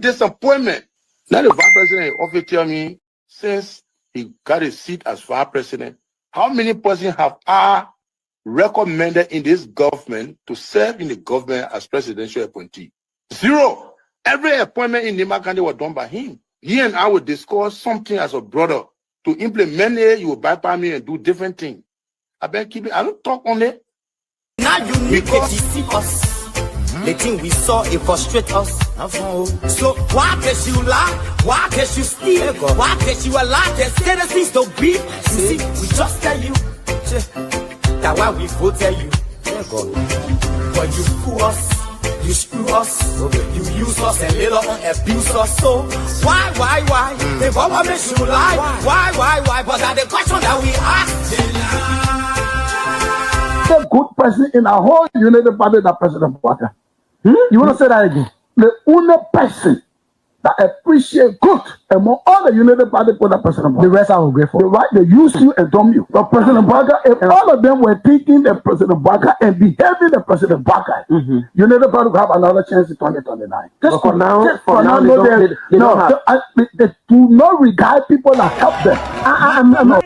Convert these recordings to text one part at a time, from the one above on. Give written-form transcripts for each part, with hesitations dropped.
disappointment. Now the vice president often tell me, since he got a seat as vice president, how many persons have I recommended in this government to serve in the government as presidential appointee? Zero. Every appointment in Nima County was done by him. He and I would discuss something as a brother. To implement it, you will bypass me and do different things. I been keep it. I don't talk on it. Now you need to see us. The thing we saw, it frustrate us. So why can't you lie? Why can't you steal? Why can't you allow the citizens to be? You see, we just tell you that why we vote tell you. But you fool us, you screw us, you use us and later on abuse us. So why? The government makes you lie. Why? But that the question that we ask. The good person in our whole United Party, that President Bwaka. You want to say that again? The only person that appreciate good among all the United Party for that President Bwaka. The rest are ungrateful. The right, they use you and dumb you. But President Bwaka, if all of them were thinking the President Bwaka and behaving the President Bwaka, United Party will have another chance in 2029. Just for now, they do not regard people that help them. I'm not.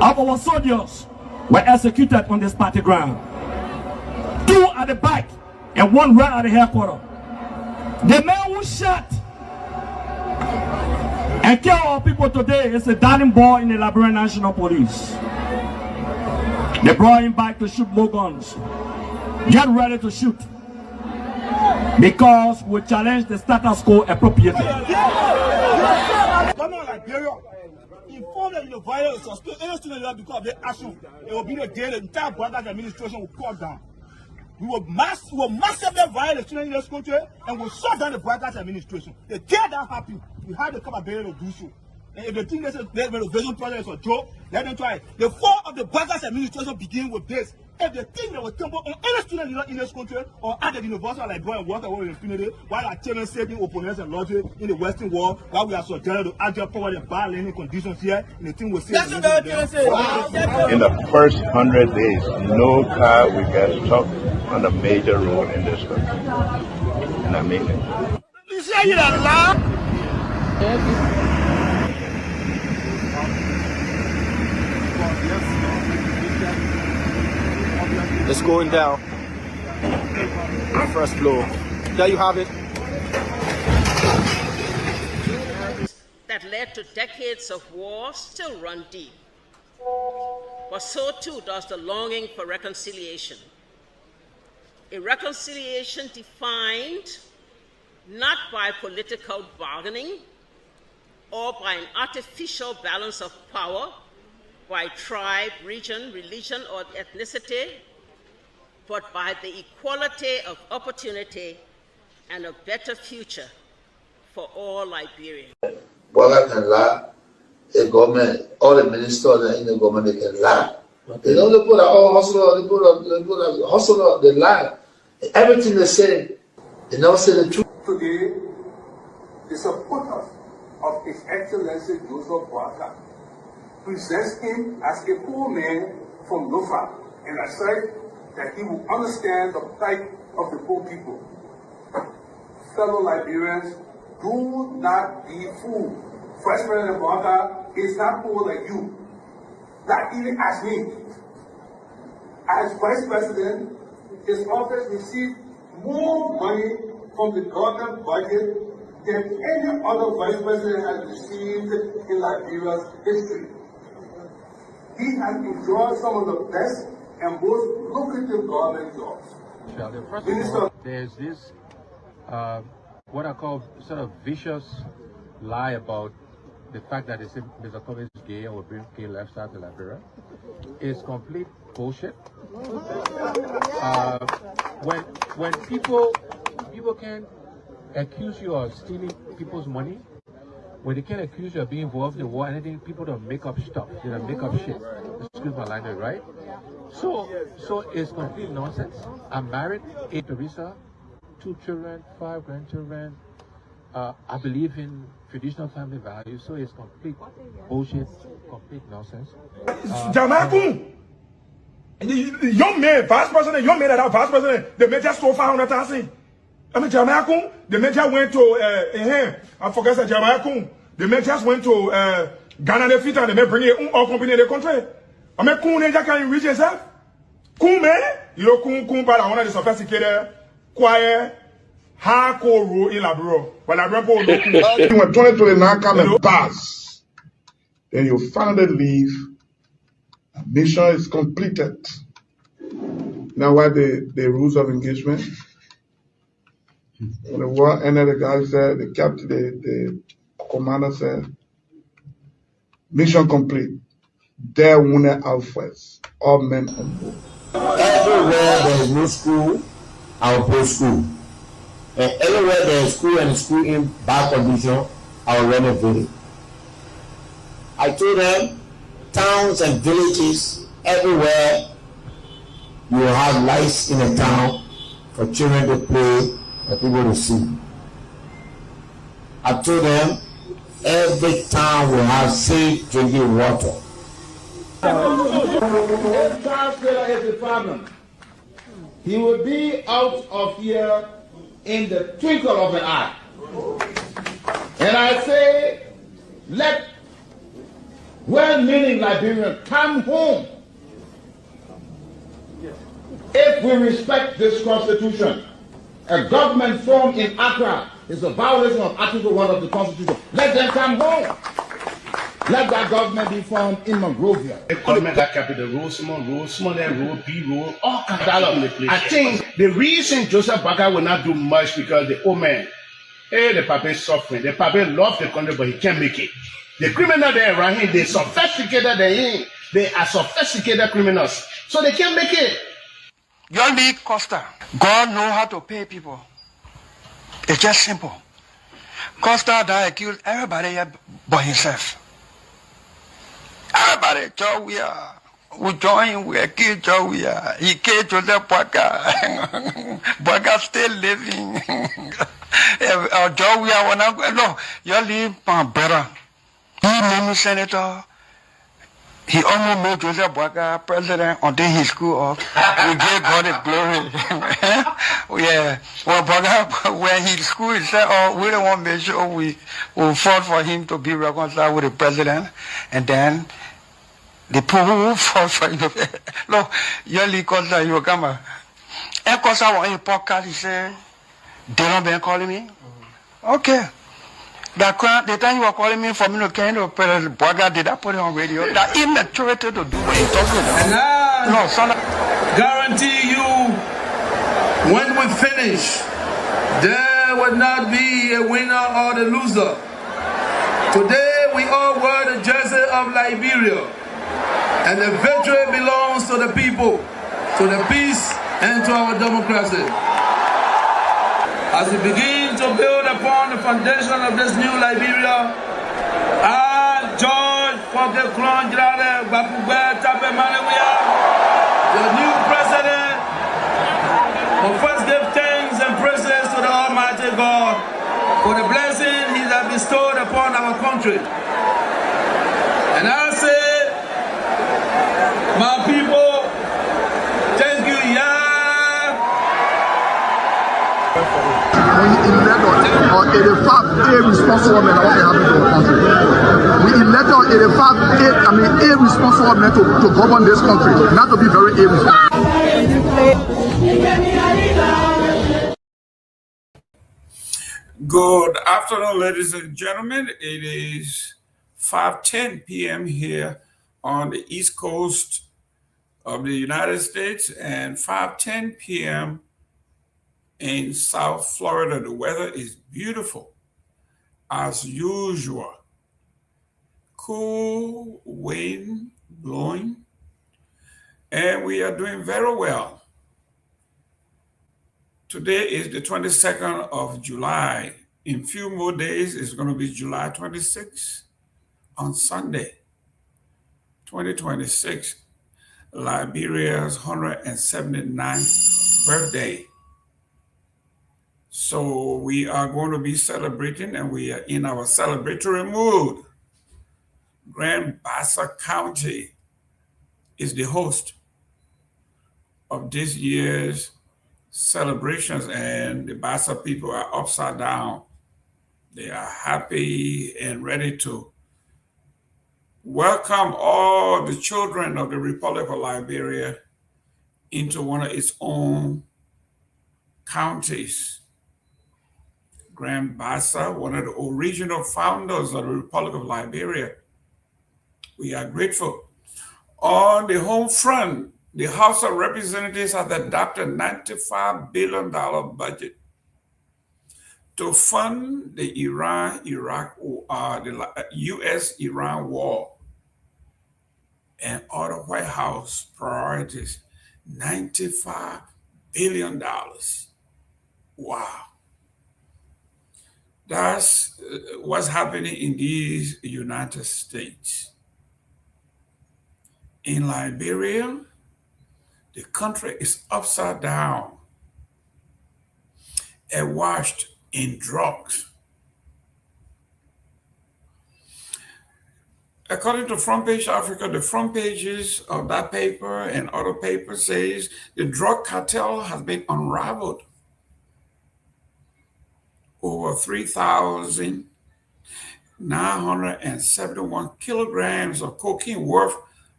Of our soldiers were executed on this party ground. 2 at the back and 1 right at the headquarters. The man who shot and killed our people today is a darling boy in the Liberian National Police. They brought him back to shoot more guns. Get ready to shoot. Because we challenge the status quo appropriately. Inform them in the violence or still any student because of their action. It will be the day the entire Bwaka administration will cut down. We will massively violate the students in this country and will shut down the Bwaka administration. They tear that happy. We have the capability to do so. And if they think this renovation project is a joke, let them try it. The fall of the Bwaka administration begin with this. If they think they will tumble on any student in this country or at the university like Garguah and water with impunity, while our children saving opponents and logic in the Western world, while we are subjected to agile power and bad learning conditions here, and the thing will say. In the first 100 days, no car will get stuck on a major road in this country. And I mean it. You say you're allowed? It's going down. First floor. There you have it. That led to decades of war still run deep. But so too does the longing for reconciliation. A reconciliation defined not by political bargaining or by an artificial balance of power by tribe, region, religion, or ethnicity, but by the equality of opportunity and a better future for all Liberians. Bwaka can lie, the government, all the ministers in the government, they can lie. You know, they put all hustle, they put hustle, they lie. Everything they say, they never say the truth. Today, the supporters of His Excellency Joseph Bwaka presents him as a poor man from Lofa, and I said that he will understand the plight of the poor people. Fellow Liberians, do not be fooled. First President Bwaka is not poor like you, not even as me. As Vice President, his office received more money from the government budget than any other Vice President has received in Liberia's history. He has enjoyed some of the best and most lucrative government jobs. First of all, there's this, what I call sort of vicious lie about the fact that Mr. Kobe is gay or brings gay lifestyle to Liberia. It's complete bullshit. When people can accuse you of stealing people's money, when they can accuse you of being involved in war, anything, people don't make up stuff. They don't make up shit. Excuse my language, right? So it's complete nonsense. I'm married, 8 Teresa, 2 children, 5 grandchildren. I believe in traditional family values, so it's complete bullshit, complete nonsense. Young man, vice president, young man that are vice president, the major stole 500,000. I mean, Jamaica, the major went to, I forget that Jamaica, the majors went to Ghana, the fit, and they may bring it all company in the country. I mean, Kun, they can reach yourself. Kun, man, you know, Kun, but I want to sophisticated, quiet, hardcore rule in Labro. But Labro, when 2029 come and pass, then you finally leave. Mission is completed. Now, what the rules of engagement? When the war ended, the guy said, the captain, the commander said, mission complete. There wounded out first. All men on board. Everywhere there is no school, I will put school. And everywhere there is school and school in bad condition, I will renovate it. I told them, towns and villages, everywhere you will have lights in a town for children to play and people to see. I told them, every town will have safe drinking water. If Charles Taylor is the problem, he will be out of here in the twinkle of an eye. And I say, let well-meaning Liberians come home. If we respect this constitution, a government formed in Accra is a violation of Article 1 of the Constitution. Let them come home. Let that government be formed in Monrovia. The government that capital road, small, B road, all kinds of the place. I think the reason Joseph Boakai will not do much because the old man, the papa is suffering. The papa loves the country, but he can't make it. The criminal there around him, they sophisticated than him. They are sophisticated criminals, so they can't make it. Your league Costa, God knows how to pay people. It's just simple. Costa that accused everybody but himself. Everybody, Joe, we join, we accuse Joe, he killed Joseph Boakai. Boakai still living. Joe, no, you leave better. He made me senator. He almost made Joseph Boakai president until he screwed up. We gave God his glory. Yeah. Well, Boakai, when he screwed, he said, oh, we don't want to make sure we will fought for him to be reconciled with the president. And then the people who fought for him. Look, Yoli Costa, you come. And Costa was in a podcast, he said, they don't been calling me. Okay. The time you were calling me for me to kind of Boakai, did I put it on radio? That immaturity to do what he talking about. And I no, son, guarantee you, when we finish, there will not be a winner or the loser. Today we all wear the jersey of Liberia, and the victory belongs to the people, to the peace, and to our democracy. As we begin to build upon the foundation of this new Liberia, I, George Seleke Kromah, the new president, will first give thanks and praises to the Almighty God for the blessing He has bestowed upon our country. And I say, my people, thank you, We elect 85 irresponsible men what happened to our country. We elect 85 irresponsible men to govern this country, not to be very irresponsible. Good afternoon, ladies and gentlemen. It is 5:10 p.m. here on the East Coast of the United States and 5:10 p.m. in South Florida. The weather is beautiful as usual. Cool wind blowing, and we are doing very well. Today is the 22nd of July. In a few more days, it's going to be July 26th on Sunday, 2026, Liberia's 179th birthday. So we are going to be celebrating, and we are in our celebratory mood. Grand Bassa County is the host of this year's celebrations, and the Bassa people are upside down. They are happy and ready to welcome all the children of the Republic of Liberia into one of its own counties. Grand Bassa, one of the original founders of the Republic of Liberia, we are grateful. On the home front, the House of Representatives has adopted a $95 billion budget to fund the Iran-Iraq war, the U.S.-Iran war, and other White House priorities. $95 billion. Wow. That's what's happening in these United States. In Liberia, the country is upside down, awash in drugs. According to Front Page Africa, the front pages of that paper and other papers says the drug cartel has been unraveled. Over 3,971 kilograms of cocaine worth,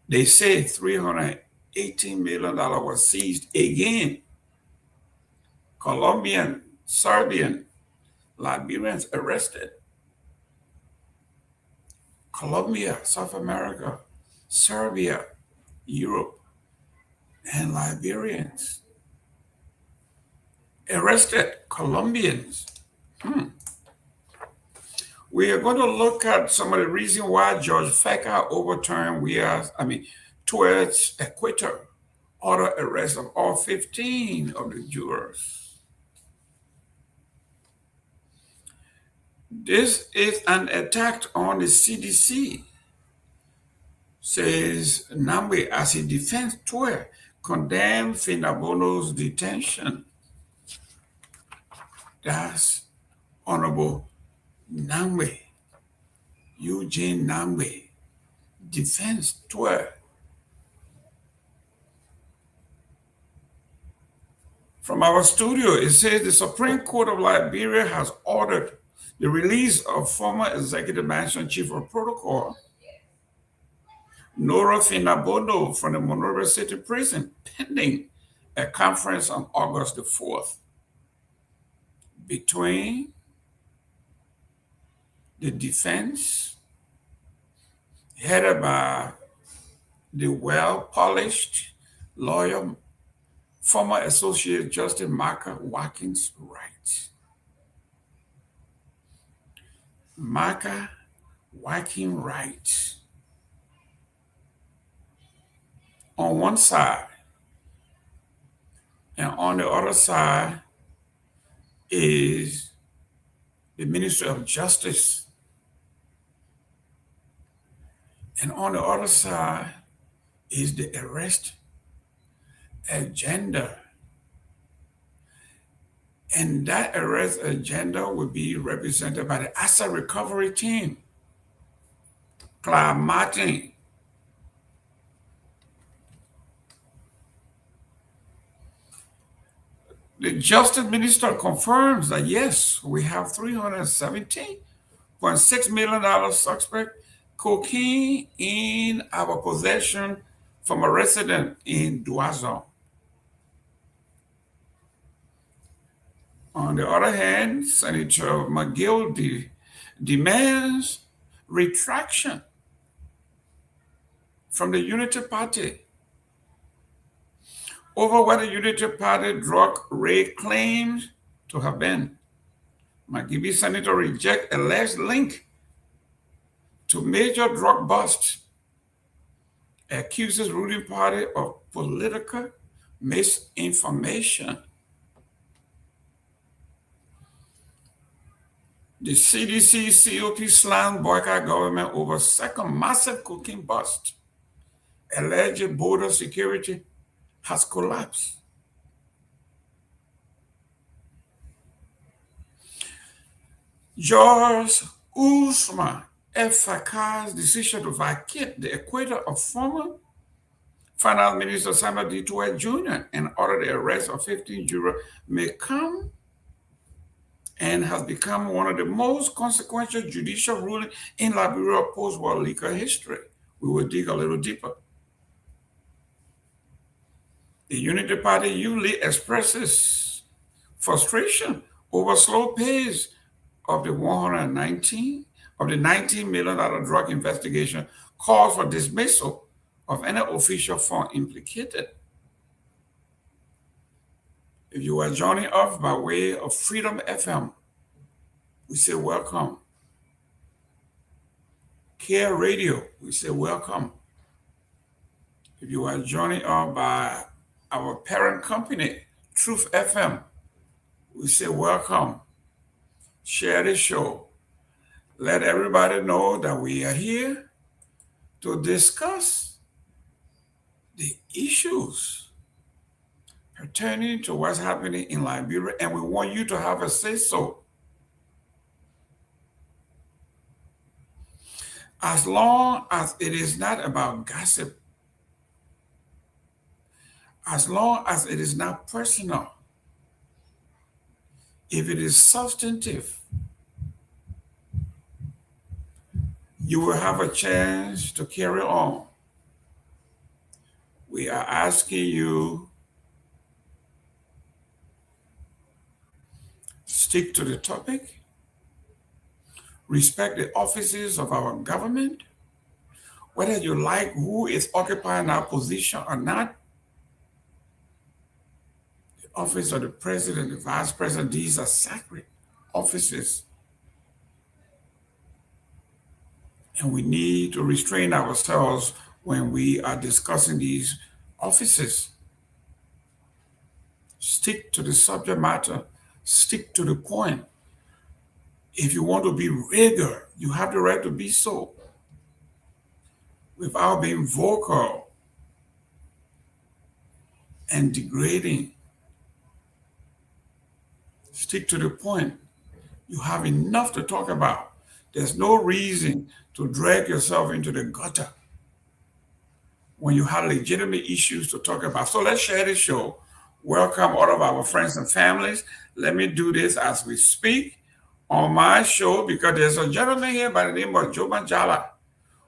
they say $318 million was seized again. Colombian, Serbian, Liberians arrested. Colombia, South America, Serbia, Europe, and Liberians arrested. Colombians. We are going to look at some of the reasons why Judge Feka overturned towards acquittal order arrest of all 15 of the jurors. This is an attack on the CDC, says Nagbe, as a defense lawyer condemned Finabono's detention. That's Honorable Nagbe, Eugene Nagbe, defense lawyer. From our studio, it says the Supreme Court of Liberia has ordered the release of former Executive Mansion Chief of Protocol, Nora Finabono, from the Monrovia City Prison, pending a conference on August the 4th between the defense, headed by the well-polished lawyer, former Associate Justice Marka Watkins Wright. Marka Watkins Wright. On one side, and on the other side is the Ministry of Justice. And on the other side is the arrest agenda. And that arrest agenda will be represented by the Asset Recovery Team. Clive Martin, the Justice Minister confirms that yes, we have $317.6 million suspect cocaine in our possession from a resident in Duazo. On the other hand, Senator McGill demands retraction from the Unity Party over what the Unity Party drug raid claims to have been. McGibby Senator rejects alleged link to major drug bust, accuses ruling party of political misinformation. The CDC COP slammed boycott government over second massive cocaine bust. Alleged border security has collapsed. George Usman F. Fakar's decision to vacate the acquittal of former Finance Minister Samuel D. Tuet Jr. and ordered the arrest of 15 jurors may come and has become one of the most consequential judicial rulings in Liberia post-war legal history. We will dig a little deeper. The Unity Party usually expresses frustration over slow pace of the $19 million drug investigation, calls for dismissal of any official fund implicated. If you are joining us by way of Freedom FM, we say welcome. Care Radio, we say welcome. If you are joining us by our parent company, Truth FM, we say welcome. Share the show. Let everybody know that we are here to discuss the issues pertaining to what's happening in Liberia, and we want you to have a say-so. As long as it is not about gossip, as long as it is not personal, if it is substantive, you will have a chance to carry on. We are asking you stick to the topic, respect the offices of our government, whether you like who is occupying our position or not. The office of the president, the vice president, these are sacred offices. And we need to restrain ourselves when we are discussing these offices. Stick to the subject matter, stick to the point. If you want to be regular, you have the right to be so, without being vocal and degrading. Stick to the point. You have enough to talk about. There's no reason to drag yourself into the gutter when you have legitimate issues to talk about. So let's share the show. Welcome all of our friends and families. Let me do this as we speak on my show, because there's a gentleman here by the name of Joe Manjala.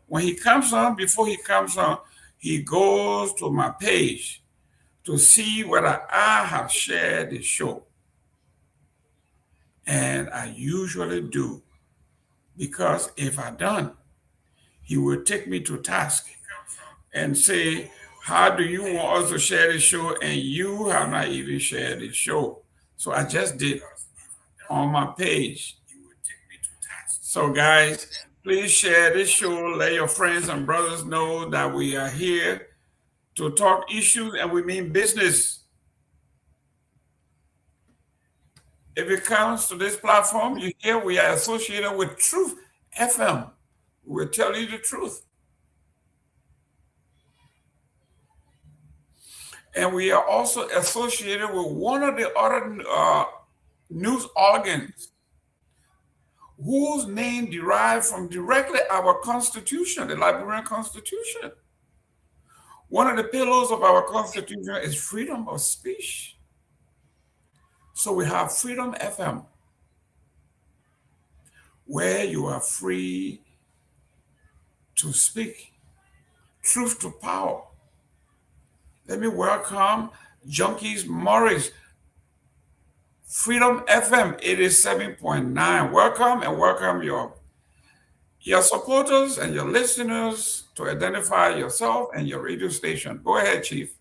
When he comes on, before he comes on, he goes to my page to see whether I have shared the show. And I usually do, because if I don't, he will take me to task and say, how do you want us to share the show and you have not even shared the show? So I just did on my page. So guys, please share this show. Let your friends and brothers know that we are here to talk issues and we mean business. If it comes to this platform, you hear we are associated with Truth FM. We'll tell you the truth. And we are also associated with one of the other news organs whose name derived from directly our Constitution, the Liberian Constitution. One of the pillars of our Constitution is freedom of speech. So we have Freedom FM, where you are free to speak truth to power. Let me welcome Junkies Morris, Freedom FM 87.9. Welcome, and welcome your supporters and your listeners to identify yourself and your radio station. Go ahead, Chief.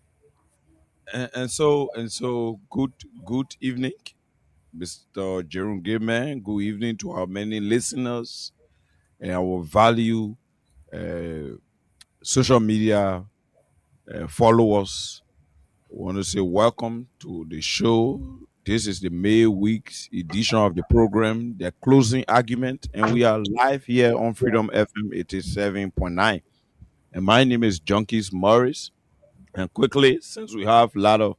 And so good evening, Mr. Jerome Gayman. Good evening to our many listeners and our value social media followers. I want to say welcome to the show. This is the May week's edition of the program, the closing argument, and we are live here on Freedom FM 87.9. And my name is Junkies Morris. And quickly, since we have a lot of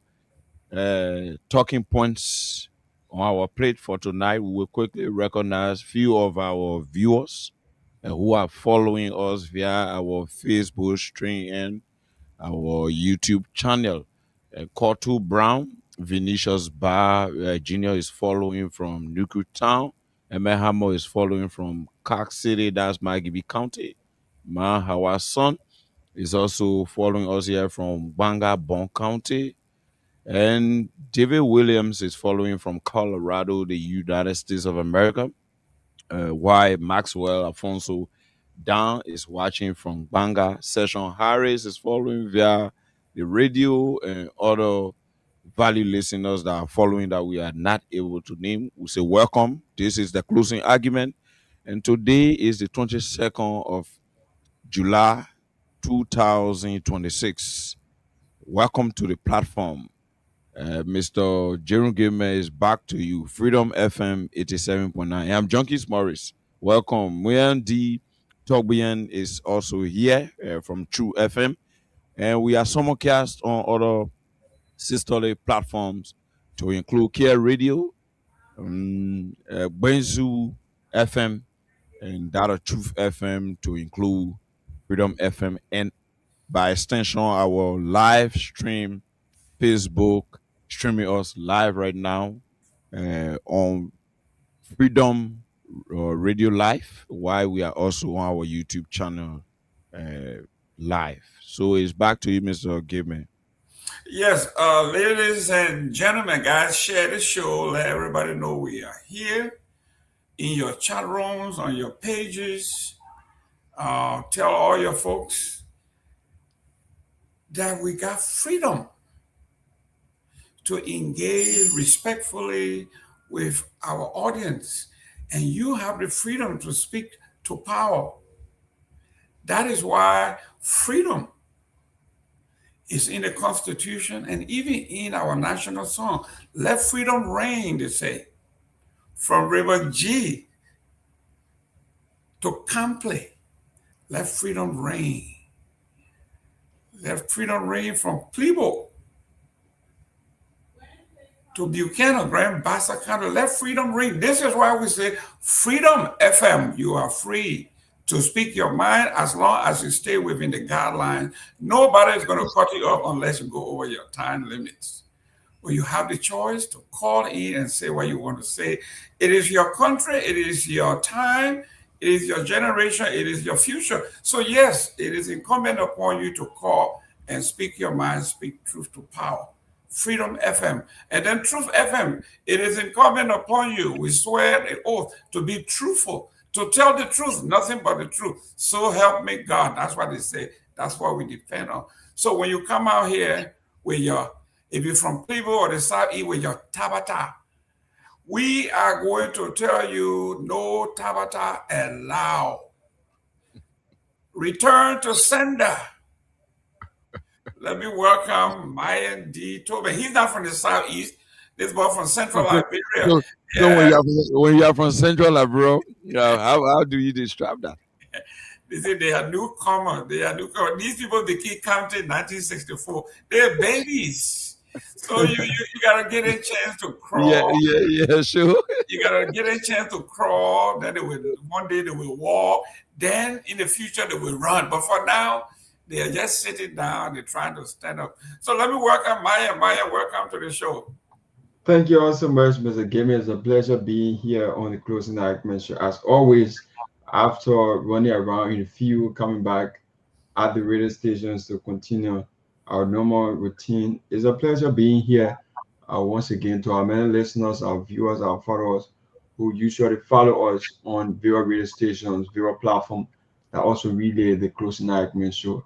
talking points on our plate for tonight, we will quickly recognize a few of our viewers who are following us via our Facebook stream and our YouTube channel. Kotu Brown, Vinicius Bar Jr. is following from Nuku Town. Emehamo is following from Clark City, that's Magibi County. Mahawa Son is also following us here from Banga Bon County. And David Williams is following from Colorado, the United States of America. Why Maxwell Alfonso Dan is watching from Banga. Session Harris is following via the radio, and other value listeners that are following that we are not able to name. We say welcome. This is the closing argument. And today is the 22nd of July 2026. Welcome to the platform. Mr. Jerome Gayman is back to you. Freedom FM 87.9. I'm Junkies Morris. Welcome. Myean D. Torgbean is also here from True FM. And we are simulcast on other sisterly platforms to include Care Radio, Benzu FM, and Data Truth FM to include Freedom FM, and by extension, our live stream Facebook, streaming us live right now on Freedom Radio Live, while we are also on our YouTube channel live. So it's back to you, Mr. Gayman. Yes, ladies and gentlemen, guys, share the show. Let everybody know we are here in your chat rooms, on your pages. Tell all your folks that we got freedom to engage respectfully with our audience. And you have the freedom to speak to power. That is why freedom is in the Constitution and even in our national song. Let freedom reign, they say. From River G to Campley, let freedom reign. Let freedom reign from Kehleboe to Buchanan, Grand Bassa County. Let freedom reign. This is why we say Freedom FM. You are free to speak your mind as long as you stay within the guidelines. Nobody is going to cut you off unless you go over your time limits. Well, you have the choice to call in and say what you want to say. It is your country. It is your time. It is your generation. It is your future. So yes, it is incumbent upon you to call and speak your mind, speak truth to power. Freedom FM. And then Truth FM, it is incumbent upon you. We swear an oath to be truthful, to tell the truth, nothing but the truth. So help me God. That's what they say. That's what we depend on. So when you come out here with your, if you're from Kehleboe or the Southeast with your tabata, we are going to tell you no tabata allowed. Return to sender. Let me welcome Myean D. Tomalin. He's not from the Southeast. This boy from Central Liberia. So when you are from Central Liberia, how do you describe that? They say they are newcomers. These people, they keep counting 1964. They're babies. So you gotta get a chance to crawl. Yeah, sure. You gotta get a chance to crawl. Then one day they will walk. Then in the future they will run. But for now, they are just sitting down. They're trying to stand up. So let me welcome Myean. Myean, welcome to the show. Thank you all so much, Mr. Gayman. It's a pleasure being here on the Closing Argument show. As always, after running around in the field, coming back at the radio stations to continue our normal routine, it's a pleasure being here once again. To our many listeners, our viewers, our followers who usually follow us on various radio stations, various platforms that also relay the Closing Argument show.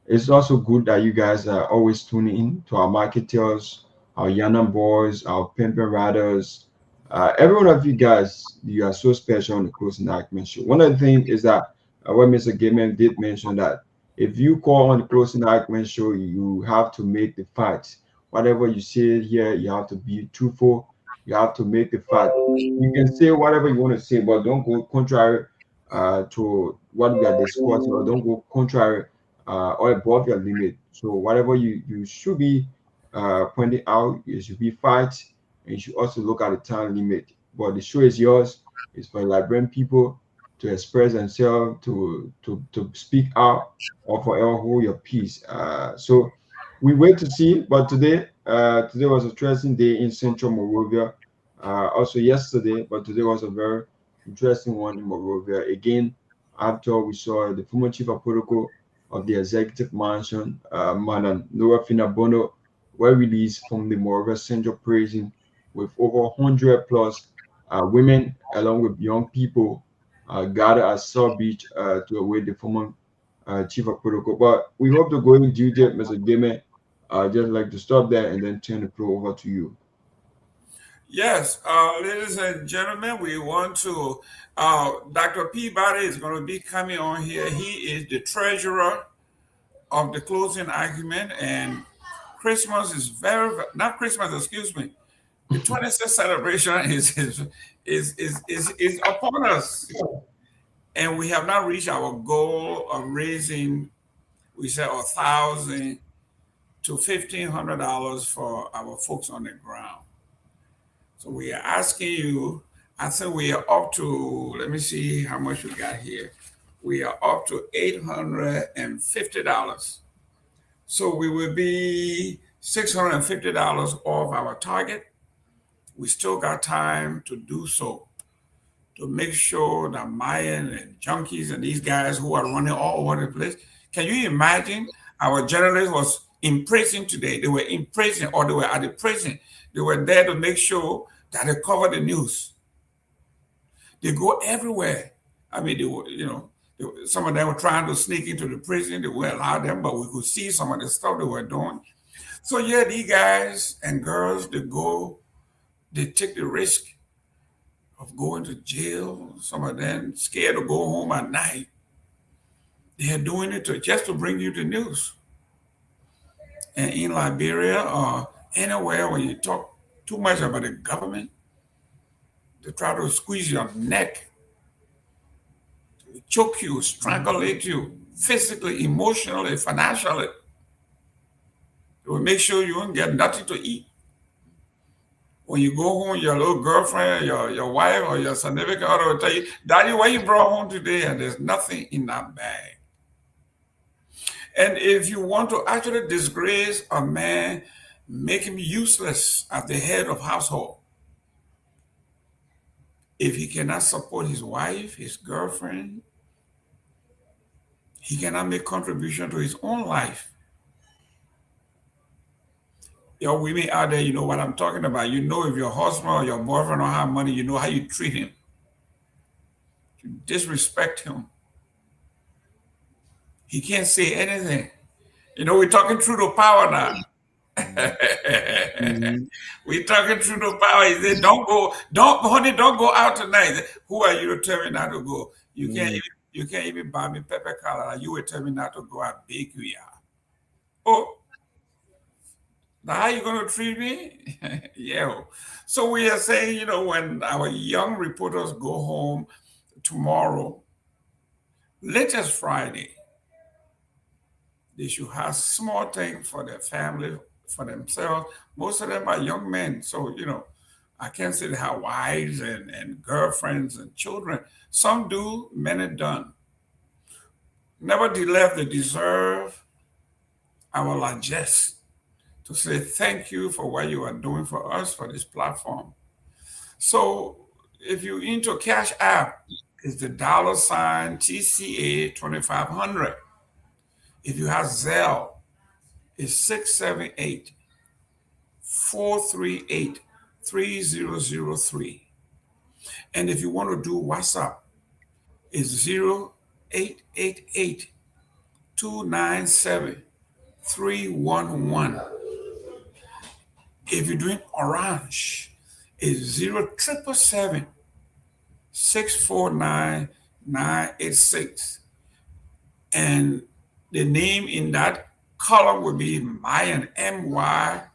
It's also good that you guys are always tuning in to our marketers, our Yana boys, our pimping riders. Every one of you guys, you are so special on the Closing Argument show. One of the things is that what Mr. Gayman did mention, that if you call on the Closing Argument show, you have to make the facts. Whatever you say here, you have to be truthful. You have to make the fact. You can say whatever you want to say, but don't go contrary to what we are discussing, or don't go contrary or above your limit. So whatever you should be pointing out, you should be facts, and you should also look at the time limit. But the show is yours. It's for Liberian people. to express themselves, to speak out, or forever hold your peace. So we wait to see. But today was a interesting day in Central Monrovia. Also yesterday, but today was a very interesting one in Monrovia. Again, after we saw the former chief of protocol of the executive mansion, Madam Nora Finabono, were released from the Monrovia Central Prison with over 100 plus women, along with young people, gathered at South Beach to await the former chief of protocol. But we hope to go in detail, Mr. Gayman. Just like to stop there and then turn the floor over to you. Yes, ladies and gentlemen, we want to, Dr. Peabody is going to be coming on here. He is the treasurer of the closing argument, and Christmas is not Christmas, excuse me. The 26th celebration is upon us. And we have not reached our goal of raising, we said, $1,000 to $1,500 for our folks on the ground. So we are asking you, I think we are up to, let me see how much we got here. We are up to $850. So we will be $650 off our target. We still got time to do so, to make sure that Myean and junkies and these guys who are running all over the place. Can you imagine our journalist was in prison today? They were in prison, or they were at the prison. They were there to make sure that they cover the news. They go everywhere. I mean, they were, some of them were trying to sneak into the prison. They weren't allowed them, but we could see some of the stuff they were doing. So yeah, these guys and girls, they take the risk of going to jail. Some of them scared to go home at night. They are doing it just to bring you the news. And in Liberia or anywhere where you talk too much about the government, they try to squeeze your neck, choke you, strangulate you, physically, emotionally, financially. They will make sure you don't get nothing to eat. When you go home, your little girlfriend, your wife, or your significant other will tell you, Daddy, what you brought home today? And there's nothing in that bag. And if you want to actually disgrace a man, make him useless as the head of household, if he cannot support his wife, his girlfriend, he cannot make contribution to his own life. Your women out there, you know what I'm talking about. You know if your husband or your boyfriend don't have money, you know how you treat him. You disrespect him. He can't say anything. We're talking truth to power now. We're talking truth to power. He said, don't go out tonight. Who are you to tell me not to go? You can't even buy me pepper color. You will tell me not to go. I beg you, yeah. Oh, now how are you going to treat me? Yeah. So we are saying, when our young reporters go home tomorrow, latest Friday, they should have small things for their family, for themselves. Most of them are young men. So, I can't say they have wives and girlfriends and children. Some do, many don't. Nevertheless, they deserve our largesse to say thank you for what you are doing for us, for this platform. So if you're into Cash App, it's the $ TCA 2500. If you have Zelle, it's 678-438-3003. And if you want to do WhatsApp, it's 0888-297-311. If you're doing Orange, it's 0777-649-986. And the name in that column will be Myean, M-Y-E-A-N-D,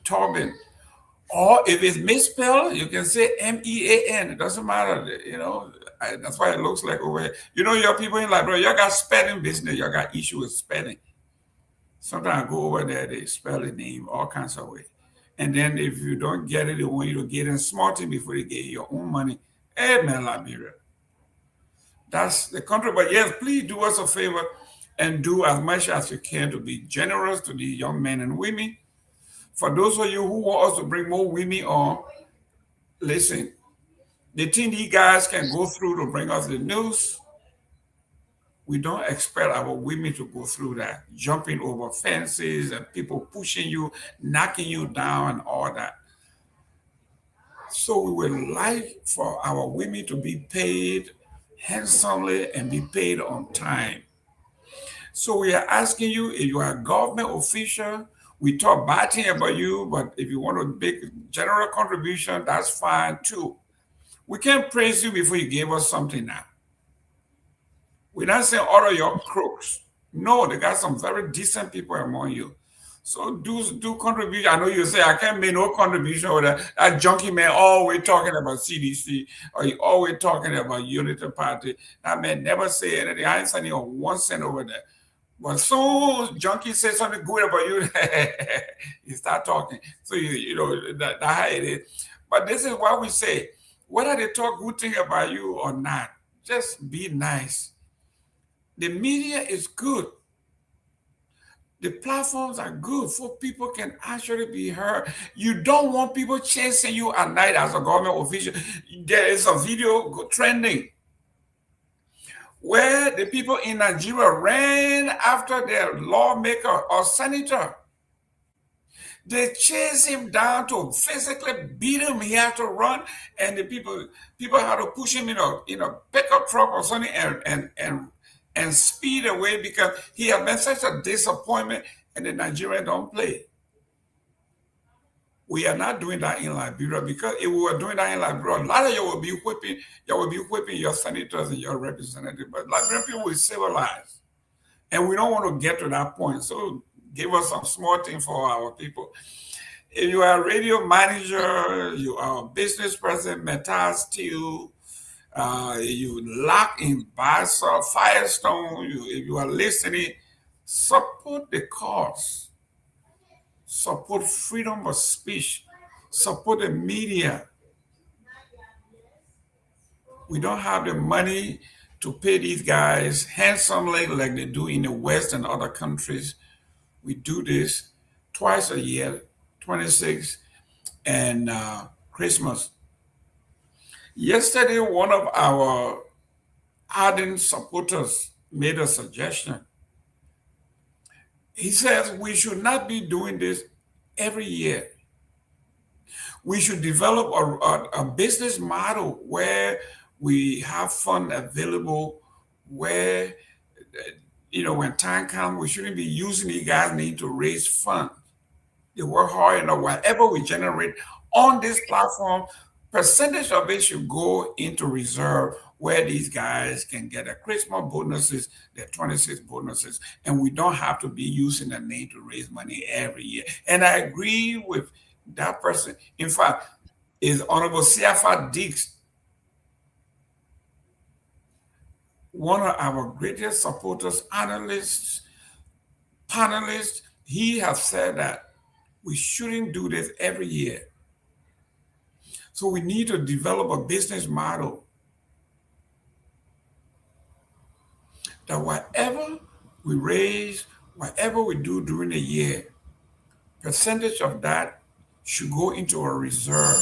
Torgbean. Or if it's misspelled, you can say M-E-A-N. It doesn't matter, that's why it looks like over here. Your people in Liberia, you got spelling business, you got issue with spelling. Sometimes I go over there, they spell the name all kinds of ways. And then if you don't get it, they want you to get in smarting before you get your own money. Amen, Liberia. That's the country. But yes, please do us a favor and do as much as you can to be generous to these young men and women. For those of you who want us to bring more women on, listen, the thing these guys can go through to bring us the news, we don't expect our women to go through that, jumping over fences and people pushing you, knocking you down and all that. So we would like for our women to be paid handsomely and be paid on time. So we are asking you, if you are a government official, we talk bad thing about you, but if you want to make a general contribution, that's fine too. We can't praise you before you gave us something now. We're not saying all of your crooks. No, they got some very decent people among you. So do contribution. I know you say I can't make no contribution with that junkie man always talking about CDC or he always talking about Unity Party. That man never say anything. I ain't sending you 1 cent over there. But soon junkie say something good about you, you start talking. So you know that's how it is. But this is what we say. Whether they talk good thing about you or not, just be nice. The media is good. The platforms are good so people can actually be heard. You don't want people chasing you at night as a government official. There is a video trending where the people in Nigeria ran after their lawmaker or senator. They chased him down to physically beat him. He had to run, and the people had to push him in a pickup truck or something and speed away because he had been such a disappointment, and the Nigerians don't play. We are not doing that in Liberia because if we were doing that in Liberia, a lot of you will be whipping your senators and your representatives. But Liberian people will civilize, and we don't want to get to that point. So give us some small thing for our people. If you are a radio manager, you are a business person, Metal Steel, you lock in Basa, Firestone, if you are listening, support the cause, support freedom of speech, support the media. We don't have the money to pay these guys handsomely like they do in the West and other countries. We do this twice a year, 26 and Christmas. Yesterday, one of our ardent supporters made a suggestion. He says we should not be doing this every year. We should develop a business model where we have fund available, where, when time comes, we shouldn't be using you guys need to raise funds. They work hard, whatever we generate on this platform, percentage of it should go into reserve where these guys can get their Christmas bonuses, their 26 bonuses, and we don't have to be using the name to raise money every year. And I agree with that person. In fact, is Honorable CFR Dix, one of our greatest supporters, analysts, panelists. He has said that we shouldn't do this every year. So we need to develop a business model that whatever we raise, whatever we do during the year, percentage of that should go into a reserve.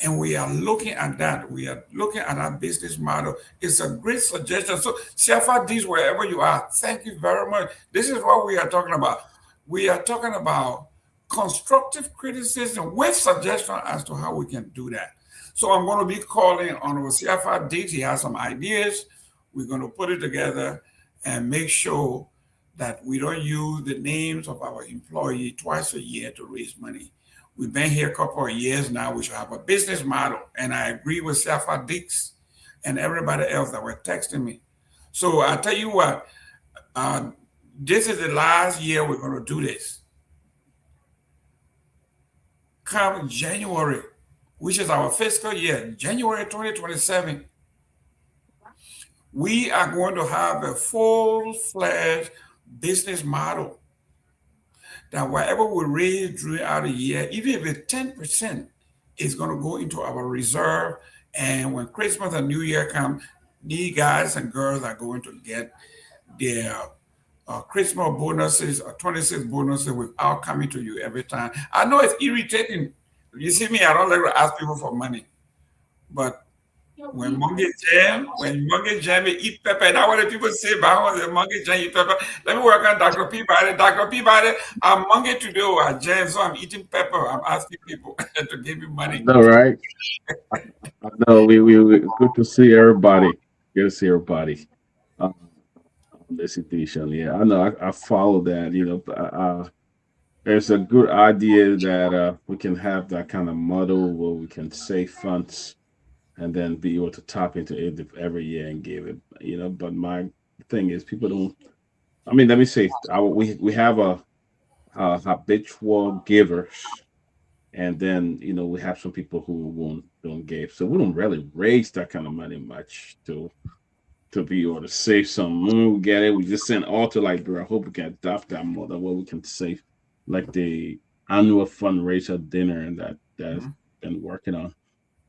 And we are looking at that. We are looking at our business model. It's a great suggestion. So CFRDs, wherever you are, thank you very much. This is what we are talking about. We are talking about constructive criticism with suggestion as to how we can do that. So I'm going to be calling on our CFRD. He has some ideas. We're going to put it together and make sure that we don't use the names of our employee twice a year to raise money. We've been here a couple of years now. We should have a business model. And I agree with CFR Dix and everybody else that were texting me. So I'll tell you what, this is the last year we're going to do this. Come January, which is our fiscal year, January 2027, we are going to have a full-fledged business model that whatever we raise throughout the year, even if it's 10%, is going to go into our reserve, And when Christmas and New Year come, these guys and girls are going to get their Christmas bonuses or 26 bonuses without coming to you every time. I know it's irritating. You see me, I don't like to ask people for money. But when monkey jam, they eat pepper. And what do people say about the monkey jam eat pepper? Let me work on Dr. Peabody. Dr. Peabody, I'm monkey today or I jam, so I'm eating pepper. I'm asking people to give me money. No, right? I know we good to see everybody. Good to see everybody. On this edition, yeah, I know. I follow that. It's a good idea that we can have that kind of model where we can save funds and then be able to tap into it every year and give it. But my thing is, people don't. I mean, let me say, we have a habitual givers, and then we have some people who don't give. So we don't really raise that kind of money much to be able to save some. When we get it, we just send all to Liberia. I hope we can adopt that model where we can save, like the annual fundraiser dinner that's been working on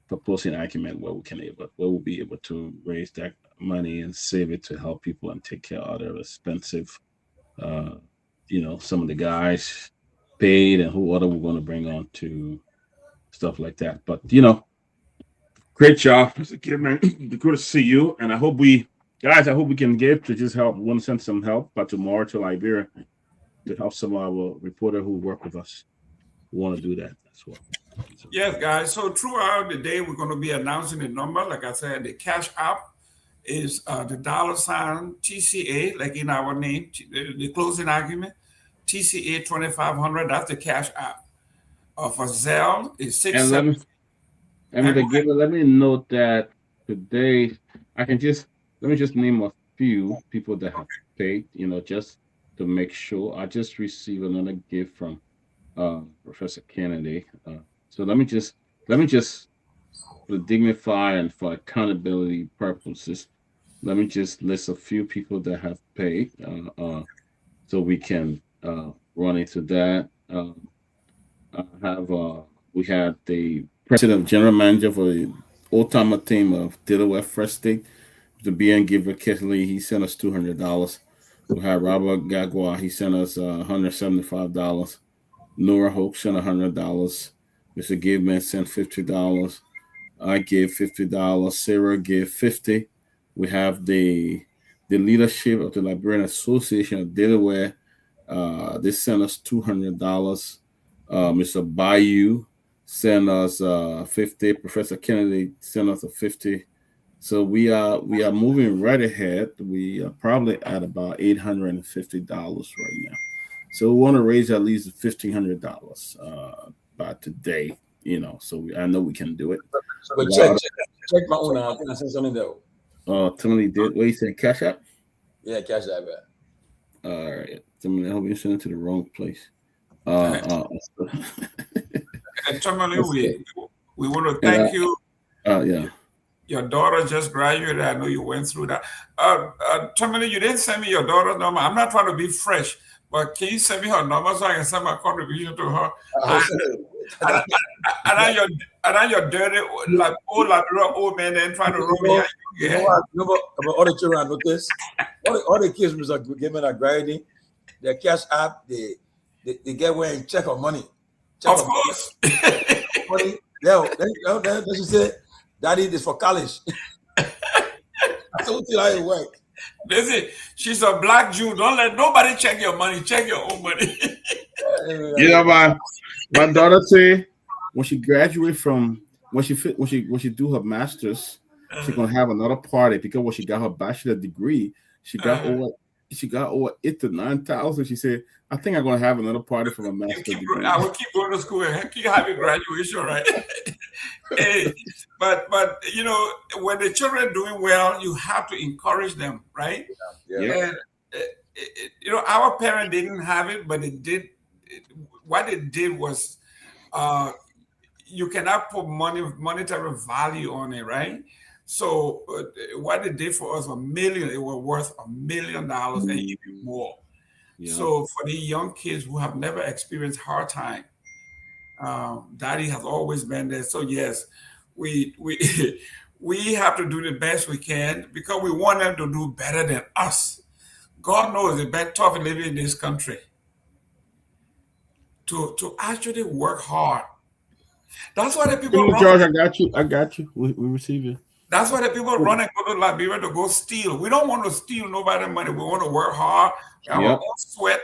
proposing argument where we'll be able to raise that money and save it to help people and take care of other expensive some of the guys paid and who other we're going to bring on to stuff like that. But great job, Mr. Kidman. Good to see you, and I hope we can give to just help. We want to send some help by tomorrow to Liberia to help some of our reporter who work with us. We want to do that as well. Yes, guys. So throughout the day, we're going to be announcing the number. Like I said, the cash app is the $ TCA, like in our name, the closing argument, TCA 2500. That's the cash app. For Zelle is 67. Let me note that today let me just name a few people that have paid. Just to make sure. I just received another gift from Professor Kennedy. So let me just to dignify and for accountability purposes, let me just list a few people that have paid, so we can run into that. We had the president, general manager for the old-timer team of Delaware First State, the Myean giver Kehleboe. He sent us $200. We had Robert Garguah. He sent us $175. Nora Hope sent $100. Mr. Gayman sent $50. I gave $50. Sarah gave $50. We have the leadership of the Liberian Association of Delaware. They sent us $200. Mr. Bayou sent us $50. Professor Kennedy sent us $50. So we are moving right ahead. We are probably at about $850 right now. So we want to raise at least $1,500 by today. So I know we can do it. But check my own. I think I said something though. Timothy did. What you said? Cash App? Yeah, Cash App. All right. Timothy, I hope you sent it to the wrong place. Tomalin, we want to thank you. Yeah. Your daughter just graduated. I know you went through that. Tomalin, you didn't send me your daughter's number. I'm not trying to be fresh, but can you send me her number so I can send my contribution to her? And your dirty, like old man then trying to roll me out. You know what? About all the children I noticed, all the kids Mr. Gayman are graduating, their Cash App, they get where and check on money. Of course. Money. Then she said, Daddy, this for college. I told you how it work. Listen, she's a black Jew. Don't let nobody check your money. Check your own money. My daughter say when she graduates from when she do her master's, she's gonna have another party because when she got her bachelor degree, she got over 8,000 to 9,000. She said, I think I'm gonna have another party for my master's degree. I will keep going to school and keep having graduation, right? Hey, but when the children are doing well, you have to encourage them, right? Yeah. And our parents didn't have it, but it did. What it did was, you cannot put monetary value on it, right? So what it did for us, it was worth $1 million and even more. Yeah. So for the young kids who have never experienced hard time, Daddy has always been there. So yes, we we have to do the best we can because we want them to do better than us. God knows it's been tough living in this country. To actually work hard. That's why the people run. George, I got you. We receive you. That's why the people run and go to Liberia to go steal. We don't want to steal nobody's money. We want to work hard, have our own sweat,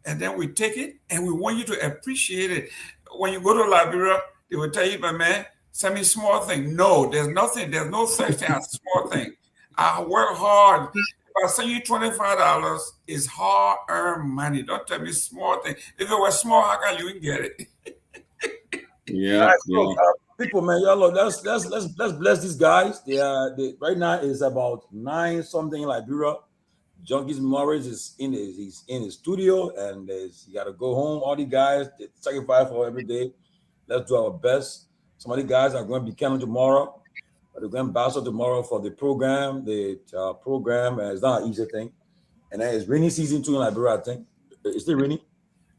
and then we take it, and we want you to appreciate it. When you go to Liberia, they will tell you, my man, send me small thing. No, there's nothing. There's no such thing as small thing. I work hard. If I send you $25, it's hard-earned money. Don't tell me small thing. If it was small, how can you get it? People, man, y'all, let's bless these guys. They right now is about 9 something Liberia. Junkies Morris is he's in his studio, and he got to go home. All the guys they sacrifice for every day. Let's do our best. Some of the guys are going to be coming tomorrow. They're going to Basel tomorrow for the program. The program is not an easy thing. And then it's rainy season too in Liberia, I think. Is it rainy?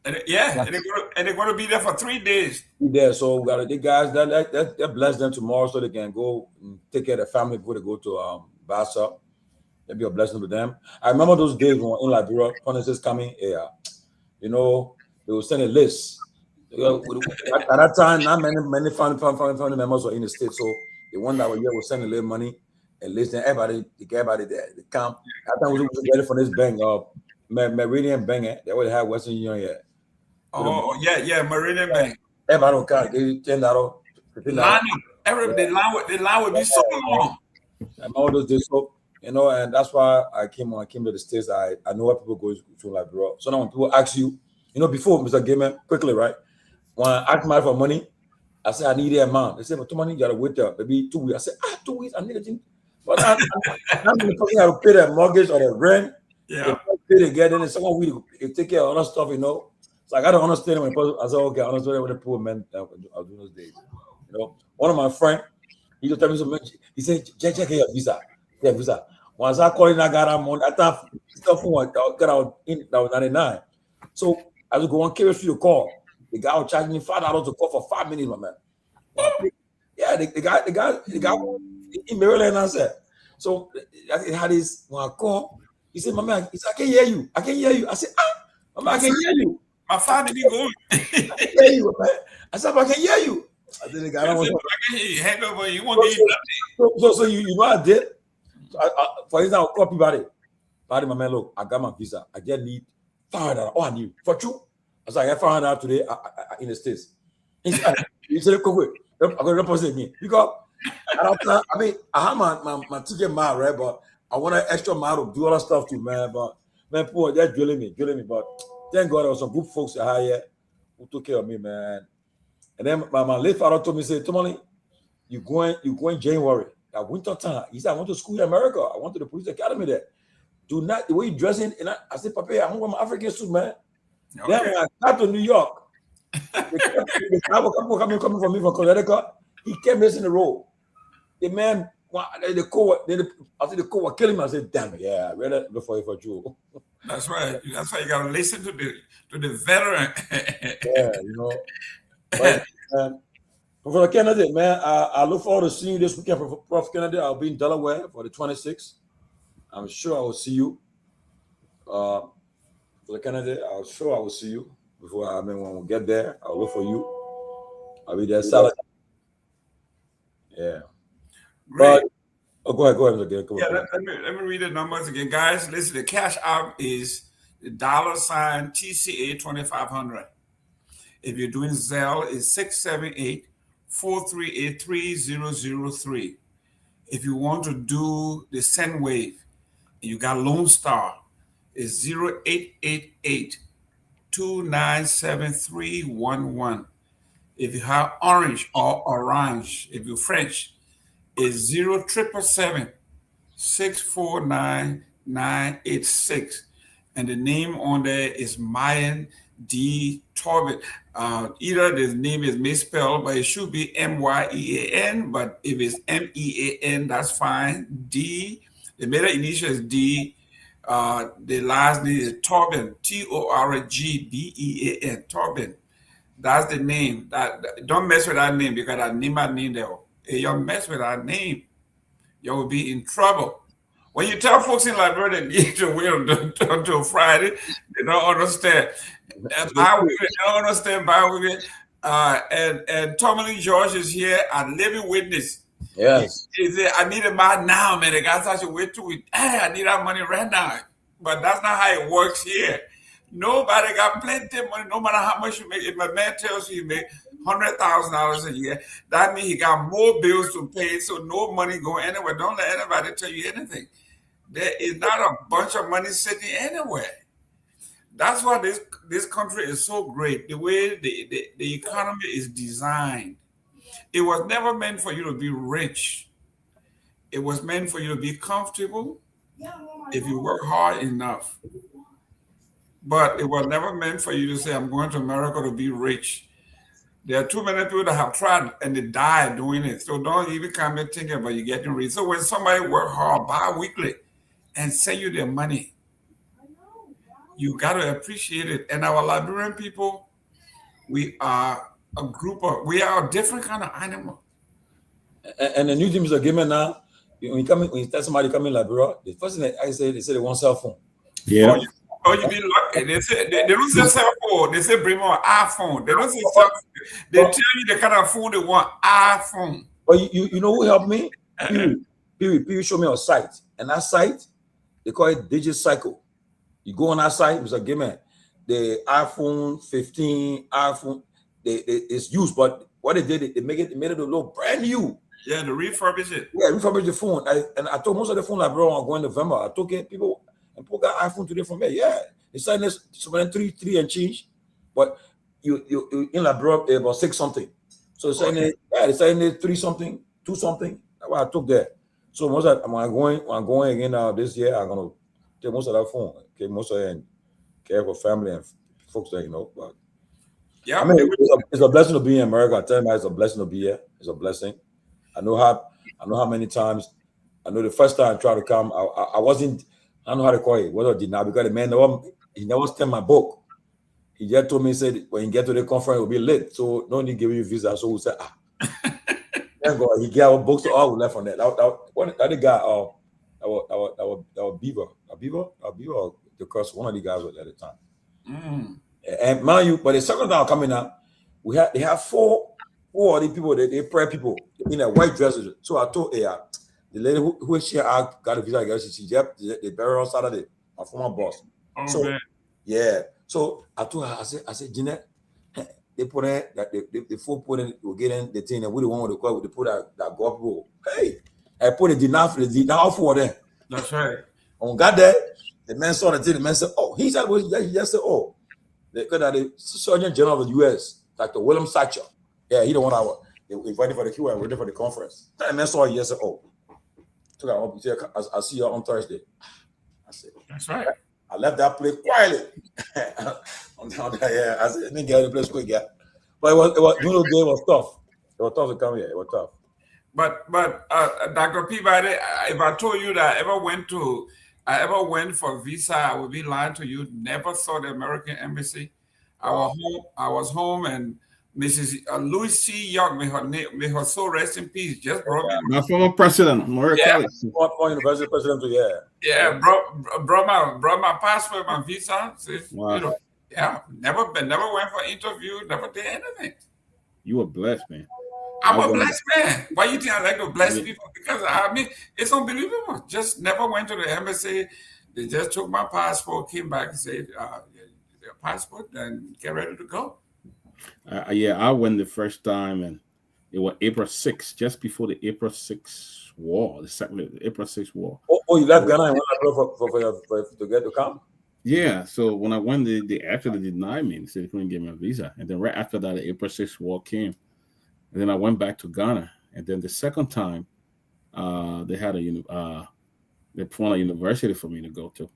And they're going to be there for 3 days. There, so we got the guys that bless them tomorrow so they can go and take care of their family before they go to Basel. That'll be a blessing to them. I remember those days when in Liberia, Congress coming here. You know, they will send a list. At that time, not many family members were in the state, so the one that was here will send a little money and listen. Everybody there. They come. That time we was ready for this bank Meridian Bank. They already have Western Union here. Oh yeah, Meridian Bank. Everybody don't count. They $10, $15. The line would be so long. And all those days, so you know, and that's why I came to the States. I know what people go through Liberia. So now when people ask you, you know, before Mr. Gayman, quickly, right? When I ask my for money, I say I need a amount. They say, but money, you gotta wait there, maybe 2 weeks. I say, 2 weeks, I need a thing. But I'm the person that will pay the mortgage or the rent. Yeah. They pay together, and someone will take care of other stuff, you know. So I gotta understand when I say, okay, I understand when the poor men are doing those days. You know, one of my friends, he just told me something. He said, check your visa. Yeah, visa. Once I called in, I got out money. I thought stuff got out in that was 99. So I was going carry through the call. The guy was charging me $5 to call for 5 minutes, my man. Yeah, the guy in Maryland answered. So I had this when I call. He said, my man, he said, I can hear you. I said, my man, I can hear you. My father didn't go. I can hear you, man. I said, I can hear you. I said, the guy, I can hear you. Hang over, you won't get nothing. So you know what I did? So for example, I'll call Peabody. Peabody, my man, look, I got my visa. I just need $500. Oh, I need for you. I said, I got $500 today in the States. He said, quick, I'm going to represent me. Because I have my ticket mile, right? But I want an extra mile to do other stuff too, man. But man, poor, they're drilling me. But thank God there was some good folks here who took care of me, man. And then my late father told me, say, Tomalin, you going January at winter time. He said, I went to school in America. I went to the police academy there. Do not the way you dressing. And I said, Papa, I'm wearing my African suit, man. Okay. Then when I got to New York, the couple coming from me from Connecticut, he kept missing the road. The man, the co were killing me. I said, damn it, yeah, I read it before you. That's right. That's why you gotta listen to the veteran. Yeah, you know. But, for Kennedy, man, I look forward to seeing you this weekend for Prof. Kennedy. I'll be in Delaware for the 26th. I'm sure I will see you. For the Kennedy, I'm sure I will see you before. When we get there, I'll look for you. I'll be there Saturday. Yeah. Great. But go ahead again. Let me read the numbers again, guys. Listen, the cash out is the $TCA 2500. If you're doing Zelle, it's 678-438-3003. If you want to do the Send Wave, you got Lone Star, it's 0888-297-311. If you have Orange or Orange, if you're French, it's 077-649-986. And the name on there is Myean D. Torgbean. Either the name is misspelled, but it should be Myean. But if it's Mean, that's fine. D. The middle initial is D. The last name is Torgbean. Torgbean. Torgbean. That's the name. Don't mess with that name because that name there. If you mess with our name, you will be in trouble. When you tell folks in Liberia they need to wait until Friday, they don't understand. They don't understand bi-weekly. And Tomalin George is here, a living witness. Yes. He said, I need it by now, man. The guys should wait till hey, I need that money right now. But that's not how it works here. Nobody got plenty of money, no matter how much you make. If a man tells you he make $100,000 a year, that means he got more bills to pay, so no money going anywhere. Don't let anybody tell you anything. There is not a bunch of money sitting anywhere. That's why this country is so great. The way the economy is designed. It was never meant for you to be rich. It was meant for you to be comfortable if you work hard enough. But it was never meant for you to say, I'm going to America to be rich. There are too many people that have tried and they died doing it. So don't even come and thinking about you getting rich. So when somebody work hard bi-weekly and send you their money, you got to appreciate it. And our Liberian people, we are we are a different kind of animal. And the new thing is a gamer now. When you tell somebody coming in Liberia, the first thing they say they want cell phone. Yeah. You be lucky. They say they don't say cell phone. They say bring more iPhone. They don't say cell phone. They tell you the kind of phone they want, iPhone. But you know who helped me? Pewee showed me a site, and that site they call it DigiCycle. You go on that site, Mr. Gayman, the iPhone 15, iPhone, it's used, but what they did, they made it a little brand new. Yeah, to refurbish it. Yeah, refurbish the phone. I told most of the phone I brought on going in November. I took it, people got iPhone today from me. Yeah, it's saying this 3 and change, but you in Liberia about 6 something. So it's saying it's saying 3 something, 2 something. That's what I took there. So most of when I'm going again this year, I'm gonna take most of that phone. Okay, most of it and care for family and folks that But yeah, I mean, it's a blessing to be in America. I tell you, it's a blessing to be here. It's a blessing. I know how many times. I know the first time I tried to come, I wasn't. I don't know how to call it. What I did now because the man he never sent my book. He just told me, he said when you get to the conference, it will be late, so no need to give you a visa. So we said, thank God he gave our books to all we left on that. That the guy, our Beaver, because one of the guys was at the time. And mind you, but the second time coming up, they have four of the people, they pray people in a white dresses. So I told the lady who she got a visa, I guess she they buried on Saturday, my former boss. Man. Yeah. So I told her, I said, Jeanette, they put in that the four put in, we get in the thing, and we the one with the call, they put that golf ball. Hey, I put it denial for them. That's right. When we got there, the man saw the thing, the man said, oh, he just said, oh, because the Surgeon General of the US, Dr. William Satcher. Yeah, he the one they invited for the Q&A, waiting for the conference. The man saw it, he said, oh, I'll see you on Thursday. I said, that's right. I left that place quietly. Yeah, I said, I didn't get the place quick yet. But it was the day was tough. It was tough to come here. It was tough. But Dr. Peabody, if I told you that I ever went for a visa, I would be lying to you. Never saw the American embassy. I was home, and Mrs. Louis C. Young, may her soul rest in peace, just brought me. My former president, Maria Kelly. Former university president, yeah, brought my passport, my visa. Wow. Never went for interview, never did anything. You were blessed, man. I'm a blessed man. Why you think I like to bless people? Because I mean, it's unbelievable. Just never went to the embassy. They just took my passport, came back and said, your passport, and get ready to go. I went the first time, and it was April 6th, just before the April 6th war, the April 6th war. Oh, you left Ghana and went to get to come? Yeah, so when I went, they actually denied me. They said they couldn't get me a visa. And then right after that, the April 6th war came. And then I went back to Ghana. And then the second time, they had they found a university for me to go to.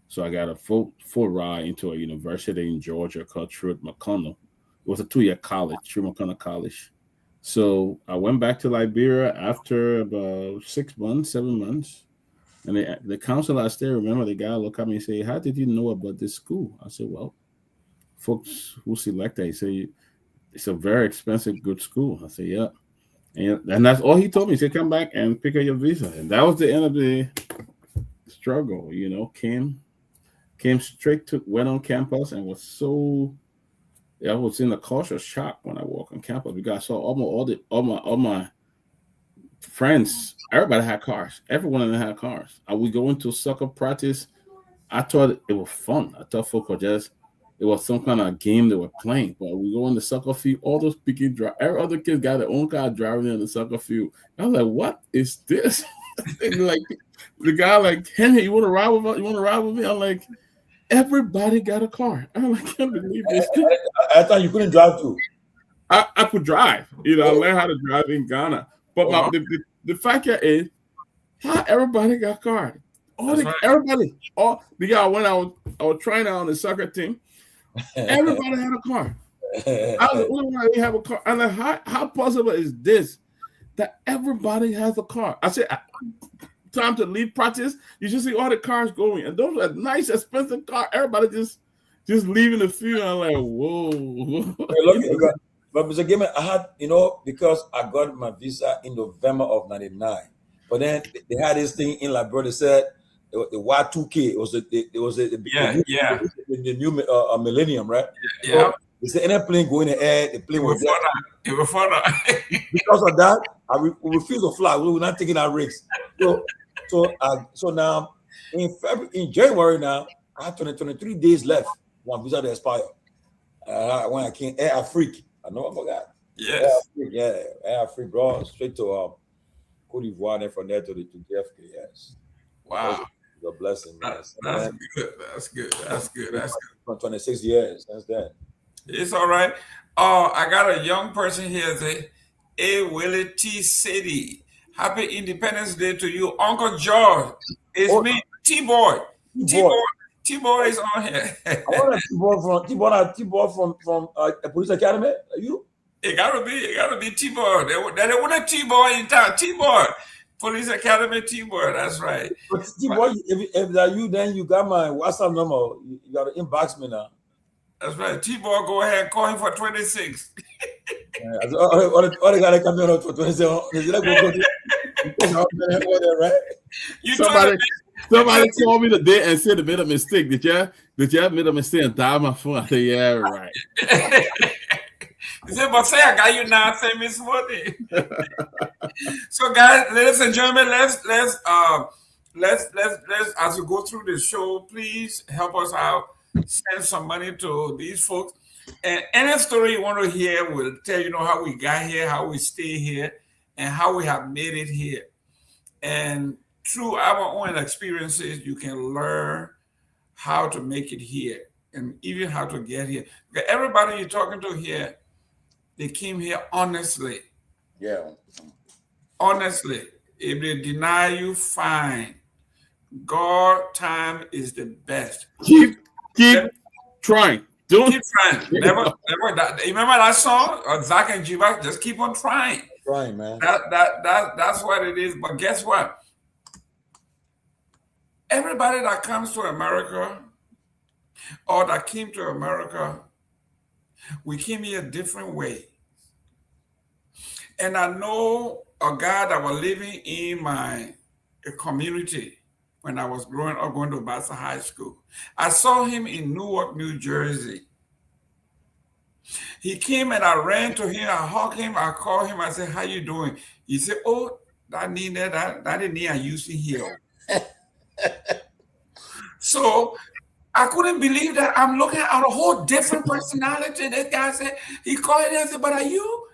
So I got a full ride into a university in Georgia called Truett McConnell. It was a 2-year college, Truett McConnell College. So I went back to Liberia after about 7 months. And the counselor I still remember, the guy looked at me and said, how did you know about this school? I said, well, folks who selected, he said, it's a very expensive, good school. I said, yeah. And that's all he told me. He said, come back and pick up your visa. And that was the end of the struggle. Came straight to, went on campus and was so, I was in a culture shock when I walked on campus because I saw all my friends, everybody had cars. Everyone of them had cars. I would go into soccer practice. I thought it was fun. I thought folk were it was some kind of game they were playing. But we go on the soccer field, all those picking drive, every other kids got their own car driving in the soccer field. I was like, what is this? Like the guy like, Henry, you want to ride with us? You want to ride with me? I'm like, everybody got a car. I'm like, I can't believe this. I thought you couldn't drive too. I could drive. I learned how to drive in Ghana. But the fact is, how everybody got cars. Everybody. The guy when I was trying out on the soccer team, everybody had a car. I was the only one that didn't have a car. I'm like, how possible is this that everybody has a car? I said, time to leave practice, you just see all the cars going, and those are nice, expensive cars. Everybody just leaving the field. I'm like, whoa. But Mr. Gayman, I had, because I got my visa in November of '99, but then they had this thing in Liberia. They said the Y2K the new millennium, right? Yeah. So they said any plane going in the air, the plane was there. It was fun. Because of that, we refuse to fly. We were not taking our risks. So now in January now, I have 23 days left. One visa to expire. When I came Air Afrique, I know I forgot. Yes. Air Afrique, bro, straight to Cote d'Ivoire, and then from there to JFK. Yes. Wow. It's a blessing, man. That's good. For 26 years since then. It's all right. I got a young person here. Say, "Hey, Willie T City, happy Independence Day to you, Uncle George. It's me, T-Boy. T-Boy is on here. I want T-Boy from Police Academy. Are you? It gotta be T-Boy. They want a T-Boy in town. T-Boy, Police Academy T-Boy. That's right. But T-Boy, if that you, then you got my WhatsApp number. You got to inbox me now. That's right. T-Boy, go ahead and call him for 26. All the guys that come here for 27. Right? Somebody called me today and said they made a mistake. Did you made a mistake and dial my phone? I said, yeah, right. He said, but say I got you now, say Miss Money. So guys, ladies and gentlemen, let's as we go through the show, please help us out. Send some money to these folks. And any story you want to hear will tell you how we got here, how we stay here, and how we have made it here. And through our own experiences, you can learn how to make it here and even how to get here. Because everybody you're talking to here, they came here honestly. Yeah. Honestly. If they deny you, fine. God time is the best. Keep trying. Keep trying. Never. Remember that song? Zach and Jiva, just keep on trying. Trying, man. That's what it is. But guess what? Everybody that comes to America or that came to America, we came here a different way. And I know a guy that was living in my community when I was growing up, going to Bassett High School. I saw him in Newark, New Jersey. He came and I ran to him, I hugged him, I called him, I said, how you doing? He said, oh, that the knee I used to heal. So I couldn't believe that I'm looking at a whole different personality. This guy said, he called it and said, but are you?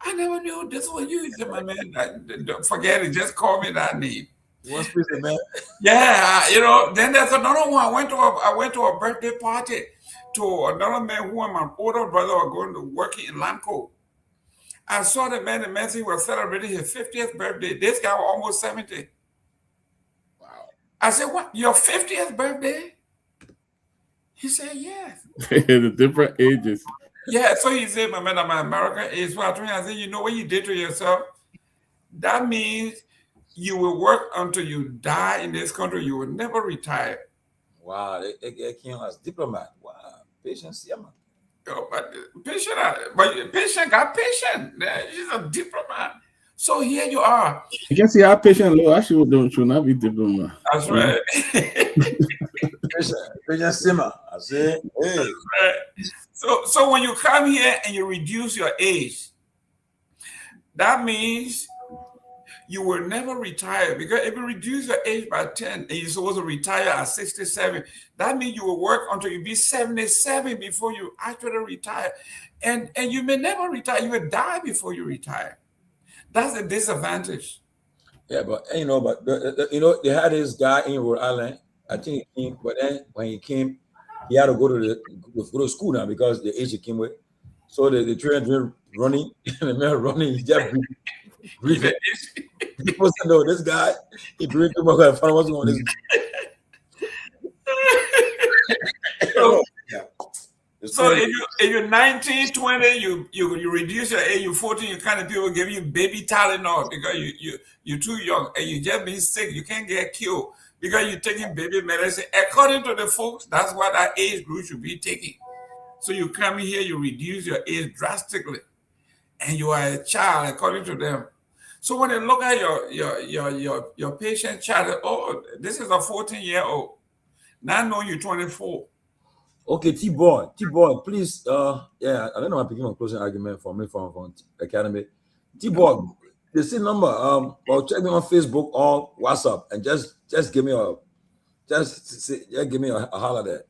I never knew this was you. He said, my man, forget it, just call me that name. What's this, man? Yeah, then there's another one. I went to a birthday party to another man who and my older brother were going to work in Lamco. I saw the man was celebrating his 50th birthday. This guy was almost 70. Wow. I said, what, your 50th birthday? He said, yes. The different ages. Yeah, so he said, my man, I'm American age. So I told him, I said, you know what you did to yourself? That means you will work until you die in this country. You will never retire. Wow, they came as diplomat. Wow, patience, yeah, man. Oh, but patient got patient. She's a diplomat. So here you are. You can see how patient low. I should not be diplomat. That's right. Patient simmer. I say, hey. Right. So when you come here and you reduce your age, that means you will never retire, because if you reduce your age by 10 and you're supposed to retire at 67, that means you will work until you be 77 before you actually retire. And you may never retire. You will die before you retire. That's the disadvantage. Yeah, but they had this guy in Rhode Island. I think he came, but then when he came, he had to go to school now because the age he came with. So the train running, and the man running, he just breathing. People said, no, this guy, he breathed too much. I found what's going on this. So if you're 19, 20, you reduce your age, you're 14, you kind of people give you baby Tylenol because you're too young and you just been sick, you can't get killed because you're taking baby medicine. According to the folks, that's what that age group should be taking. So you come here, you reduce your age drastically, and you are a child according to them. So when they look at your patient child, oh, this is a 14-year-old. Now know you're 24. Okay, T-Boy, please, yeah, I don't know. I'm picking a closing argument for me from Academy. T-Boy, the same number. Well, check me on Facebook or WhatsApp, and just give me a holler there.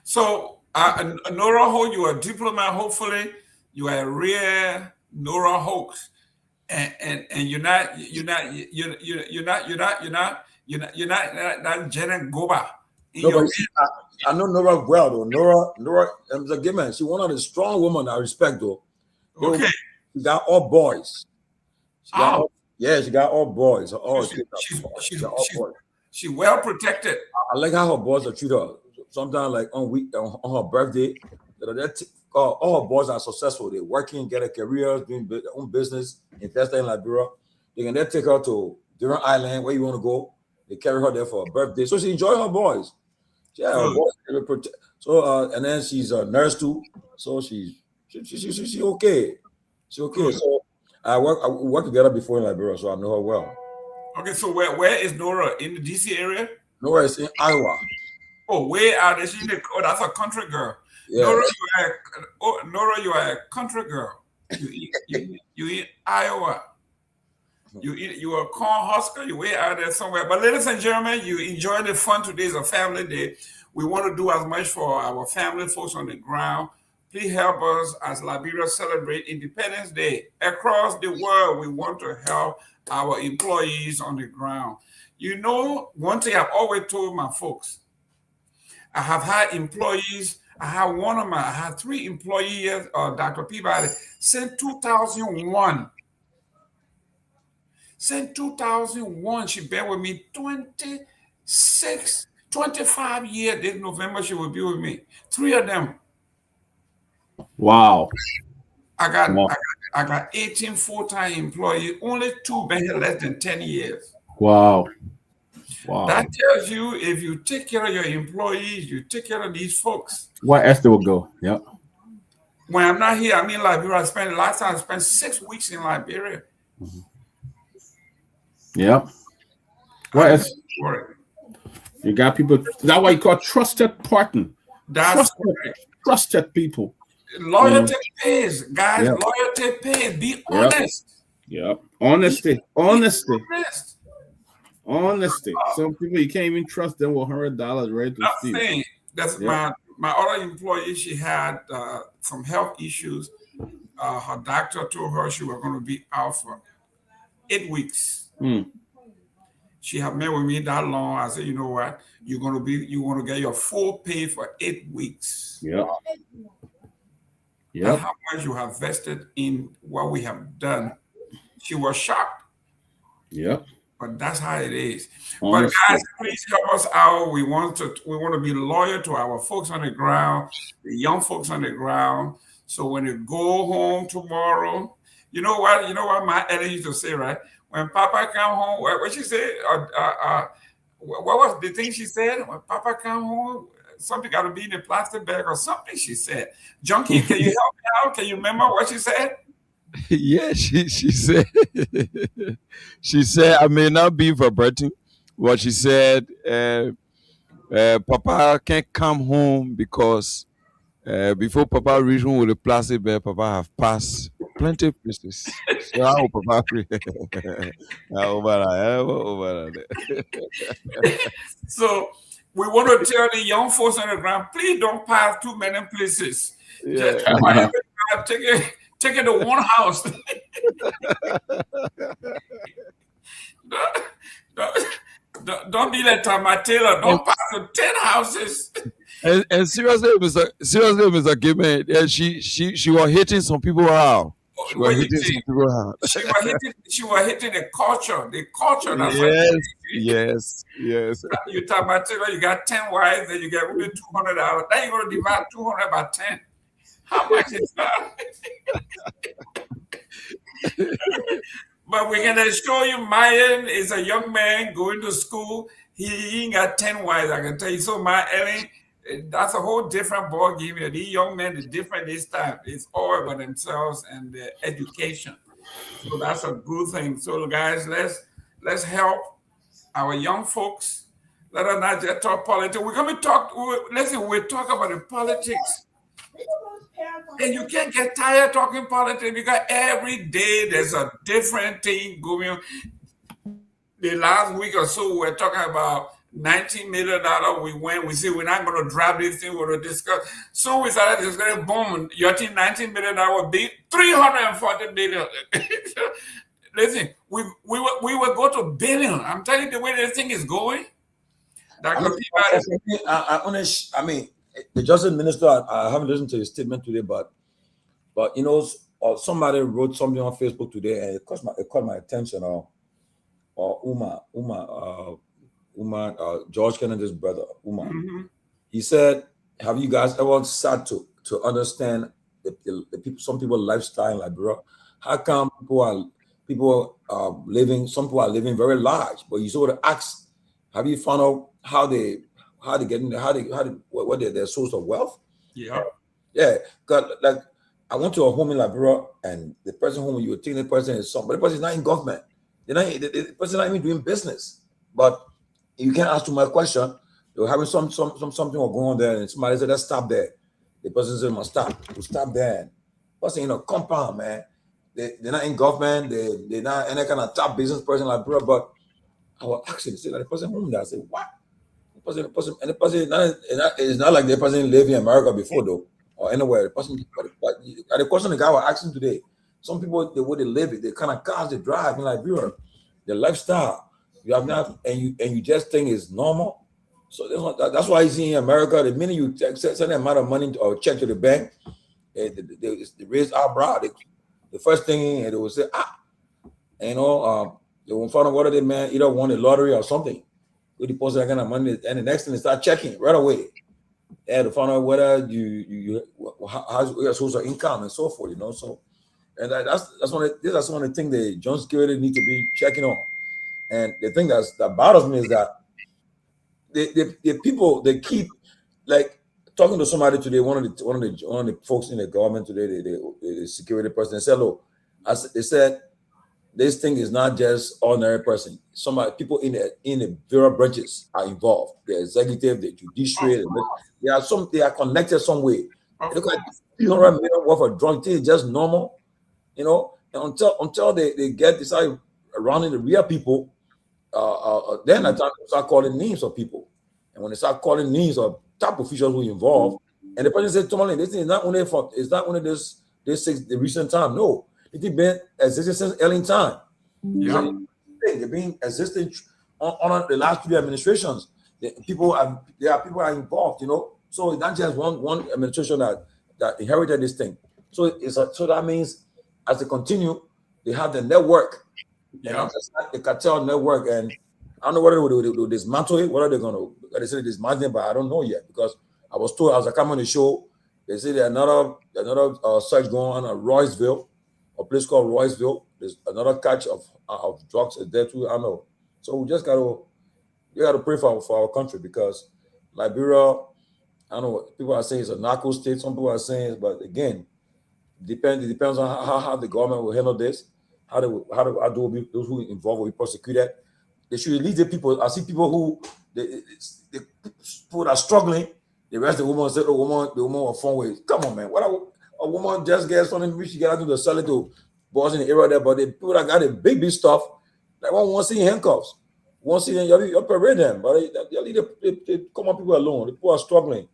So, Nora Ho, you are a diplomat. Hopefully, you are a rare Nora hoax, and you're not Janet Goba. No, but I know Nora well though. Nora is a gay man. She's one of the strong women I respect though. Okay. She got all boys. She got all boys. She's well protected. I like how her boys are treated her. Sometimes like on her birthday, all her boys are successful. They're working, get a career, doing their own business, investing in Liberia. They can then take her to different island where you want to go. They carry her there for her birthday. So she enjoy her boys. Yeah, so and then she's a nurse too. So she's okay. She's okay. So we worked together before in Liberia, so I know her well. Okay, so where is Nora? In the DC area? Nora is in Iowa. Oh, where are they? That's a country girl. Yeah. Nora, you are a country girl. You in Iowa. You are a corn husker, you way out there somewhere. But ladies and gentlemen, you enjoy the fun. Today is a family day. We want to do as much for our family folks on the ground. Please help us as Liberia celebrate Independence Day. Across the world, we want to help our employees on the ground. You know, one thing I've always told my folks, I have had employees. I had 3 employees, Dr. Peabody, since 2001. Since 2001, she been with me 25 years. This November, she will be with me. 3 of them. Wow. I got 18 full-time employees. Only 2 been here less than 10 years. Wow. That tells you if you take care of your employees, you take care of these folks. Where else they will go? Yep. When I'm not here, I'm in Liberia. Last time I spent 6 weeks in Liberia. Mm-hmm. Yep. What else? You got people. That's why you call trusted partner. That's trusted people. Loyalty pays, guys. Yep. Loyalty pays. Be honest. Yep. Honesty. Some people you can't even trust them with $100 ready to steal. That's my other employee. She had some health issues. Her doctor told her she was going to be out for 8 weeks. She had met with me that long. I said, you know what? You want to get your full pay for 8 weeks. Yep. That's how much you have vested in what we have done. She was shocked. Yep. But that's how it is. But guys, please help us out. We want to be loyal to our folks on the ground, the young folks on the ground. So when you go home tomorrow, you know what my Ellen used to say, right? When Papa come home, what she said? What was the thing she said? When Papa come home, something got to be in a plastic bag or something, she said. Junkie, can you help me out? Can you remember what she said? Yeah, she said she said I may not be verbatim what she said. Papa can't come home because before Papa reach home with a plastic bag, Papa have passed plenty of places. So I hope Papa over there. So we want to tell the young folks on the ground, please don't pass too many places. Yeah. Just take it to one house. Don't be like Tama Taylor. Don't pass to 10 houses. And seriously, Mr. Gayman, she was hitting some people out. She was hitting some people out. She was hitting the culture. The culture. That's Yes. You talk about Taylor, you got 10 wives, then you get only $200. Then you're going to divide 200 by 10. How much is that? But we're going to show you Myean is a young man going to school. He ain't got 10 wives, I can tell you. So Myean, that's a whole different ball game here. These young men is different this time. It's all about themselves and their education. So that's a good thing. So guys, let's help our young folks. Let us not just talk politics. We're going to talk, we'll talk about the politics. And you can't get tired talking politics because every day there's a different thing going on. The last week or so, we're talking about $19 million. We went, we said, we're not going to drop this thing, we're going to discuss. So we started discussing, boom, your team $19 million will be $340 million. Listen, we will go to billion. I'm telling you the way this thing is going. The Justice Minister, I haven't listened to his statement today, but you know, somebody wrote something on Facebook today, and it caught my attention. Umar, George Kennedy's brother, Umar. Mm-hmm. He said, "Have you guys ever sat to understand the people? Some people's lifestyle in Liberia. How come people are living? Some people are living very large, but you sort of ask, have you found out how they get in? What their source of wealth? Yeah. Because like I went to a home in Liberia, and the person whom you were taking the person is somebody. The person is not in government. The person not even doing business. But you can't ask too much question. They were having something was going on there, and somebody said, "Let's stop there." The person said, "Must stop." We stop there. Person in a compound, man. They're not in government. They're not any kind of top business person like Liberia. But I was asking, say, like the person home there. I said, "What?" The person, it's not like the person lived in America before though, or anywhere. The person, but the question the guy was asking today, some people, the way they live, the kind of cars they drive in Liberia, their lifestyle, you have not, and you just think it's normal. So that's why you see in America, the minute you send an amount of money or check to the bank, they raise eyebrow. The first thing they will say, they won't find out whether the man either won the lottery or something. We deposit that kind of money, and the next thing they start checking right away. They have to find out whether how's your source of income and so forth, you know. So, and that's one of the things the John security need to be checking on. And the thing that bothers me is that the people, they keep like talking to somebody today. One of the folks in the government today, the security person, they said, "Look," they said, this thing is not just ordinary person. People in the various branches are involved. The executive, the judiciary, they are connected some way. Look at $300 million worth of drug thing is just normal, you know. And until they get decided around in the real people, then I start calling names of people. And when they start calling names of top officials who are involved, and the president said, "Tomalin, this thing is not only the recent time. No. It's been existing since early time. Yeah. They've been existing on the last 3 administrations. People are involved, you know. So it's not just one administration that inherited this thing. So that means as they continue, they have the network. Yeah. The cartel network, and I don't know whether they will dismantle it, whether they're going to. They say dismantle it, but I don't know yet because I was told as I come on the show, they say there's another search going on at Royceville. A place called Royceville. There's another catch of drugs there too. I know. So we just gotta pray for our country because Liberia I don't know what people are saying it's a narco state. Some people are saying, but again, it depends on how the government will handle this. How do those who involved will be prosecuted? They should release the people. I see people who the people that are struggling. They arrest the woman and said the woman was phone with. Come on, man. What a woman just gets something which she get out to sell it to boys in the area there, but the people that got the big stuff, they won't see handcuffs. Won't see them, you parade them, but they come on people alone. The people are struggling.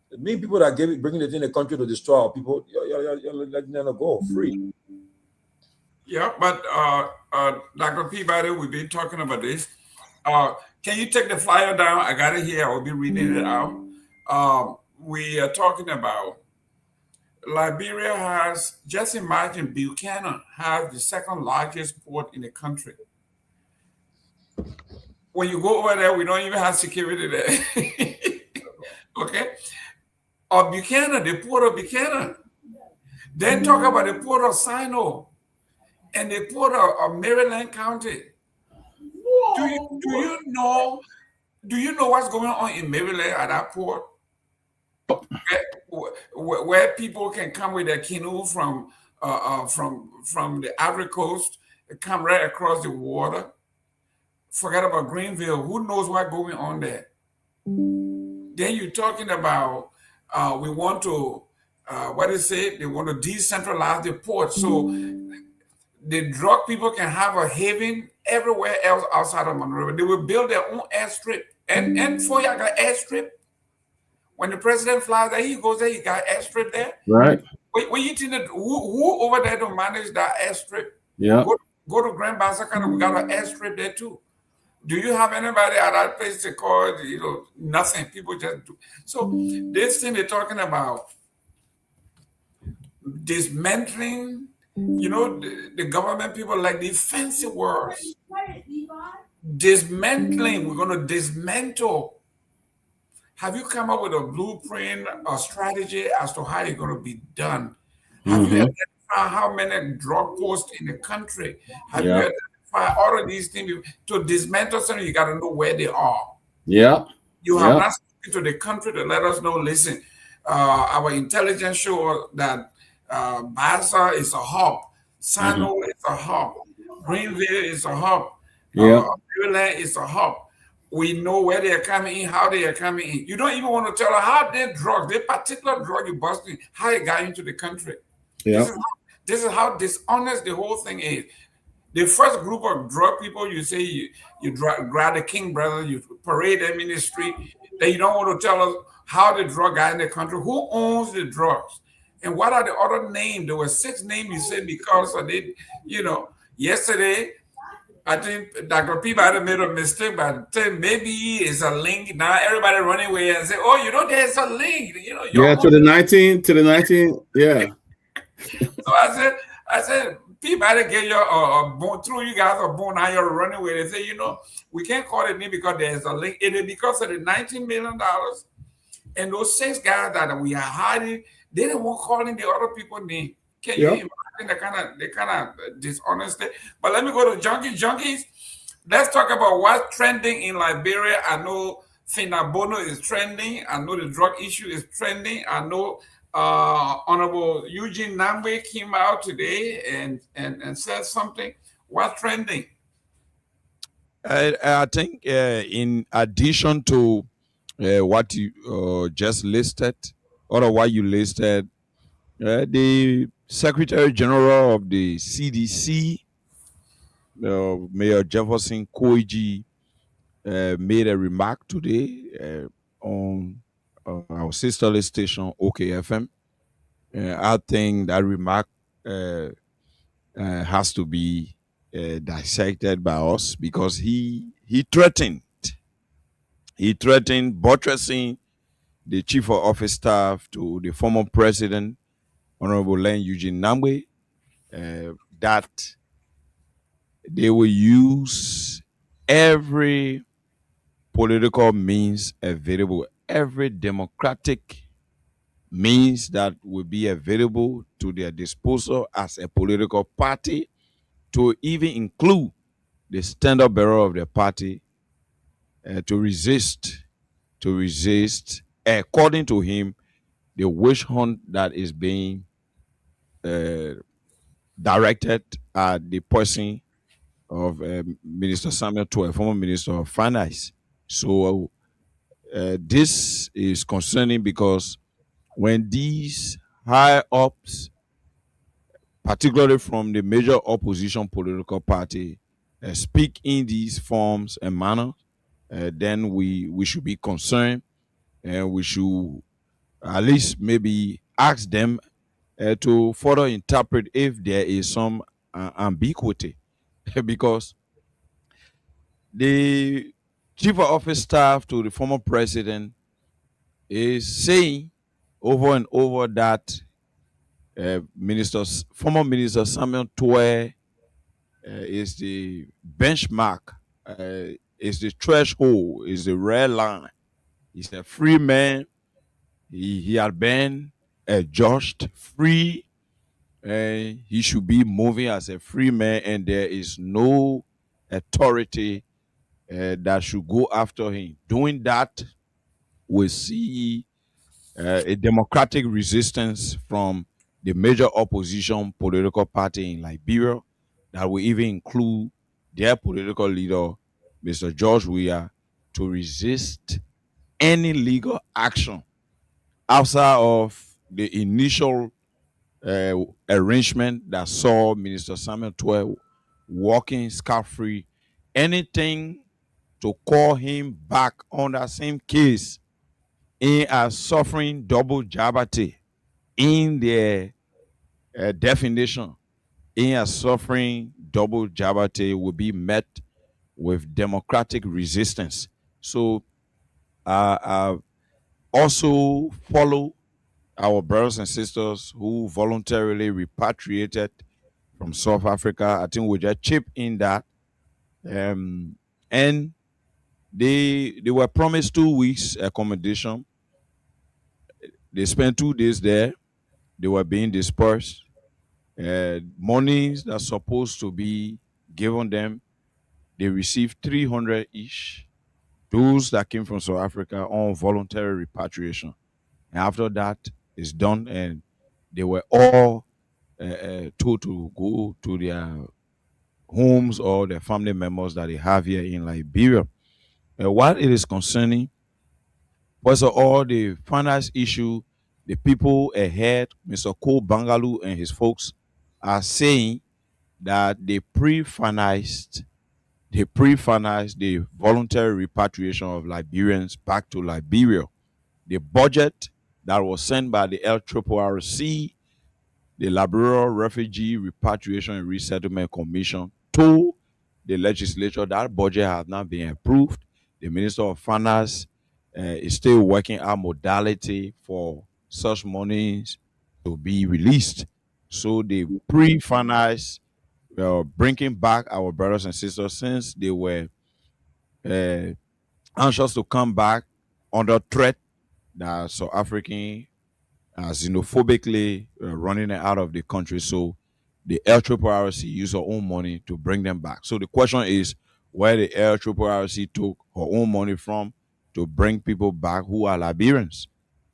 The main people that bringing it in the country to destroy our people, you're letting them go free. Yeah, but Dr. Peabody, we've been talking about this. Can you take the flyer down? I got it here. I will be reading it out. We are talking about Liberia has, just imagine, Buchanan has the second largest port in the country. When you go over there, we don't even have security there. Okay? Buchanan, the port of Buchanan. Then talk about the port of Sino and the port of Maryland County. Do you know what's going on in Maryland at that port? Where people can come with their canoe from the Ivory Coast, come right across the water. Forget about Greenville. Who knows what's going on there? Then you're talking about we want to they want to decentralize the port so the drug people can have a haven everywhere else outside of Monrovia. They will build their own airstrip. And for y'all got airstrip. When the president flies there, he goes there, he got airstrip there. Right. When you think that who over there to manage that airstrip? Yeah. Go to Grand Basakana, we got an airstrip there too. Do you have anybody at that place to call? Nothing. People just do. So this thing they're talking about dismantling, the government people like the fancy words. Dismantling, we're going to dismantle. Have you come up with a blueprint or strategy as to how it's going to be done? Have you identified how many drug posts in the country? Have you identified all of these things? To dismantle something, you got to know where they are. Yeah. You have not spoken to the country to let us know, listen, our intelligence shows that Bassa is a hub, Sano is a hub, Greenville is a hub, Maryland is a hub. We know where they are coming in, how they are coming in. You don't even want to tell her how their drugs, their particular drug you busting, how it got into the country. Yeah. This is how dishonest the whole thing is. The first group of drug people, you say you grab the King brothers, you parade them in the street. Then you don't want to tell us how the drug got in the country, who owns the drugs, and what are the other names? There were 6 names you said because of it. Yesterday, I think Dr. Peabody made a mistake, but maybe it's a link. Now everybody running away and say, "Oh, there's a link." To the 19. Yeah. So I said, Peabody get your bone through you guys a bone. Now you're running away. They say, we can't call it name because there's a link. It is because of the $19 million and those 6 guys that we are hiding. They didn't want calling the other people's name. Can you imagine the kind of dishonesty? But let me go to junkies. Let's talk about what's trending in Liberia. I know Finabono is trending. I know the drug issue is trending. I know Honorable Eugene Nagbe came out today and said something. What's trending? I think in addition to what you just listed, or what you listed, the Secretary General of the CDC, Mayor Jefferson Koigi, made a remark today on our sisterly station, OKFM. I think that remark has to be dissected by us because he threatened buttressing the Chief of Office Staff to the former President, Honorable Len Eugene Nagbe, that they will use every political means available, every democratic means that will be available to their disposal as a political party, to even include the standard bearer of the party, to resist according to him, the witch hunt that is being directed at the person of Minister Samuel Pewee, former Minister of Finance. So this is concerning because when these high ups, particularly from the major opposition political party, speak in these forms and manner, then we should be concerned, and we should at least maybe ask them to further interpret if there is some ambiguity, because the chief of office staff to the former president is saying over and over that former Minister Samuel Pewee is the benchmark, is the threshold, is the red line. He's a free man. He had been judged free. He should be moving as a free man, and there is no authority that should go after him. Doing that, we see a democratic resistance from the major opposition political party in Liberia that will even include their political leader, Mr. George Weah, to resist any legal action outside of the initial arrangement that saw Minister Samuel Pewee walking scot-free. Anything to call him back on that same case in as suffering double jeopardy in their definition, in as suffering double jeopardy will be met with democratic resistance. So also follow our brothers and sisters who voluntarily repatriated from South Africa. I think we just chip in that. And they were promised 2 weeks accommodation. They spent 2 days there. They were being dispersed. Monies that's supposed to be given them, they received 300 each. Those that came from South Africa on voluntary repatriation. And after that is done, and they were all told to go to their homes or their family members that they have here in Liberia. While it is concerning, first of all, the finance issue, the people ahead, Mr. Kehleboe Gongloe and his folks, are saying that they pre-financed the voluntary repatriation of Liberians back to Liberia. The budget that was sent by the LRRC, the Liberia Refugee Repatriation and Resettlement Commission, to the legislature, that budget has not been approved. The Minister of Finance is still working out modality for such monies to be released. So they pre-finance bringing back our brothers and sisters, since they were anxious to come back under threat that South African xenophobically running out of the country. So the LRRC used her own money to bring them back. So the question is where the LRRC took her own money from to bring people back who are Liberians.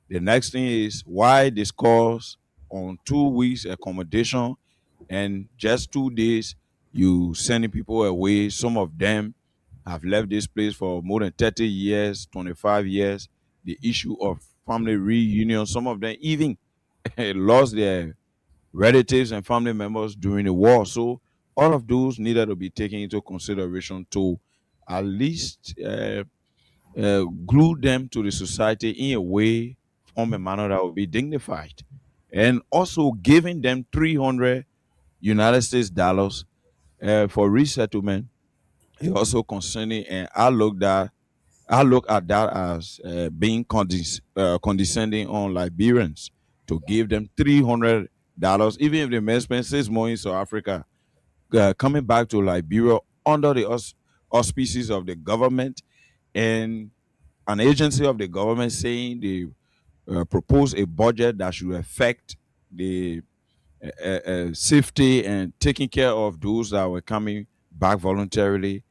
The next thing is why discuss on 2 weeks accommodation and just 2 days you sending people away. Some of them have left this place for more than 30 years, 25 years. The issue of family reunion, some of them even lost their relatives and family members during the war. So all of those needed to be taken into consideration to at least glue them to the society in a way, form a manner that will be dignified. And also giving them 300 United States dollars for resettlement is also concerning, and I look at that as being condescending on Liberians to give them $300, even if they may spend 6 months in South Africa, coming back to Liberia under the auspices of the government and an agency of the government saying they propose a budget that should affect the safety and taking care of those that were coming back voluntarily.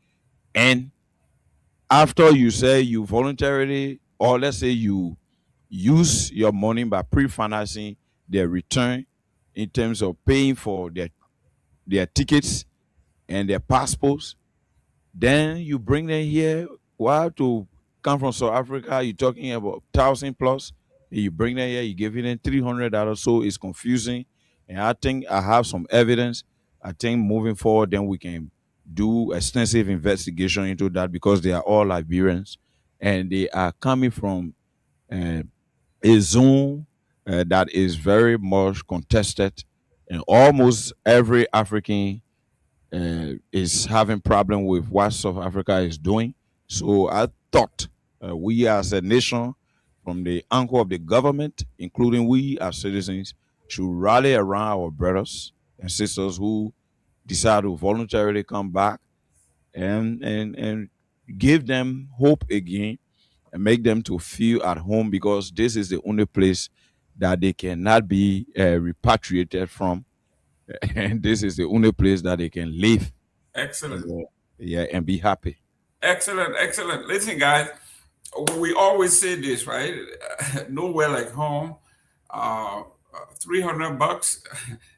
And after you say you voluntarily, or let's say you use your money by pre-financing their return in terms of paying for their tickets and their passports. Then you bring them here. While to come from South Africa, you're talking about 1,000 plus. You bring them here, you give them $300. So it's confusing. And I think I have some evidence. I think moving forward, then we can do extensive investigation into that because they are all Liberians and they are coming from uh, a zone that is very much contested, and almost every African is having problem with what South Africa is doing. So I thought we as a nation, from the angle of the government, including we as citizens, should rally around our brothers and sisters who decide to voluntarily come back and give them hope again and make them to feel at home, because this is the only place that they cannot be repatriated from, and this is the only place that they can live. Excellent. Yeah, and be happy. Excellent, excellent. Listen, guys, we always say this, right? Nowhere like home. $300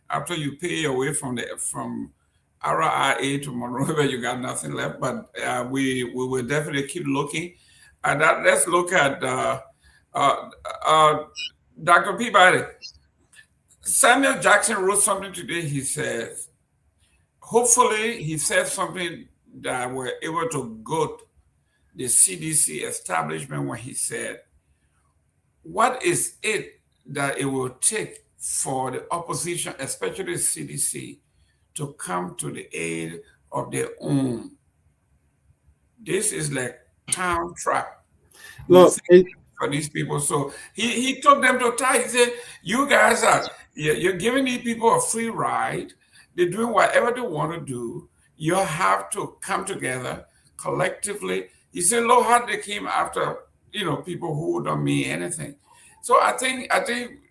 after you pay away from RIA to Monrovia, you got nothing left. But we will definitely keep looking at that. Let's look at Dr. Peabody. Samuel Jackson wrote something today. He says, hopefully he said something that we're able to go the CDC establishment when he said, what is it that it will take for the opposition, especially the CDC, to come to the aid of their own? This is like town trap. Look, for these people. So he took them to task. He said, you guys you're giving these people a free ride. They're doing whatever they want to do. You have to come together collectively. He said, look how they came after, people who don't mean anything. So I think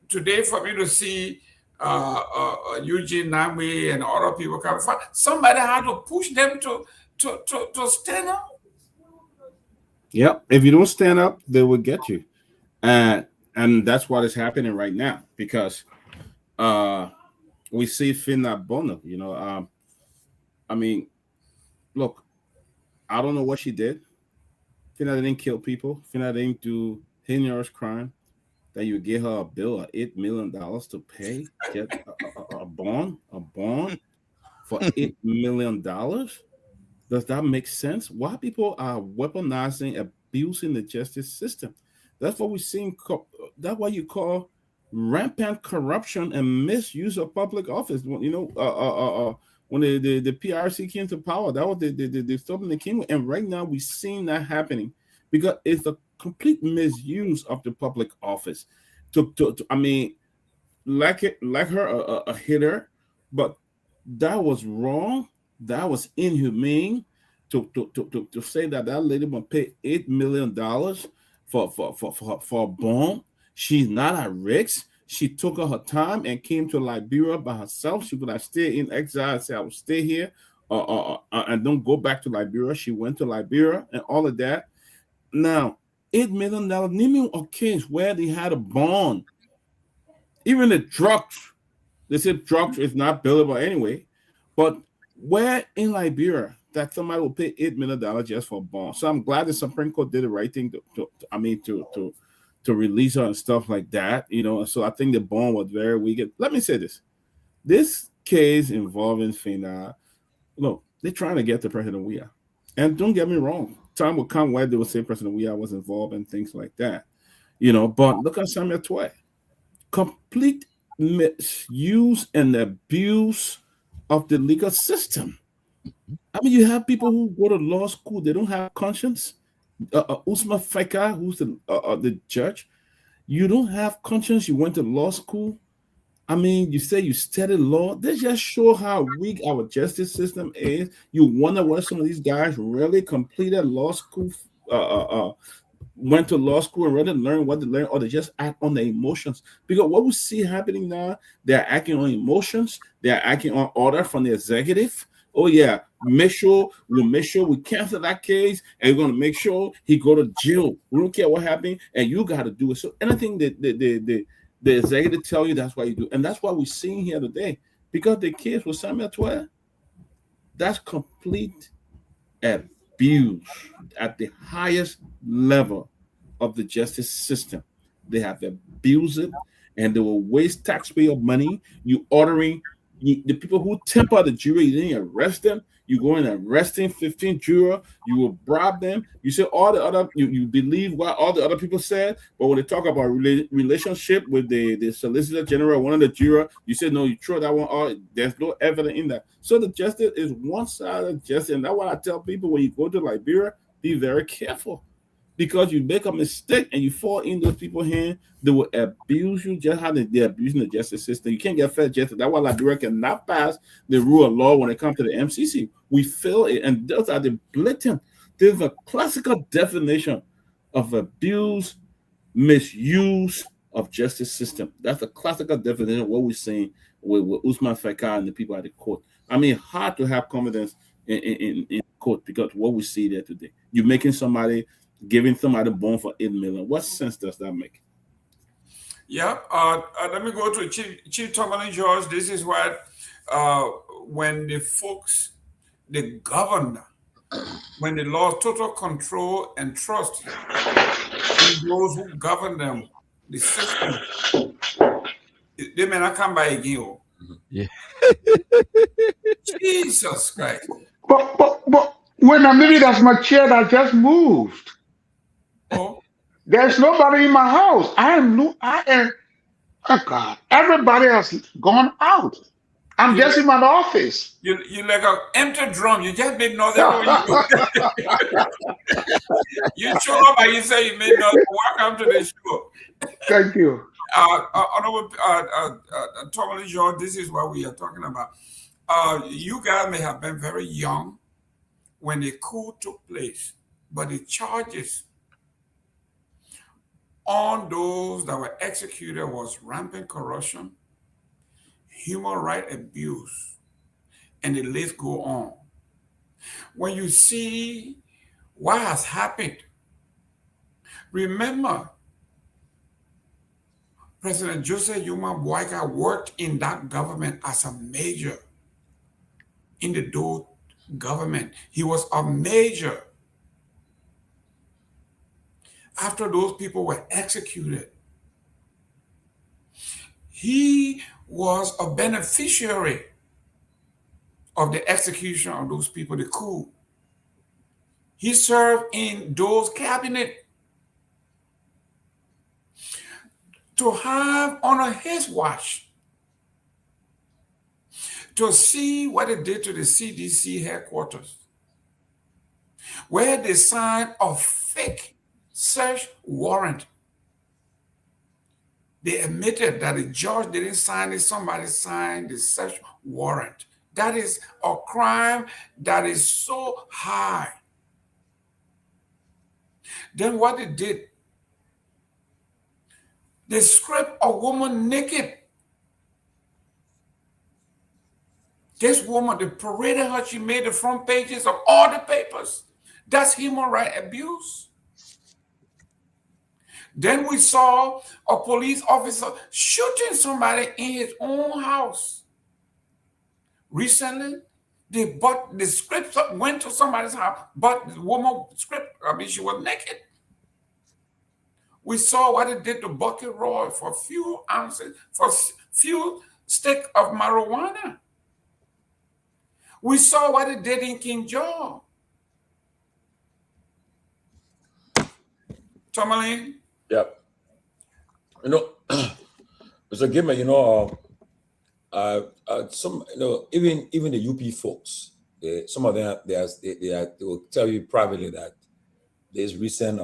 today for me to see Eugene Nagbe and other people come, somebody had to push them to stand up. Yep. If you don't stand up, they will get you. And that's what is happening right now, because we see Fina Bono, I mean, look, I don't know what she did. Fina didn't kill people. Fina didn't do heinous crime that you give her a bill of $8 million to pay, get a bond for $8 million. Does that make sense? Why people are weaponizing, abusing the justice system? That's what we're seeing. That's what you call rampant corruption and misuse of public office. When the PRC came to power, that was the stopping the king. And right now we're seeing that happening because it's a complete misuse of the public office. I mean, like her a hitter, but that was wrong. That was inhumane to say that lady will pay $8 million for a bond. She's not at risk. She took her time and came to Liberia by herself. She could have stayed in exile and said, I will stay here and don't go back to Liberia. She went to Liberia and all of that. Now, $8 million, name me a case where they had a bond. Even the drugs, they said drugs is not billable anyway, but where in Liberia that somebody will pay $8 million just for a bond? So I'm glad the Supreme Court did the right thing to release her and stuff like that, So I think the bond was very weak. Let me say this case involving Fina, look, they're trying to get to President Weah. And don't get me wrong, time will come where they will say President Weah was involved and things like that, But look at Samuel Pewee. Complete misuse and abuse of the legal system. I mean, you have people who go to law school, they don't have conscience. Usma Feka, who's the judge, you don't have conscience. You went to law school. I mean, you say you studied law. They just show how weak our justice system is. You wonder why some of these guys really completed law school, went to law school and really learn what to learn, or they just act on their emotions. Because what we see happening now, they're acting on emotions. They're acting on order from the executive. Oh yeah, we'll make sure we cancel that case, and we're gonna make sure he go to jail. We don't care what happened, and you got to do it. So anything that the executive tell you, that's what you do, and that's what we're seeing here today. Because the case with Samuel Twelve, that's complete abuse at the highest level of the justice system. They have abused it, and they will waste taxpayer money. You ordering the people who temper the jury, you didn't arrest them. You go in arresting 15 jurors, you will bribe them. You say all the other, you believe what all the other people said, but when they talk about relationship with the Solicitor General, one of the jurors, you say no, you throw that one out. There's no evidence in that. So the justice is one side of justice, and that's what I tell people when you go to Liberia, be very careful. Because you make a mistake and you fall in those people's hands, they will abuse you just how they're abusing the justice system. You can't get fair justice. That's why Liberia cannot pass the rule of law when it comes to the MCC. We fail it, and those are the blatant. There's a classical definition of abuse, misuse of justice system. That's a classical definition of what we're saying with Usman Fakar and the people at the court. I mean, hard to have confidence in court because what we see there today. You're making somebody, giving somebody bond for $8 million. What sense does that make? Yeah, let me go to Chief Tomalin George. This is what when the folks, the governor, when they lost total control and trust in those who govern them, the system, they may not come by again. Yeah. Jesus Christ. But when I'm leaving, that's my chair that just moved. Oh. There's nobody in my house. I am, oh God, everybody has gone out. I'm just in my office. You like an empty drum. You just made nothing. You show up and you say you made nothing. Welcome to the show. Thank you. Honorable Tomalin George, this is what we are talking about. You guys may have been very young when the coup took place, but the charges on those that were executed was rampant corruption, human rights abuse, and the list go on. When you see what has happened, remember, President Joseph Yuma Boyka worked in that government as a major in the Dopoh government. He was a major. After those people were executed, he was a beneficiary of the execution of those people, the coup. He served in those cabinet. To have on his watch, to see what it did to the CDC headquarters, where they signed a fake search warrant. They admitted that the judge didn't sign it, somebody signed the search warrant. That is a crime that is so high. Then what they did, they stripped a woman naked. This woman, they paraded her, she made the front pages of all the papers. That's human rights abuse. Then we saw a police officer shooting somebody in his own house. Recently, they bought the script, went to somebody's house, but the woman script, she was naked. We saw what it did to Bucket Roy for a few ounces, for few sticks of marijuana. We saw what it did in King George. Tomalin? Yep. Mr. Gayman, even the UP folks, some of them they will tell you privately that there's recent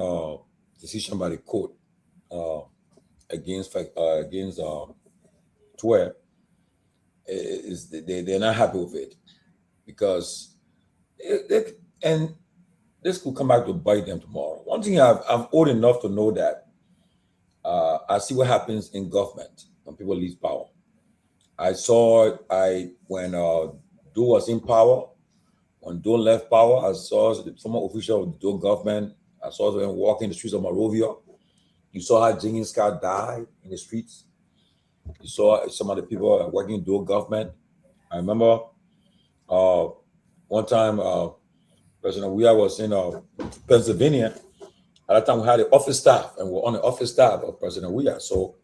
decision by the court against Twelve. They're not happy with it because and this could come back to bite them tomorrow. One thing I'm old enough to know that I see what happens in government when people leave power. I saw when Dopoh was in power, When Doe left power, I saw the former official of the Doe government. I saw them walking the streets of Monrovia. You saw how Jenkins Scott died in the streets. You saw some of the people working in Doe government. I remember one time President Weah was in Pennsylvania. At that time, we had the office staff, and we were on the office staff of President Weah. So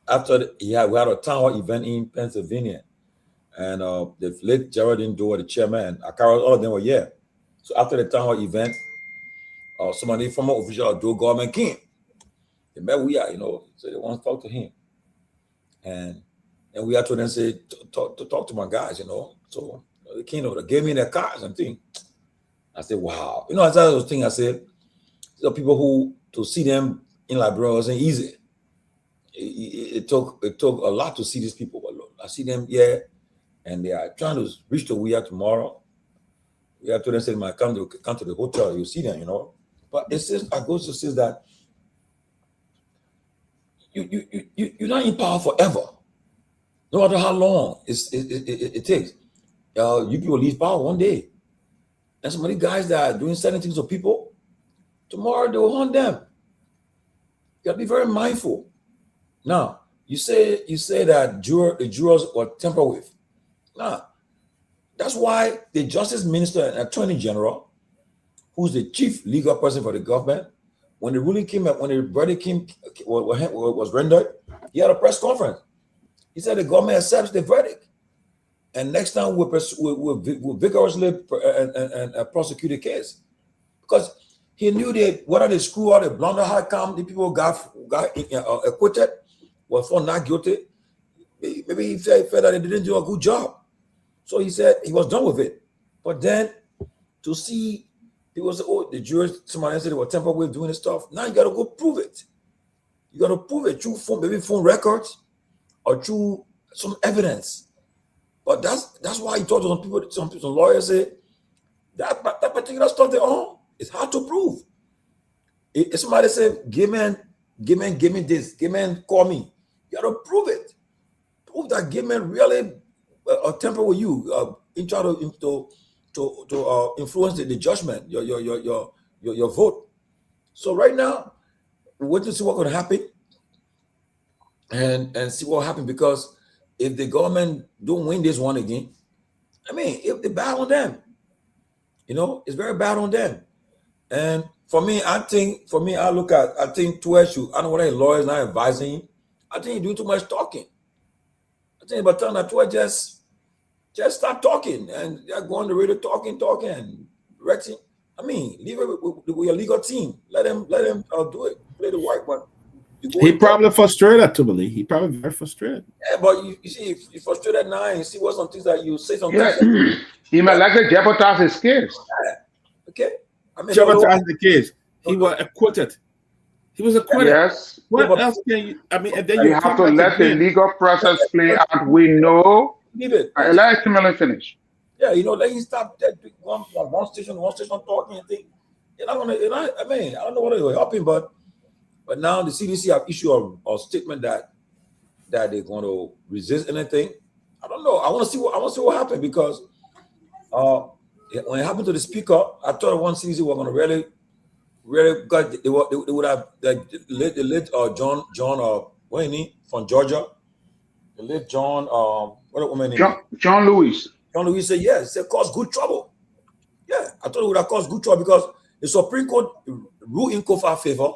after we had a town hall event in Pennsylvania, and the late Geraldine Doe, the chairman, Akara, all of them were here. So after the town hall event, somebody former official of Doe government came. They met Weah, so they want to talk to him. And we had to then say, talk to my guys, So they came over, they gave me their cards and things. I said, wow. As I was thinking, I said, the people who, to see them in Liberia wasn't easy. It took a lot to see these people. But look, I see them here, and they are trying to reach to Weah tomorrow. We have to then say, come to the hotel, you see them, But it says, I go to say that you're not in power forever, no matter how long it takes. You people leave power one day, and some of the guys that are doing certain things to people, tomorrow they will hunt them. You got to be very mindful. Now, you say that the jurors were tampered with. Now, that's why the Justice Minister and Attorney General, who's the chief legal person for the government, when the ruling came up, when the verdict was rendered, he had a press conference. He said the government accepts the verdict, and next time we'll vigorously prosecute the case, because he knew that whether they screw or they blunder how come the people got acquitted, were found not guilty. Maybe he felt that they didn't do a good job, so he said he was done with it. But then to see people say, "Oh, the jurors," somebody said they were tampered with doing this stuff. Now you got to go prove it. You got to prove it through phone records or through some evidence. But that's why he told some lawyers say that particular stuff they own, it's hard to prove. If somebody say, Gayman, give me this, Gayman, call me. You got to prove it. Prove that Gayman really tampered with you, in trying to influence the judgment, your vote. So right now, we're waiting to see what's going to happen, and see what happens, because if the government don't win this one again, if they bad on them, it's very bad on them. And for me, I think two issues. I don't know whether lawyers not advising him. I think he's doing too much talking. I think about time that just stop talking, and they're going to radio talking and directing. Leave it with your legal team. Let them do it. Play the work, but he probably frustrated, Tomalin. He probably very frustrated. Yeah, but you see, if you're frustrated now, and you see what some things that you say something. Yeah. He might like to jeopardize his case. Okay. Jeopardize the case. He was acquitted. He was acquitted. Yes. What else can you? And then you have to let the legal process play out. We know. Leave it. Let Tomalin finish. Yeah, let him stop that one station talking and thing. You're not gonna. I don't know whether it will help him, but now the CDC have issued a statement that they're going to resist anything. I don't know. I want to see what happened, because when it happened to the speaker, I thought one CDC were going to really, because they would have the late John Wayne from Georgia, the late John what woman name? John Lewis. John Lewis said yes. He said cause good trouble. Yeah, I thought it would have caused good trouble, because the Supreme Court ruled in Kofa's favor.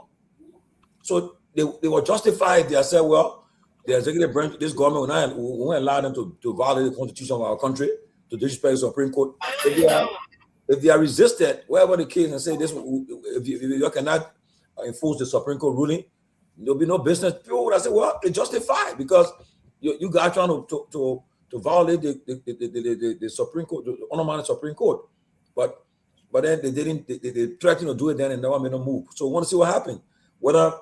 So they were justified. They said, well, the executive branch, this government will not allow them to violate the Constitution of our country, to disrespect the Supreme Court. If they are resisted, wherever the case, and say this, if you cannot enforce the Supreme Court ruling, there'll be no business. People would say, well, they justify, because you guys trying to violate the Supreme Court, the undermine the Supreme Court. But then they threatened to do it then, and never made a move. So we want to see what happens. Whether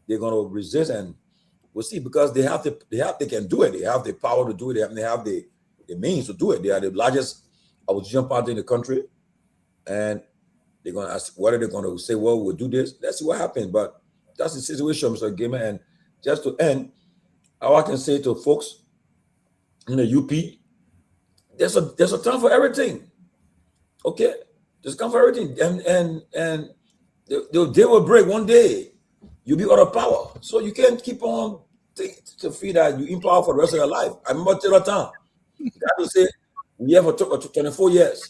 they're going to resist, and we'll see, because they can do it. They have the power to do it. They have the means to do it. They are the largest opposition party in the country, and they're going to ask whether they're going to say, well, we'll do this. Let's see what happens. But that's the situation, Mr. Gayman. And just to end, all I can say to folks in the UP, there's a time for everything. Okay, just come for everything, and they will break one day. You'll be out of power, so you can't keep on to feel that you in power for the rest of your life. I remember Taylor Town. I will say we have for 24 years,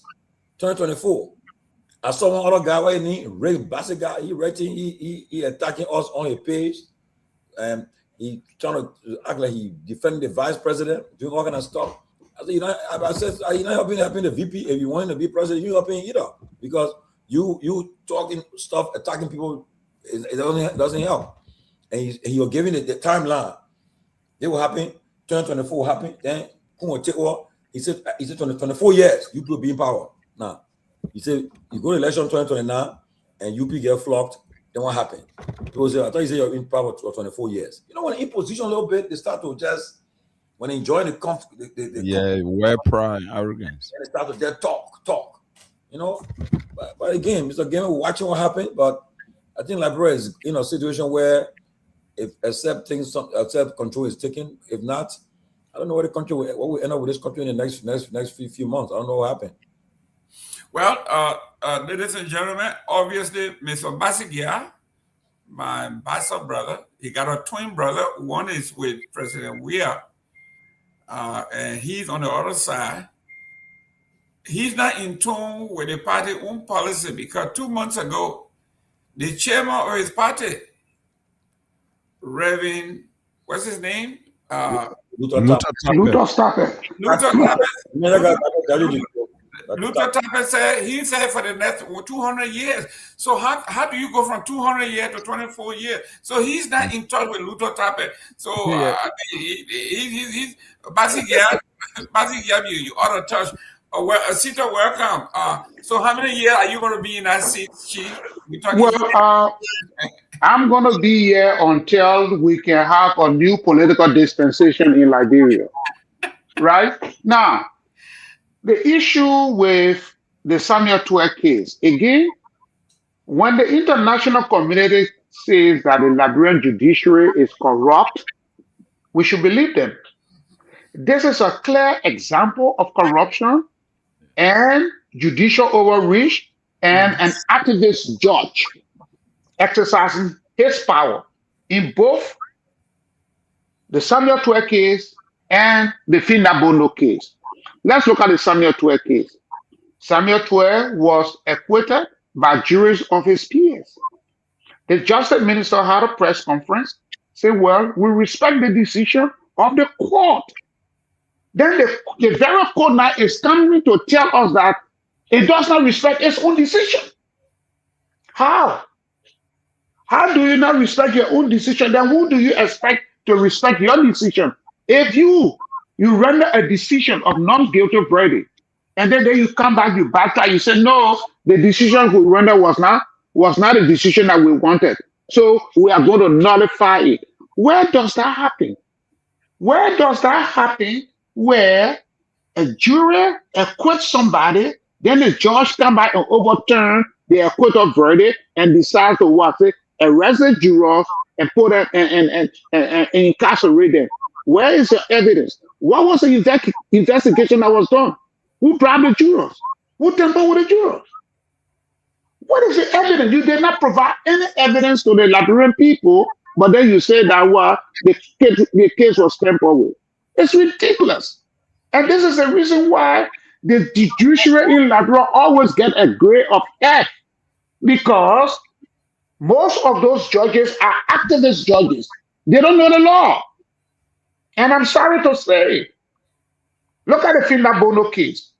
2024. I saw one other guy where he raised basic guy. He attacking us on a page, and he trying to act like he defending the vice president, doing all kind of stuff. I said, you're not helping the VP. If you want to be president, you're not helping either, because you talking stuff, attacking people, it doesn't help. And you're giving it the timeline. It will happen. 2024 will happen. Then who will take over? He said 24 years. You will be in power. Now, he said you go to election 2029 and UP get flopped. Then what happened? People say, I thought you said you're in power for 24 years. You know, when in position a little bit, they start to just when they enjoy the wear pride, arrogance. And they start to just talk. You know, but again, Mr. Gayman, we're watching what happened. But I think Liberia is in a situation where if except control is taken, if not, I don't know what we end up with this country in the next few months. I don't know what happened. Well, ladies and gentlemen, obviously, Mr. Basigia, my bastard brother, he got a twin brother. One is with President Weah, and he's on the other side. He's not in tune with the party own policy, because 2 months ago, the chairman of his party, Reverend, what's his name? Luther Stafford. Luther Tappert said, he said for the next 200 years. So how do you go from 200 years to 24 years? So he's not in touch with Luther Tappert. So he's Basigia, you ought to touch. Sita, welcome. So how many years are you going to be in that seat, Chief? I'm going to be here until we can have a new political dispensation in Liberia. Right? Now, the issue with the Samuel Pewee case, again, when the international community says that the Liberian judiciary is corrupt, we should believe them. This is a clear example of corruption and judicial overreach and an activist judge exercising his power in both the Samuel Pewee case and the Kehleboe case. Let's look at the Samuel Pewee case. Samuel Pewee was acquitted by juries of his peers. The Justice Minister had a press conference, said, well, we respect the decision of the court. Then the very court now is coming to tell us that it does not respect its own decision. How? How do you not respect your own decision? Then who do you expect to respect your decision? If you render a decision of non-guilty verdict, and then you come back, you backtrack, you say, no, the decision we rendered was not a decision that we wanted. So we are going to nullify it. Where does that happen? Where does that happen where a jury acquits somebody, then the judge come back and overturn the acquittal verdict and decides to arrest the jurors and put them and incarcerate them? Where is the evidence? What was the investigation that was done? Who bribed the jurors? Who tampered with the jurors? What is the evidence? You did not provide any evidence to the Liberian people, but then you say that the case was tampered with. It's ridiculous. And this is the reason why the judiciary in Liberia always get a grade of F, because most of those judges are activist judges. They don't know the law. And I'm sorry to say, look at the Kehleboe case.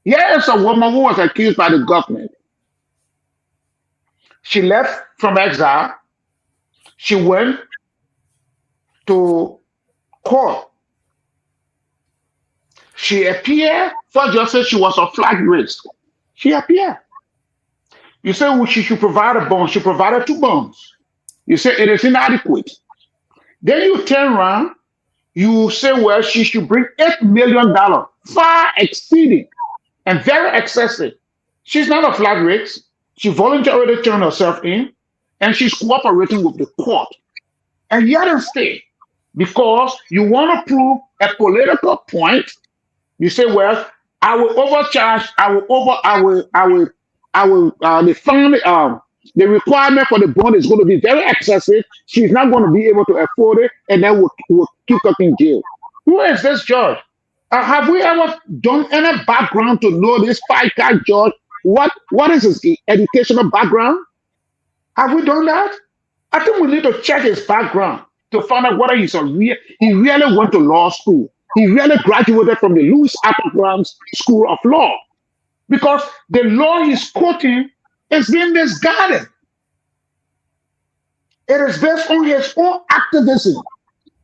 Here is a woman who was accused by the government. She left from exile. She went to court. She appeared for justice. She was a flag raised. She appeared. You say, well, she should provide a bond. She provided 2 bonds. You say it is inadequate. Then you turn around. You say, well, she should bring $8 million, far exceeding and very excessive. She's not a flag race. She voluntarily turned herself in, and she's cooperating with the court. And yet instead, because you want to prove a political point, you say, well, I will overcharge. The requirement for the bond is going to be very excessive. She's not going to be able to afford it, and then we'll keep her in jail. Who is this judge? Have we ever done any background to know this five-guy judge? What is his educational background? Have we done that? I think we need to check his background to find out whether he really went to law school. He really graduated from the Louis Arthur School of Law, because the law he's quoting is being misguided. It is based on his own activism.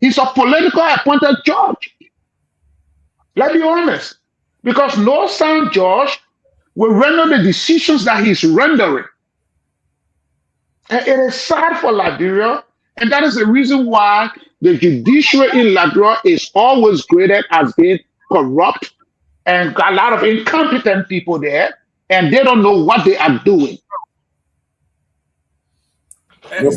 He's a political appointed judge. Let's be honest, because no sound judge will render the decisions that he's rendering. And it is sad for Liberia, and that is the reason why the judiciary in Liberia is always graded as being corrupt and got a lot of incompetent people there, and they don't know what they are doing. Let me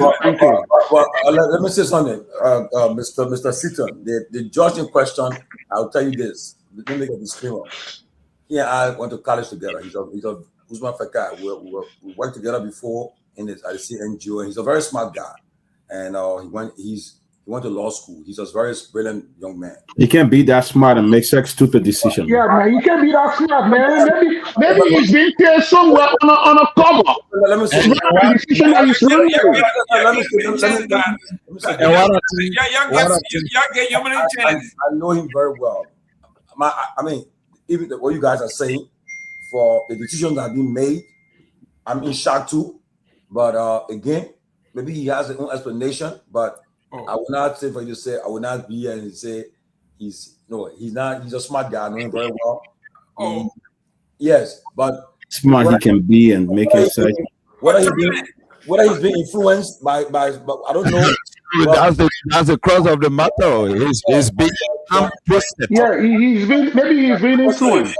say something, Mr. Seaton. The judge in question, I'll tell you this. Let me make a disclaimer. He and I went to college together. He's a Usman Feka. We worked together before at the NGO, and he's a very smart guy. And he went to law school. He's a very brilliant young man. You can't be that smart and make such stupid decisions. Yeah, man, you can't be that smart, man. Maybe he's being killed somewhere on a cover. Let me say. I know him very well. I mean, even what you guys are saying for the decisions that have been made, I'm in shock too. But again, maybe he has his own explanation. But I will not say for you to say, I will not be here and say he's not. He's a smart guy. I know him very well. Yes, but smart he can be and make it such. Whether he's being influenced by I don't know. That's the cross of the matter. He's being twisted. Yeah, he's being influenced.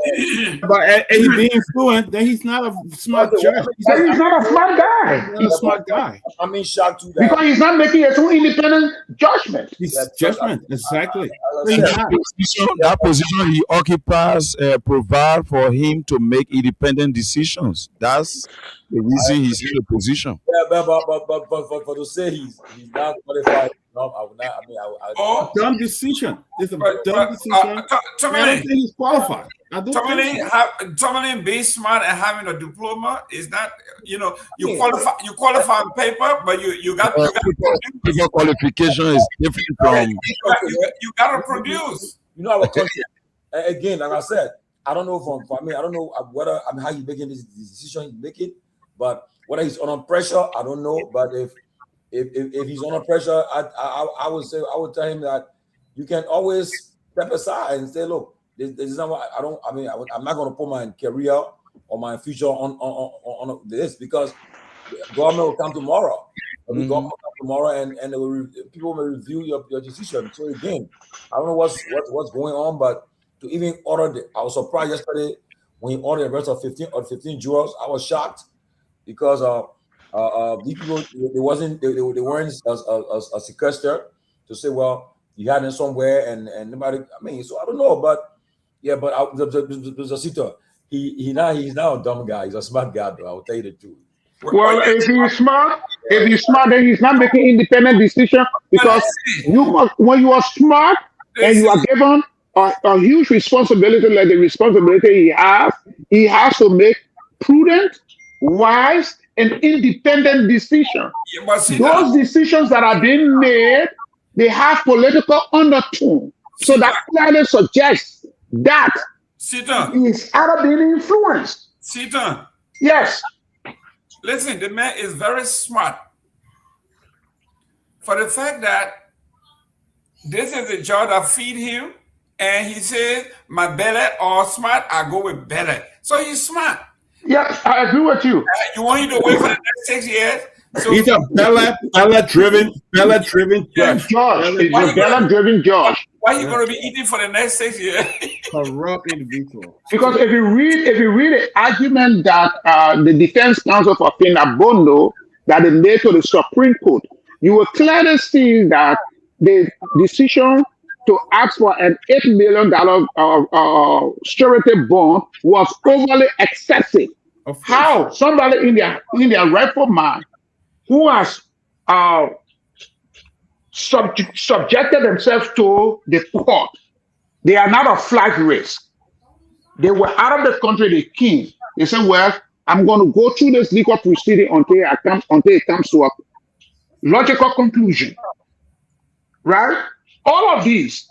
But he's being influenced, then he's not a smart judge. He's not a smart guy. He's a smart guy. I'm in shock too. Because he's not making his own independent judgment. His judgment, exactly. That position he occupies provide for him to make independent decisions. That's the reason he's in the position. Yeah, but to say he's not qualified, no, I would not. I mean, dumb decision. It's a dumb decision. I don't think he's qualified. Tomalin being smart and having a diploma is not. You qualify on paper, but you got paper qualification is different from. You got to produce. You know our country. Again, like I said, I don't know I don't know whether how he's making this decision he's making, but whether he's under pressure, I don't know. But if he's under pressure, I would tell him that you can always step aside and say, look, this is not what I'm not going to put my career or my future on this, because government will come tomorrow. The government will come tomorrow, and people may review your decision. So again, I don't know what's going on, but to even order I was surprised yesterday when he ordered the rest of 15 jurors. I was shocked because these people they weren't a sequester to say, well, you had it somewhere and nobody. I mean, so I don't know, but yeah, but the sitter, he's now a dumb guy. He's a smart guy, though. I'll tell you the truth. Well, if he's smart, then he's not making independent decisions, because when you are smart and you are given a huge responsibility like the responsibility he has to make prudent, wise, and independent decisions. Those decisions that are being made, they have political undertone. So that clearly suggests that he's either being influenced. Seaton. Yes. Listen, the man is very smart. For the fact that this is the job that feed him, and he says, my belly all smart, I go with belly. So he's smart. Yeah, I agree with you. You want him to wait for the next 6 years? So he's a Bella-driven judge. He's a Bella-driven judge. Why are you going to be eating for the next 6 years? Corrupt individual. Because if you read the argument that the defense counsel for Kehleboe that they made to the Supreme Court, you will clearly see that the decision to ask for an $8 million surety bond was overly excessive. How somebody in their rightful mind who has subjected themselves to the court, they are not a flight risk. They were out of the country, they came. They said, well, I'm going to go through this legal proceeding until it comes to a logical conclusion. Right? All of these.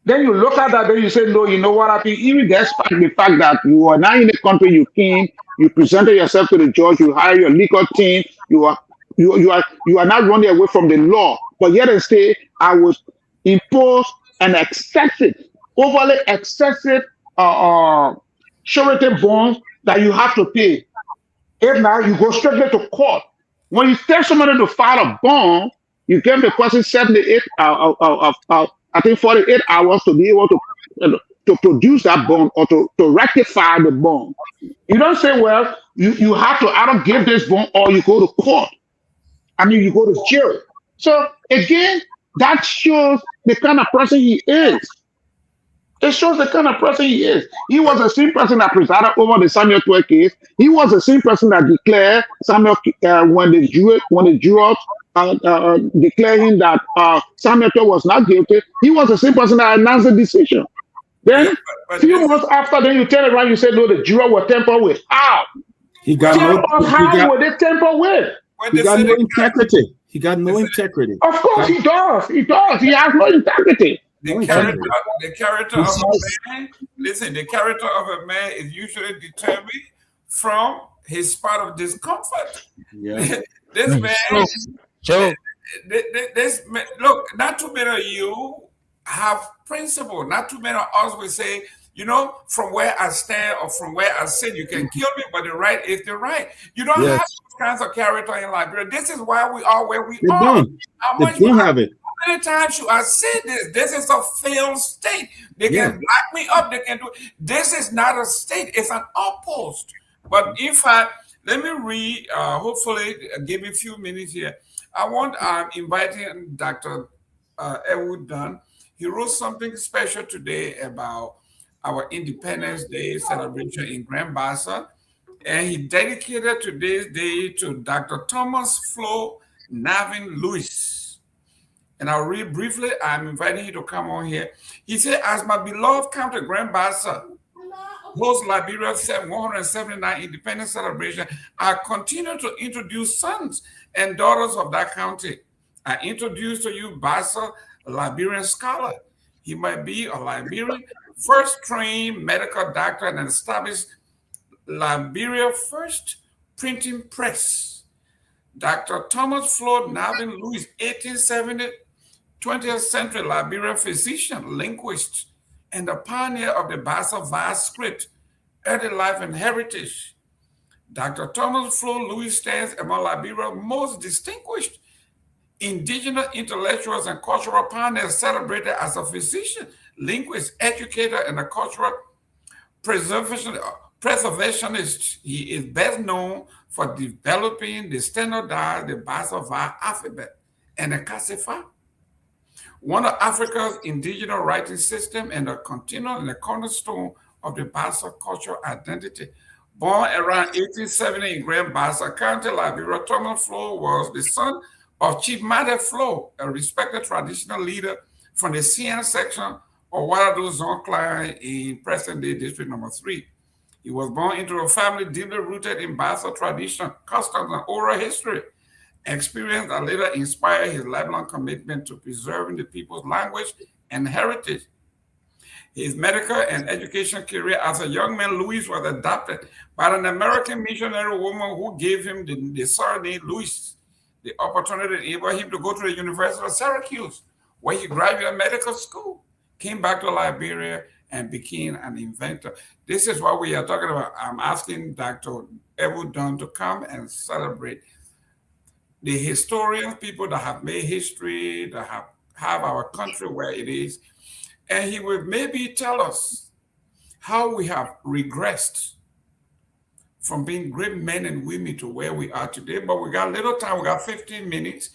Then you look at that, then you say, no, you know what happened? Even despite the fact that you are now in the country, you came, you presented yourself to the judge, you hire your legal team, you are not running away from the law, but yet and stay, I would impose an overly excessive surety bond that you have to pay. If now you go straight to court. When you tell somebody to file a bond, you give the person 48 I think 48 hours to be able to produce that bond or to rectify the bond. You don't say, well, you have to either give this bond or you go to court. I mean, you go to jail. So again, that shows the kind of person he is. It shows the kind of person he is. He was the same person that presided over the Samuel Pewee case. He was the same person that declared Samuel when the jurors declared him that Samuel Pewee was not guilty. He was the same person that announced the decision. Then, a few months after, then you turn around, you say, no, the juror was tampered with. How? How would they tamper with? He got no integrity. He got no integrity. Of course, he does. He does. He has no integrity. The character of a man, listen, the character of a man is usually determined from his spot of discomfort. Yeah. This man, look, not too many of you have principle. Not too many of us will say, you know, from where I stand or from where I sit, you can kill me, but the right is the right. You don't have those kinds of character in Liberia. This is why we are where we are. They don't have it. How many times you have said this? This is a failed state. They can lock me up. They can do. This is not a state. It's an outpost. But if let me read. Hopefully, give me a few minutes here. I'm inviting Dr. Edward Dunn. He wrote something special today about our Independence Day celebration in Grand Bassa, and he dedicated today's day to Dr. Thomas Flo Navin Lewis. And I'll read briefly. I'm inviting you to come on here. He said, as my beloved county, Grand Bassa, hosts Liberia's 179 independence celebration, I continue to introduce sons and daughters of that county. I introduce to you Bassa, a Liberian scholar. He might be a Liberian, first trained medical doctor and established Liberia's first printing press. Dr. Thomas Flo Navin Lewis, 1870, 20th century Liberian physician, linguist, and the pioneer of the Bassa vowel script, early life and heritage. Dr. Thomas Flo Lewis stands among Liberia's most distinguished indigenous intellectuals and cultural pioneers, celebrated as a physician, linguist, educator, and a cultural preservationist. He is best known for developing the standardized the Bassa vowel alphabet and the Kasifa, one of Africa's indigenous writing system and a continual and a cornerstone of the Bassa cultural identity. Born around 1870 in Grand Bassa County, Liberia, Thomas Flo was the son of Chief Made Flo, a respected traditional leader from the Myean section of Wadado Zone Klein in present-day District Number 3. He was born into a family deeply rooted in Bassa tradition, customs, and oral history. Experience that later inspired his lifelong commitment to preserving the people's language and heritage. His medical and education career as a young man, Louis was adopted by an American missionary woman who gave him the surname Louis, the opportunity to enable him to go to the University of Syracuse, where he graduated medical school, came back to Liberia, and became an inventor. This is what we are talking about. I'm asking Dr. Edward Dunn to come and celebrate the historians, people that have made history, that have our country where it is. And he will maybe tell us how we have regressed from being great men and women to where we are today. But we got little time. We got 15 minutes.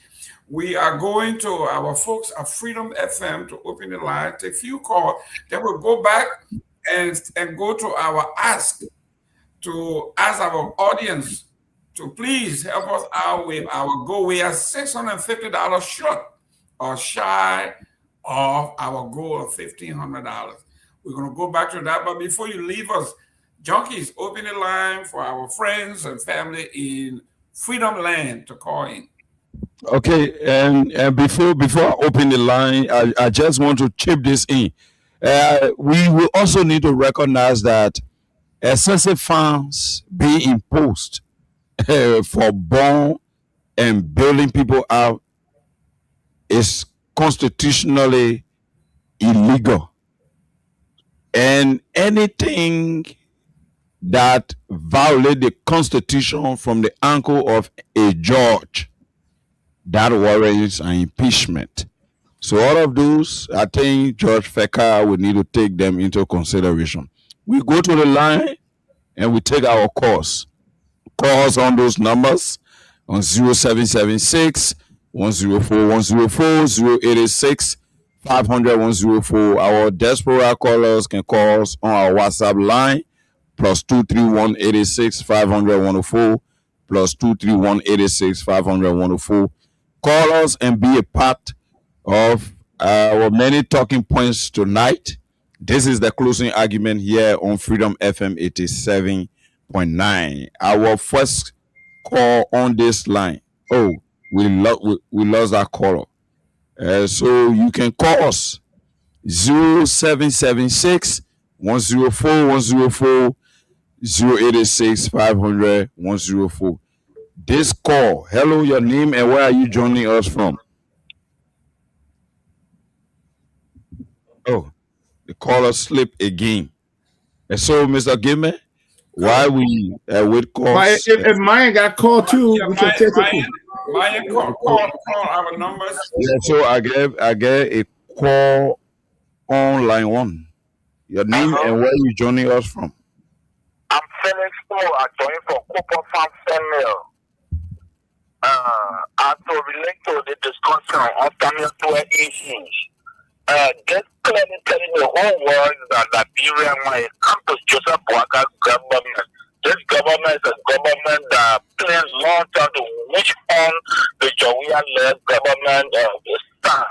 We are going to our folks at Freedom FM to open the line, take a few calls. Then we'll go back and go to our ask our audience to please help us out with our goal. We are $650 short or shy of our goal of $1,500. We're going to go back to that. But before you leave us, Junkies, open the line for our friends and family in Freedom Land to call in. Okay, and before I open the line, I just want to chip this in. We will also need to recognize that excessive fines being imposed for bond and bailing people out is constitutionally illegal. And anything that violate the Constitution from the angle of a judge, that warrants an impeachment. So all of those, I think Judge Feka would need to take them into consideration. We go to the line and we take our calls. Calls on those numbers on 0776 104 104 0886 500 104. Our diaspora callers can call us on our WhatsApp line +231 86 500 104 +231 86 500 104. Call us and be a part of our many talking points tonight. This is the closing argument here on Freedom FM 87.9. Our first call on this line. Oh, we lost that caller. So you can call us 0776 104 104 0886 500 104. This call. Hello, your name and where are you joining us from? Oh, the caller slipped again. And so, Mr. Gayman, why we wait calls? If Myean got called too, we can take it. Myean, call our numbers. Yeah, so I get a call on line 1. Your name and where you joining us from? I'm Felix Moore. I joined from Cooper Farm Samuel. As to relate to the discussion on Samuel 12 issues, just clearly telling the whole world that Liberia, when it comes to Joseph Boaka's government, this government is a government that plans long term to which on the Jawia-led government stand.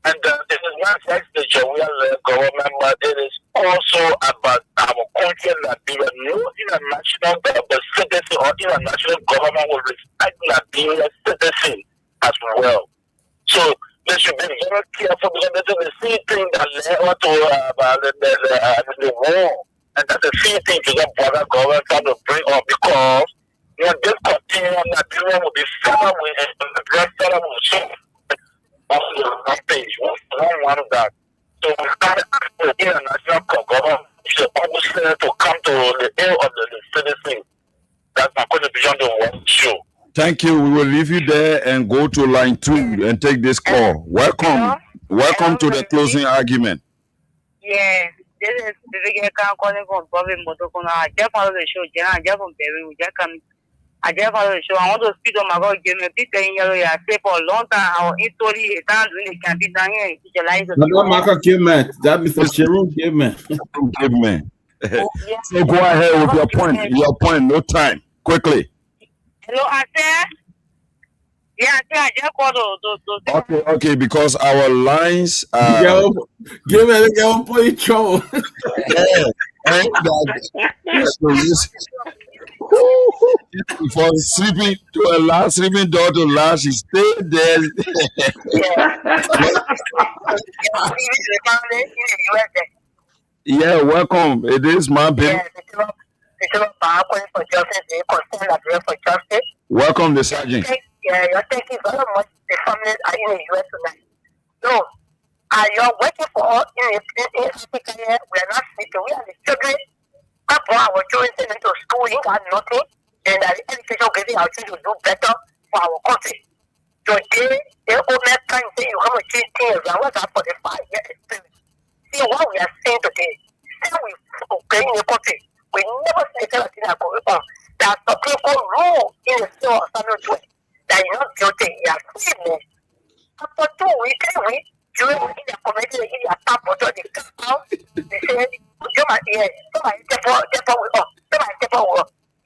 And this is not just the Jawia-led government, but it is also about our country, Liberia. No international citizen or international government will respect Liberia's citizen as well. So they should be very careful because this is the same thing that led on to the war. And that's the same thing to the border government trying to bring up because when this continues, Nigeria will be far away and the rest of them will show on the rampage. We don't want that. So we can't ask the international government to obviously to come to the aid of the citizen. That's my contribution to one show. Thank you. We will leave you there and go to line 2 and take this call. Welcome. Welcome to the closing argument. Yeah, this is Vivian calling from Bobby Motokona. I just follow the show. I just from Perry. I just follow the show. I want to speak on my God. Give me a picture in yellow. I say for a long time, our history is down in the canteen down here. No, Michael Gayman. That Mr. Jerome Gayman. So go ahead with your point. Your point. No time. Quickly. Hello, I said. Yeah, I just called those. Okay, because our lines are. Give it a put in trouble. For sleeping to a last sleeping door to last, she stayed there. Yeah, welcome. It is my baby. Welcome, the sergeant. Yeah, you're thanking very much. The families are in the US tonight. So, you're waiting for us in Africa here. We are not sleeping. We are the children. Our children sent into school, we got nothing. And the education getting our children to do better for our country. Today, the old man can say you have to change things. And what's that for the 5-year experience? See what we are saying today. Say we okay in the country. We never say that thing that going on. that Supreme Court ruled in the state of Samuel that you're not guilty, you are free. After 2 weeks, 3 weeks, during the committee, in the attack for the council, they said, you might hear, you might step up, you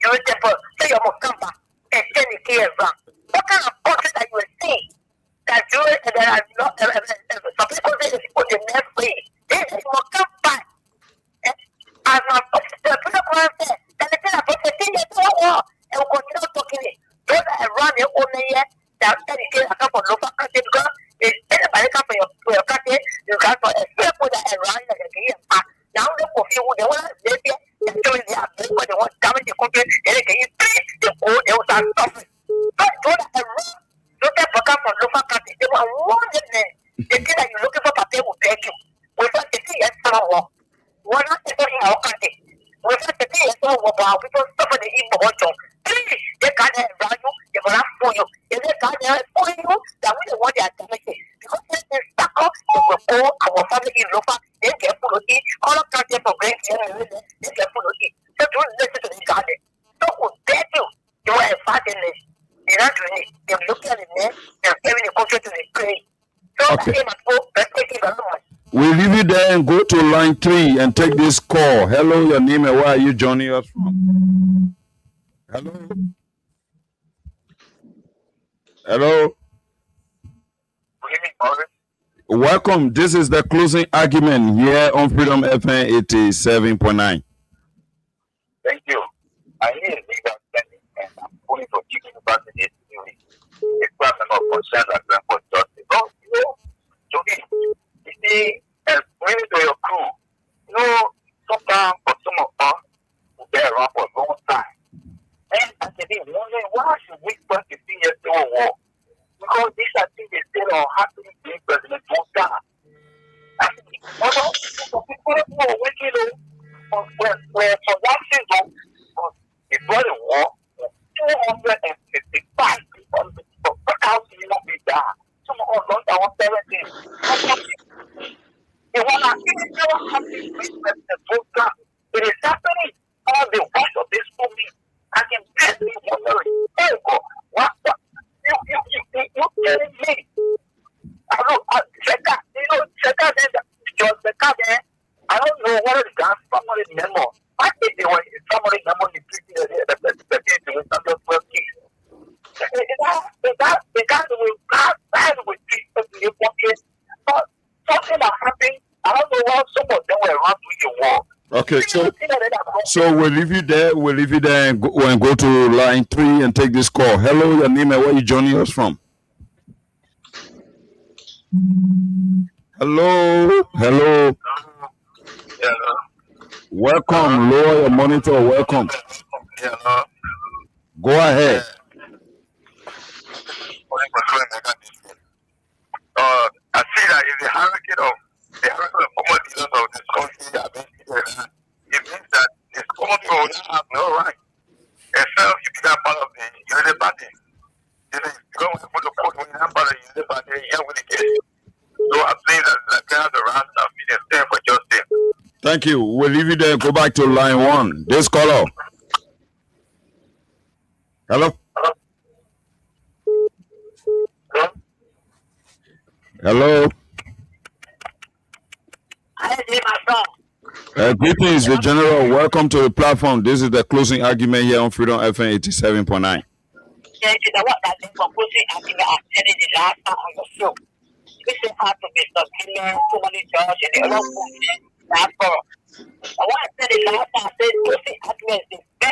will step up, say you must come back and send the case back. What kind of country that you will see that you and there are not some people say they put the next way? They must come back. As my the people said, that the thing about the thing is war and will continue talking it. Those that run their own year, that send the case back for local country because if anybody come for your country, you got to expect that around the game. Now look for you, they want to live here, they're doing their best, but they want to damage the country, they can pay, they go, they will start suffering. But those that around, those that come from local country, they will warn them. They think that you're looking for paper will beg you. Without the thing, yes, some war. We're not in our country. Without the thing, yes, some war, but people suffer the evil also. Please, they can't around you, they will not fool you. If they can't fool you, that we don't want their damage. Because if they stack up, they will go, our family in local, they get full of it. All of country for great, they get full of it. So don't listen to the garden. So who dare you? You are a fatherless. They're not doing it. They're looking at the net, they're giving the country to the grave. So okay. We leave it there and go to line 3 and take this call. Hello, your name and where are you joining us from? Hello? Hello? Welcome. This is the closing argument here on Freedom FM 87.9. Thank you. I hear legal standing and I'm calling for chicken about the theory. It's problem of concern that I'm for justice. Because, to me, you see, bring it to your crew. Sometimes for some of us who bear around for a long time. And I said, wondering why should we want to see a civil war? Because these are things they say are happening to President Trump. I said, people who are working where for that season, before the war, 255 people per house will not be there. Some of us don't 17. It was not even happening with President Trump. It is happening all the rest of this movie. I can barely wonder, oh God, what? You telling me? I don't check that. Check that then. Just check that then. I don't know what is that family memo. I think they were family memo in the something that happened. I don't know what some of them were around with the war. Okay, so we'll leave you there. We'll leave you there and go to line 3 and take this call. Hello, your name and where you joining us from? Hello. Welcome. Lower your monitor. Welcome. Go ahead. I see that in the hurricane of former leaders of this country, it means that this common people will have no right. Except you become part of the Unity Party. You don't want to put the code when you're part of the Unity Party, you're with the case. So I think that the guys around have been stand for justice. Thank you. We'll leave you there. Go back to line 1. This caller. Hello? Hello? Greetings, the General. Welcome to the platform. This is the closing argument here on Freedom FM 87.9. Thank you. What that is for closing argument I said it the last time on the show. This is how to be Tomalin, Judge, and the other movement. That's for. What I said the last time, I said closing argument is the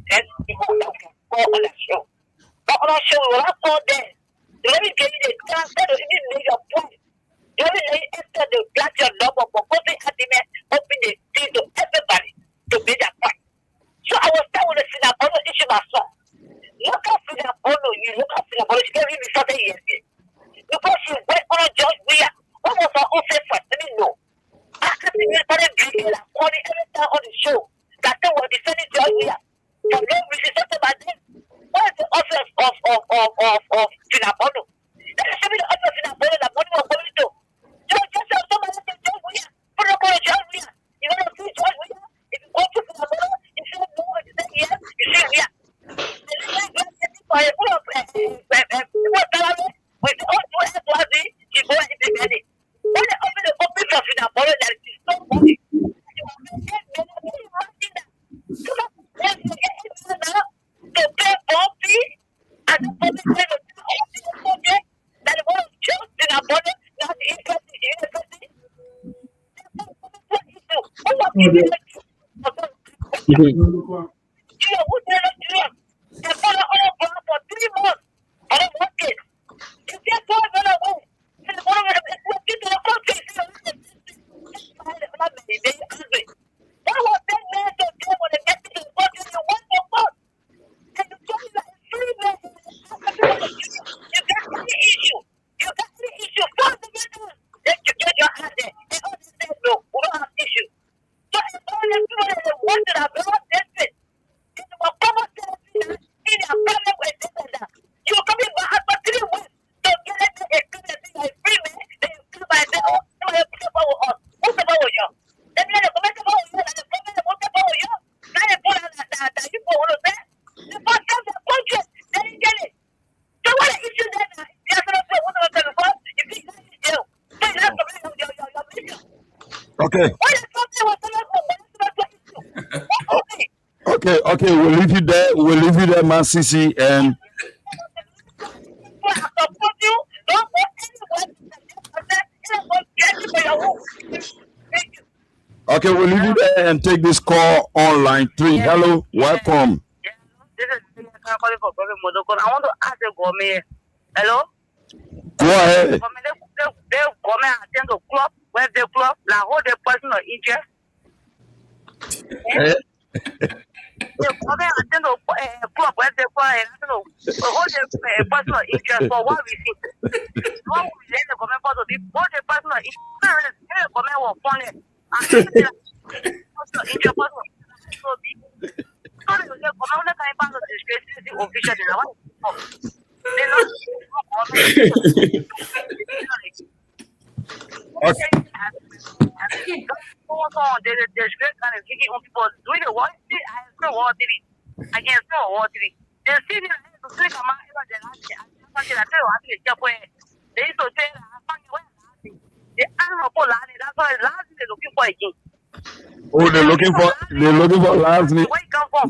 best people that we can call on the show. But on the show, when I saw them, let me give you the chance to even make a point. Let me enter the black your number for closing argument, open the deal to everybody to make that point. So I was telling the Sinabolo issue myself. Look at Sinabolo, you look at Sinabolo, she gave me something yesterday. Because she went on a judge, what was her own favorite? Let me know. After the started drinking and calling every time on the show, that they were defending Judge Weah. For no reason, something about them. What is the office of Sinabolo? Let me show me the office of Sinabolo that money was going to. Just somebody said Judge Weah. Put up on a Judge Weah. You want to see Judge Weah? If you go to Sinabolo, you see no, you say yes, you see Okay, we'll leave you there. We'll leave you there, man, Sisi, and okay, we'll leave you there and take this call on line 3. Hello, welcome. This is calling for Prophet Modoko. I want to ask the government. Hello? Go ahead. The government attend the club, where the club, like hold the personal interest. The government attend the club, where the club, hold the personal interest for what we see. What we let the government for the hold the personal interest. The government will fund it. Personal interest, personal. So the government can pass the discretionary official. There's great kind of kicking on people doing the what? I still want it. I can't still want it. The city to click on my head. They used to say, the animal for land, that's why land is looking for again. Oh, they're looking for last name. Where you come from?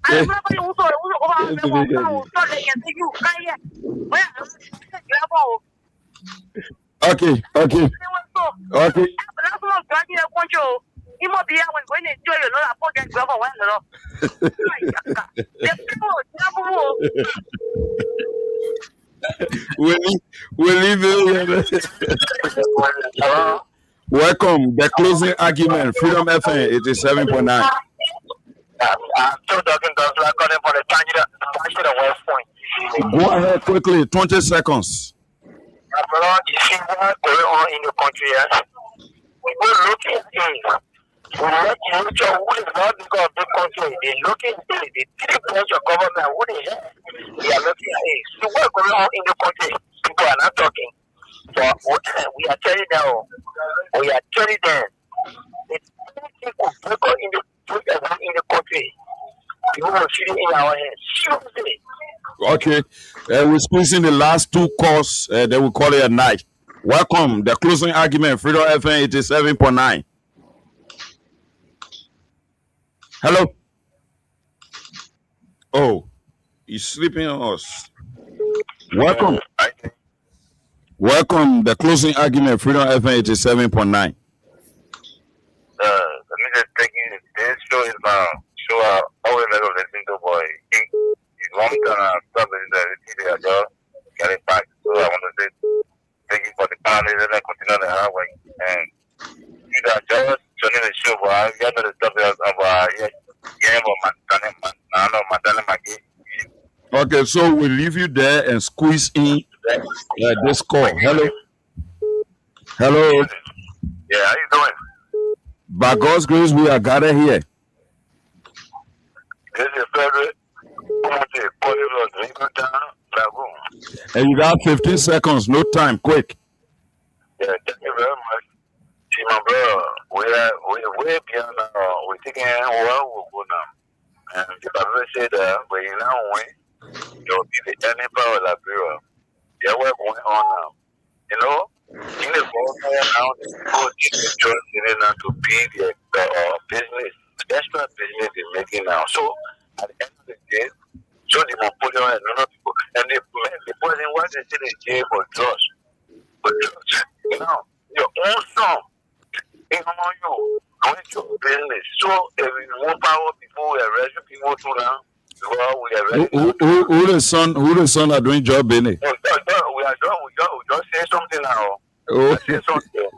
I remember you also Okay. We'll leave it. Welcome. The closing argument. Freedom FM 87.9. I'm still talking to us calling for the Tangier West Point. Go ahead quickly. 20 seconds. You see what's going on in the country, yes? We're looking at things. We're looking at who is not because of the country. They're looking at the 3 branch of government. What the hell? They are looking at it. See what's going on in the country. People are not talking. So we are telling them. It's people in the country. People are sitting in our hands. Seriously. Okay. We're squeezing the last 2 calls. Then we'll call it a night. Welcome. The closing argument. Freedom FM 87.9. Hello. Oh, he's sleeping on us. Welcome. Welcome. The closing argument. Freedom FM 87.9. Let me just take you. This show is now. Show I always let listen to boy. It's one time stop it. The TV I just get it back. So I want to say thank you for the panelists and continue the hard work. And you that just joining the show, boy. You know the stuff that's about Okay, so we'll leave you there and squeeze in this call. Hello. Yeah, how you doing? By God's grace, we are gathered here. This is Frederick. And you got 15 seconds, no time, quick. Yeah, thank you very much. See, my brother, we're way beyond we're taking well, we'll go now. And if I ever say that, but you know, there will be the any power of Liberia. There we're going on now. You know, in the government now, people just to be the business, extra business they're making now. So, at the end of the day, so the monopoly and other people, and the person what they say they jail for drugs. You know, your own son, you know, doing your business. So if we want power people, we arrest people too now. Well, we arrest Who the son are doing job business? we just say something now. Oh,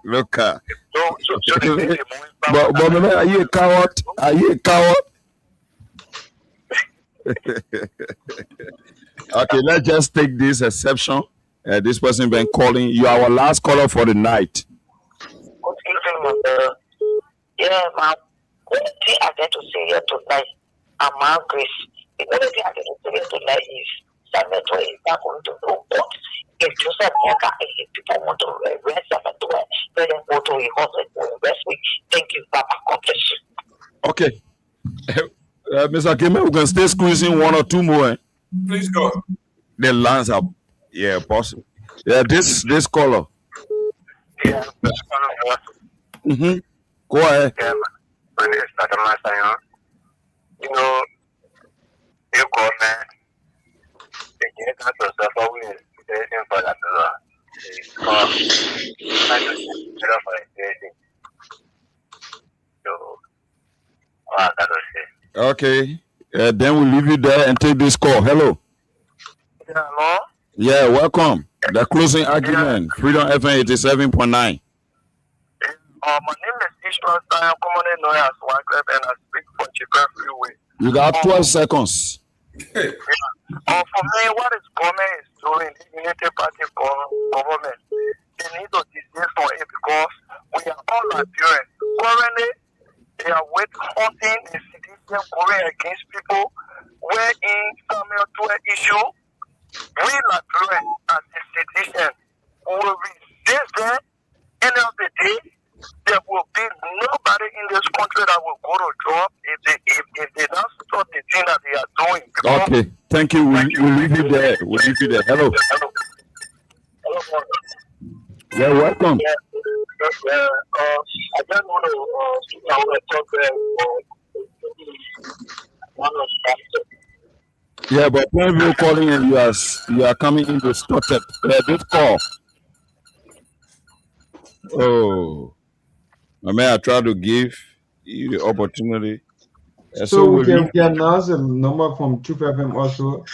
look. So they But man, are you a coward? Are you a coward? Okay, let's just take this exception. This person been calling. You are our last caller for the night. Yeah, ma'am. One thing I get to say here tonight, I'm Grace. The only thing I get to say here tonight is Sameto is not going to know what. If Joseph Walker, if people want to arrest Sameto, let them go to a hospital to arrest me. Thank you, Papa. God bless you. Okay. Mr. Gayman, we can stay squeezing one or two more. Please go. The lines are, yeah, possible. Yeah, this caller. Yeah. Go ahead. Yeah, my name is Tomalin. You know, you call me. They get out of the phone with the for that. I just get off my station. So, I got to say. Okay. Then we'll leave you there and take this call. Hello. Yeah, hello? Yeah, welcome. The closing argument, Freedom FM 87.9. My name is Ishmael. I am commonly known as Wycliffe, and I speak for Chipper Freeway. You got 12 seconds. For me, what is government is doing, the Unity Party government, they need to desist from it because we are all Liberians. Currently, they are hunting the citizen going against people wherein Samuel to an issue. We Liberians as a citizen will resist them. End of the day, there will be nobody in this country that will go to job if they don't stop the thing that they are doing. Okay, thank you. We'll leave you there. We'll leave you there. Hello. Yeah, welcome. I just want to talk yeah, but when you're calling and you are coming in distorted. This call. Oh, I mean, I try to give you the opportunity. So we can announce a number from Truth FM also.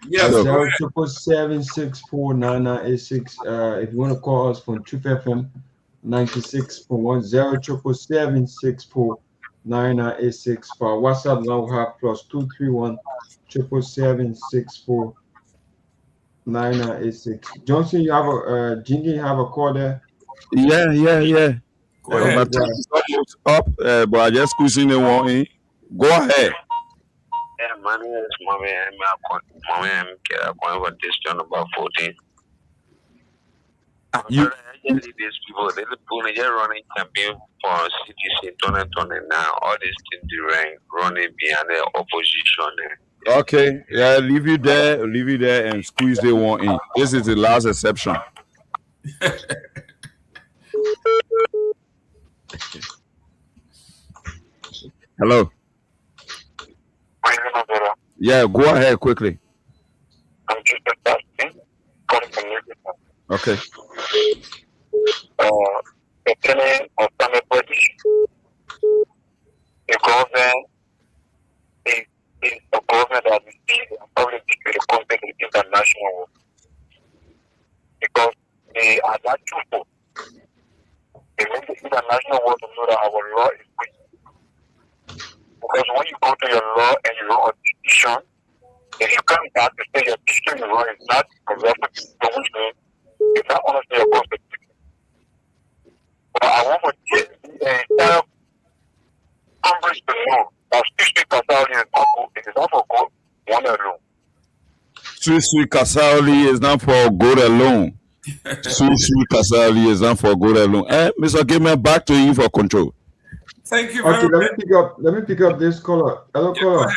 Yes. 077649986. If you want to call us from Truth FM 96.1 077649986. For our WhatsApp now we have +231 777649986. Johnson, you have a Jingy, you have a call there? Yeah. Go ahead. My time is almost up, but I just squeezing the one in. Go ahead. Yeah, my name is Myean. I'm going for district number 14. These people, they're running campaign for CDC 2020 now. All these things running behind the opposition. Okay, yeah, leave you there and squeeze the one in. This is the last exception. Hello. Yeah, go ahead quickly. I'm just calling from okay. The killing of somebody, the government is a government that is probably the contact with international, because they are not truthful. They make the international world to know that our law is weak. Because when you go to your law and you wrong a decision, if you come back to say your decision is wrong, it's not correct, which means it's not honestly a constitution. But I want to get the Congress to know that Sui Kasauli is not for God one alone. Sui Kasauli is not for God alone. Sui Kasauli is not for God alone. Mr. Gayman, back to you for control. Thank you very much. Let me pick up this caller. Hello, caller.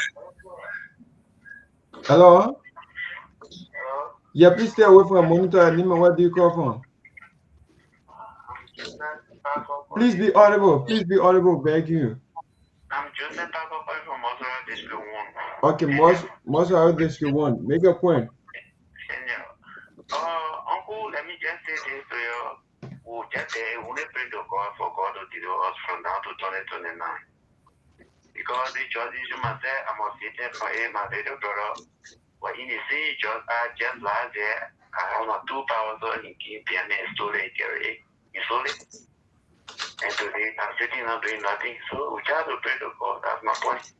Hello. Yeah, please stay away from a monitor. Nima, where do you call from? Please be audible. Please be audible. Beg you. I'm Joseph from Mosara District 1. Okay, Mosara District 1. Make a point. Uncle, let me just say this to you. We'll just say, we pray to God for God to us from now to 2029. Because the judge issue myself, I'm sitting for him, my little brother. But in the city, just last year, I have 2,000 in Kehleboe and stole it, he stole it. And today, I'm sitting not doing nothing. So we try to pray to God. That's my point.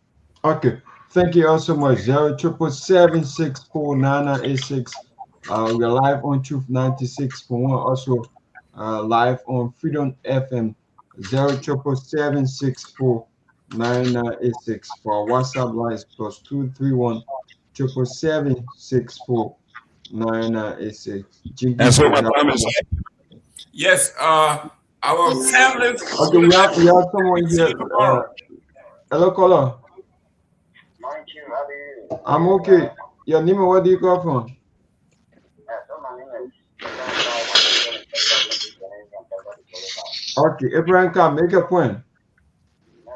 Okay. Thank you all so much. 077649986. We are live on Truth 96.1. Also live on Freedom FM. 077649986. For our WhatsApp lines +231 777649986. And so my time is up. Yes, our families. Okay, we have someone here. Hello, caller. I'm okay. Your name, where do you come from? Okay, Abraham, can make a point. I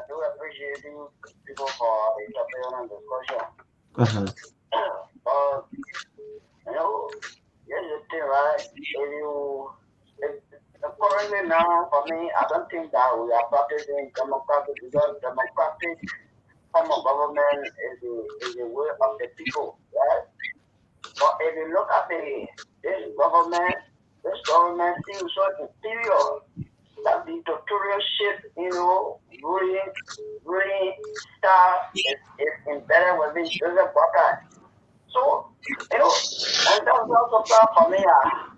do appreciate you people for the opinion and discussion. You know, here's the thing, right? Currently now, for me, I don't think that we are practicing democratic because democratic form of government is the way of the people, right? But if you look at this government seems so inferior that the dictatorship, ruling style is embedded within Joseph Boakai. So, and that's also for me.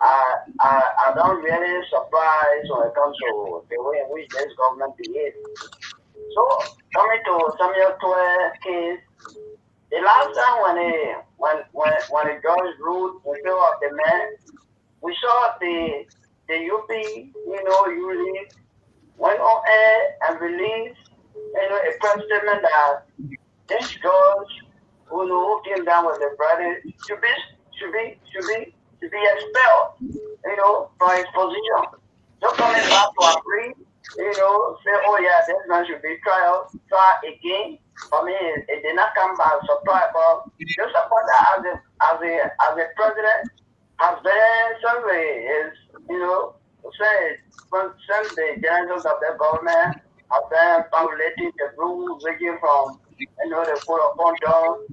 I don't really surprise when it comes to the way in which this government behaves. So, coming to Samuel Pewee case, the last time when the judge ruled in favor of the man, we saw the UP, usually went on air and released, a press statement that this judge who came down with the brother should be expelled, from his position. Just coming back to agree, say, oh yeah, this man should be tried again. For me, it did not come back surprise, but just support that as a president, as Ben Sanvee is, since the generals of the government have been violating the rules ranging from, the code of conduct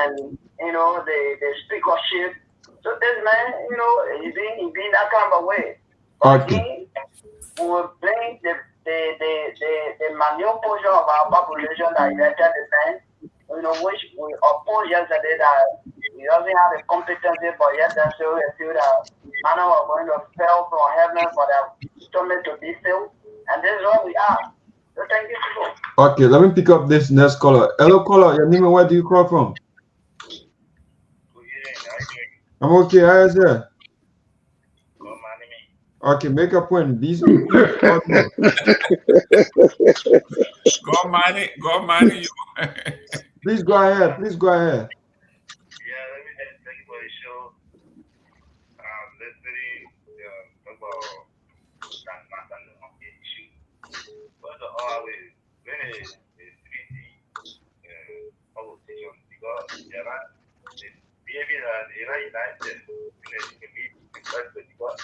and, the speakership. So this man, he being that kind of way. But he will bring the minute portion of our population that elected the man, which we opposed yesterday that he doesn't have the competency, but yet that's so we feel that manner we're going to fell from heaven for the stomach to be filled. And this is what we are. So thank you, people. Okay, let me pick up this next caller. Hello, caller. Your name and where do you call from? I'm okay. How is it? Okay, make a point. These God money you. Please go ahead. Yeah, let me just thank you for the show. Let's really talk about that matter on the issue. First of all, when it's 3D opposition, because the behavior United because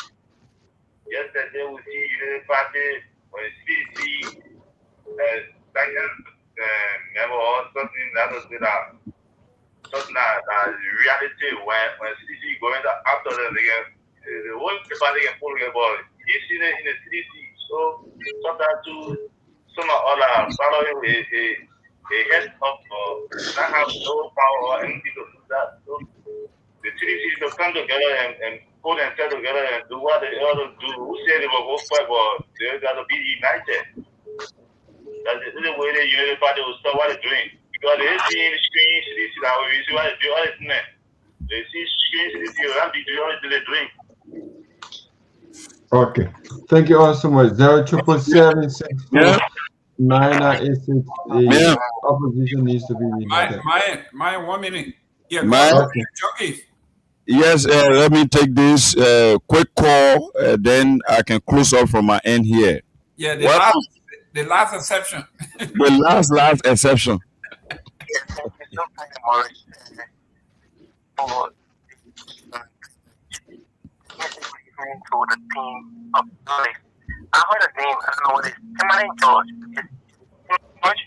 yesterday we see United Party when CC never something that was without something that reality when CC going after them again, the whole party can pull the ball. You see it in the CC, so sometimes to some other following a head of that have no power or anything to do that. So the three cities will come together and put themselves together and do what they ought to do. Who said they will go fight, but they got to be united. That's the way the United Party will stop what they're doing. Because they see the screen cities that we see what they do, all this man. They see screen cities that they do, all they're doing. Okay. Thank you all so much. 07776 The opposition needs to be united. My 1 minute. Yeah, Yes, let me take this quick call, then I can close up from my end here. Yeah, the last exception. The last exception. To the team of journalists I heard a name. I don't know what it is. Tomalin George. George?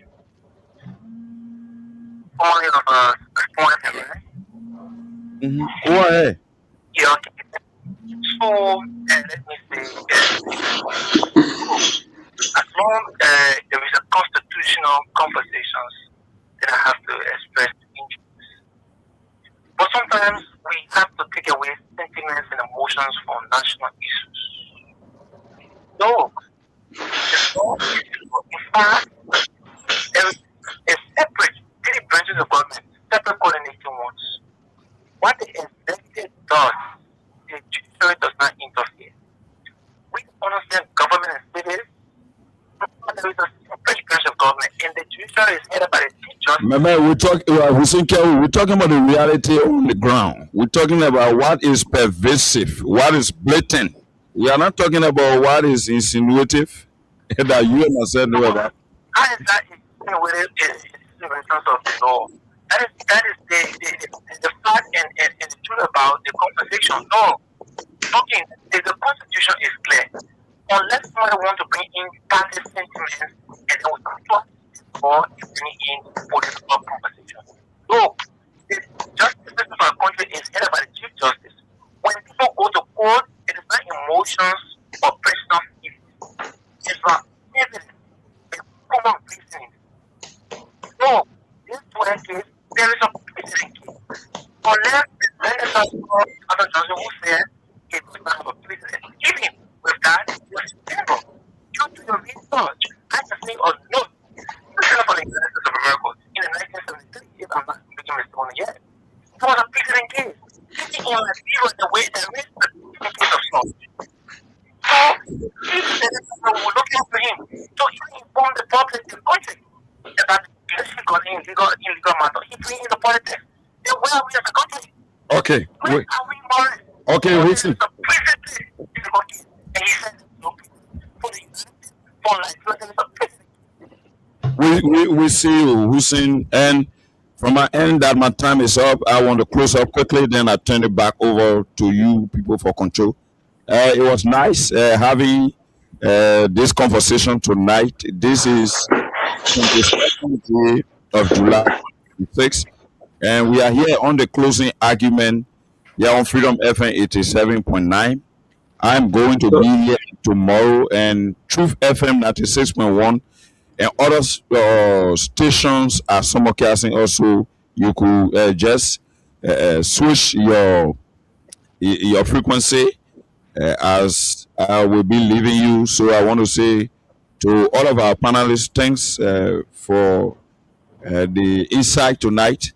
Formerly of Sport FM, right? Go ahead. Yeah, okay. So, let me say, as long there is a constitutional conversations that I have to express interest. But sometimes we have to take away sentiments and emotions from national issues. No. In fact, there is a separate three branches of government, separate coordinating ones. What the executive does, the judiciary does not interfere. We understand government and cities. There is a separate branch of government, and the judiciary is headed by the chief justice. Remember, we're talking about the reality on the ground. We're talking about what is pervasive, what is blatant. We are not talking about what is insinuative that you and I said no about. How is that insinuative in terms of the law? That is the fact and the truth about the conversation. No. Okay, the constitution is clear. Unless somebody wants to bring in party sentiments and they will talk or bring in political conversation. No. The justice system for our country is headed by the chief justice. When people go to court, it is not emotions or personal feelings. It's not evidence. It's common reasoning. No. This case, there is a precedent case. Unless the legislature under Johnson who said it does not have a precedent. Even with that, you're stable. Due to your research, I just think of note. The Center for the United States of America in the 1973, if I'm not making a mistake yet, it was a precedent case. Taking in Liberia the way there is a case of fraud. So, if the legislature will look into him to inform the public in the country about the legislation got in illegal matter, he bring in the politics. Then where are we as a country? Okay. Where are we more? Okay, listen. We see you, Hussein, and from my end that my time is up. I want to close up quickly, then I turn it back over to you people for control. It was nice having this conversation tonight. This is 22nd day of July 6th, and we are here on the closing argument here on Freedom FM 87.9. I'm going to be here tomorrow, and Truth FM 96.1 and other stations are simulcasting. Also, you could just switch your frequency as I will be leaving you. So I want to say to all of our panelists, thanks for the insight tonight.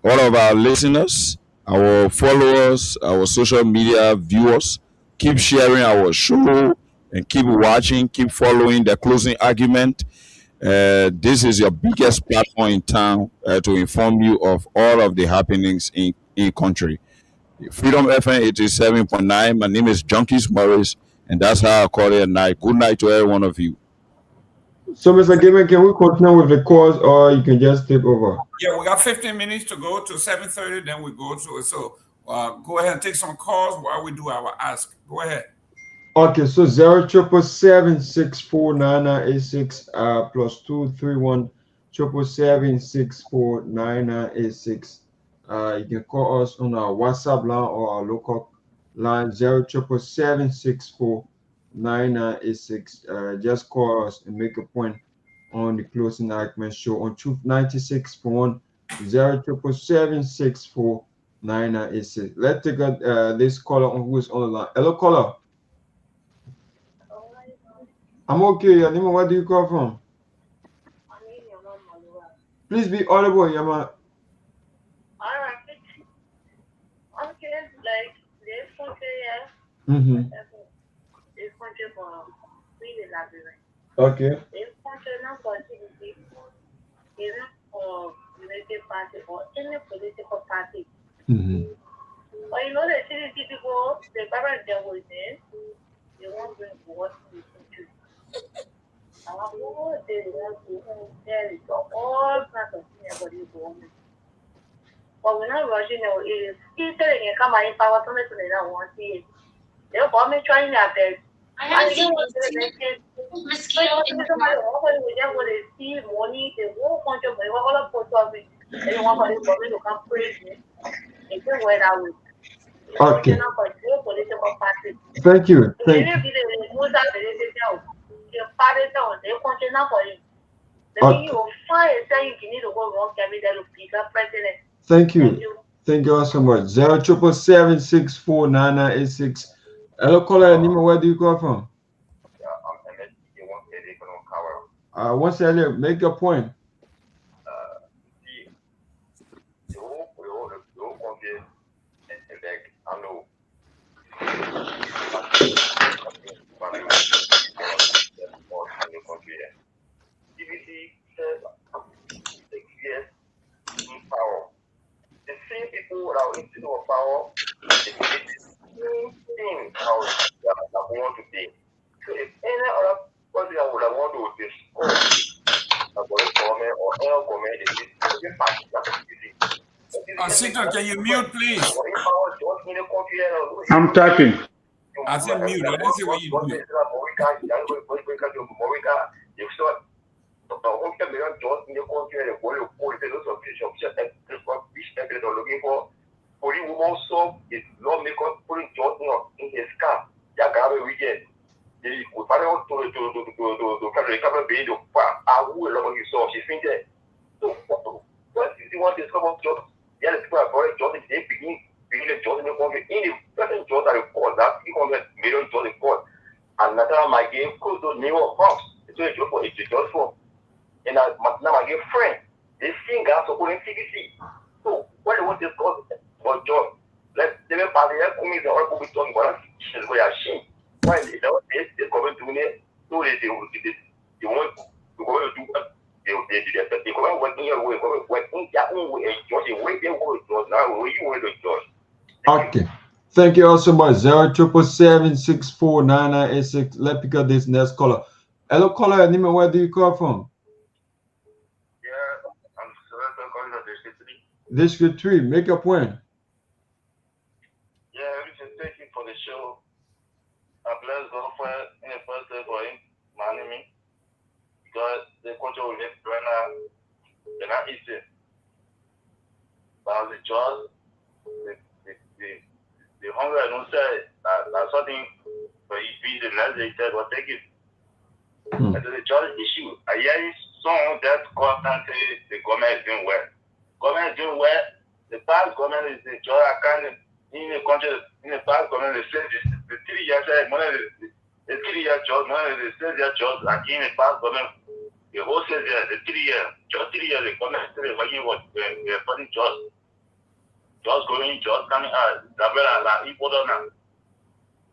All of our listeners, our followers, our social media viewers, keep sharing our show and keep watching, keep following the closing argument. This is your biggest platform in town to inform you of all of the happenings in country. Freedom FM 87.9. My name is Junkies Morris, and that's how I call it at night. Good night to every one of you. So, Mr. Gayman, can we continue with the calls, or you can just take over? Yeah, we got 15 minutes to go to 7:30, then we go to it. So go ahead and take some calls while we do our ask. Go ahead. Okay, so 077764986 plus 231-777-64986. You can call us on our WhatsApp line or our local line 077764986. Just call us and make a point on the closing argument show on Truth 96.1 077764986. Let's take this caller on who is on the line. Hello, caller. I'm okay, Yanima. Where do you call from? Please be audible, Yama. Mm-hmm. Okay. Mm-hmm. But you know the CDC people, the government they will say, they won't bring what we do. Our whole day they want to there is all kinds of things everybody going. But we're not rushing it is still telling you come and power to me to that one see. They'll bomb me trying their best. And you know what they mentioned? Somebody will just want to see money, the whole country, but all of post office, and you want the government to come praise me. It's the way that we. Okay. Thank you. Thank you. Thank you. Thank you all so much. 077764986. Hello, caller. Nima, where do you call from? Once earlier, make your point. The same people that are in power, the same thing that we want to be. So if any other person that would have want to discuss about the government or any government, Can you mute, please? I'm talking. I said mute. I didn't say what you do. Looking for Poli woman solve is lawmaker putting Jordan in his car. Yagabe weekend. We finally to cover being the farm. I will love you so she's been there. So what is the one discover Jordan? Yeah, the people are going Jordan, they begin the Jordan in the present Jordan report that 300 million Jordan report. Another my game could do new house. It's a job for it's a job for. And now my game friend. They sing us according to CBC. So what do you want to discuss for John? Let them party come in the other people talking about is where I see. Why they come to me, so they want to go to do they come working your way, working their own way, enjoy the way they work now where you want to enjoy. Okay. Thank you all so much. 077764986. Let's pick up this next caller. Hello, caller. Nima, where do you call from? District 3, make a point. Yeah, thank you for the show. I bless God for in the first day for him, me. Because the country will live right now, they're not easy. But the jobs, the hunger, I don't say that's something for you be the next day, said, well, take it. And the judge issue, I hear someone that constantly the government is doing well. Government is doing well. The past government is the judge. I can't in the country. In the past government, they say the 3 years money, the 3 year judge, money, the 6 year judge. Like in the past government, the whole says the 3 year, just 3 years. The government still working what the funny judge, judge going, judge coming out. That like equal now.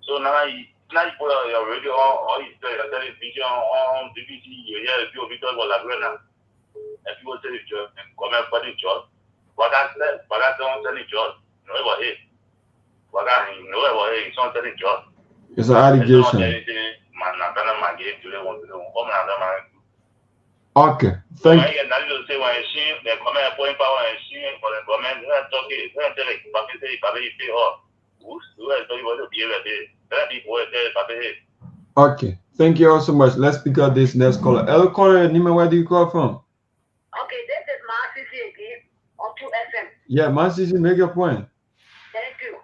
So now you put your radio on, or you tell your television on DVD. You hear the people because what like right now. And people say the judge, government funny judge. But I don't tell the judge. No, about it. But I know about it. It's not telling judge. It's an allegation. Okay. Thank you. Okay. Thank you all so much. Let's pick up this next caller. Hello, caller. Nima, where do you call from? Okay, this is Marcy again on 2FM. Yeah, Marcy, make your point. Thank you.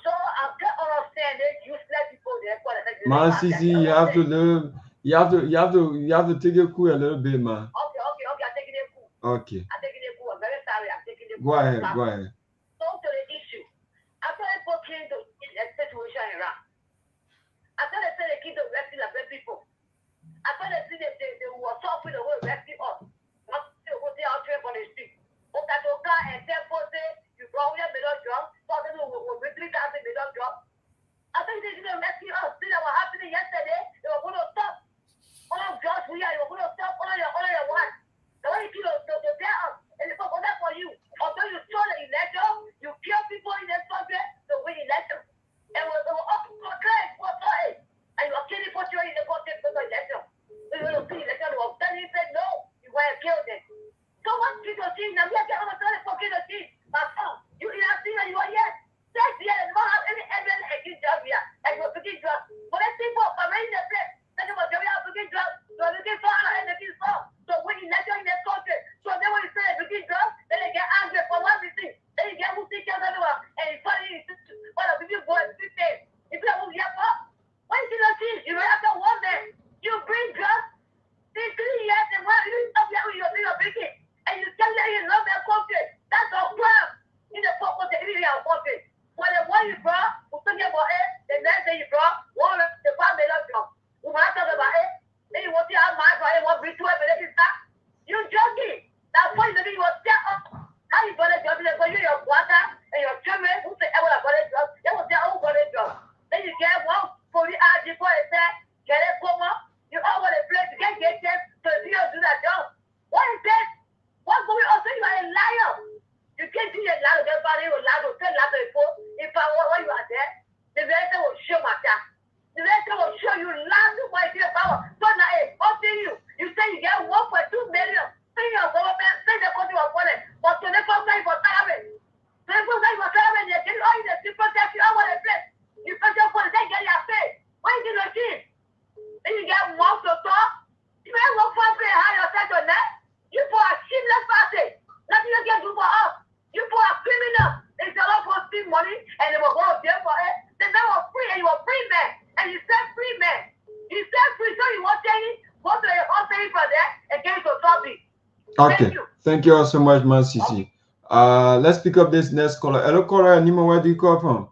So I can understand that useless people there. Marcy, you have to live. You have to take your cool a little bit, man. Okay, I'm taking it cool. Okay. I'm taking it cool. I'm very sorry. I'm taking it Go cool. ahead. So to the issue. After I put into the situation in Iraq. After they say they keep the resting of black people. After they see that they were suffering the way resting us. Not to go out there on the street. Okatoka and Tempote, you probably made us drunk. Something with 3,000 made us drunk. I think they didn't rescue us. See that what happened yesterday? They were going to stop. All of us, we are going to stop all your wives. The way you kill us, they'll get us. And it's not for you. Although you saw the election, you kill people in this country, the way election. And we're up for claim, and you're killing for sure in the country for the election. So you will see election, they will tell you, say no, you if I were you are there, the letter will show my child. The letter will show you last my dear power. So now, up to you. You say you get 1.2 million. Say your government, say the country was wanted. But to the first time for Saturday. The first time for Saturday, they get all the people that you have on the place. You put your phone, they get your face. When you do the then you get more to talk. You may walk for free, how you set on that. You for a shameless party. Nothing you can do for us. You for a criminal. It's a lot for steal money and they will go out there for it. Then they were free and you were free man. And you said free man. You said free, so you want to go to the hospital for that and get to Toby. Okay. Thank you all so much, man, Sisi. Let's pick up this next caller. Hello, caller. Nima, where do you call from?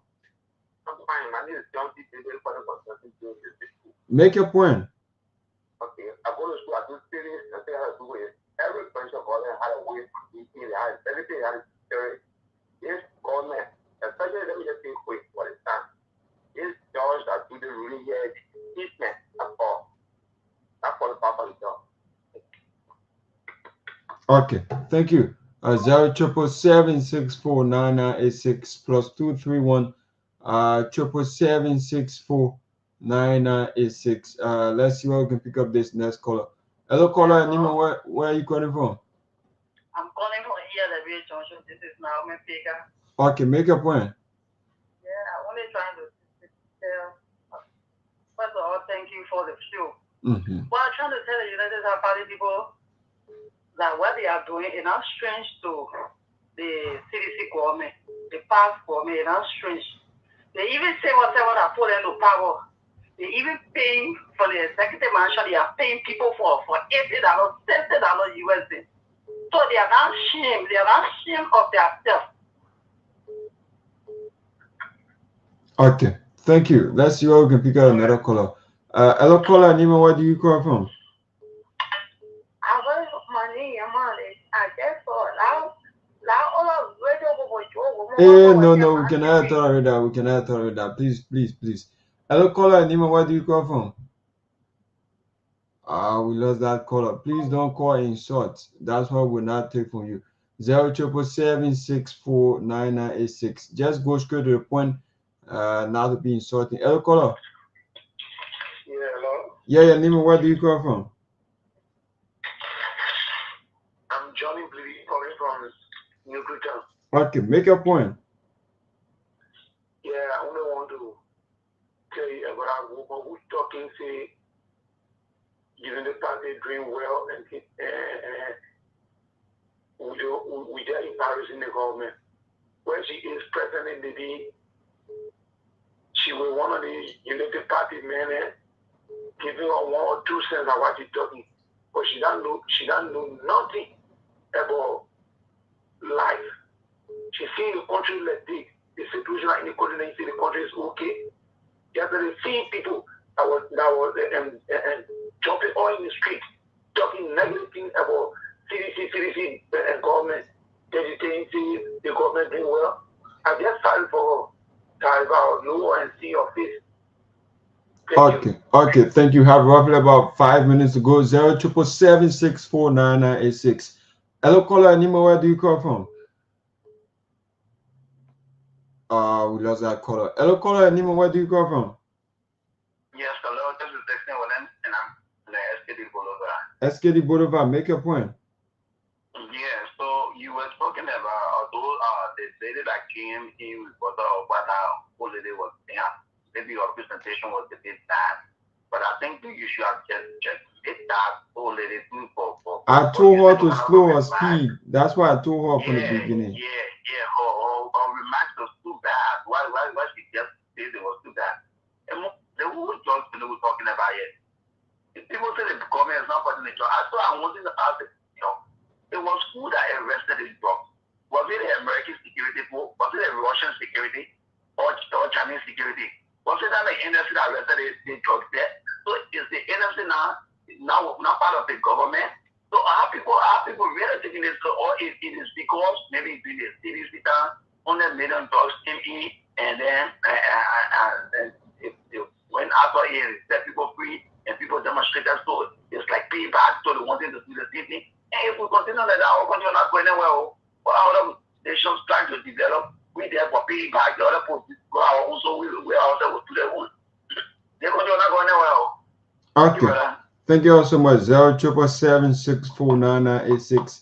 Make your point. Okay, I go to school, I do series, I say how to do it. Every person calling how to wait for DP, everything has to this government, especially let me just say quick, what is that? This judge that do the ruling here, impeachment, that's all. That's what the Papa is done. Okay, thank you. 077649986 plus 231 777649986. Let's see what we can pick up this next caller. Hello, caller. Nima, where are you calling from? I'm calling from here, the Liberia Junction. This is Naomi Pega. Okay, make a point. Yeah, I'm only trying to tell. First of all, thank you for the show. Well, I'm trying to tell the United States Party people that what they are doing is not strange to the CDC government, the past government, is not strange. They even say whatever that put into power. They even paying for the executive mansion, they are paying people for $80, $70 USD. So they are not ashamed. They are not ashamed of themselves. Okay, thank you. Let's see what we can pick up another caller. Hello, caller. Nima, where do you call from? I got money. I guess for now. No, we cannot tolerate that. We cannot tolerate that. Please. Hello, caller. Nima, where do you call from? We lost that caller. Please don't call insults. That's what we'll not take from you. 077649986. Just go straight to the point. Not to be insulting. Hello, caller. Yeah, hello. Yeah, Nima, where do you call from? I'm Johnny Bleedy calling from New Britain. Okay, make your point. Yeah, I only want to tell you about our woman who's talking, say, giving the party doing well, and we are embarrassing the government. When she is president in the day, she was one of the United Party men, giving her 1 or 2 cents of what she's talking. But she don't know nothing about life. She see the country like this, the situation in the country, and see the country is okay. Yesterday, seeing people that was jumping all in the street, talking negative things about CDC and government. They say the government doing well. I just started for Garguah and see your face. Okay, thank you. Have roughly about 5 minutes to go. 077649986. Hello, caller. Nima, where do you call from? We lost that caller. Hello, caller. Nima, where do you call from? Yes, hello. This is Dexter Williams, and I'm in the SKD Boulevard. SKD Boulevard, make your point. Yeah, so you were talking about those the lady that came in with what old lady was there. Maybe your presentation was a bit bad, but I think you should have just did that old lady too for. I told her to slow her speed. That's why I told her from the beginning. Yeah. Her remarks was too bad. Why she just said it was too bad? And the whole judge we were talking about it. People say the government is not putting the job. I wanted to ask it. It was who that arrested this drug. Was it the American security force? Was it the Russian security or Chinese security? Was it that the NSC that arrested the drugs there? So is the NSC now part of the government? So are people really taking this? Or it is because maybe it's in the cities with 100 million drugs came in, and then when after he set people free and people demonstrated, so it's like payback. So they wanted to do the same thing. And if we continue like that, our country will not go anywhere. Well, they nations trying to develop. We therefore paying back the other people. We are also we also to the wood. They go not going well. Okay. Thank you all so much. 077764996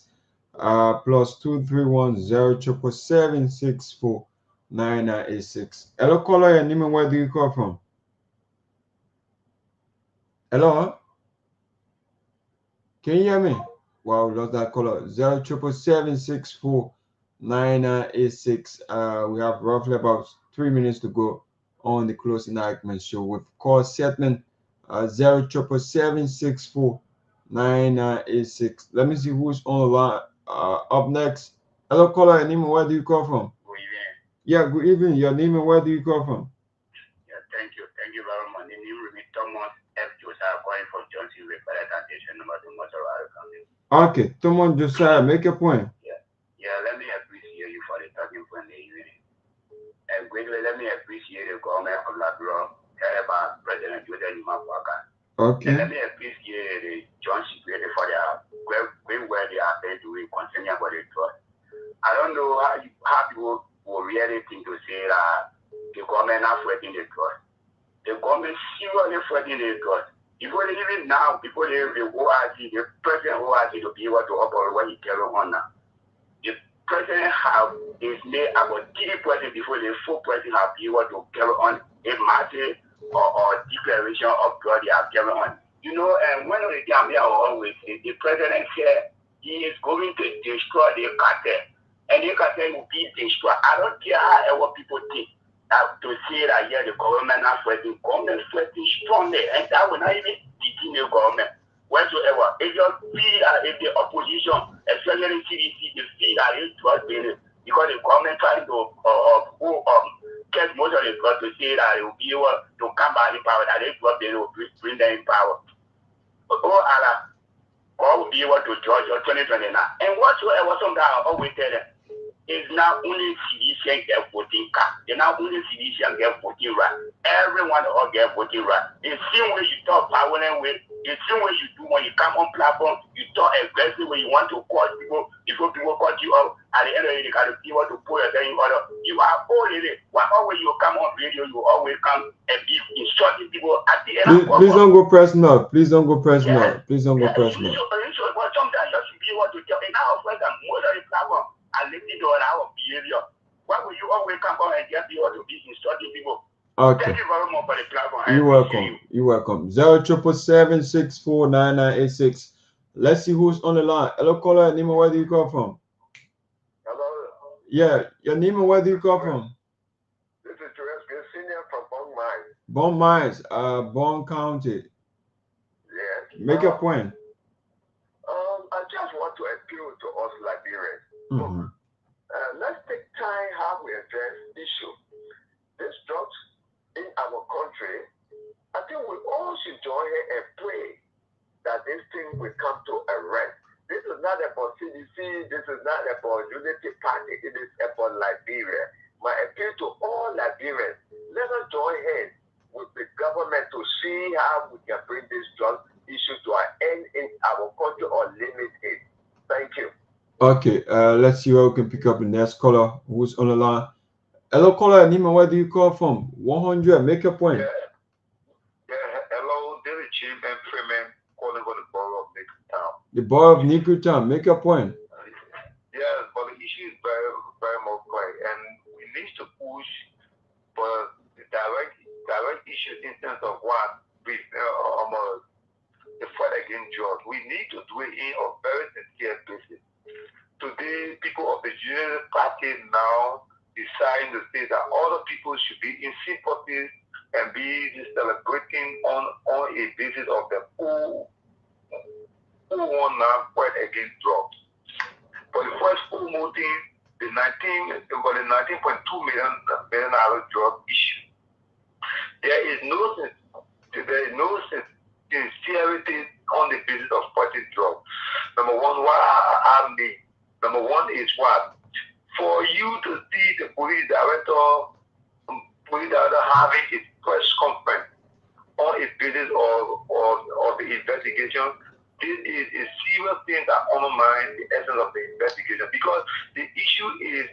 plus 231-077764996. Hello, caller. Your name and where do you call from? Hello? Can you hear me? Wow, lost that caller. 077764996. We have roughly about 3 minutes to go on the closing argument show with call settlement 077764996. Let me see who's on the line. Up next. Hello, caller. Your name and where do you call from? Good evening. Yeah, good evening. Your name and where do you call from? Yeah, thank you. Thank you very much. The name is Thomas F. Josiah calling from Johnson Repair Plantation number 2 Motor County. Okay, Thomas Josiah, make a point. Yeah, let me appreciate you for the talking point the evening. And quickly, let me appreciate the government of Liberia, about President Joseph Nimafwaka. Okay. And let me appreciate the John Security for their great work they are doing concerning about the trust. I don't know how people will really think to say that the government not fighting the trust. The government seriously fighting the trust. Even now, people the ORG, the president ORG to be able to operate what he carry on now. The president is made about 3% before the full president have been able to carry on a massive or declaration of God they have carried on. You know, and one of the Gambia always say the president said he is going to destroy the cartel. And the cartel will be destroyed. I don't care how people think to say that the government is fighting. Government is fighting strongly, and that will not even begin the government whatsoever. If you feel if the opposition, especially CDC, they feel that it's Torgbean because the government trying to get most of the God to say that it will be able to come back in power, that they will bring them in power. But Allah, God will be able to judge on 2029. And whatsoever, sometimes I always tell them, it's not only civilians get voting card. It's not only civilians get voting right. Everyone all get voting right. The same way you talk violent way, the same way you do when you come on platform, you talk aggressive when you want to call people, before people call you up, at the end of the day, you got to be able to put yourself in order. You are already, always you come on radio, you always come and be instructing people at the end. Please don't go pressing up. Please don't go pressing up. Please don't go pressing up. But sometimes you should be able to tell, and now, for example, most of the platform, and listen to our behavior. Why will you always come out and just be able to be instructing people? Okay. Thank you very much for the platform. You're welcome. You're welcome. 077764996. Let's see who's on the line. Hello, caller. Name and where do you call from? Hello. Yeah, your name and where do you call from? This is Jerome Senior from Bon Mines. Bon Mines, Bon County. Yes. Make a point. I just want to appeal to us Liberians. Mm-hmm. Let's take time how we address issue. This drugs in our country, I think we all should join here and pray that this thing will come to a rest. This is not about CDC, this is not about Unity Party, it is about Liberia. My appeal to all Liberians, let us join hands with the government to see how we can bring this drug issue to an end in our country or limit it. Thank you. Okay, let's see where we can pick up the next caller who's on the line. Hello, caller. Nima, where do you call from? 100. Make a point. Hello, David Chief and Freeman calling for the borough of Nickertown. The borough of Nickertown. Make a point. Yes, but the issue is very, very much clear, and we need to push for the direct issue in terms of what we the fight against drugs. We need to do it in a very sincere basis. Today, people of the Unity Party now deciding to say that other people should be in sympathy and be celebrating on a basis of the who want now fight against drugs. For the first full voting, the 19.2 million drug issue. There is no sincerity on the basis of fighting drugs. Number one, Number one is what? For you to see the police director having a press conference on a basis of the investigation this is a serious thing that undermines the essence of the investigation, because the issue is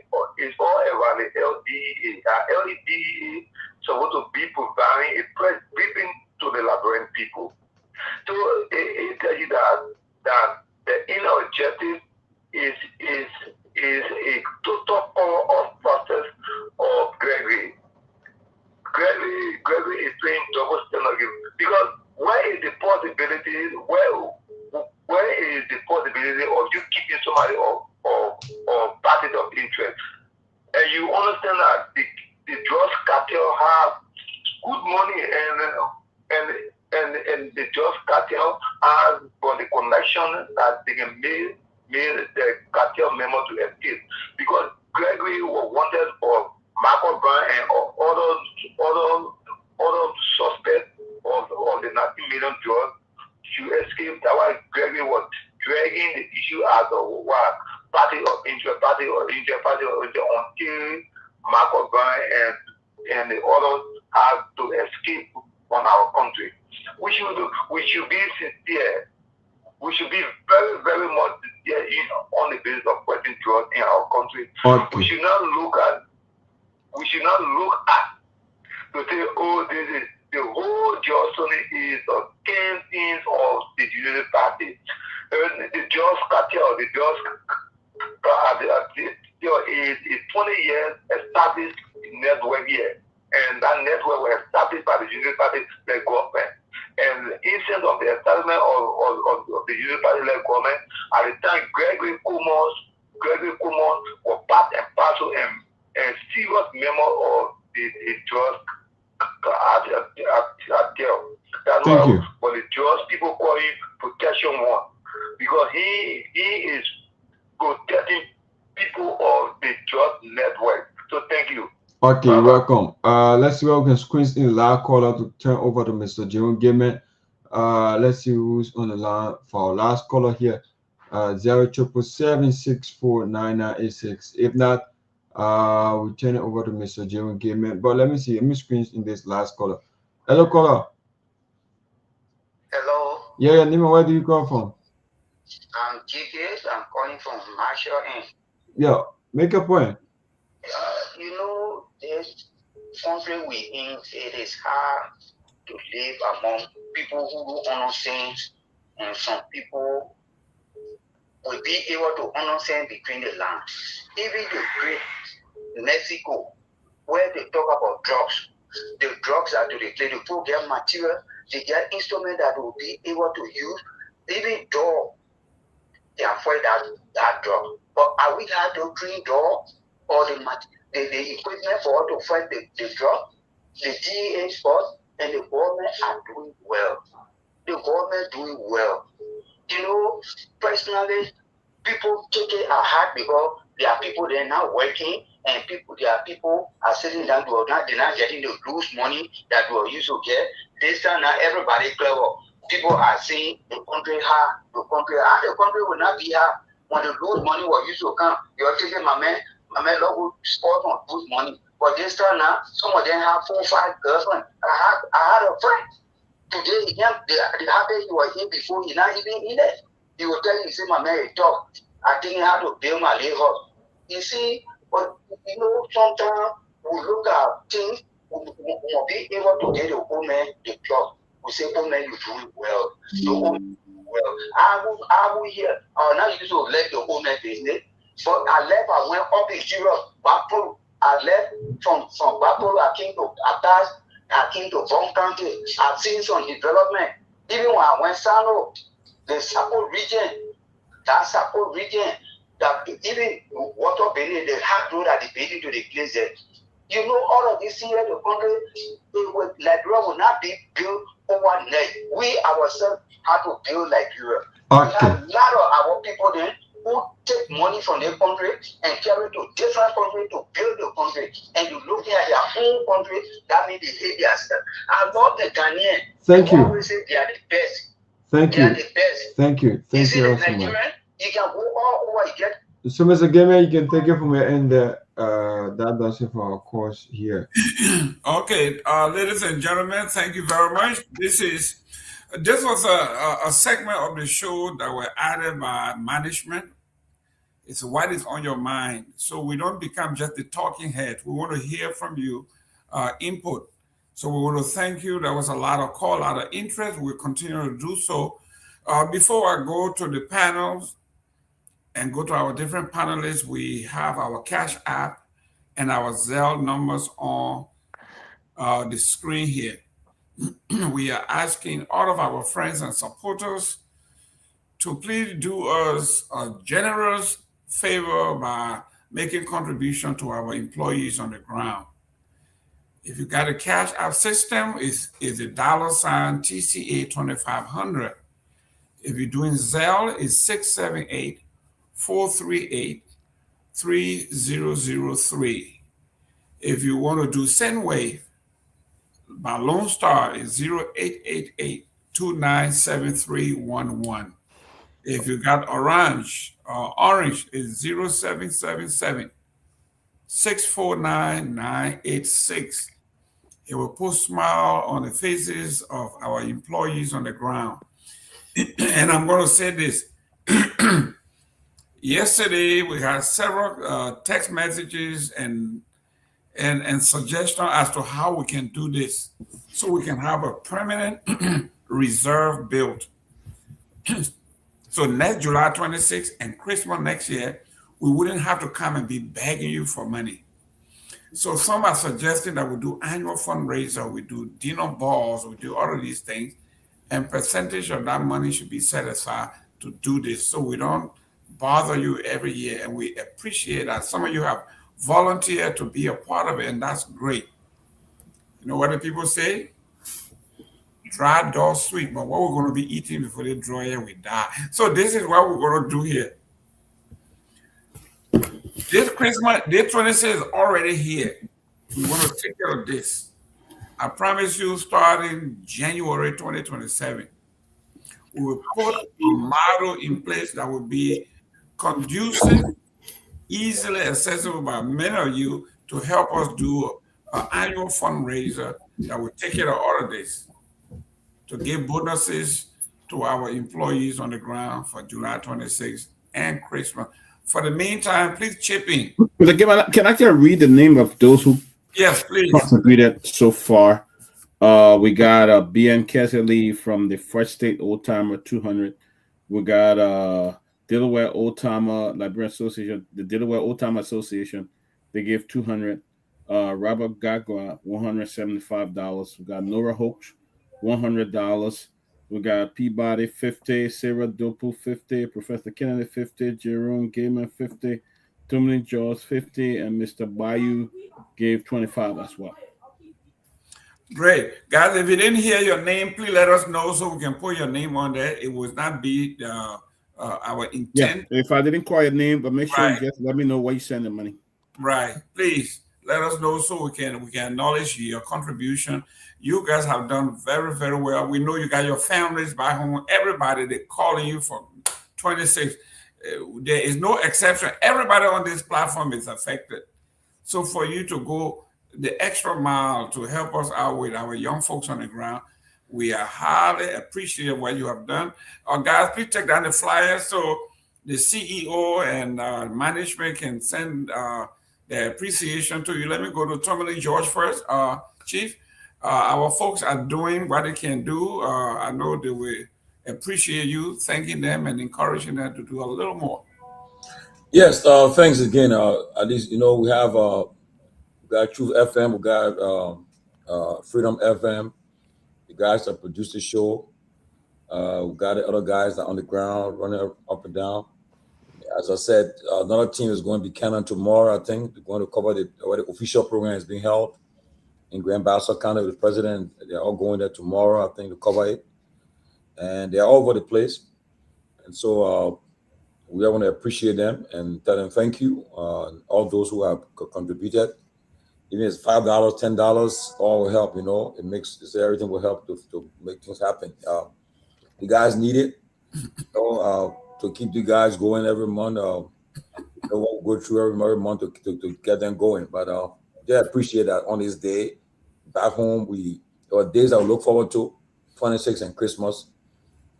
all around the LDA. LDA supposed to be providing a press briefing to the Liberian people. So it tells you that the inner objective is a total of process of Gregory. Gregory is playing double standard game, because where is the possibility? Where is the possibility of you keeping somebody or parties of interest? And you understand that the drugs cartel have good money, and the drugs cartel has got the connection that they can make the cartel member to escape, because Gregory was wanted for Marco Brown and other suspects of the 90 million drugs to escape. That's why Gregory was dragging the issue out of what party of interest until Marco Brown and the others have to escape from our country. We should be sincere. We should be very, very much sincere on the basis of fighting drugs in our country. Okay. We should not look at to say, oh, this is the whole Johnson is the campaigns of the Unity Party. The Just Cartel, the Just is 20 years established network here. And that network was established by the Unity Party-led government. And instead of the establishment of the Unity Party-led government, at the time, Gregory Kumon was part and parcel and serious member of the Just Cartel. That's why for the Just people call him Protection One, because he is protecting people of the Just network. So thank you. Okay, welcome. Let's see what we can squeeze in the last caller to turn over to Mr. Jerome Gayman. Let's see who's on the line for our last caller here. 077649986. If not, we turn it over to Mr. Jerome Gayman. But let me squeeze in this last caller. Hello, caller. Hello. Yeah, Nima, where do you come from? I'm GK. I'm calling from Marshall Inc. Yeah, make a point. You know, this country we in, it is hard to live among people who do honor things, and some people will be able to honor things between the land. Even the great Mexico, where they talk about drugs, the drugs are to declare, the people get material, they get instruments that will be able to use, even though they avoid that drug. But are we had to drink drug or the equipment for to fight the drug? The DEA force and the government are doing well. The government doing well. You know, personally, people take it at heart because there are people they're not working, and there are people are sitting down, they're not getting the loose money that we used to get. This time now everybody clever. People are saying the country hard, the country will not be hard. When the loose money was used to come, you're taking my man local sport on lose money. But this time now, some of them have 4 or 5 girlfriends. I had a friend. Today, the happened he was here before, he not even in it. He will tell you, he say, my man, he talk. I think I have to build my little house. You see, but you know, sometimes we look at things, we will be able to get the old man the job. We say, old man, you're doing well. The old man well. I will here. I will not used to let the old man business, but I went up in Europe, Backpolo. I left from Backpolo, I came to Atas, I came to Bon County. I've seen some development. Even when I went Sano, the Sapo region, that even water Benin, the hard road at the Benin to the place there. You know, all of this here, the country, Liberia will not be built overnight. We ourselves have to build Liberia. Okay. We have a lot of our people there who take money from their country and carry to different countries to build the country. And you look at their own country, that means they hate themselves. I love the Ghanaian. Thank you. Always say they are the best. Thank they you. Are the best. Thank you. Thank you also much. You can go all over, you get. So, Mr. Gayman, you can take it from your end there. That does it for our course here. Okay, ladies and gentlemen, thank you very much. This is This was a segment of the show that were added by management. It's what is on your mind. So we don't become just the talking head. We want to hear from you, input. So we want to thank you. There was a lot of call, a lot of interest. We'll continue to do so. Before I go to the panels and go to our different panelists, we have our Cash App and our Zelle numbers on the screen here. We are asking all of our friends and supporters to please do us a generous favor by making contribution to our employees on the ground. If you got a Cash App system, it's $, TCA 2500. If you're doing Zelle, it's 678-438-3003. If you want to do SendWave, my Lone Star is 0888-297311. If you got Orange is 0777-649-986. It will put a smile on the faces of our employees on the ground. And I'm going to say this. Yesterday, we had several text messages and suggestions as to how we can do this so we can have a permanent reserve built. So next July 26th and Christmas next year, we wouldn't have to come and be begging you for money. So some are suggesting that we do annual fundraiser, we do dinner balls, we do all of these things, and percentage of that money should be set aside to do this so we don't bother you every year. And we appreciate that some of you have volunteered to be a part of it, and that's great. You know what the people say? Dry dog sweet, but what we're going to be eating before they draw here, we die. So this is what we're going to do here. This Christmas, day 26 is already here. We want to take care of this. I promise you, starting January 2027, we will put a model in place that will be conducive, easily accessible by many of you to help us do an annual fundraiser that will take care of all of this, to give bonuses to our employees on the ground for July 26th and Christmas. For the meantime, please chip in. Can I read the name of those who yes, please contributed so far? We got Ben Sanvee from the First State Old Timer 200. We got Delaware Old Timer Liberia Association, the Delaware Old Timer Association. They gave 200. Robert Garguah $175. We got Nora Hoach $100. We got Peabody 50, Sarah Dopoh 50, Professor Kennedy 50, Jerome Gayman 50, Tomalin George 50, and Mr. Bayou gave 25 as well. Great. Guys, if you didn't hear your name, please let us know so we can put your name on there. It would not be our intent. Yeah, if I didn't call your name, but make sure you just let me know where you send the money. Right. Please let us know so we can acknowledge your contribution. You guys have done very, very well. We know you got your families back home. Everybody, they're calling you for 26. There is no exception. Everybody on this platform is affected. So for you to go the extra mile to help us out with our young folks on the ground, we are highly appreciative what you have done. Guys, please take down the flyer so the CEO and management can send their appreciation to you. Let me go to Tomalin George first. Chief, our folks are doing what they can do. I know they will appreciate you thanking them and encouraging them to do a little more. Yes, thanks again. At least, we have we got Truth FM, we got Freedom FM, the guys that produce the show. We got the other guys that are on the ground running up and down. As I said, another team is going to be Canon tomorrow, I think. They're going to cover where the official program is being held in Grand Bassa County with the president. They're all going there tomorrow, I think, to cover it. And they're all over the place. And so we want to appreciate them and tell them thank you. All those who have contributed. Even if it's $5, $10, all will help, everything will help to make things happen. The guys need it. To keep the guys going every month. We'll go through every month to get them going. But they appreciate that on this day. Back home, there are days I look forward to. 26 and Christmas.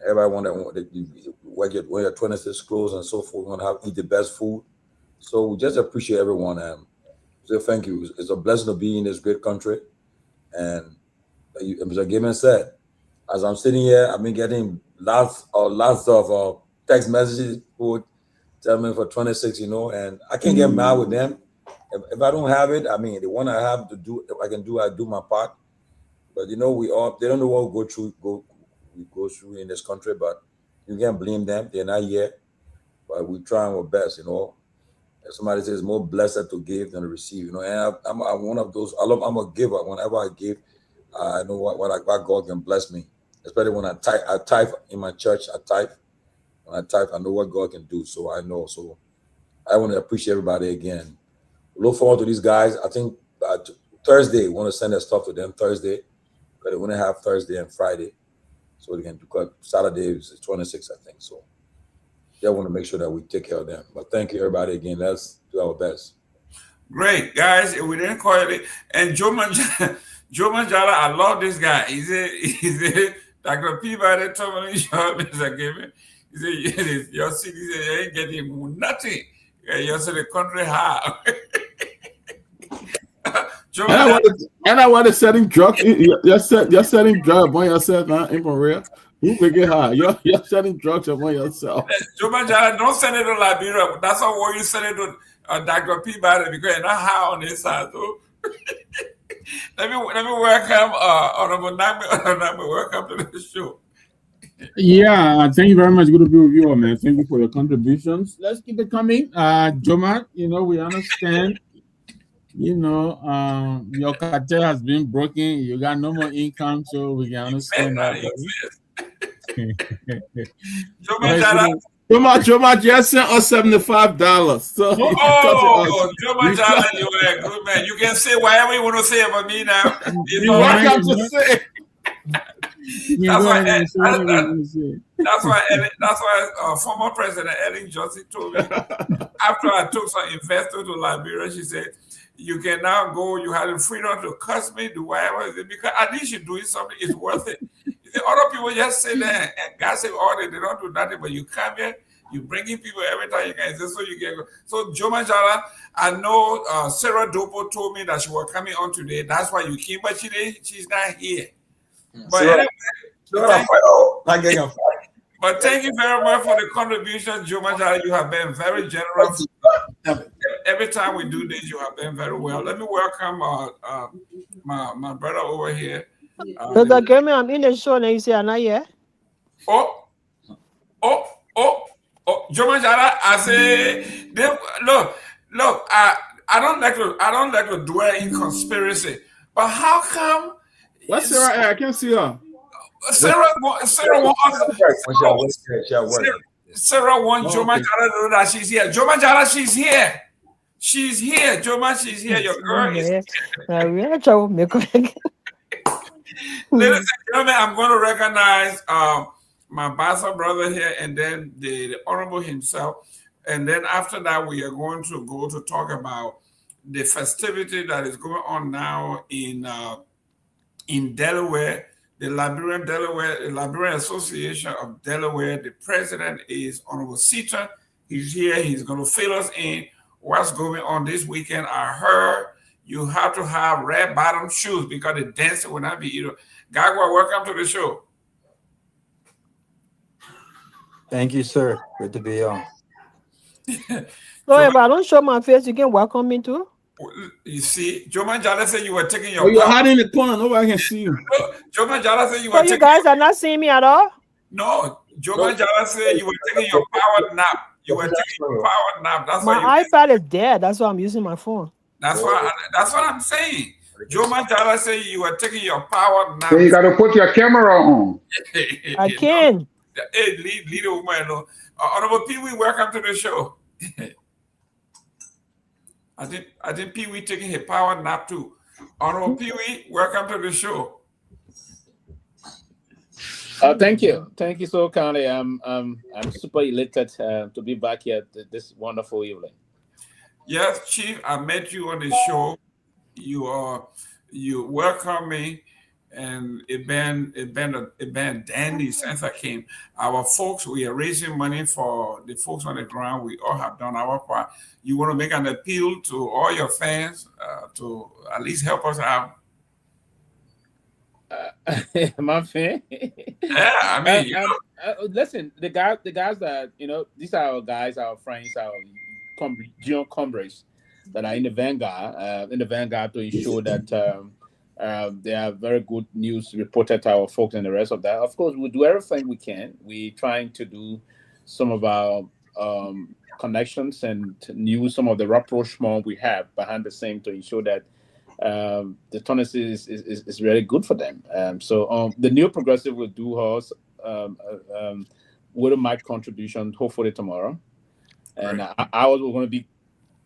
Everybody want to when your 26 close and so forth, want to eat the best food. So we just appreciate everyone and say thank you. It's a blessing to be in this great country. And Mr. Gayman said, as I'm sitting here, I've been getting lots of text messages who tell me for 26, and I can't get mad with them. If I don't have it, I mean, the one I have to do, if I can do, I do my part. But they don't know what we go through in this country, but you can't blame them. They're not here, but we're trying our best, If somebody says more blessed to give than to receive, and I'm one of those. I'm a giver. Whenever I give, I know what God can bless me. Especially when I type in my church. When I type, I know what God can do. So I know. So I want to appreciate everybody again. Look forward to these guys. I think Thursday, we want to send that stuff to them Thursday. But they want to have Thursday and Friday. So they can do Saturday is 26, I think. So yeah, I want to make sure that we take care of them. But thank you, everybody, again. Let's do our best. Great, guys. We didn't call it. And Joe Manjala, I love this guy. He said, Dr. Peabody, Tomalin, Mr. Gayman. He said, your city, you ain't getting nothing. You're the country high. And I want to set him drunk. You're setting drugs on yourself, man, in Maria. You make it high. You're setting drugs upon yourself. Joe Manjala, don't send it to Liberia. That's not where you send it to Dr. Peabody because you're not high on this side. So. Let me welcome Honorable Nagbe. Welcome to the show. Yeah, thank you very much. Good to be with you all, man. Thank you for your contributions. Let's keep it coming. Joma, we understand. Your cartel has been broken. You got no more income, so we can understand that. Joma just sent us $75. So Joma, you are a good man. You can say whatever you want to say about me now. You're welcome to say. That's why former President Ellen Johnson told me after I took some investor to Liberia, she said, you can now go, you have the freedom to cuss me, do whatever, because at least you're doing something, it's worth it. Other people just sit there and gossip all day, they don't do nothing, but you come here, you bring in people every time you can, so you get. So Joe Manjala, I know Sarah Dopoh told me that she was coming on today, that's why you came, but she's not here. But anyway, but thank you very much for the contribution, Joe Manjala. You have been very generous. Every time we do this, you have been very well. Let me welcome my brother over here. Brother Gayman, I'm in the show and you say I'm not here. Joe Manjala, I say, look, I don't like to dwell in conspiracy, but how come? What's Sarah? I can't see her. Sarah wants Joe Manjala to know that she's here. Joe Manjala, she's here. She's here. Joe Manjala, she's here. Your girl is here. Ladies and gentlemen, I'm going to recognize my bastard brother here and then the Honorable himself. And then after that, we are going to go to talk about the festivity that is going on now in Delaware. The Liberian Association of Delaware, the president is Honorable Seaton. He's here. He's going to fill us in what's going on this weekend. I heard you have to have red bottom shoes because the dancing will not be either. Garguah, welcome to the show. Thank you, sir. Good to be on. So if I don't show my face, you can welcome me too. You see, Joe Manjala said you were taking your. Oh, you're hiding in the corner. Nobody can see you. Joe Manjala said you were. So you guys are not seeing me at all? No, Joe Manjala said you were taking your power nap. You were taking your power nap. That's why my iPad is dead. That's why I'm using my phone. That's what I'm saying. Joe Manjala said you were taking your power nap. Then you got to put your camera on. I can. Hey, lead the woman. Honorable Pewee, welcome to the show. I think Pewee taking his power nap too. Honorable Pewee, welcome to the show. Thank you so kindly. I'm super elated to be back here this wonderful evening. Yes, Chief, I met you on the show. You welcome me, and it been dandy since I came. Our folks, we are raising money for the folks on the ground. We all have done our part. You want to make an appeal to all your fans to at least help us out? My fan. Yeah, I mean, listen, the guys that these are our guys, our friends, our junior comrades that are in the vanguard to ensure that there are very good news reported to our folks and the rest of that. Of course, we'll do everything we can. We're trying to do some of our connections and news, some of the rapprochement we have behind the scene to ensure that the tournament is really good for them. So the New Progressive will do hers with my contribution hopefully tomorrow, and ours are going to be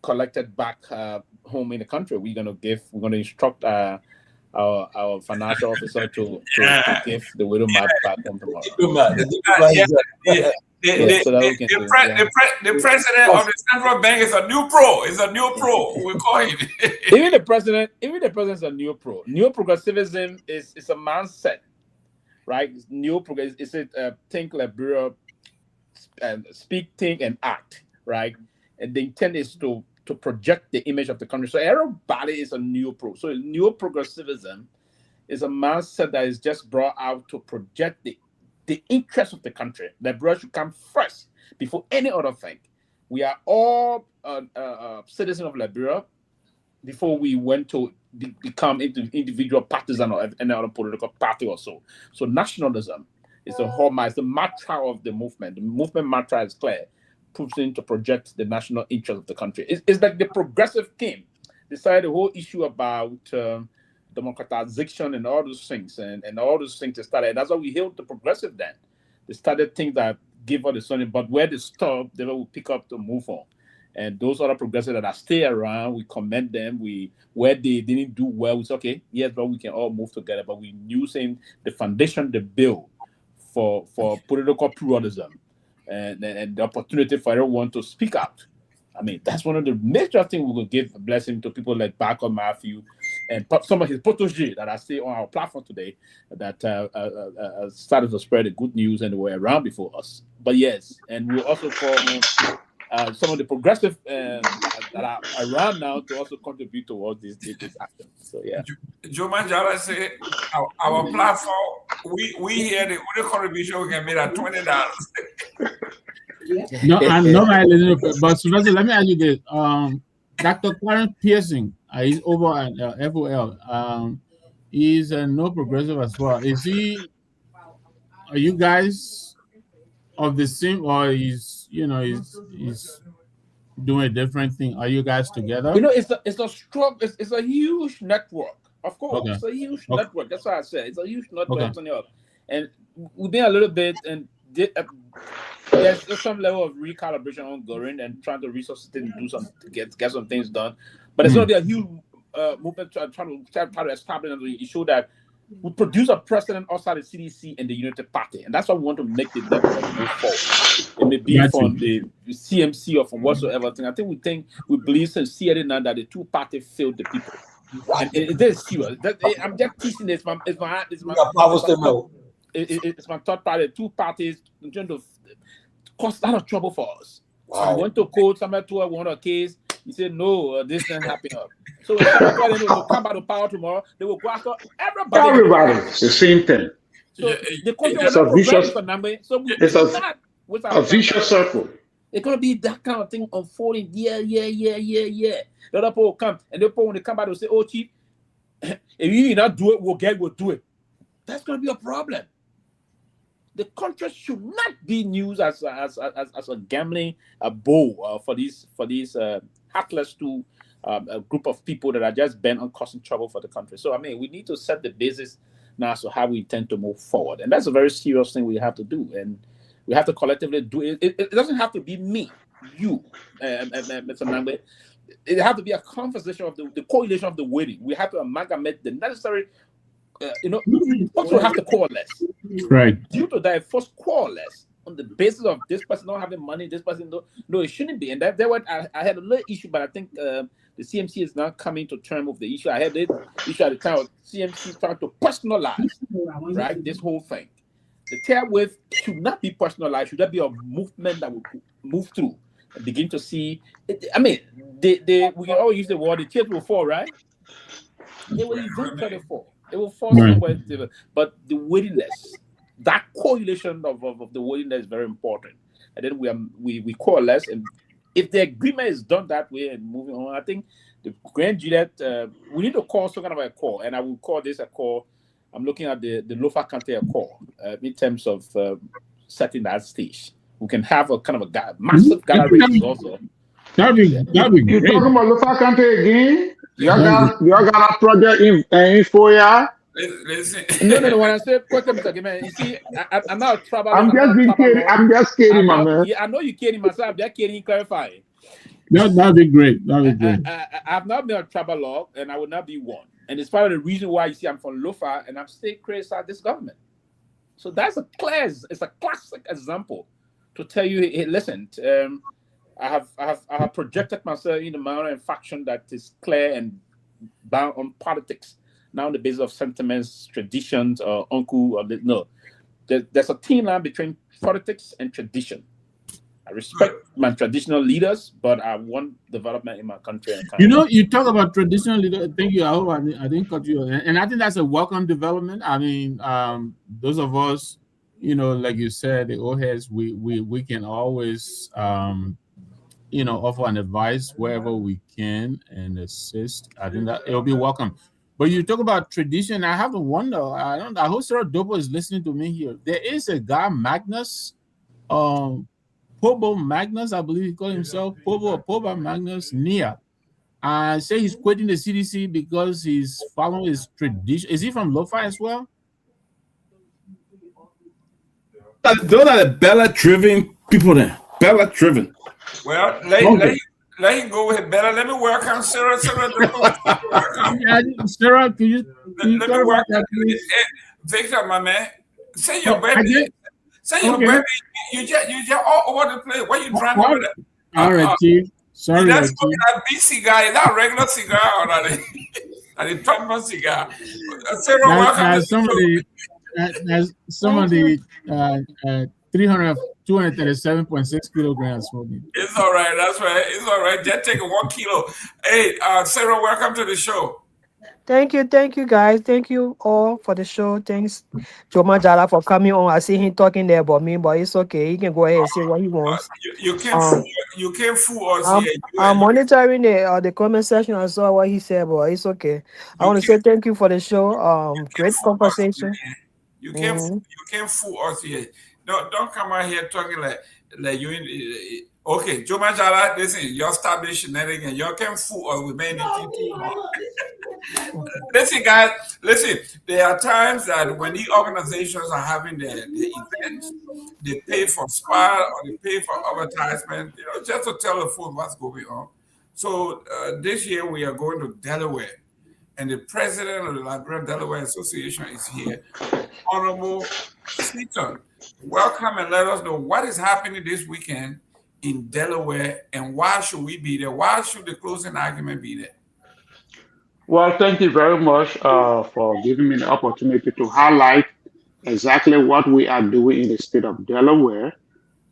collected back home in the country. We're going to instruct our financial officer to give the widow map back home tomorrow. The president of the central bank is a new pro. Is a new pro. We call him. Even the president is a new pro. New progressivism is a mindset, right? New progressive is think Liberia, speak, think, and act, right? And the intent is to project the image of the country. So everybody is a new pro. So new progressivism is a mindset that is just brought out to project the interest of the country. Liberia should come first before any other thing. We are all citizens of Liberia before we went to become individual partisan or any other political party or so. So nationalism is the hallmark, it's the mantra of the movement. The movement mantra is clear, proving to project the national interest of the country. It's like the progressive came, decided the whole issue about democratization and all those things, and all those things started. That's why we hailed the progressive then. They started things that give us the something, but where they stop, they will pick up to move on. And those other progressives that are stay around, we commend them. Where they didn't do well, we say, okay, yes, but we can all move together. But we knew saying the foundation, the bill for political pluralism and the opportunity for everyone to speak out. I mean, that's one of the major things we will give a blessing to people like Barker Matthew and some of his protégés that I see on our platform today that started to spread the good news and were around before us. But yes, and we'll also call some of the progressive that are around now to also contribute towards this action. So yeah. Joe Manjara said our platform, we hear the only contribution we can make at $20. No, I'm not listening, but Sylvester, let me ask you this. Dr. Clarence Pearson, he's over at FOL. He's no progressive as well. Are you guys of the same, or he's doing a different thing? Are you guys together? It's a strong, it's a huge network. Of course, okay. It's a huge network. That's why I said it's a huge network. Okay. And we've been a little bit, and there's some level of recalibration ongoing and trying to resuscitate and do some to get some things done. But it's going to be a huge movement trying to establish and ensure that we produce a president outside the CDC and the United Party, and that's why we want to make the network move forward. It may be from the CMC or from whatsoever thing. I think we believe since CNN that the two parties failed the people. And it is serious. I'm just teasing this. It's my third party. Two parties in terms of cause a lot of trouble for us. Wow. We went to court, somebody told us we want a case. He said, no, this didn't happen. So if somebody will come back to power tomorrow, they will go after everybody. Everybody. It's the same thing. So it's a vicious circle. It's going to be that kind of thing unfolding. Yeah. The other people will come, and the people, when they come back, they'll say, oh, Chief, if you not do it, we'll do it. That's going to be a problem. The country should not be used as a gambling bowl for these heartless to a group of people that are just bent on causing trouble for the country. So I mean, we need to set the basis now as to how we intend to move forward, and that's a very serious thing we have to do, and we have to collectively do it. It doesn't have to be me, you, Mr. Nagbe. It has to be a conversation of the coalition of the waiting. We have to amalgamate the necessary. Also have to coalesce. Right. Due to that, first coalesce on the basis of this person not having money, this person no, it shouldn't be. And that what I had a little issue, but I think the CMC is now coming to terms with the issue. I had the issue at the time of CMC trying to personalize, right, this whole thing. The tier width should not be personalized. Should that be a movement that will move through and begin to see? I mean, we can always use the word the chips will fall, right? They will eventually fall. It will fall somewhere, but the willingness, that correlation of the willingness is very important. And then we coalesce, and if the agreement is done that way and moving on, I think the grand jury we need to call some kind of a call, and I will call this a call. I'm looking at the Lofa Kante call in terms of setting that stage. We can have a kind of a massive gallery also. That'd be great. You talking about Lofa Kante again? Y'all got a project info, yeah? Listen. No. When I say question, Mr. Gayman, you see, I'm not a trouble. I'm just kidding, my man. Yeah, I know you're kidding myself. I'm just kidding, clarifying. That'd be great. That'd be great. I have not been a trouble log, and I will not be one. And it's part of the reason why you see I'm from Lofa, and I'm still criticizing this government. So that's a classic example to tell you, hey, listen, I have projected myself in the manner and faction that is clear and bound on politics. Now on the basis of sentiments, traditions, or uncle, no. There's a thin line between politics and tradition. I respect my traditional leaders, but I want development in my country. And you talk about traditional leaders. Thank you. I hope I didn't cut you. And I think that's a welcome development. I mean, those of us, like you said, the old heads, we can always, offer an advice wherever we can and assist. I think that it'll be welcome. But you talk about tradition. I have to wonder. I hope Sarah Dopoh is listening to me here. There is a guy, Magnus, Pobo Magnus, I believe he called himself Pobo Magnus Nia. I say he's quitting the CDC because he's following his tradition. Is he from Lofa as well? Those are the Bella-driven people there. Bella-driven. Well, let him go with Bella. Let me work on Sarah. Sarah, can you let me work on Victor, my man. Say your baby. Say your baby. You just all over the place. What you trying to do? All right, Chief. Sorry, that's that big cigar. Is that regular cigar or not? The top cigar. Sarah, welcome. Somebody 237.6 kilograms smoking. It's all right. That's right. It's all right. Just take 1 kilo. Hey, Sarah, welcome to the show. Thank you, guys. Thank you all for the show. Thanks, Joma Jala, for coming on. I see him talking there about me, but it's okay. He can go ahead and say what he wants. You can't fool us here. I'm monitoring the comment section. I saw what he said, but it's okay. I want to say thank you for the show. Great conversation. You can't fool us here. Don't come out here talking like you. Okay, Joma Jala, listen, you establish shenanigans. You can't fool us with anything too long. Listen, guys, there are times that when the organizations are having the events, they pay for spot or they pay for advertisement, just to tell the folks what's going on. So this year we are going to Delaware, and the president of the Liberia Delaware Association is here, Honorable Seaton. Welcome, and let us know what is happening this weekend in Delaware, and why should we be there? Why should the closing argument be there? Well, thank you very much for giving me the opportunity to highlight exactly what we are doing in the state of Delaware.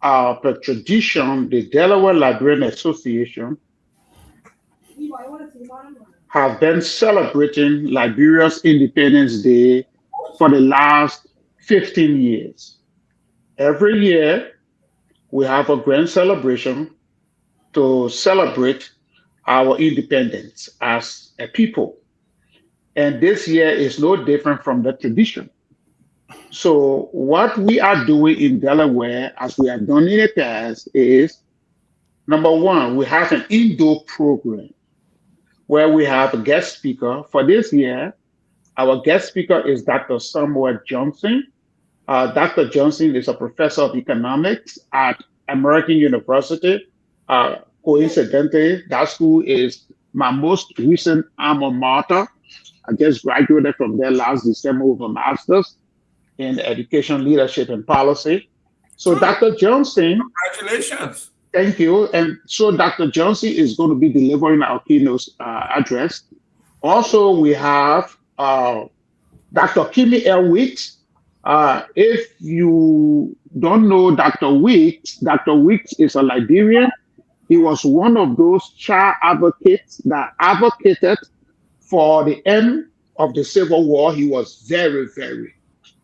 Per tradition, the Delaware Liberian Association have been celebrating Liberia's Independence Day for the last 15 years. Every year, we have a grand celebration to celebrate our independence as a people. And this year is no different from the tradition. So what we are doing in Delaware, as we have done in the past, is, number one, we have an indoor program where we have a guest speaker. For this year, our guest speaker is Dr. Samuel Johnson. Dr. Johnson is a professor of economics at American University. Coincidentally, that school is my most recent alma mater. I just graduated from there last December with a master's in education, leadership, and policy. So Dr. Johnson, congratulations. Thank you. And so Dr. Johnson is going to be delivering our keynote address. Also, we have Dr. Kimi Elwicks. If you don't know Dr. Wicks is a Liberian. He was one of those child advocates that advocated for the end of the Civil War. He was very, very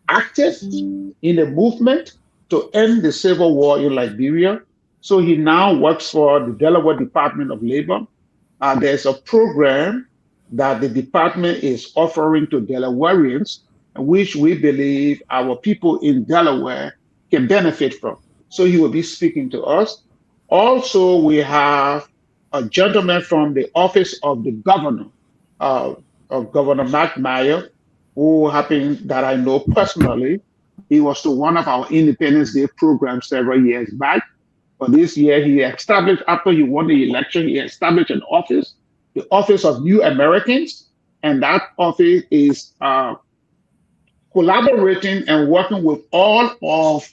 active in the movement to end the Civil War in Liberia. So he now works for the Delaware Department of Labor. There's a program that the department is offering to Delawareans, which we believe our people in Delaware can benefit from. So he will be speaking to us. Also, we have a gentleman from the office of the governor, of Governor Mark Myean, who happened that I know personally. He was to one of our Independence Day programs several years back. But this year, he established, after he won the election, he established an office, the Office of New Americans. And that office is collaborating and working with all of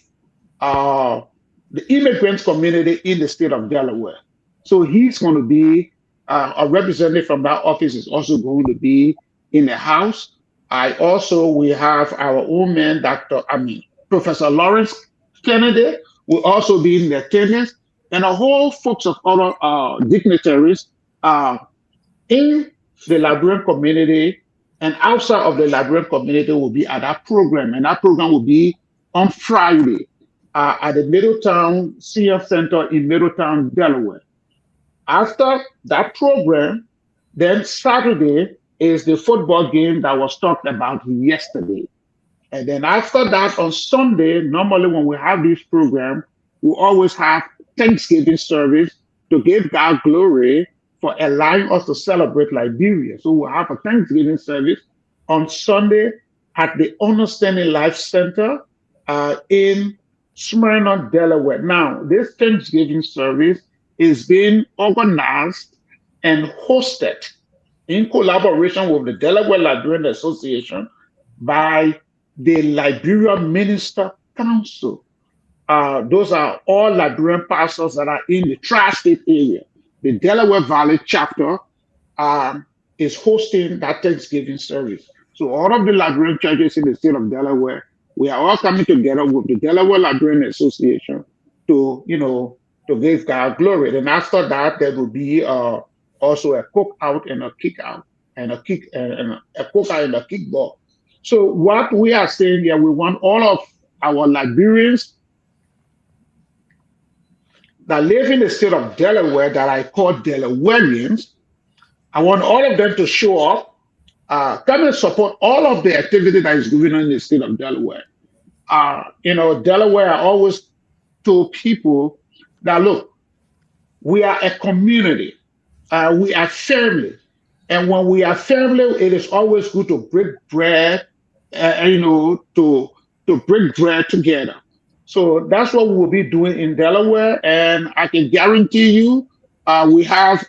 the immigrant community in the state of Delaware. So he's going to be, a representative from that office is also going to be in the House. We have our own man, Professor Lawrence Kennedy will also be in attendance, and a whole folks of other dignitaries in the Liberian community and outside of the Liberian community will be at that program. And that program will be on Friday at the Middletown CF Center in Middletown, Delaware. After that program, then Saturday is the football game that was talked about yesterday. And then after that, on Sunday, normally when we have this program, we always have Thanksgiving service to give God glory for allowing us to celebrate Liberia. So we'll have a Thanksgiving service on Sunday at the Understanding Life Center in Smyrna, Delaware. Now, this Thanksgiving service is being organized and hosted in collaboration with the Delaware Liberian Association by the Liberia Minister Council. Those are all Liberian pastors that are in the tri-state area. The Delaware Valley chapter is hosting that Thanksgiving service. So all of the Liberian churches in the state of Delaware, we are all coming together with the Delaware Liberian Association to give God glory. Then after that, there will be also a cookout and a kick-out, and a cookout and a kickball. So what we are saying here, we want all of our Liberians that live in the state of Delaware that I call Delawareans, I want all of them to show up, come and support all of the activity that is going on in the state of Delaware. Delaware, I always told people that, look, we are a community, we are family. And when we are family, it is always good to break bread, to break bread together. So that's what we will be doing in Delaware. And I can guarantee you, we have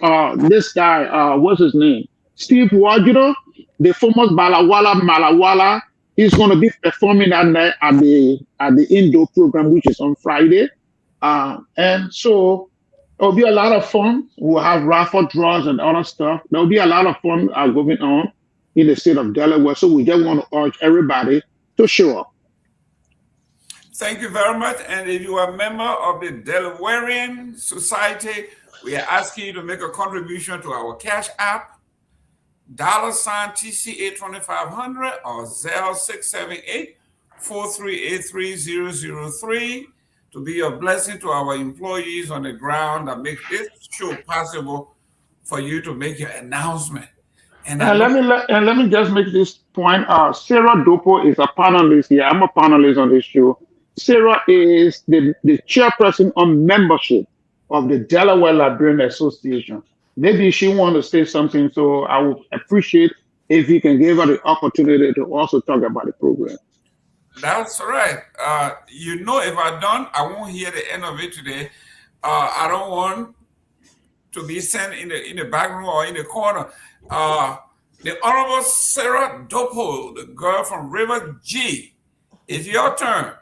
this guy, what's his name? Steve Wajiro, the famous Malawala. He's going to be performing that night at the indoor program, which is on Friday. And so it'll be a lot of fun. We'll have raffle draws and other stuff. There'll be a lot of fun going on in the state of Delaware. So we just want to urge everybody to show up. Thank you very much. And if you are a member of the Delawarean Society, we are asking you to make a contribution to our Cash App, $TCA 2500 or Zelle 678-4383-003 to be a blessing to our employees on the ground that make this show possible for you to make your announcement. And let me just make this point. Sarah Dopoh is a panelist here. I'm a panelist on this show. Sarah is the chairperson on membership of the Delaware Liberian Association. Maybe she wants to say something, so I would appreciate if you can give her the opportunity to also talk about the program. That's right. If I don't, I won't hear the end of it today. I don't want to be sent in the back room or in the corner. The Honorable Sarah Dopoh, the girl from River G, it's your turn.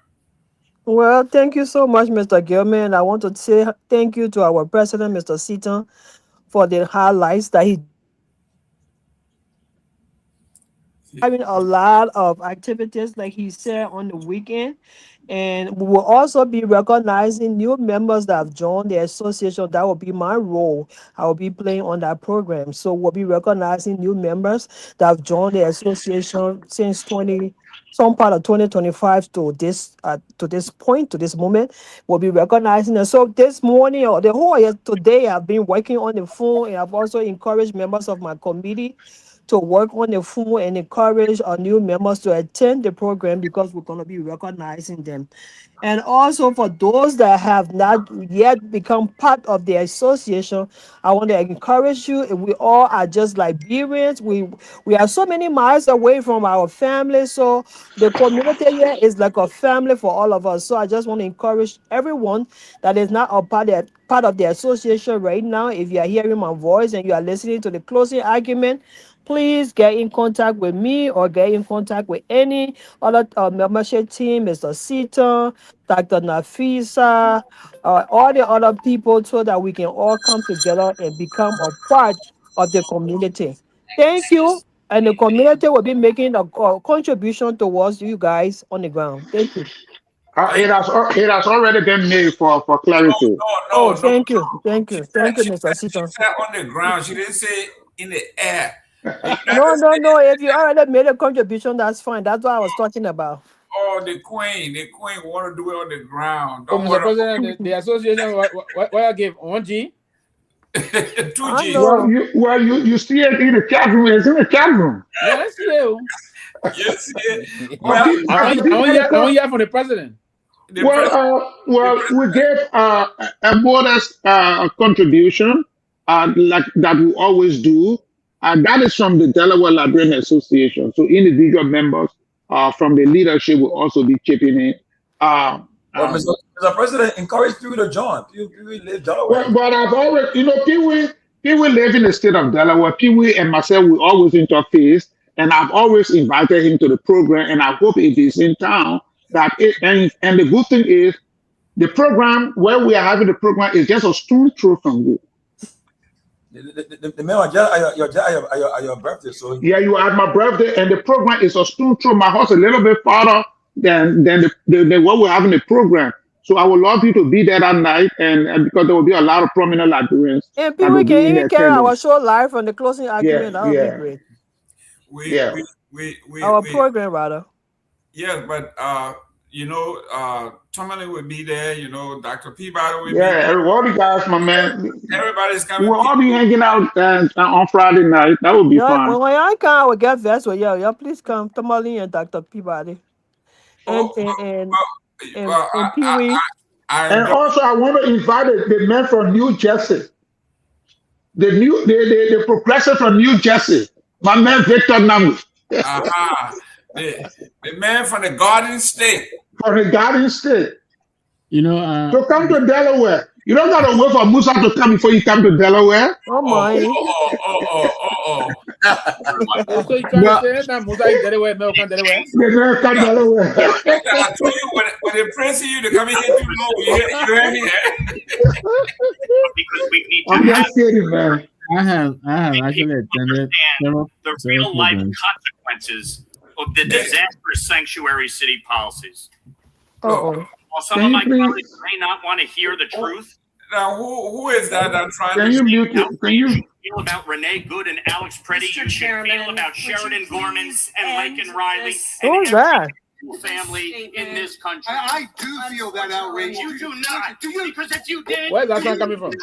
Well, thank you so much, Mr. Gilman. I want to say thank you to our president, Mr. Seaton, for the highlights that he having a lot of activities, like he said, on the weekend. And we will also be recognizing new members that have joined the association. That will be my role. I will be playing on that program. So we'll be recognizing new members that have joined the association since some part of 2025 to this point, to this moment. We'll be recognizing them. So this morning or the whole today, I've been working on the phone, and I've also encouraged members of my committee to work on the phone and encourage our new members to attend the program, because we're going to be recognizing them. And also for those that have not yet become part of the association, I want to encourage you. We all are just Liberians. We are so many miles away from our family. So the community here is like a family for all of us. So I just want to encourage everyone that is not a part of the association right now. If you are hearing my voice and you are listening to the closing argument, please get in contact with me or get in contact with any other membership team, Mr. Seaton, Dr. Nafisa, all the other people, so that we can all come together and become a part of the community. Thank you. And the community will be making a contribution towards you guys on the ground. Thank you. It has already been made for clarity. Oh, thank you. Thank you. Thank you, Mr. She Seaton. said on the ground. She didn't say in the air. No. If you already made a contribution, that's fine. That's what I was talking about. Oh, the queen want to do it on the ground. Oh, Don't Mr. worry. President, the association, what I give 1G? 2G. Well, you see it in the chat room. It's in the chat room. Yes, you. Yes, yeah. I want you from the president. Well, we gave a modest contribution, like that we always do. That is from the Delaware Liberian Association. So individual members from the leadership will also be chipping in. Mr. President, encourage people to join. Pewee live Delaware. But I've always, Pewee live in the state of Delaware. Pewee and myself, we always interface, and I've always invited him to the program, and I hope it is in town. And the good thing is, the program where we are having the program is just a stone throw from you. The man are your birthday, so yeah, you are at my birthday, and the program is a stone throw. My house a little bit farther than what we're having the program. So I would love you to be there that night, and because there will be a lot of prominent Liberians. And people can even carry our show live on the closing argument. That would be great. Our program, rather. Yes, but Tomalin will be there. Dr. Peabody will be there. Yeah, all the guys, my man. Everybody's coming. We'll all be hanging out on Friday night. That would be fun. When I come, I will get vest with you. Please come, Tomalin and Dr. Peabody. And Pewee. And also, I want to invite the men from New Jersey. The progressive from New Jersey. My man Victor Namu. The man from the Garden State. From the Garden State. So come to Delaware. You don't gotta wait for Musa to come before you come to Delaware. Oh my. So you trying to say that Musa is Delaware, no come Delaware? Delaware. I told you when they press you to come in here too low, you hear me? Because we need to I'm just kidding, man. I have actually attended the real life consequences of the disastrous sanctuary city policies. Uh-oh. While some of my colleagues may not want to hear the truth. Now, who is that I'm trying to mute it? Can you feel about Renee Good and Alex Preddy? You should feel about Sheridan Gorman and Lincoln Riley Who's that? Family in this country. I do feel that outrage. You do not. Do you? Because if you did, where's that song coming from? Do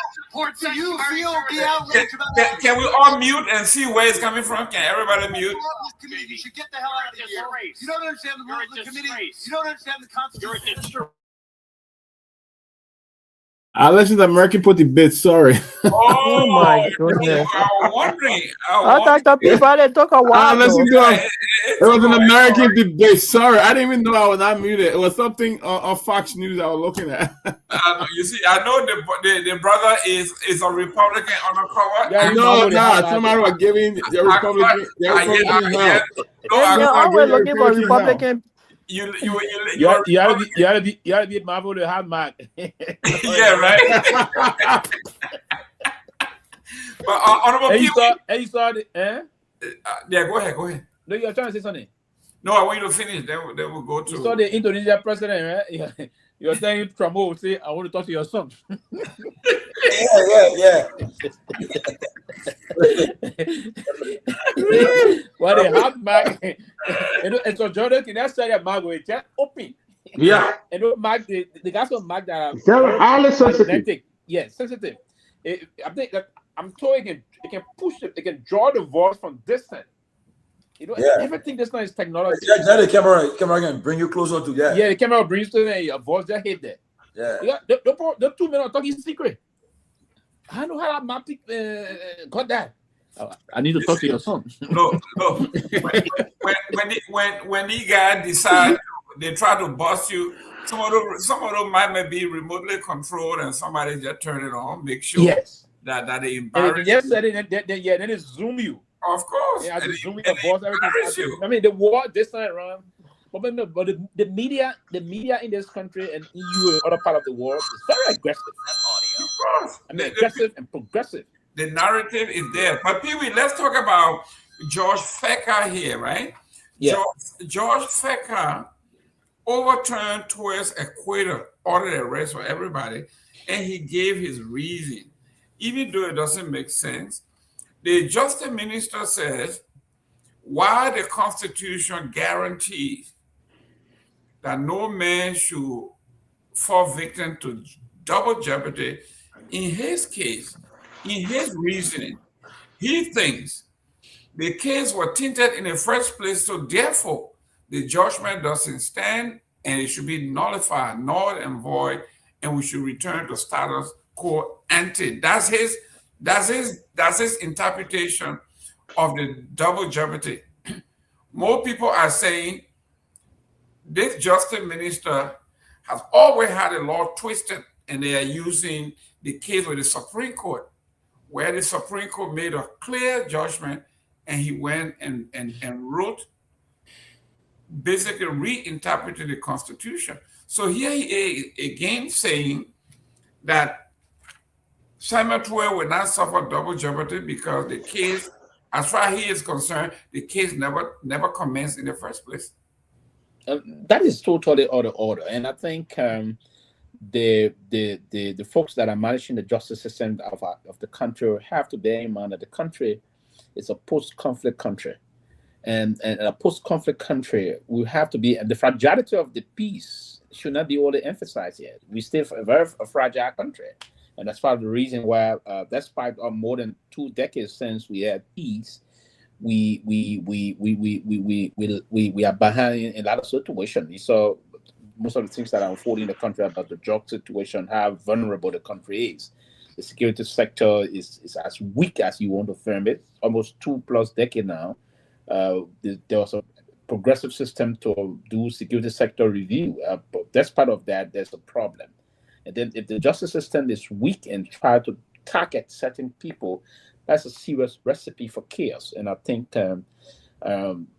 you feel the outrage about can we all mute and see where it's coming from? Can everybody mute? You should get the hell out of here. You don't understand the rules of the committee. You don't understand the Constitution. I listened to American Putty Bit. Sorry. Oh my goodness! I was wondering. Dr. Peabody took a while. I listened to it. It was an American debate. Sorry, I didn't even know I was not muted. It was something on Fox News I was looking at. You see, I know the brother is a Republican on the cover. No, somebody was giving the Republican. We're looking for Republican You gotta be Marvel to have Mark. Yeah, right. But Honorable and you saw the yeah, go ahead. No, you're trying to say something. No, I want you to finish. Then we'll go to. You saw the Indonesia president, right? You're telling Trump, say, I want to talk to your son. Yeah. Well, they have Mark. And so Jordan can say that Mark will just open. Yeah. And Mark, the guys on Mark that are very highly sensitive. Yes, sensitive. I think that I'm told it can push it, it can draw the voice from distance. Everything this now is technology. Yeah, the camera can bring you closer to the camera brings to your voice just hit there. Yeah. The 2 men are talking secret. I know how that got that. I need to talk to your son. No. When the guy decide they try to bust you, some of them might be remotely controlled, and somebody just turn it on, make sure that they embarrass you. Then it zoom you. Of course. Yeah, zoom your voice, everything. I mean, the war this time around, but the media in this country and EU and other part of the world is very aggressive. Of course. I mean, aggressive and progressive. The narrative is there. But Pewee, let's talk about George Fecker here, right? Yeah. George Fecker overturned towards acquittal, ordered arrest for everybody, and he gave his reason. Even though it doesn't make sense, the Justice Minister says, while the Constitution guarantees that no man should fall victim to double jeopardy, in his case, in his reasoning, he thinks the case was tainted in the first place, so therefore the judgment doesn't stand and it should be nullified, null and void, and we should return to status quo ante. That's his interpretation of the double jeopardy. More people are saying this Justice Minister has always had the law twisted, and they are using the case with the Supreme Court, where the Supreme Court made a clear judgment, and he went and wrote, basically reinterpreted the Constitution. So here he is again saying that Samuel Pewee will not suffer double jeopardy because the case, as far as he is concerned, the case never commenced in the first place. That is totally out of order, and I think the folks that are managing the justice system of the country have to bear in mind that the country is a post-conflict country, and a post-conflict country we have to be. And the fragility of the peace should not be only emphasized here. We still a very fragile country. And that's part of the reason why, despite more than 2 decades since we had peace, we are behind in a lot of situations. You saw most of the things that are unfolding in the country about the drug situation, how vulnerable the country is. The security sector is as weak as you want to frame it. Almost 2+ decades now. There was a progressive system to do security sector review. But despite of that, there's a problem. And then if the justice system is weak and try to target certain people, that's a serious recipe for chaos. And I think George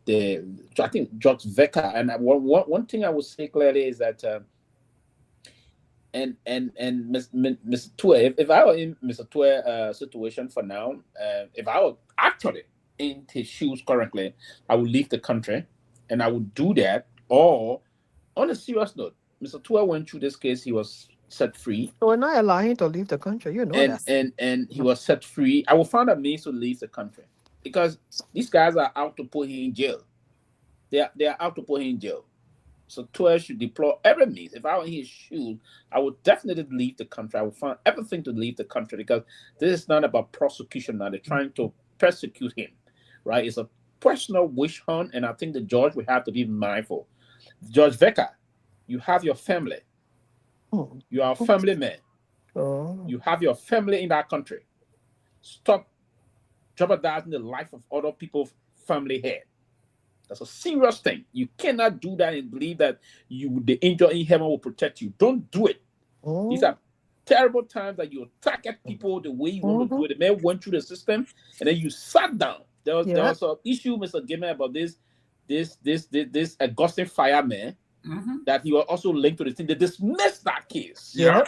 Fecker, and one thing I would say clearly is that and Mr. Pewee, if I were in Mr. Pewee situation for now, if I were actually in his shoes currently, I would leave the country, and I would do that. Or on a serious note, Mr. Pewee went through this case, he was set free. So we're not allowing him to leave the country, you know that. And he was set free. I will find a means to leave the country because these guys are out to put him in jail. They are out to put him in jail. So Pewee should deploy every means. If I were in his shoes, I would definitely leave the country. I would find everything to leave the country because this is not about prosecution now. They're trying to persecute him, right? It's a personal wish hunt, and I think the judge will have to be mindful. George Fecker, you have your family. You are a family man. You have your family in that country. Stop jeopardizing the life of other people's family here. That's a serious thing. You cannot do that and believe that the angel in heaven will protect you. Don't do it. These are terrible times that you target people the way you want to do it. The man went through the system and then you sat down. There was an issue, Mr. Gayman, about this. this Augustine fireman that he was also linked to the thing. They dismissed that case. Yeah.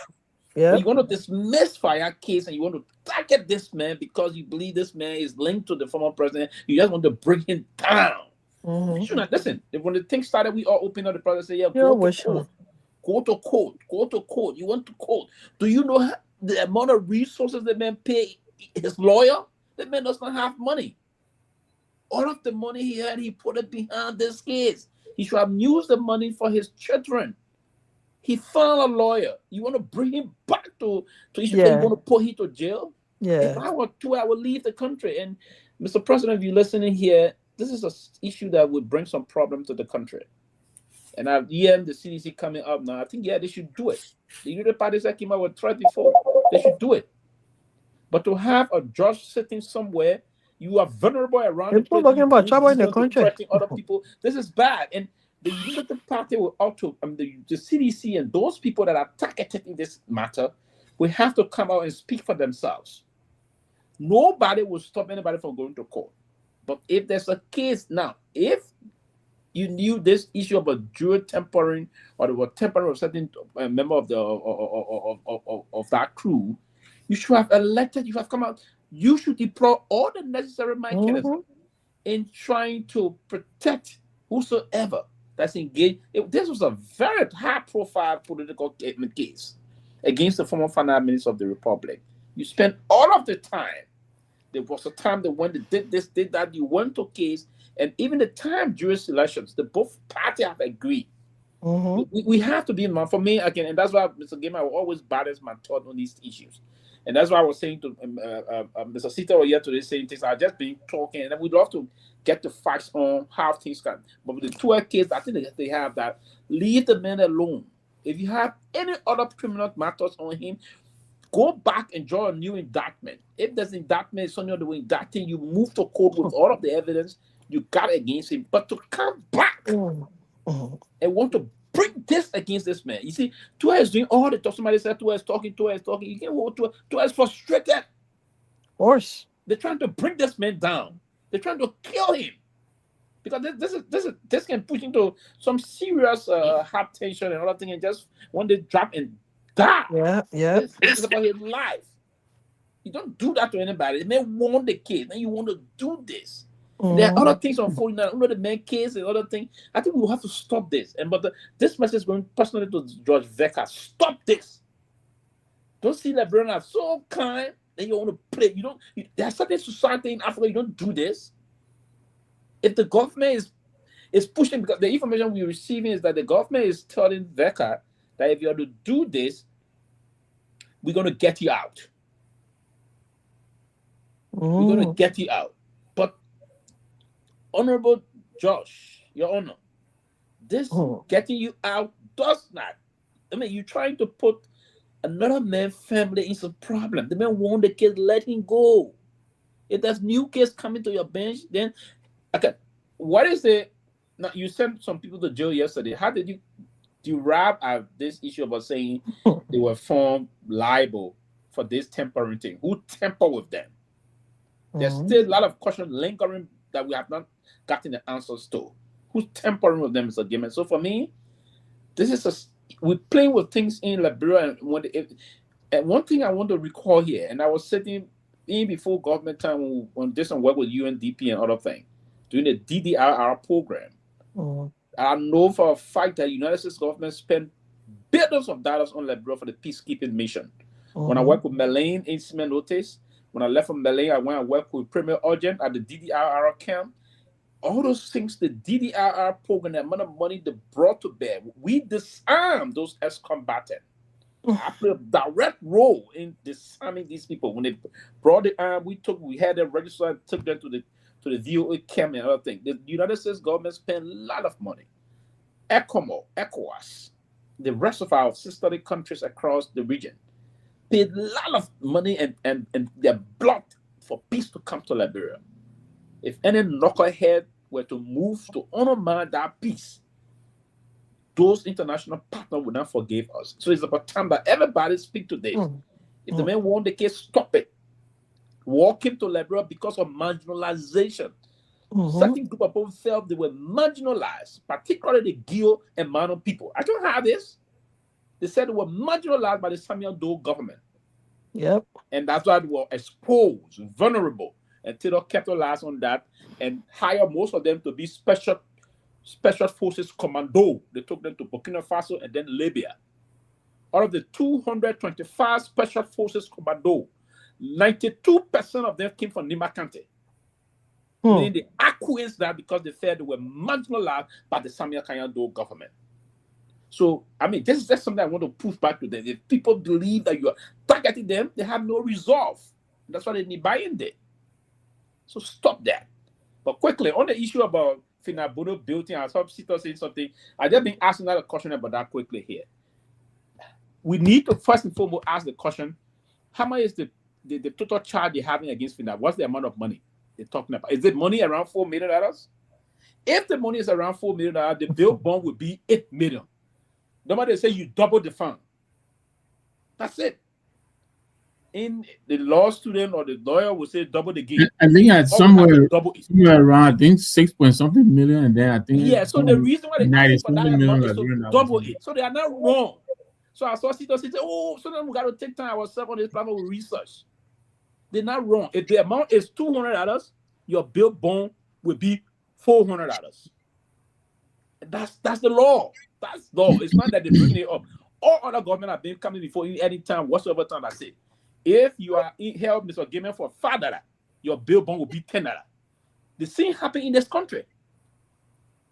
But you want to dismiss fire case and you want to target this man because you believe this man is linked to the former president. You just want to bring him down. You should not listen. When the thing started, we all opened up the process and say, go to court. Go to court. Go to court. You want to court. Do you know the amount of resources the man pay his lawyer? The man does not have money. All of the money he had, he put it behind this case. He should have used the money for his children. He found a lawyer. You want to bring him back to issue? You want to put him to jail? If I were to, I would leave the country. And Mr. President, if you're listening here, this is an issue that would bring some problem to the country. And I've the CDC coming up now. I think, they should do it. The United Parties that came out with threat before, they should do it. But to have a judge sitting somewhere, you are vulnerable around people talking about trouble in the country. Other people, this is bad. And the United Party will also, the CDC and those people that are targeted in this matter, will have to come out and speak for themselves. Nobody will stop anybody from going to court. But if there's a case now, if you knew this issue of a jury tampering, or they were tampering with a certain member of the of that crew, you should have elected. You have come out. You should deploy all the necessary mechanisms in trying to protect whosoever that's engaged. This was a very high-profile political case against the former finance minister of the Republic. You spent all of the time. There was a time that when they did this, did that, you went to case, and even the time during elections, the both parties have agreed. We have to be in mind. For me, again, and that's why Mr. Gayman will always balance my thought on these issues. And that's why I was saying to Mr. Sita here today, saying things. I've just been talking, and we'd love to get the facts on how things can. But with the two case, I think they have that. Leave the man alone. If you have any other criminal matters on him, go back and draw a new indictment. If there's indictment, something other way indicting, you move to court with all of the evidence you got against him. But to come back and want to bring this against this man. You see, Tua is doing all the talk. Somebody said Tua is talking. You can't hold Tua. Tua is frustrated. Of course. They're trying to bring this man down. They're trying to kill him. Because this can push into some serious hypertension and other things, and just when they drop and die. This is about his life. You don't do that to anybody. The man won the case, and you want to do this. There are other things unfolding now. The main case and other things. I think we'll have to stop this. This message is going personally to George Veka. Stop this. Don't see Liberians are so kind that you want to play. There's certain society in Africa, you don't do this. If the government is pushing, because the information we're receiving is that the government is telling Veka that if you are to do this, we're going to get you out. We're going to get you out. But Honorable Josh, Your Honor, this getting you out does not. I mean, you're trying to put another man's family in some problem. The man won the case, let him go. If there's new case coming to your bench, then okay. What is it? Now you sent some people to jail yesterday. How did you derive at this issue about saying they were found liable for this tampering thing? Who tampered with them? There's still a lot of questions lingering that we have not gotten the answers to. Who's tampering with them is a game. So for me, this is we're playing with things in Liberia. And one thing I want to recall here, and I was sitting in before government time when this and work with UNDP and other things, doing the DDRR program. I know for a fact that the United States government spent billions of dollars on Liberia for the peacekeeping mission. When I worked with Myean in Cement Notice, when I left from Myean, I went and worked with Premier Urgent at the DDRR camp. All those things, the DDRR program, the amount of money they brought to bear, we disarmed those ex-combatants. I played a direct role in disarming these people. When they brought the arm, we had them registered, took them to the VOA camp and other things. The United States government spent a lot of money. ECOWAS, the rest of our sister countries across the region, paid a lot of money and their blood for peace to come to Liberia. If any knucklehead were to move to undermine that peace, those international partners would not forgive us. So it's about time that everybody speak to this. If the man won the case, stop it. Walk him to Liberia because of marginalization. Certain group of people felt they were marginalized, particularly the Gio and Mano people. I don't have this. They said they were marginalized by the Samuel Doe government. Yep. And that's why they were exposed, vulnerable. And Taylor capitalized on that and hired most of them to be special forces commando. They took them to Burkina Faso and then Libya. Out of the 225 special forces commando, 92% of them came from Nima County. Meaning they acquiesced that because they felt they were marginalized by the Samuel Kanyando government. So, I mean, this is just something I want to push back to them. If people believe that you are targeting them, they have no resolve. That's why they need buy-in there. So stop that. But quickly, on the issue about Finabono building, I saw Sito saying something. I just been asking another question about that quickly here. We need to first and foremost ask the question, how much is the total charge they're having against Finab? What's the amount of money they're talking about? Is it money around $4 million? If the money is around $4 million, the bill bond would be $8 million. Nobody say you double the fund. That's it. In the law student or the lawyer will say double the game. I think at somewhere around, I think 6-point-something million, and then I think so the reason why they ask for that amount is to double it. So they are not wrong. So I saw Sito say, oh, so then we got to take time ourselves on this platform with research. They're not wrong. If the amount is $200, your bill bond will be $400. That's the law. That's law. It's not that they're bringing it up. All other government have been coming before you any time, whatsoever time I say. If you are held Mr. Gayman for $5, your bill bond will be $10. The same happened in this country.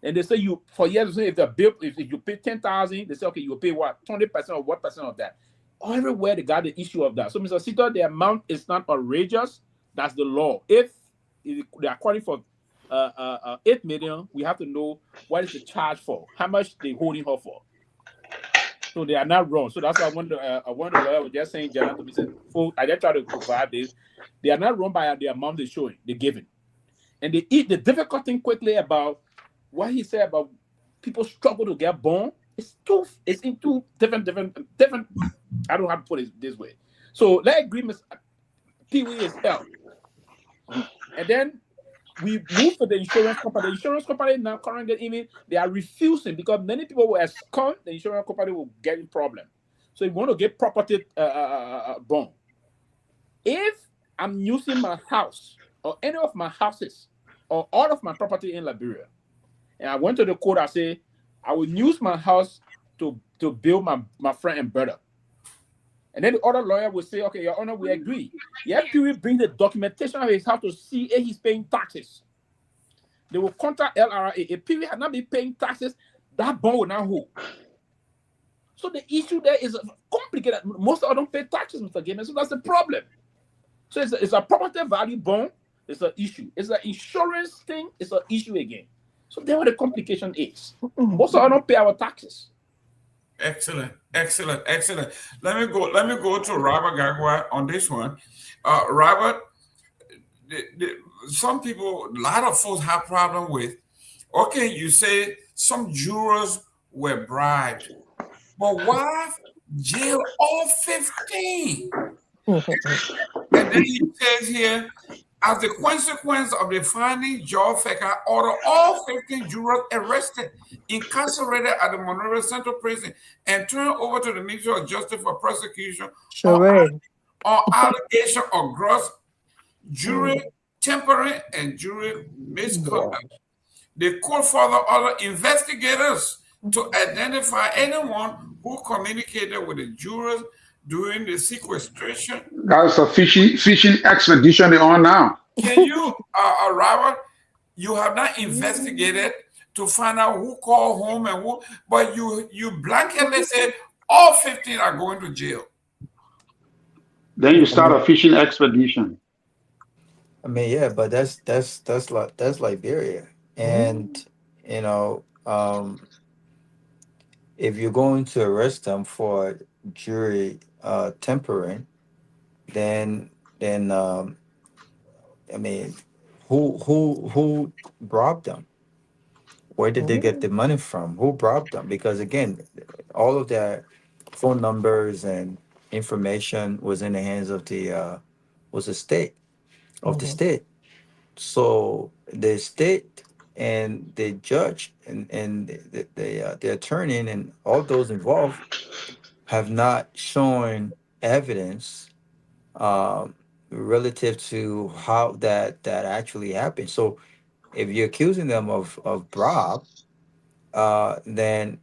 And they say you for years, if the bill, if you pay $10,000, they say okay, you pay what 20% or what percent of that. Everywhere they got the issue of that. So, Mr. Sito, the amount is not outrageous. That's the law. If they are calling for 8 million, we have to know what is the charge for, how much they holding her for. So they are not wrong. So that's why I wonder the lawyer was just saying, General, to me, said, I just try to provide this. They are not wrong by the amount they're showing, they're giving. And they eat the difficult thing quickly about what he said about people struggle to get bond. It's in two different. I don't have to put it this way. So let's agree, Mr. Pewee is held. And then we move to the insurance company. The insurance company now currently even they are refusing because many people will escort the insurance company will get in problem. So if you want to get property bond, if I'm using my house or any of my houses or all of my property in Liberia, and I went to the court, I say I will use my house to build my friend and brother. And then the other lawyer will say, okay, Your Honor, we agree. Yeah, Pewee bring the documentation of his house to see if he's paying taxes. They will contact LRA. If Pewee had not been paying taxes, that bond will not hold. So the issue there is complicated. Most of them don't pay taxes, Mr. Gayman, so that's the problem. So it's a property value bond, it's an issue. It's an insurance thing, it's an issue again. So that's what the complication is. Most of them don't pay our taxes. Excellent. Let me go to Robert Garguah on this one. Robert, some people, a lot of folks have problem with. Okay, you say some jurors were bribed, but why jail all 15? And then he says here, as a consequence of the finding, Joe Feka ordered all 15 jurors arrested, incarcerated at the Monrovia Central Prison, and turned over to the Ministry of Justice for prosecution on allegation of gross jury tampering and jury misconduct. The court further ordered investigators to identify anyone who communicated with the jurors during the sequestration. That's a fishing expedition they're on now. Can you, Robert, you have not investigated to find out who called home and who, but you blanketly said all 15 are going to jail. Then you start a fishing expedition. I mean, yeah, but that's Liberia, and you know, if you're going to arrest them for jury tampering, then I mean, who robbed them? Where did they get the money from? Who robbed them? Because again, all of their phone numbers and information was in the hands of the state. So the state and the judge and the attorney and all those involved have not shown evidence relative to how that actually happened. So if you're accusing them of bribe, then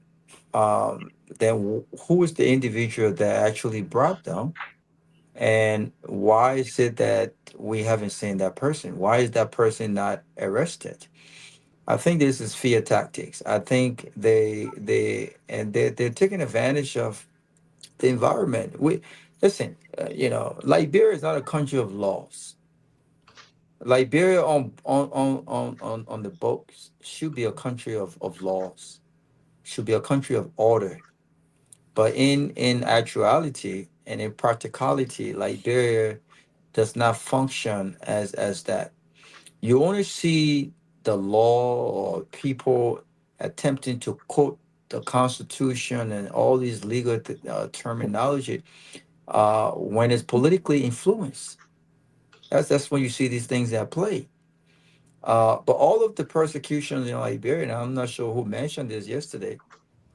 who is the individual that actually bribed them? And why is it that we haven't seen that person? Why is that person not arrested? I think this is fear tactics. I think they're taking advantage of the environment. We listen. Liberia is not a country of laws. Liberia on the books should be a country of laws. Should be a country of order. But in actuality and in practicality, Liberia does not function as that. You only see the law or people attempting to quote the Constitution and all these legal terminology when it's politically influenced. That's when you see these things at play. But all of the persecutions in Liberia, and I'm not sure who mentioned this yesterday.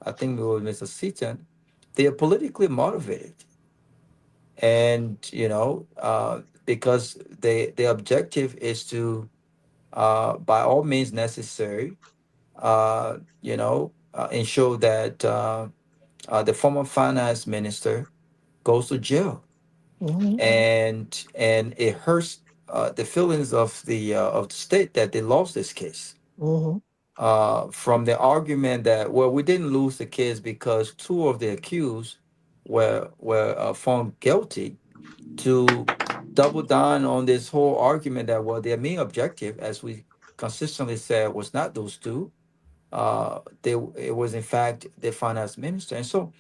I think it was Mr. Seaton. They are politically motivated, and because the objective is to, by all means necessary, ensure that the former finance minister goes to jail, and it hurts the feelings of the state that they lost this case. From the argument that, well, we didn't lose the case because two of the accused were found guilty, to double down on this whole argument that, well, their main objective, as we consistently said, was not those two. It was in fact the finance minister. And so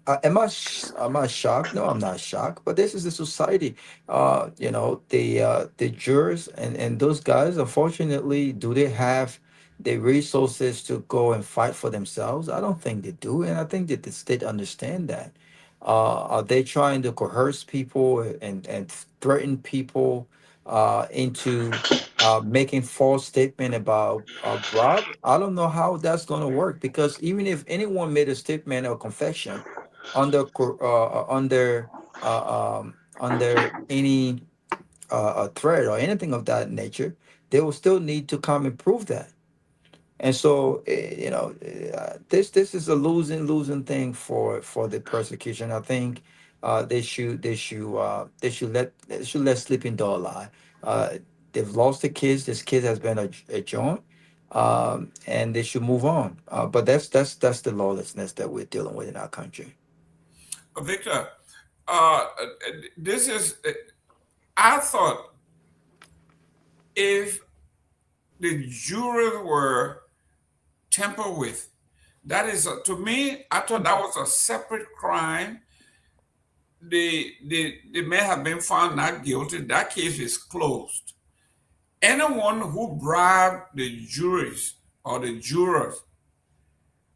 am I shocked? No, I'm not shocked. But this is the society. The jurors and those guys, unfortunately, do they have the resources to go and fight for themselves? I don't think they do, and I think that the state understand that. Are they trying to coerce people and threaten people into making false statement about bribe? I don't know how that's going to work, because even if anyone made a statement or confession under any threat or anything of that nature, they will still need to come and prove that. And so, this is a losing thing for the persecution. I think they should let sleeping dog lie. They've lost the kids. This kid has been a joint, and they should move on. But that's the lawlessness that we're dealing with in our country. Victor, this is. I thought if the jurors were tampered with, that is to me. I thought that was a separate crime. The man have been found not guilty. That case is closed. Anyone who bribed the juries or the jurors,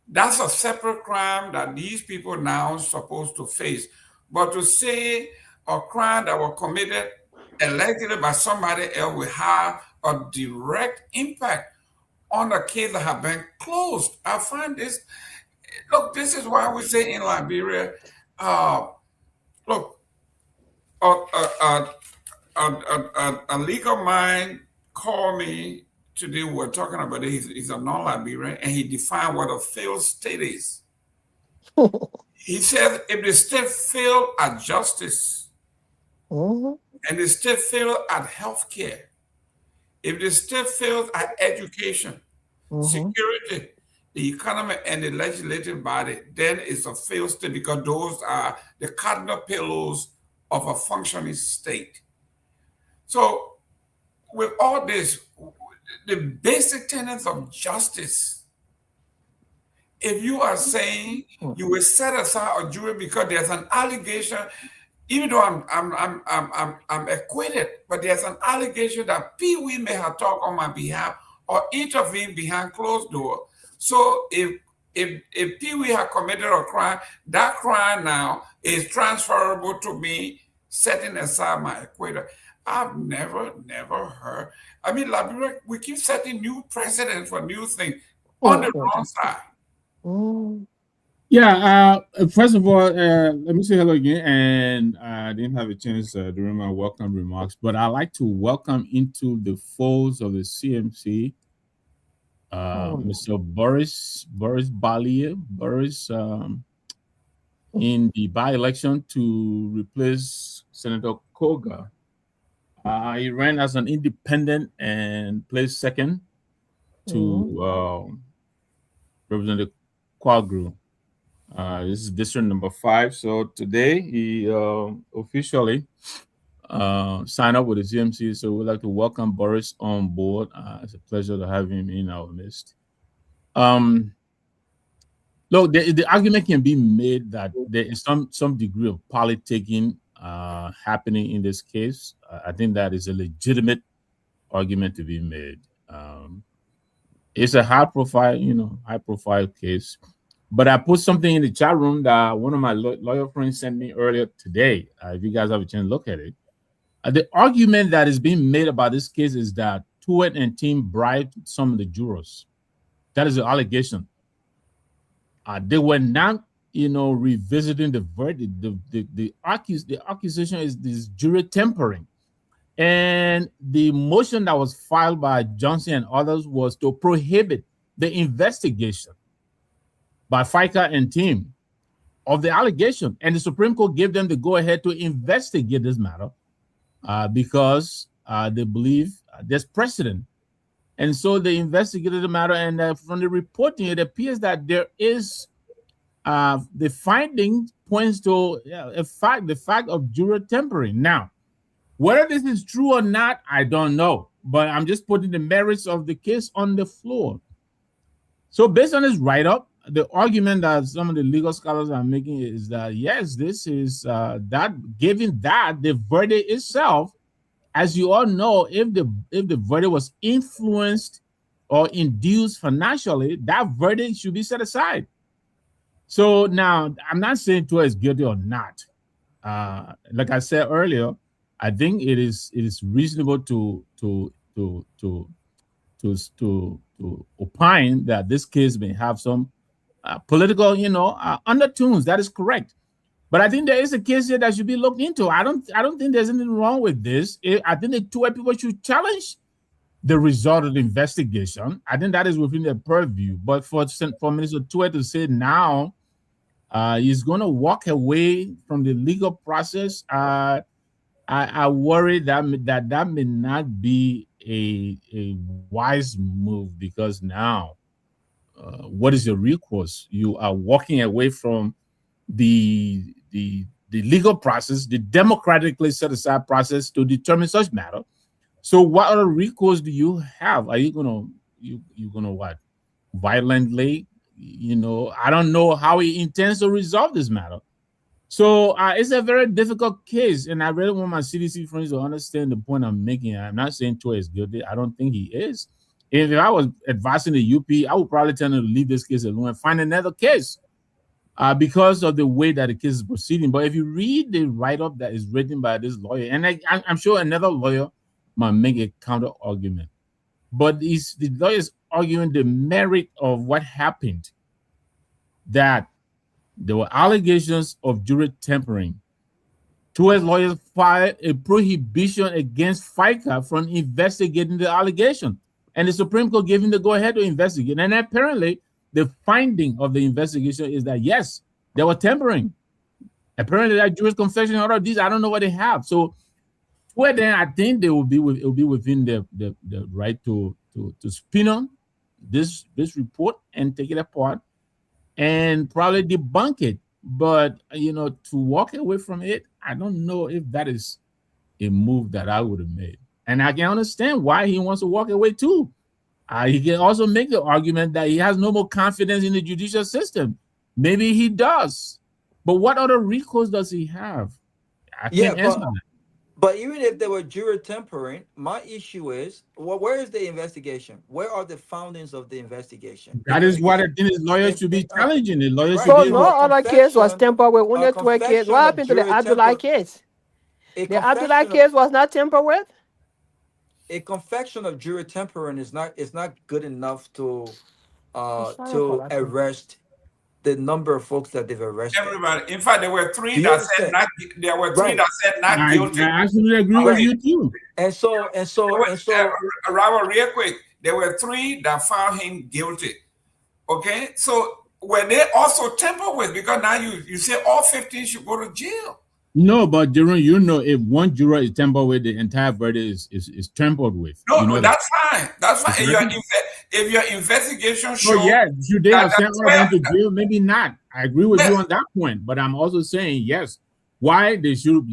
that's a separate crime that these people now supposed to face. But to say a crime that was committed allegedly by somebody else will have a direct impact on a case that have been closed. I find this. Look, this is why we say in Liberia, look, a legal mind called me today. We're talking about it. He's a non-Liberian, and he defined what a failed state is. He said if the state failed at justice, and the state failed at healthcare, if the state fails at education, security, the economy, and the legislative body, then it's a failed state, because those are the cardinal pillars of a functioning state. So with all this, the basic tenets of justice, if you are saying you will set aside a jury because there's an allegation, even though I'm acquitted, but there's an allegation that Pewee may have talked on my behalf or intervened behind closed door. So if Pewee had committed a crime, that crime now is transferable to me, setting aside my acquittal. I've never heard. I mean, Liberia, we keep setting new precedents for new things on the wrong side. Yeah, first of all, let me say hello again. And I didn't have a chance during my welcome remarks, but I'd like to welcome into the folds of the CMC Mr. Boris Balia. Boris, in the by-election to replace Senator Koga. He ran as an independent and placed second to represent the Quagru. This is district number 5. So today he officially signed up with the CMC. So we'd like to welcome Boris on board. It's a pleasure to have him in our midst. Look, the argument can be made that there is some degree of politicking happening in this case. I think that is a legitimate argument to be made. It's a high profile case. But I put something in the chat room that one of my lawyer friends sent me earlier today. If you guys have a chance to look at it. The argument that is being made about this case is that Tuet and team bribed some of the jurors. That is the allegation. They were not, revisiting the verdict. The accusation is this jury tampering. And the motion that was filed by Johnson and others was to prohibit the investigation by FICA and team of the allegation. And the Supreme Court gave them the go-ahead to investigate this matter because they believe there's precedent. And so they investigated the matter, and from the reporting, it appears that there is the finding points to the fact of juror tampering. Now, whether this is true or not, I don't know, but I'm just putting the merits of the case on the floor. So based on this write-up, the argument that some of the legal scholars are making is that, yes, this is that given that the verdict itself, as you all know, if the verdict was influenced or induced financially, that verdict should be set aside. So now, I'm not saying Tua is guilty or not. Like I said earlier, I think it is reasonable to opine that this case may have some political, undertones. That is correct. But I think there is a case here that should be looked into. I don't think there's anything wrong with this. I think the two people should challenge the result of the investigation. I think that is within their purview. But for Minister Tua to say now he's going to walk away from the legal process, I worry that may not be a wise move, because now what is your recourse? You are walking away from the legal process, the democratically set aside process to determine such matter. So what other recourse do you have? Are you gonna what? Violently? I don't know how he intends to resolve this matter. So it's a very difficult case, and I really want my CDC friends to understand the point I'm making. I'm not saying Tua is guilty. I don't think he is. If I was advising the UP, I would probably tell them to leave this case alone and find another case because of the way that the case is proceeding. But if you read the write-up that is written by this lawyer, and I'm sure another lawyer might make a counter argument, but the lawyer is arguing the merit of what happened, that there were allegations of jury tampering. Tua's lawyers filed a prohibition against FICA from investigating the allegation, and the Supreme Court gave him the go-ahead to investigate. And apparently, the finding of the investigation is that, yes, they were tampering. Apparently, that jury's confession and all of these, I don't know what they have. So, well, then I think it will be within the right to spin on this report and take it apart and probably debunk it. But, to walk away from it, I don't know if that is a move that I would have made. And I can understand why he wants to walk away too. He can also make the argument that he has no more confidence in the judicial system. Maybe he does. But what other recourse does he have? I can't answer that. But even if there were jury tampering, my issue is, where is the investigation? Where are the findings of the investigation? That is what I think the lawyer should be challenging. The lawyer should So be no other case was tampered with. Only Tua case. What happened to the Abdullah case? The Abdullah case was not tampered with? A confection of jury tampering is not good enough to arrest the number of folks that they've arrested. Everybody. In fact, there were three that said not. There were three that said not guilty. I absolutely agree with you too. And so, Robert, real quick, there were three that found him guilty. Okay, so were they also tampered with? Because now you say all 15 should go to jail. No, but Jerome, you know, if one juror is tampered with, the entire verdict is tampered with. No, you know that's fine. That's fine. If your investigation shows, should they have sent all of them to jail? Maybe not. I agree with you on that point, but I'm also saying yes. Why they should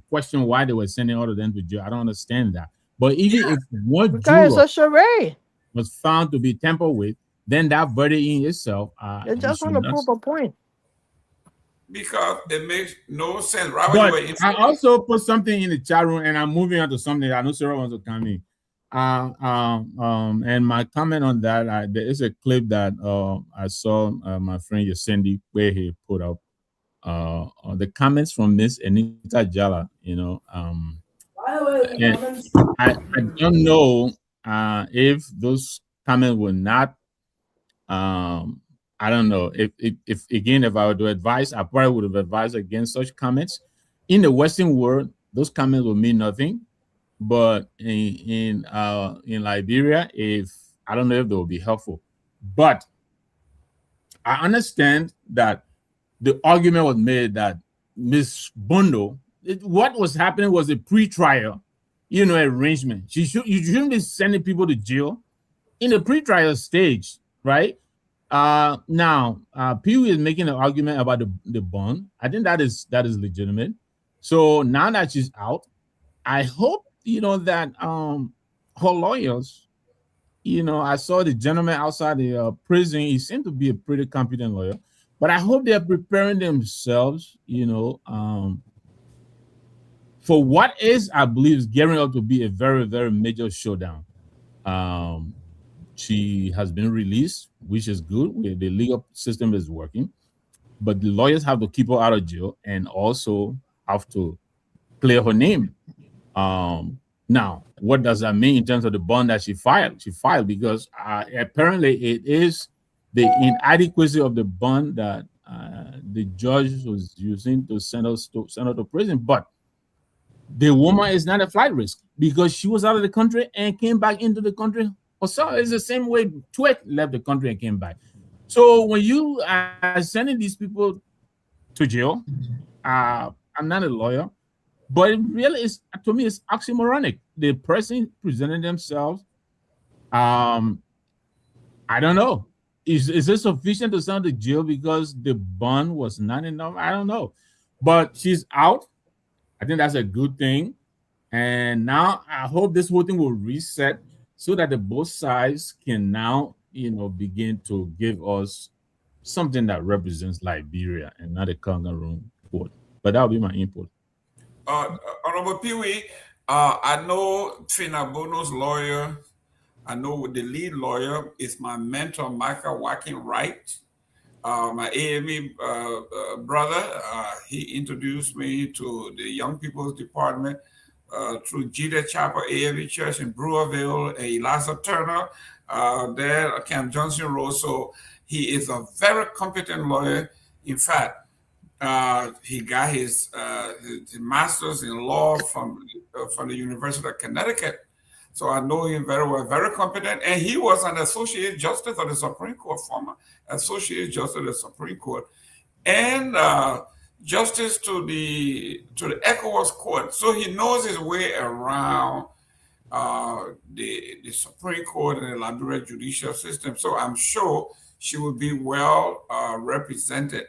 question why they were sending all of them to jail? I don't understand that. But even if one juror was found to be tampered with, then that verdict in itself, they just want to prove a point. Because it makes no sense. But I also put something in the chat room, and I'm moving on to something that I know Sarah wants to come in. And my comment on that, there is a clip that I saw my friend Yasendi where he put up the comments from Miss Anita Jala. You know, and I don't know if those comments were not. I don't know if I were to advise, I probably would have advised against such comments. In the Western world, those comments will mean nothing. But in Liberia, I don't know if they will be helpful. But I understand that the argument was made that Miss Bondo, what was happening was a pre-trial, arrangement. You shouldn't be sending people to jail in the pre-trial stage, right? Now, Pewee is making an argument about the bond. I think that is legitimate. So now that she's out, I hope that her lawyers, I saw the gentleman outside the prison. He seemed to be a pretty competent lawyer, but I hope they're preparing themselves, for what is, I believe, is gearing up to be a very, very major showdown. She has been released, which is good. The legal system is working, but the lawyers have to keep her out of jail and also have to clear her name. Now, what does that mean in terms of the bond that she filed? She filed because apparently it is the inadequacy of the bond that the judge was using to send her to prison. But the woman is not a flight risk because she was out of the country and came back into the country. So it's the same way Twet left the country and came back. So when you are sending these people to jail, I'm not a lawyer, but it really is, to me, it's oxymoronic. The person presenting themselves, I don't know. Is it sufficient to send to jail because the bond was not enough? I don't know. But she's out. I think that's a good thing. And now I hope this whole thing will reset so that the both sides can now, begin to give us something that represents Liberia and not a kangaroo court. But that will be my input. Honorable Pewee, I know Fina Bono's lawyer. I know the lead lawyer is my mentor, Michael Wacken Wright, my AME brother. He introduced me to the Young People's Department through Jita Chapel AME Church in Brewerville, Eliza Turner, there at Camp Johnson Road. So he is a very competent lawyer. In fact, he got his master's in law from the University of Connecticut. So I know him very well, very competent. And he was an associate justice of the Supreme Court, former associate justice of the Supreme Court, and justice to the ECOWAS court. So he knows his way around the Supreme Court and the Liberia judicial system. So I'm sure she will be well represented.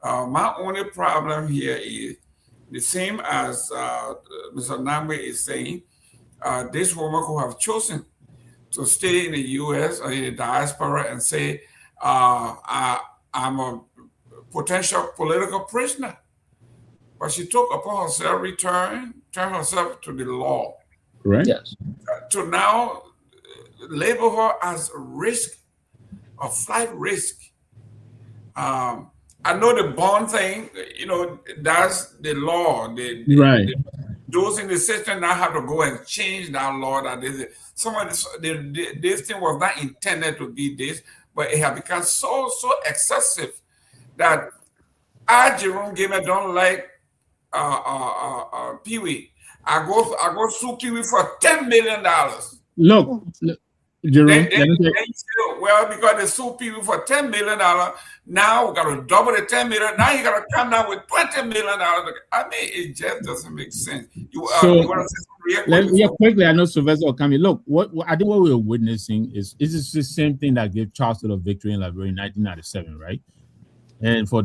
My only problem here is the same as Mr. Nagbe is saying. This woman who have chosen to stay in the U.S. or in the diaspora and say, I'm a potential political prisoner. But she took upon herself turn herself to the law. Right. Yes. To now label her as a risk, a flight risk. I know the bond thing, that's the law. Right. those in the system now have to go and change that law that some of this thing was not intended to be this, but it has become so excessive that I, Jerome Gayman, don't like Pewee. I go sue Pewee for $10 million. Look, Jerome. Well, because they sue Pewee for $10 million. Now we got to double the $10 million. Now you got to come down with $20 million. I mean, it just doesn't make sense. You want to say something quickly? I know Sylvester will come in. Look, what I think what we're witnessing is the same thing that gave Charles the victory in Liberia in 1997, right? And for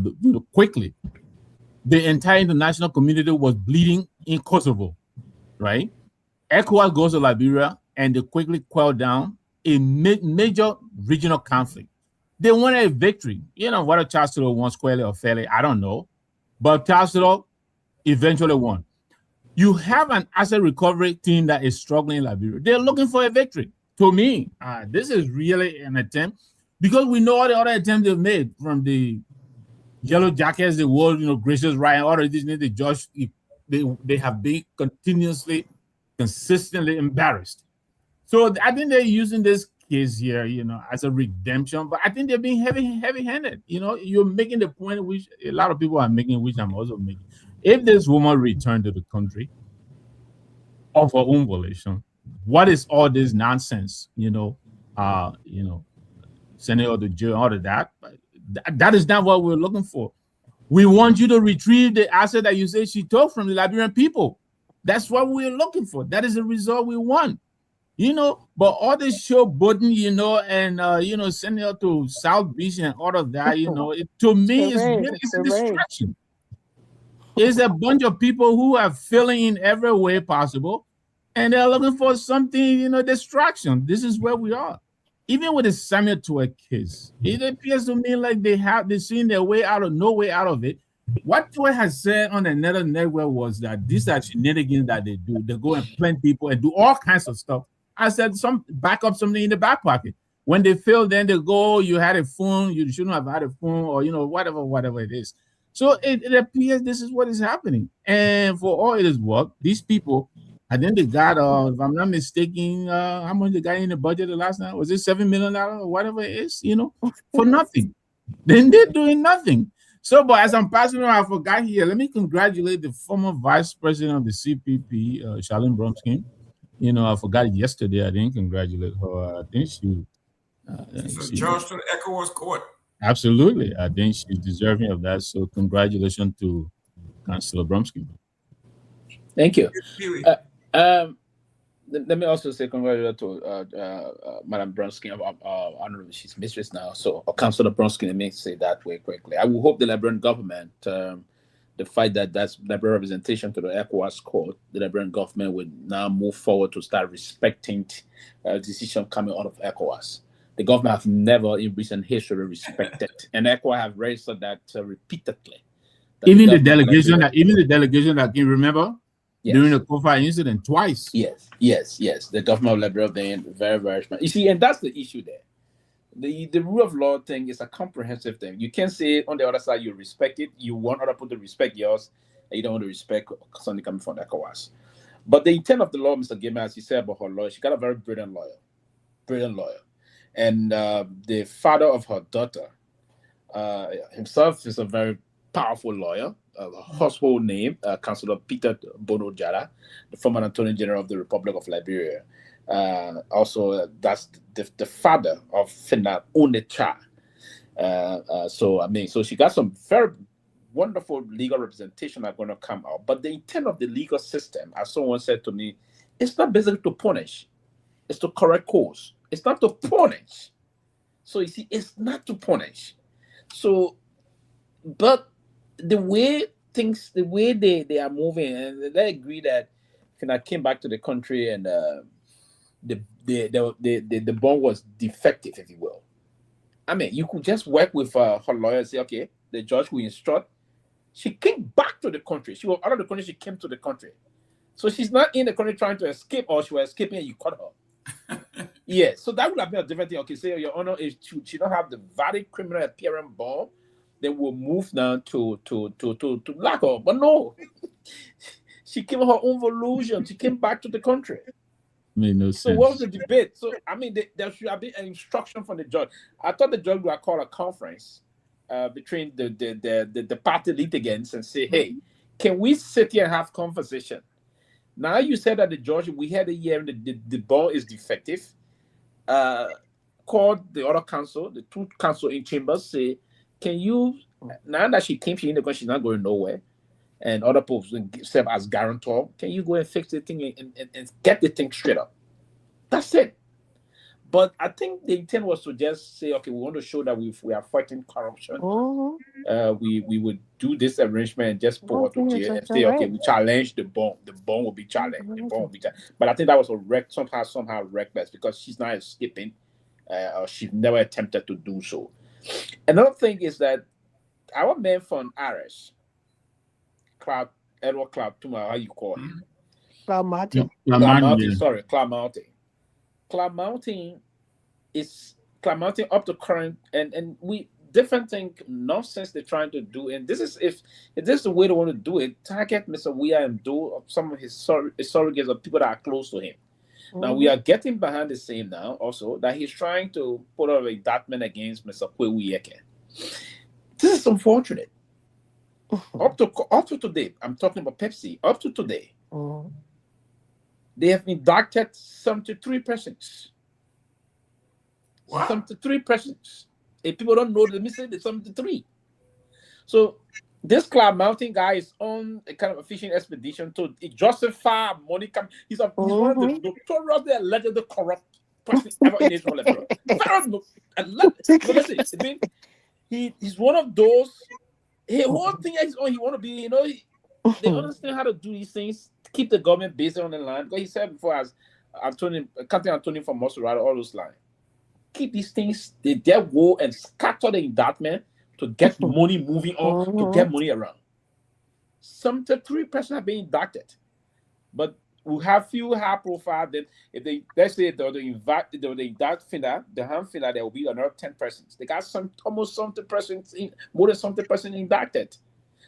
quickly, the entire international community was bleeding in Kosovo, right? ECOWAS goes to Liberia and they quickly quell down a major regional conflict. They wanted a victory. Whether Charles won squarely or fairly, I don't know. But Charles eventually won. You have an asset recovery team that is struggling in Liberia. They're looking for a victory. To me, this is really an attempt, because we know all the other attempts they've made, from the Yellow Jackets, the world, gracious right, all of these, they have been consistently embarrassed. So I think they're using this case here, as a redemption. But I think they're being heavy-handed. You're making the point which a lot of people are making, which I'm also making. If this woman returned to the country of her own volition, what is all this nonsense? Sending her to jail, all of that. That is not what we're looking for. We want you to retrieve the asset that you say she took from the Liberian people. That's what we're looking for. That is the result we want. But all this showboating, and sending her to South Beach and all of that, to me is really a distraction. It's a bunch of people who are filling in every way possible, and they're looking for something, distraction. This is where we are. Even with the Samuel Tuer case, it appears to me like they're seeing their way out of no way out of it. What Tuer has said on another network was that these are shenanigans that they do. They go and plant people and do all kinds of stuff. I said, back up something in the back pocket. When they fail, then they go, you had a phone, you shouldn't have had a phone, or whatever it is. So it appears this is what is happening. And for all it is worth, these people, I think they got, if I'm not mistaken, how much they got in the budget the last night? Was it $7 million or whatever it is, for nothing. Then they're doing nothing. So, but as I'm passing on, I forgot here, let me congratulate the former vice president of the CPP, Charlene Bromsky. I forgot it yesterday. I didn't congratulate her. I think she... She's a judge to the ECOWAS court. Absolutely. I think she's deserving of that. So congratulations to Councillor Bromsky. Thank you. Let me also say congratulations to Madam Bronsky. I don't know if she's mistress now. So Councillor Bronsky, let me say that way quickly. I will hope the Liberian government, the fact that that's Liberian representation to the ECOWAS court, the Liberian government will now move forward to start respecting decision coming out of ECOWAS. The government have never in recent history respected, and ECOWAS have raised that repeatedly. Even the delegation that you remember during the Kofa incident twice. Yes. The government of Liberia being very, very smart. You see, and that's the issue there. The rule of law thing is a comprehensive thing. You can't say on the other side you respect it, you want other people to respect yours, and you don't want to respect something coming from ECOWAS. But the intent of the law, Mr. Gayman, as you said about her lawyer, she got a very brilliant lawyer. And the father of her daughter himself is a very powerful lawyer. Household name, Councillor Peter Bono Jara, the former Attorney General of the Republic of Liberia. Also, that's the father of Fina Onitsha. So she got some very wonderful legal representation are going to come out. But the intent of the legal system, as someone said to me, it's not basically to punish. It's to correct course. It's not to punish. So you see, it's not to punish. So, but the way they are moving, and they agree that I came back to the country and the bond was defective, if you will. I mean, you could just work with her lawyer and say, okay, the judge will instruct. She came back to the country. She was out of the country. She came to the country. So she's not in the country trying to escape, or she was escaping and you caught her. Yeah, so that would have been a different thing. Okay, say Your Honor, if she don't have the valid criminal appearance bond, then we'll move down to lock her. But no, She came her own volution. She came back to the country. Made no sense. So what was the debate? So I mean, there should have been an instruction from the judge. I thought the judge would call a conference between the party litigants and say, hey, can we sit here and have conversation? Now you said that the judge, we had a hearing, the bond is defective. Called the other counsel, the two counsel in chambers, say, can you, now that she came, because she's not going nowhere, and other people serve as guarantor, can you go and fix the thing and get the thing straight up? That's it. But I think the intent was to just say, okay, we want to show that we are fighting corruption. We would do this arrangement and just pull out to jail and say, okay, we challenge the bond. The bond will be challenged. The bond will be challenged. But I think that was somehow reckless because she's not escaping. Or she's never attempted to do so. Another thing is that our man from Ares, Edward Cloud, how you call him? Cloud Martin. Sorry, Cloud Martin. Cloud Martin up to current, and we different thing nonsense they're trying to do, and this is if this is the way they want to do it, target Mr. Weah and do some of his surrogates of people that are close to him. Now we are getting behind the scene now also that he's trying to put out an indictment against Mr. Pewee. This is unfortunate. Up to today, I'm talking about Pepsi. Up to today, they have indicted 73 persons. Wow. 73 persons. If people don't know, let me say there's 73. So this Cloud Mountain guy is on a kind of a fishing expedition to justify money. He's one of the notoriously allegedly corrupt person ever in Israel. Listen, he's one of those. His whole thing is, he want to be, they understand how to do these things, keep the government busy on the line. Because he said before, as Captain Antonio from Mosurado, all those lines, keep these things, they go and scatter the indictment to get money moving on, to get money around. 73 persons have been indicted, but we have few high profile. Then if they, let's say they indict Finna, the hand Finna, there will be another 10 persons. They got almost 70 persons, more than 70 persons indicted.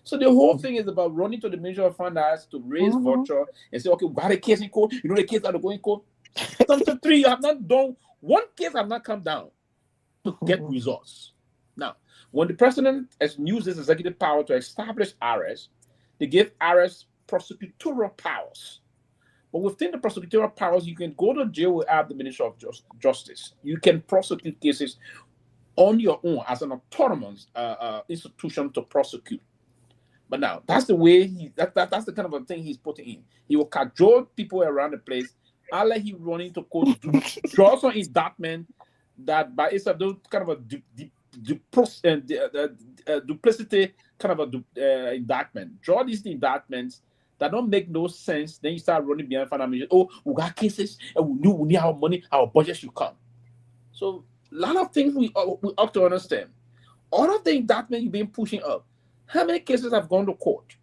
So the whole thing is about running to the Ministry of Finance to raise voucher and say, okay, we got a case in court. You know the case that are going in court. 73, you have not done one case, have not come down to get results. Now, when the president has used his executive power to establish ARES, they give ARES prosecutorial powers. But within the prosecutorial powers, you can go to jail without the Ministry of Justice. You can prosecute cases on your own as an autonomous institution to prosecute. But now, that's the way that's the kind of a thing he's putting in. He will cajole people around the place. I'll let him run into court, draw some indictment that by it's a kind of a duplicity kind of a indictment. Draw these indictments that don't make no sense. Then you start running behind financial. Oh, we got cases and we need our money, our budget should come. So a lot of things we ought to understand. All of the indictment you've been pushing up. How many cases have gone to court?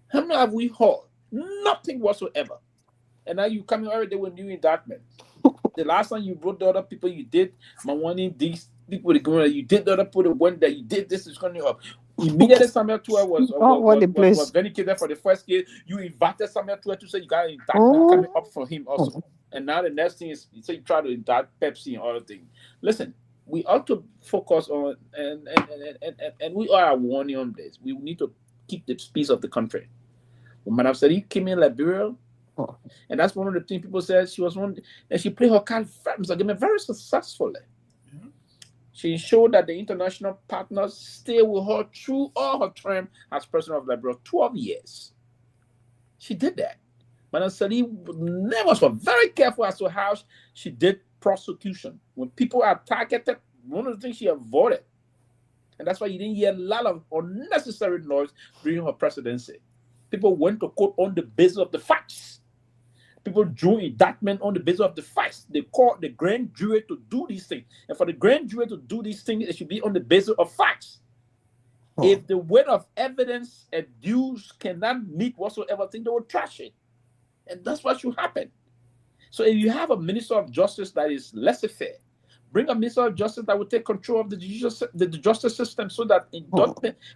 How many have we heard? Nothing whatsoever. And now you come every day with new indictment. The last time you brought the other people you did, Mawani, these people you did the other people the one that you did this is coming up. Immediately Samuel Tua was vindicated for the first case. You invited Samuel Tua to say you got an indictment coming up for him also. And now the next thing is you say you try to indict Pepsi and other things. Listen, we ought to focus on and we are warning on this. We need to keep the peace of the country. When Madame Sadi came in Liberia, and that's one of the things people said she was one, and she played her card very successfully. She showed that the international partners stay with her through all her term as president of Liberia, 12 years. She did that. Madame Sadi was very careful as to how she did prosecution. When people are targeted, one of the things she avoided. And that's why you didn't hear a lot of unnecessary noise during her presidency. People went to court on the basis of the facts. People drew indictment on the basis of the facts. They called the grand jury to do these things. And for the grand jury to do these things, it should be on the basis of facts. If the weight of evidence adduced cannot meet whatsoever thing, they will trash it. And that's what should happen. So if you have a Minister of Justice that is laissez-faire, bring a Minister of Justice that will take control of the justice system so that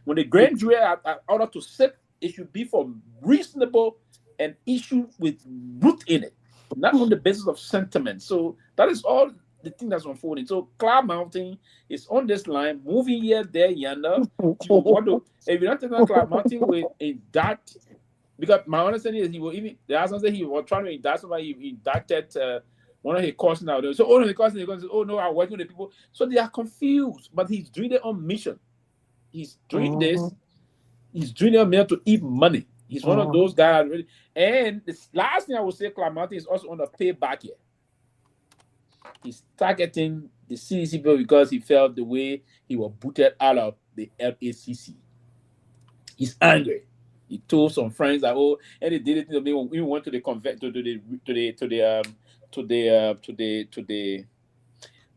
when the grand jury are ordered to sit, it should be for reasonable an issue with root in it, not on the basis of sentiment. So that is all the thing that's unfolding. So cloud mounting is on this line, moving here, there, yonder. You want to, if you're not taking cloud mounting with a dart, because my understanding is he will even, there are some say he was trying to indict somebody, he indicted one of his cousins now. So, oh, no, the cousin, oh, no, I'm working with the people. So they are confused, but he's doing it on mission. He's doing this. He's doing it on mission to eat money. He's one of those guys. Really. And the last thing I would say, Clamante is also on the payback here. He's targeting the CDC bill because he felt the way he was booted out of the LACC. He's angry. He told some friends that, oh, and they did it. They even went to the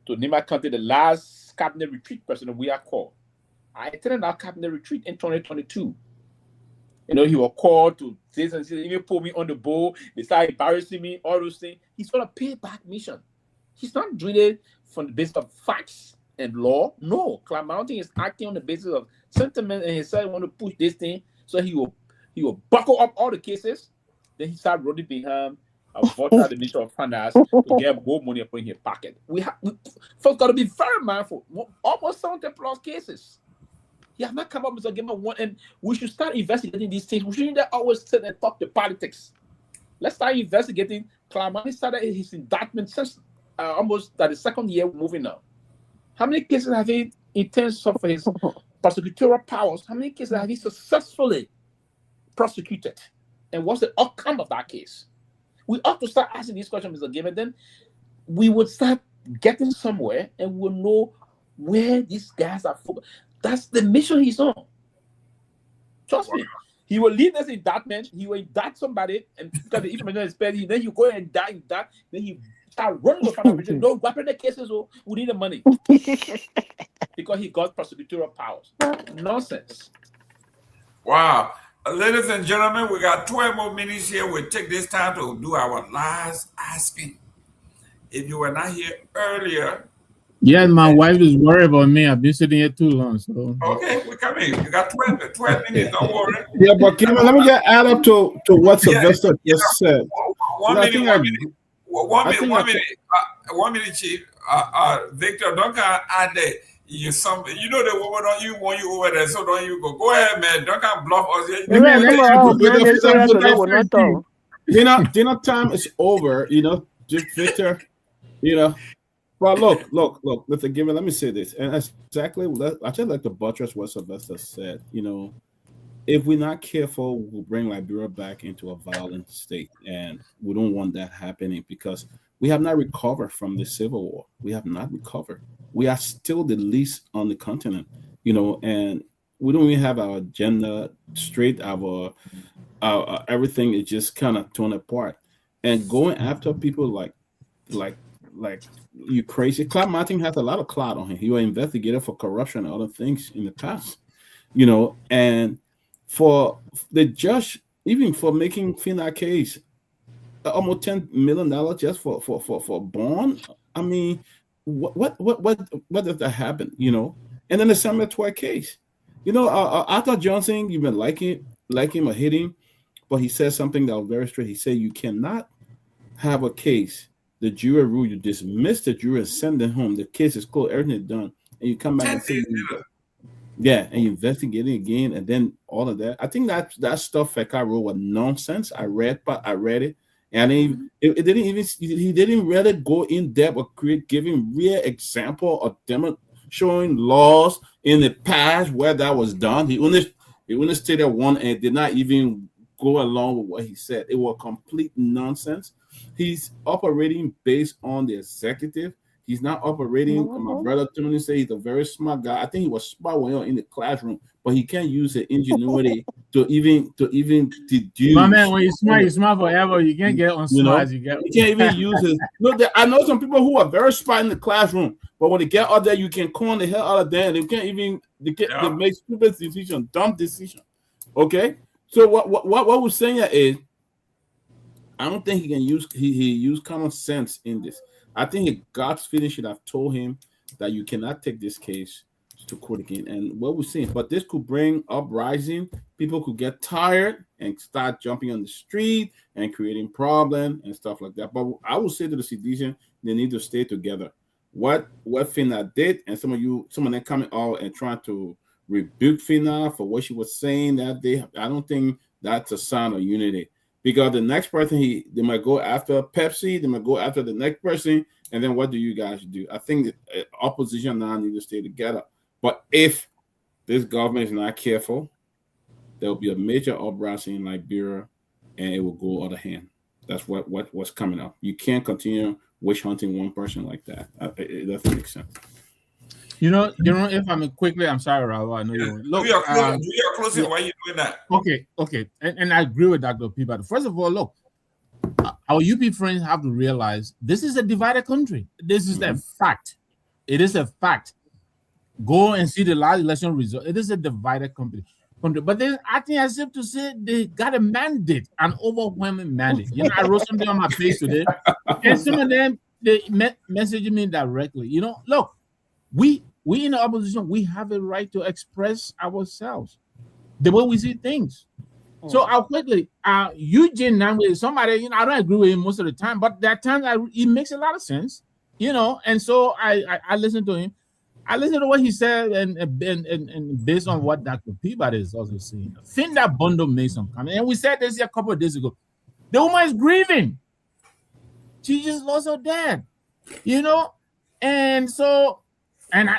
to Nima County, the last cabinet retreat person we are called. I attended our cabinet retreat in 2022. You know, he was called to say something, even put me on the bowl. They started embarrassing me, all those things. He's on a payback mission. He's not doing it from the basis of facts and law. No, Cloud Mountain is acting on the basis of sentiment, and he said he want to push this thing, so he will buckle up all the cases. Then he started running behind a voter the Minister of Finance to get more money up in his pocket. We folks got to be very mindful. Almost 70 plus cases. He has not come up with a game of one, and we should start investigating these things. We shouldn't always sit and talk the politics. Let's start investigating. Clamante started his indictment since almost the second year moving now. How many cases have he, in terms of his prosecutorial powers, how many cases have he successfully prosecuted? And what's the outcome of that case? We ought to start asking these questions, Mr. Gayman. Then we would start getting somewhere and we'll know where these guys are focused. That's the mission he's on. Trust me. He will lead this indictment. He will indict somebody, and because the information is petty, then you go and indict, then he start running to find out. No, weapon the cases, oh, we need the money. Because he got prosecutorial powers. Nonsense. Wow. Ladies and gentlemen, we got 12 more minutes here. We'll take this time to do our last asking. If you were not here earlier. Yeah, my wife is worried about me. I've been sitting here too long. So okay, we come in. You got 12 minutes, don't worry. Yeah, but Kevin, let me just add up to what Sylvester just said. One minute, Chief. Victor, don't add that. You know the woman don't you want you over there, so don't you go. Go ahead, man. Don't come bluff us. Dinner time is over. Just Victor. But look, Mr. Gayman, let me say this. And exactly, I just like to buttress what Sylvester said. If we're not careful, we'll bring Liberia back into a violent state. And we don't want that happening because we have not recovered from the Civil War. We have not recovered. We are still the least on the continent, and we don't even have our agenda straight. Our everything is just kind of torn apart. And going after people like you crazy. Cloud Martin has a lot of clout on him. He was investigated for corruption and other things in the past, and for the judge, even for making Fina case, almost $10 million just for bond. I mean, what does that happen? And then the Samuel Twer case, Arthur Johnson, you've been like him or hate him, but he said something that was very straight. He said you cannot have a case. The jury rule, you dismiss the jury and send them home. The case is closed, everything is done, and you come back and say, and you investigate it again, and then all of that. I think that stuff Feka wrote was nonsense. I read it, and he didn't really go in depth or giving real example of them showing laws in the past where that was done. He only stated one and did not even go along with what he said. It was complete nonsense. He's operating based on the executive. He's not operating. My brother Tony said he's a very smart guy. I think he was smart when he was in the classroom, but he can't use the ingenuity to even deduce. My man, when you're smart forever. You can't get on smart. You can't even use it. I know some people who are very smart in the classroom, but when they get out there, you can con the hell out of them. They can't even they make stupid decisions, dumb decisions. Okay, so what we're saying is, I don't think he can use he used common sense in this. I think God's finish should have told him that you cannot take this case to quit again. And what we're seeing, but this could bring uprising. People could get tired and start jumping on the street and creating problems and stuff like that. But I would say to the citizens, they need to stay together. What Fina did, and some of them coming out and trying to rebuke Fina for what she was saying that day, I don't think that's a sign of unity. Because the next person, they might go after Pepsi, they might go after the next person, and then what do you guys do? I think the opposition now need to stay together. But if this government is not careful, there will be a major uprising in Liberia, and it will go out of hand. That's what's coming up. You can't continue witch hunting one person like that. It doesn't make sense. You know, if I'm quickly, I'm sorry, Raul. I know you. Look, do your closing. Why are you doing that? Okay, and I agree with Dr. Peabody. First of all, look, our UP friends have to realize this is a divided country. This is a fact. It is a fact. Go and see the last election result. It is a divided country. But they're acting as if to say they got a mandate, an overwhelming mandate. You know, I wrote something on my page today, and some of them they messaged me directly. You know, look, we in the opposition, we have a right to express ourselves the way we see things. So I'll quickly, Eugene Nagbe is somebody, you know, I don't agree with him most of the time, but that time it makes a lot of sense, you know, and so I listened to him. I listened to what he said, and based on what Dr. Peabody is also saying, I think that bundle made some comment. And we said this a couple of days ago. The woman is grieving. She just lost her dad, you know? And so,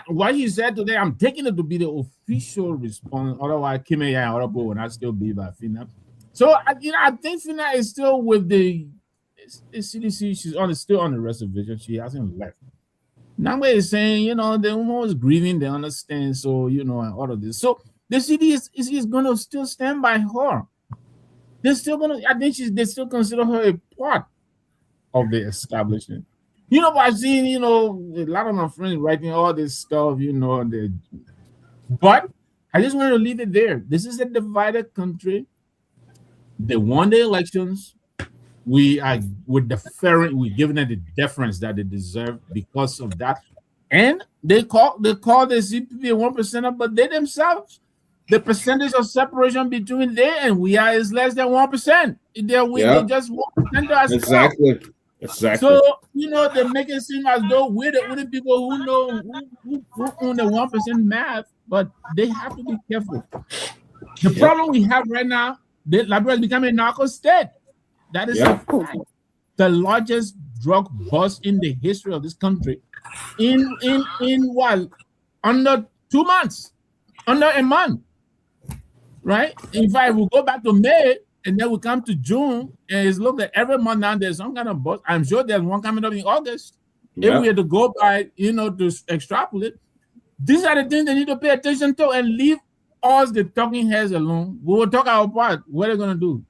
what he said today, I'm taking it to be the official response. Otherwise, Kime and Orobo will not still be by Fina. So, you know, I think Fina is still with the CDC. She's still on the reservation. She hasn't left. Nagbe is saying, you know, the woman was grieving, they understand, so, you know, and all of this. So the city is going to still stand by her. They're still going to, I think they still consider her a part of the establishment. You know, I've seen, you know, a lot of my friends writing all this stuff, you know, but I just want to leave it there. This is a divided country. They won the elections. We're giving it the deference that they deserve because of that. And they call the CPP a 1%, but they themselves, the percentage of separation between they and we are is less than 1%. They just 1% as exactly. Well. Exactly. So, you know, they make it seem as though we're the people who know who own the 1% math, but they have to be careful. The problem we have right now, Liberia is becoming a narco state. That is the largest drug bust in the history of this country. In what? Under 2 months, under a month, right? In fact, we go back to May and then we come to June, and it's looked at every month now there's some kind of bust. I'm sure there's one coming up in August. If we had to go by, you know, to extrapolate, these are the things they need to pay attention to and leave us the talking heads alone. We will talk our part. What are they gonna do?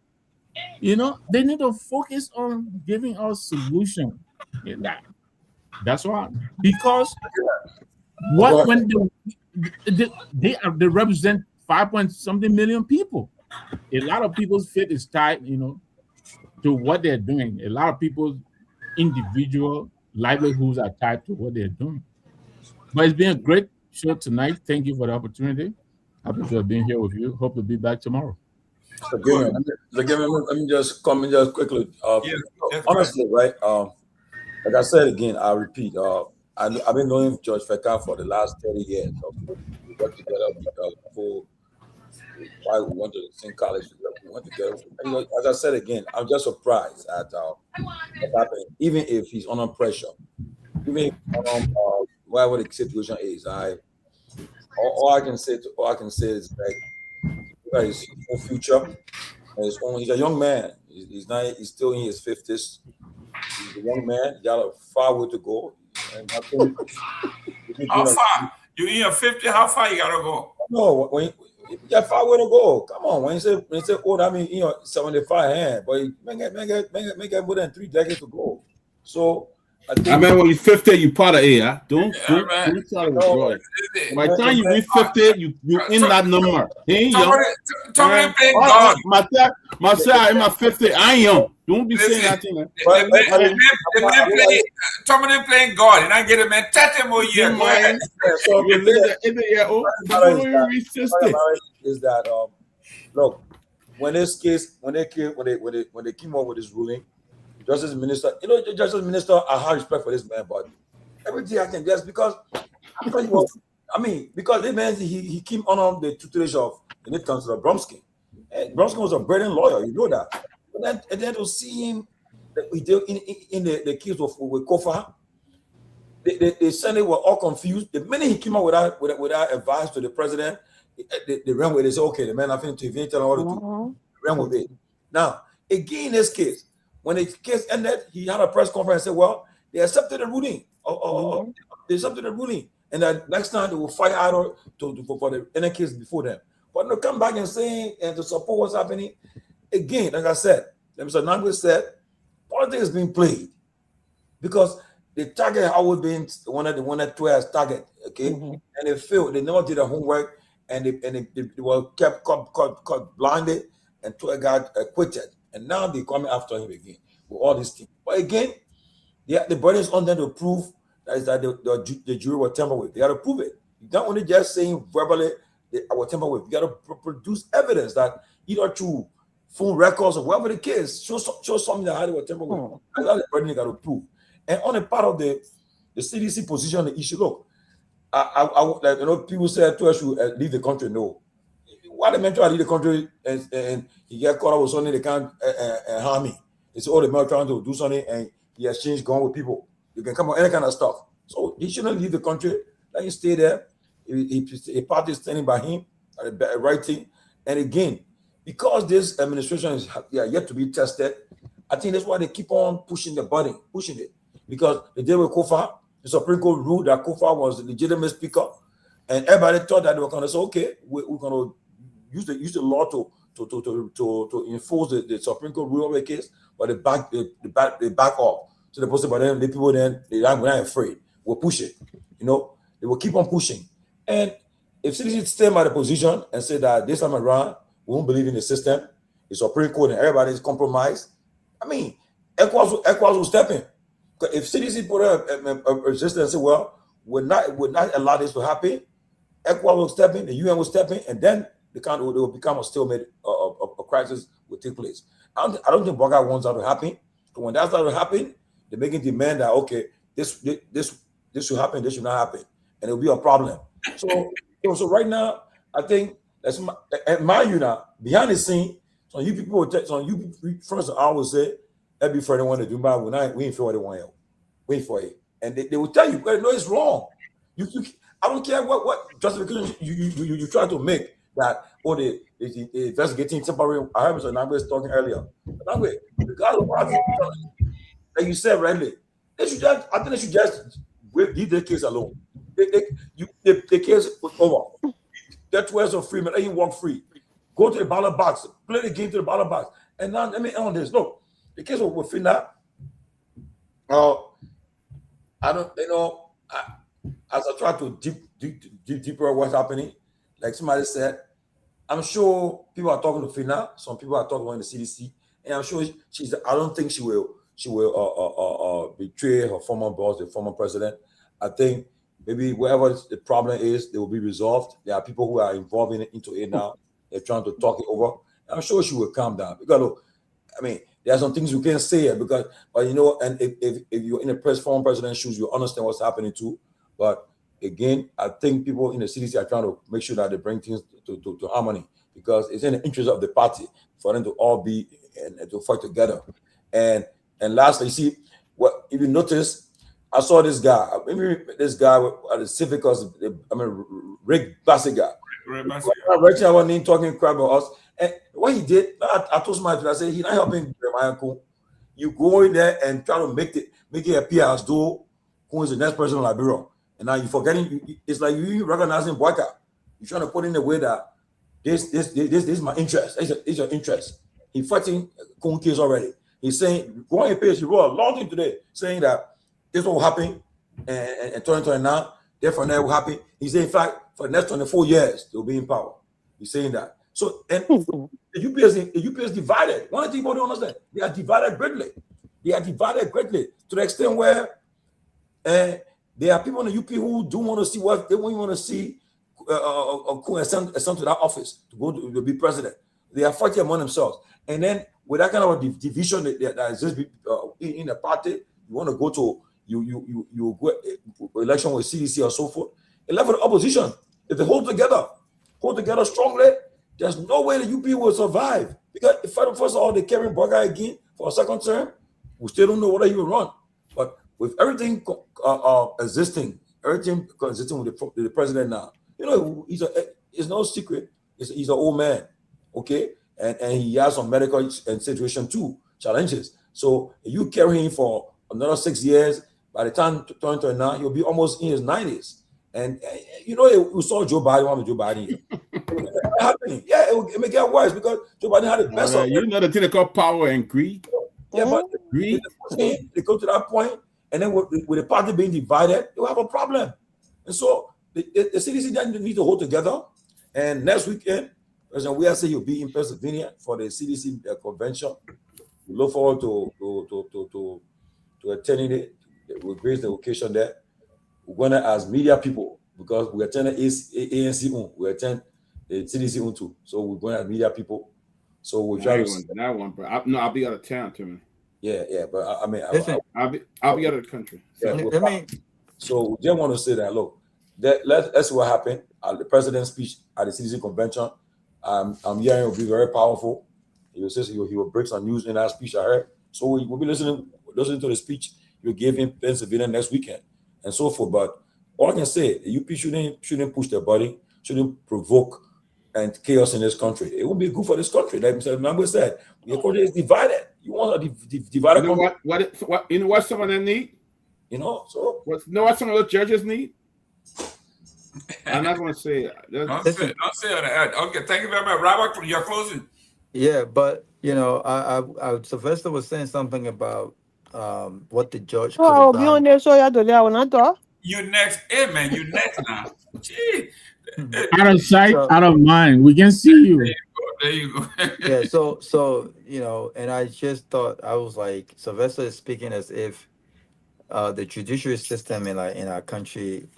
You know, they need to focus on giving us solution. That's why, because when they represent 5-something million people. A lot of people's faith is tied, you know, to what they're doing. A lot of people's individual livelihoods are tied to what they're doing. But it's been a great show tonight. Thank you for the opportunity. Happy to have been here with you. Hope to be back tomorrow. So, let me just comment just quickly. Honestly, right? Like I said again, I repeat. I've been knowing George Feka for the last 30 years. So we worked together before. Why we went to the same college? We went together. And, as I said again, I'm just surprised at what happened. Even if he's under pressure, even whatever the situation is, all I can say is that his own future, he's a young man. He's still in his 50s. He's a young man. He got a far way to go. And I think, how far? You in your 50? How far you gotta go? No, you got far way to go. Come on, when you say old, I mean 75 hand, but you may get more than 3 decades to go. So I mean, when you're 50, you part of A. Huh? Don't try to withdraw it. By the time you reach 50, you in that number. He ain't young. Tomalin playing God. Myself, in my 50, I ain't young. Don't be saying that thing. Tomalin playing God, and I get him at 30 more years. So you live in the year old. Is that look, when this case, when they came up with this ruling, Justice Minister, the Justice Minister, I have respect for this man, but everything I can guess because because the man he came on the tutelage of the State Councilor Bromsky. And Bromsky was a brilliant lawyer, you know that. But then to see him in the case with Kofa, the Senate were all confused. The minute he came out without advice to the president, they ran with it. They said, okay, the man, I think to tell him what to do. Ran with it. Now, again, in this case, when the case ended, he had a press conference and said, well, they accepted the ruling. They accepted the ruling. And then next time they will fight out for the other case before them. But to come back and say and to support what's happening, again, like I said, Mr. Nagbe said, politics is being played because the target had always been the one that 12 target, okay? And they failed. They never did their homework and they were kept blinded and 12 got acquitted. And now they're coming after him again with all these things. But again, the burden is on them to prove that the jury were tampered with. They got to prove it. You don't only just saying verbally they were tampered with. You got to produce evidence that either through phone records or whatever the case, show something that how they were tampered with. That's the burden they got to prove. And on the part of the CDC position on the issue, look, people said to us, should leave the country. No. Why they meant to leave the country and he get caught up with something they can't harm me? It's all the man trying to do something and he exchanged gun with people. You can come on any kind of stuff. So he shouldn't leave the country. Let him stay there. A party is standing by him, the right thing. And again, because this administration is yet to be tested, I think that's why they keep on pushing the button, pushing it. Because the day with Kofa, the Supreme Court ruled that Kofa was the legitimate speaker, and everybody thought that they were going to say, okay, we're going to use the law to enforce the Supreme Court rule of the case, but they back off. So the person, but then the people then we're not afraid. We'll push it. They will keep on pushing. And if citizens stay by the position and say that this time around we won't believe in the system, the Supreme Court and everybody is compromised, ECOWAS will step in. If citizens put a resistance and say, well, we're not allow this to happen, ECOWAS will step in, the UN will step in, and then they will become a stalemate. A crisis will take place. I don't think Boga wants that to happen. But when that's not to happen, they're making demand that okay, this should happen, this should not happen, and it'll be a problem. So right now, I think that's now behind the scene. So you people, first I would say that'd be for anyone to do, but we ain't for what they want. Wait for it, and they will tell you, no, it's wrong. I don't care what justification you try to make that the investigating temporary. I heard Mr. Nagbe talking earlier. Nagbe, regardless of what like you said rightly, I think they should just leave the case alone. The case was over. That 12 of free, man, let him walk free. Go to the ballot box, play the game to the ballot box. And now let me end on this. Look, the case of Fofana, I don't, as I try to deeper what's happening, like somebody said, I'm sure people are talking to Fina, some people are talking on the CDC, and I'm sure I don't think she will betray her former boss, the former president. I think maybe wherever the problem is, they will be resolved. There are people who are involved into it now. They're trying to talk it over. I'm sure she will calm down. Because look, there are some things you can't say but and if you're in a former president's shoes, you understand what's happening too. But again, I think people in the CDC are trying to make sure that they bring things to harmony because it's in the interest of the party for them to all be and to fight together. And lastly, you see, if you notice, I saw this guy. Maybe this guy at the Civic, Rick Bassiga. Right now, when talking crap about us, and what he did, I told somebody, I said, he's not helping my uncle. You go in there and try to make it appear as though who is the next person in Liberia. And now you're forgetting, it's like you recognizing Boyka. You're trying to put in the way that this is my interest. It's your interest. He's fighting Kung case already. He's saying, go on your page, he wrote a long thing today saying that this will happen, and 2029, therefore that will happen. He said, in fact, for the next 24 years, they'll be in power. He's saying that. So, and the UPS divided. One thing people don't understand, they are divided greatly. They are divided greatly to the extent where there are people in the UP who do want to see what they want to see a son to that office to go to be president. They are fighting among themselves, and then with that kind of a division that exists in the party, you want to go to you go election with CDC or so forth. A level of opposition, if they hold together strongly, there's no way the UP will survive. Because first of all, they're carrying Burger again for a second term. We still don't know whether he will run. But with everything existing with the president now, you know, it's no secret. He's an old man, okay, and he has some medical and situation too challenges. So you carry him for another 6 years. By the time 2029, he'll be almost in his 90s. And you know, we saw Joe Biden. Happening, yeah, it may get worse because Joe Biden had the best. You know the thing they call power and greed. Yeah, but greed. They go to that point, and then with the party being divided, you have a problem. And so the CDC then need to hold together. And next weekend, President Weah said he'll be in Pennsylvania for the CDC convention. We look forward to attending it. We'll grace the occasion there. We're going to ask media people because we attend ANC, we attend the CDC too. So we're going to have media people. So we'll try to that one, but I'll be out of town, Tim. Yeah, but I mean, I'll be out of the country. Yeah, so we just want to say that look, let's see what happened at the president's speech at the CDC convention. I'm hearing it will be very powerful. He will break some news in that speech I heard. So we'll be listening to the speech you gave in Pennsylvania next weekend and so forth. But all I can say, the UP shouldn't push their body, shouldn't provoke and chaos in this country. It won't be good for this country. Like Mr. Nagbe said, your country is divided. You want a divided country. You know what some of them need? You know, so you know what some of those judges need? I'm not going to say it. Don't say that. Okay, thank you very much, Robert, for your closing. Yeah, but you know, I Sylvester was saying something about what the judge could have done. You next, hey man, you next now. Gee. Out of sight, out of mind. We can see you. There you go. Yeah, so you know, and I just thought, I was like, Sylvester is speaking as if the judiciary system in our country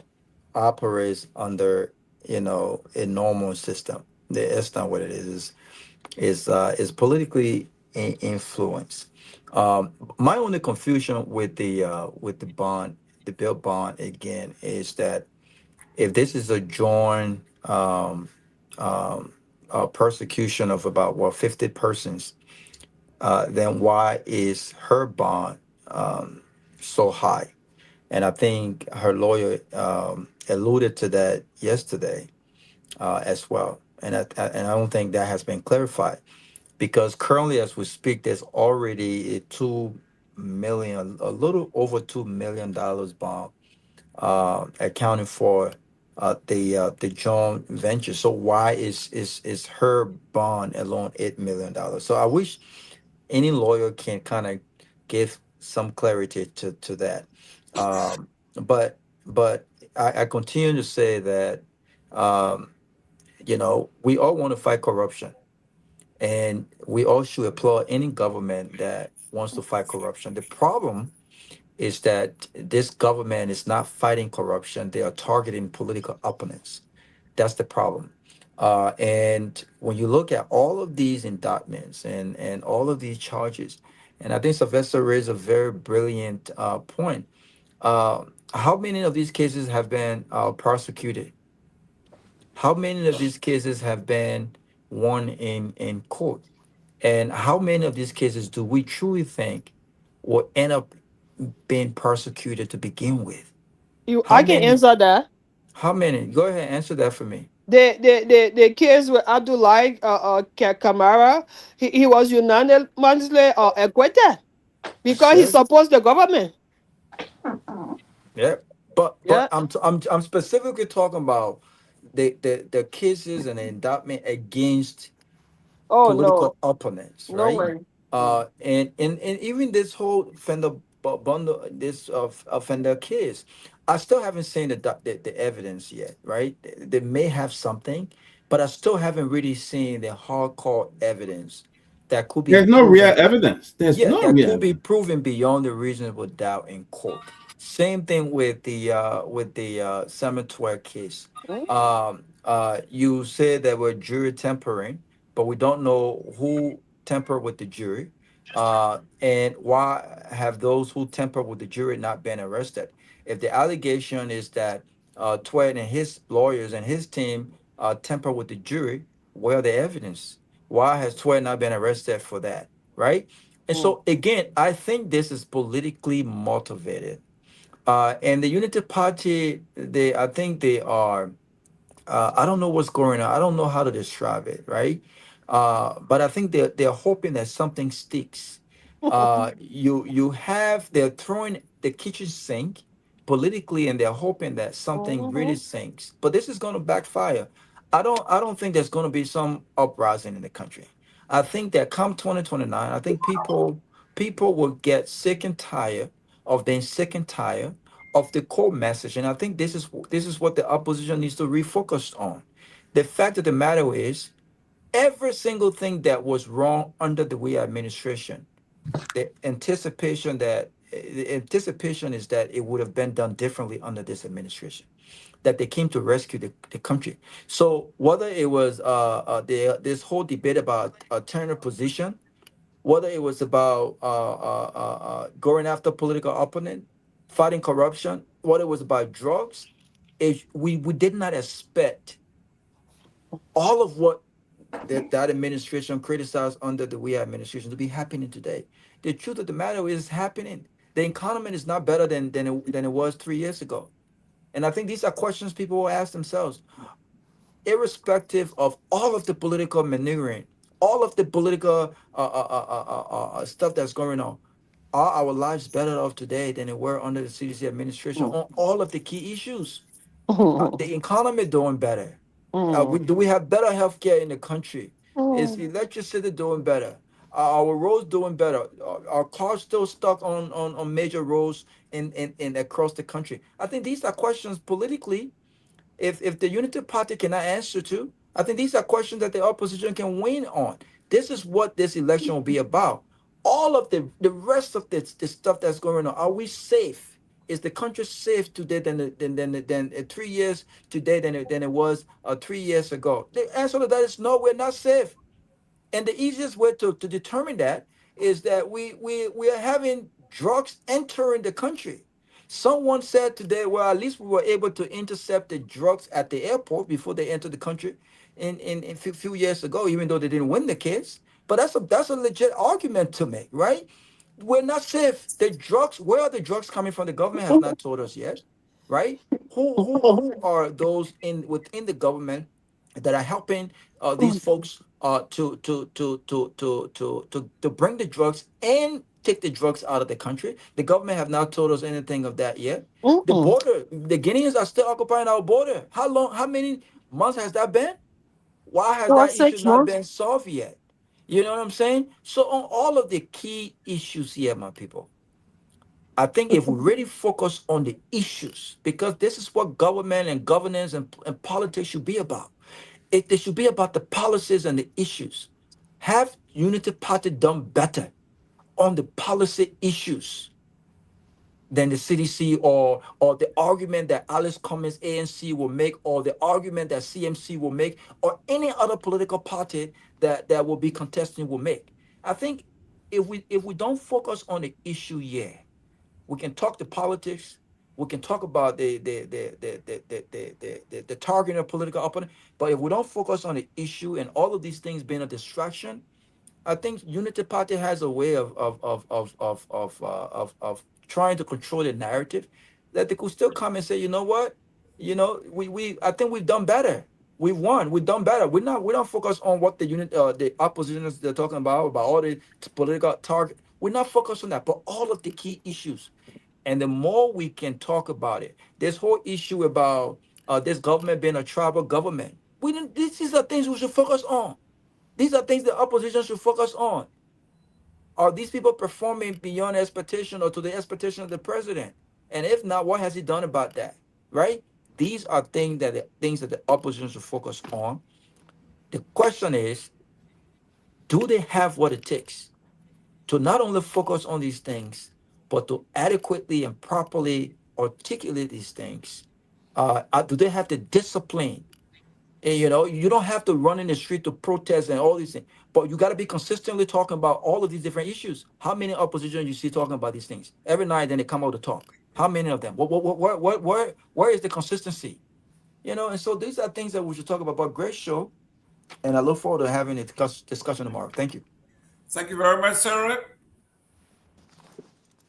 operates under, you know, a normal system. That's not what it is. Is politically influenced. My only confusion with the bond, the bill bond again, is that if this is a joint persecution of about 50 persons, then why is her bond so high? And I think her lawyer alluded to that yesterday as well. And I don't think that has been clarified, because currently, as we speak, there's already a little over $2 million bond accounting for the joint venture. So why is her bond alone $8 million? So I wish any lawyer can kind of give some clarity to that. But I continue to say that you know, we all want to fight corruption, and we all should applaud any government that wants to fight corruption. The problem is that this government is not fighting corruption. They are targeting political opponents. That's the problem. And when you look at all of these indictments and all of these charges, and I think Sylvester raised a very brilliant point. How many of these cases have been prosecuted? How many of these cases have been won in court? And how many of these cases do we truly think will end up being prosecuted to begin with? I can answer that. How many? Go ahead and answer that for me. The case with Abdullah Kamara, he was unanimously acquitted because he supports the government. Yeah, but I'm specifically talking about the cases and the indictment against political opponents, right? And even this whole bundle this of offender case. I still haven't seen the evidence yet, right? They may have something, but I still haven't really seen the hardcore evidence that could be There's no real proven. evidence. There's Yeah, no that real could be evidence. proven beyond a reasonable doubt in court. Same thing with the Samuel case. You said there were jury tampering, but we don't know who tampered with the jury. And why have those who tampered with the jury not been arrested? If the allegation is that Twain and his lawyers and his team tampered with the jury, where are the evidence? Why has Twain not been arrested for that? Right? And so again, I think this is politically motivated. And the Unity Party, I think they are. I don't know what's going on. I don't know how to describe it, right? But I think they're hoping that something sticks. They're throwing the kitchen sink politically, and they're hoping that something really sinks. But this is going to backfire. I don't think there's going to be some uprising in the country. I think that come 2029, I think people will get sick and tired of being sick and tired of the core message. And I think this is what the opposition needs to refocus on. The fact of the matter is, every single thing that was wrong under the Weah administration, the anticipation is that it would have been done differently under this administration. That they came to rescue the country. So whether it was this whole debate about alternative position, whether it was about going after political opponent, fighting corruption, whether it was about drugs, we did not expect all of what that administration criticized under the Weah administration to be happening today. The truth of the matter is happening. The economy is not better than it was 3 years ago. And I think these are questions people will ask themselves, irrespective of all of the political maneuvering, all of the political stuff that's going on. Are our lives better off today than they were under the CDC administration on all of the key issues? The economy doing better. Do we have better healthcare in the country? Is electricity doing better? Are our roads doing better? Are cars still stuck on major roads in across the country? I think these are questions politically. If the Unity Party cannot answer to, I think these are questions that the opposition can win on. This is what this election will be about. All of the rest of the stuff that's going on. Are we safe? Is the country safe today than 3 years today than it was 3 years ago? The answer to that is no, we're not safe. And the easiest way to determine that is that we are having drugs entering the country. Someone said today, well, at least we were able to intercept the drugs at the airport before they entered the country in a few years ago, even though they didn't win the case. But that's a legit argument to make, right? We're not safe. The drugs, where are the drugs coming from? The government has not told us yet, right? Who are those within the government that are helping these folks to bring the drugs and take the drugs out of the country? The government have not told us anything of that yet. The border, the Guineans are still occupying our border. How long? How many months has that been? Why has that issue not been solved yet? You know what I'm saying? So on all of the key issues here, my people, I think if we really focus on the issues, because this is what government and governance and politics should be about. They should be about the policies and the issues. Have Unity Party done better on the policy issues than the CDC or the argument that Alice Cummings ANC will make, or the argument that CMC will make, or any other political party that will be contesting will make? I think if we don't focus on the issue here, we can talk the politics. We can talk about the targeting of political opponent. But if we don't focus on the issue and all of these things being a distraction, I think Unity Party has a way of trying to control the narrative that they could still come and say, you know what, we I think we've done better. We've won. We've done better. We don't focus on what the oppositioners they're talking about all the political target. We're not focused on that, but all of the key issues. And the more we can talk about it, this whole issue about this government being a tribal government, these are things we should focus on. These are things the opposition should focus on. Are these people performing beyond expectation or to the expectation of the president? And if not, what has he done about that? Right? These are things that the opposition should focus on. The question is, do they have what it takes to not only focus on these things, but to adequately and properly articulate these things? Do they have the discipline? And, you don't have to run in the street to protest and all these things, but you got to be consistently talking about all of these different issues. How many opposition you see talking about these things every night? Then they come out to talk. How many of them? Where is the consistency? And so these are things that we should talk about. But great show, and I look forward to having a discussion tomorrow. Thank you. Thank you very much, sir.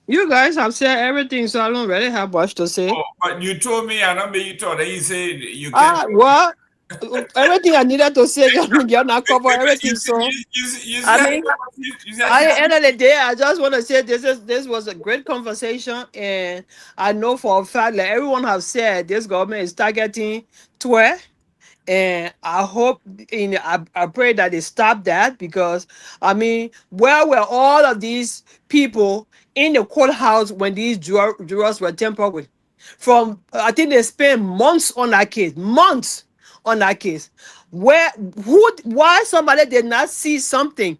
You guys have said everything, so I don't really have much to say. Oh, but you told me, I remember you told that you said you can't. What? Everything I needed to say, you're not cover everything. So I mean, at the end of the day, I just want to say this was a great conversation, and I know for a fact that everyone has said this government is targeting Twe. And I hope, I pray that they stop that, because I mean, where were all of these people in the courthouse when these jurors were tampered with? I think they spent months on that case, months on that case. Why somebody did not see something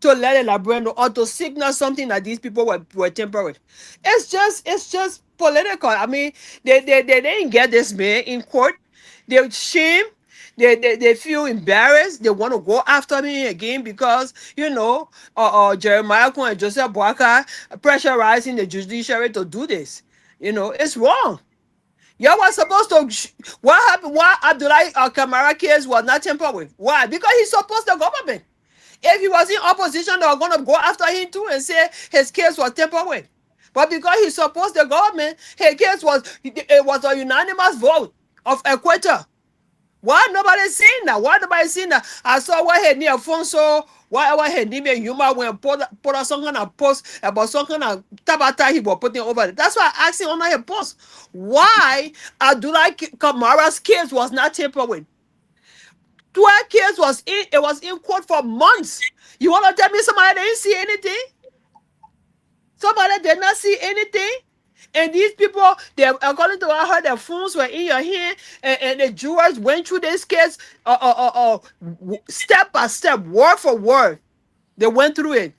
to let a Librarian know, or to signal something that these people were tampered with? It's just political. I mean, they didn't get this man in court. They're shame. They feel embarrassed. They want to go after me again because Jeremiah Kun and Joseph Boakai pressurizing the judiciary to do this. It's wrong. Y'all was supposed to. What happened? Why Abdullahi Kamara case was not tampered with? Why? Because he supposed the government. If he was in opposition, they were going to go after him too and say his case was tampered with. But because he supposed the government, his case was a unanimous vote of acquittal. Why nobody seen that? Why nobody seen that? I saw what had near Alfonso, what had near Yuma when put some kind of post about some kind of tabata he was putting over there. That's why I asked him on her post. Why Abdullahi Kamara's case was not tampered with? 12 case was in court for months. You want to tell me somebody didn't see anything? Somebody did not see anything? And these people, according to what I heard, their phones were in your hand, and the jurors went through this case step by step, word for word. They went through it.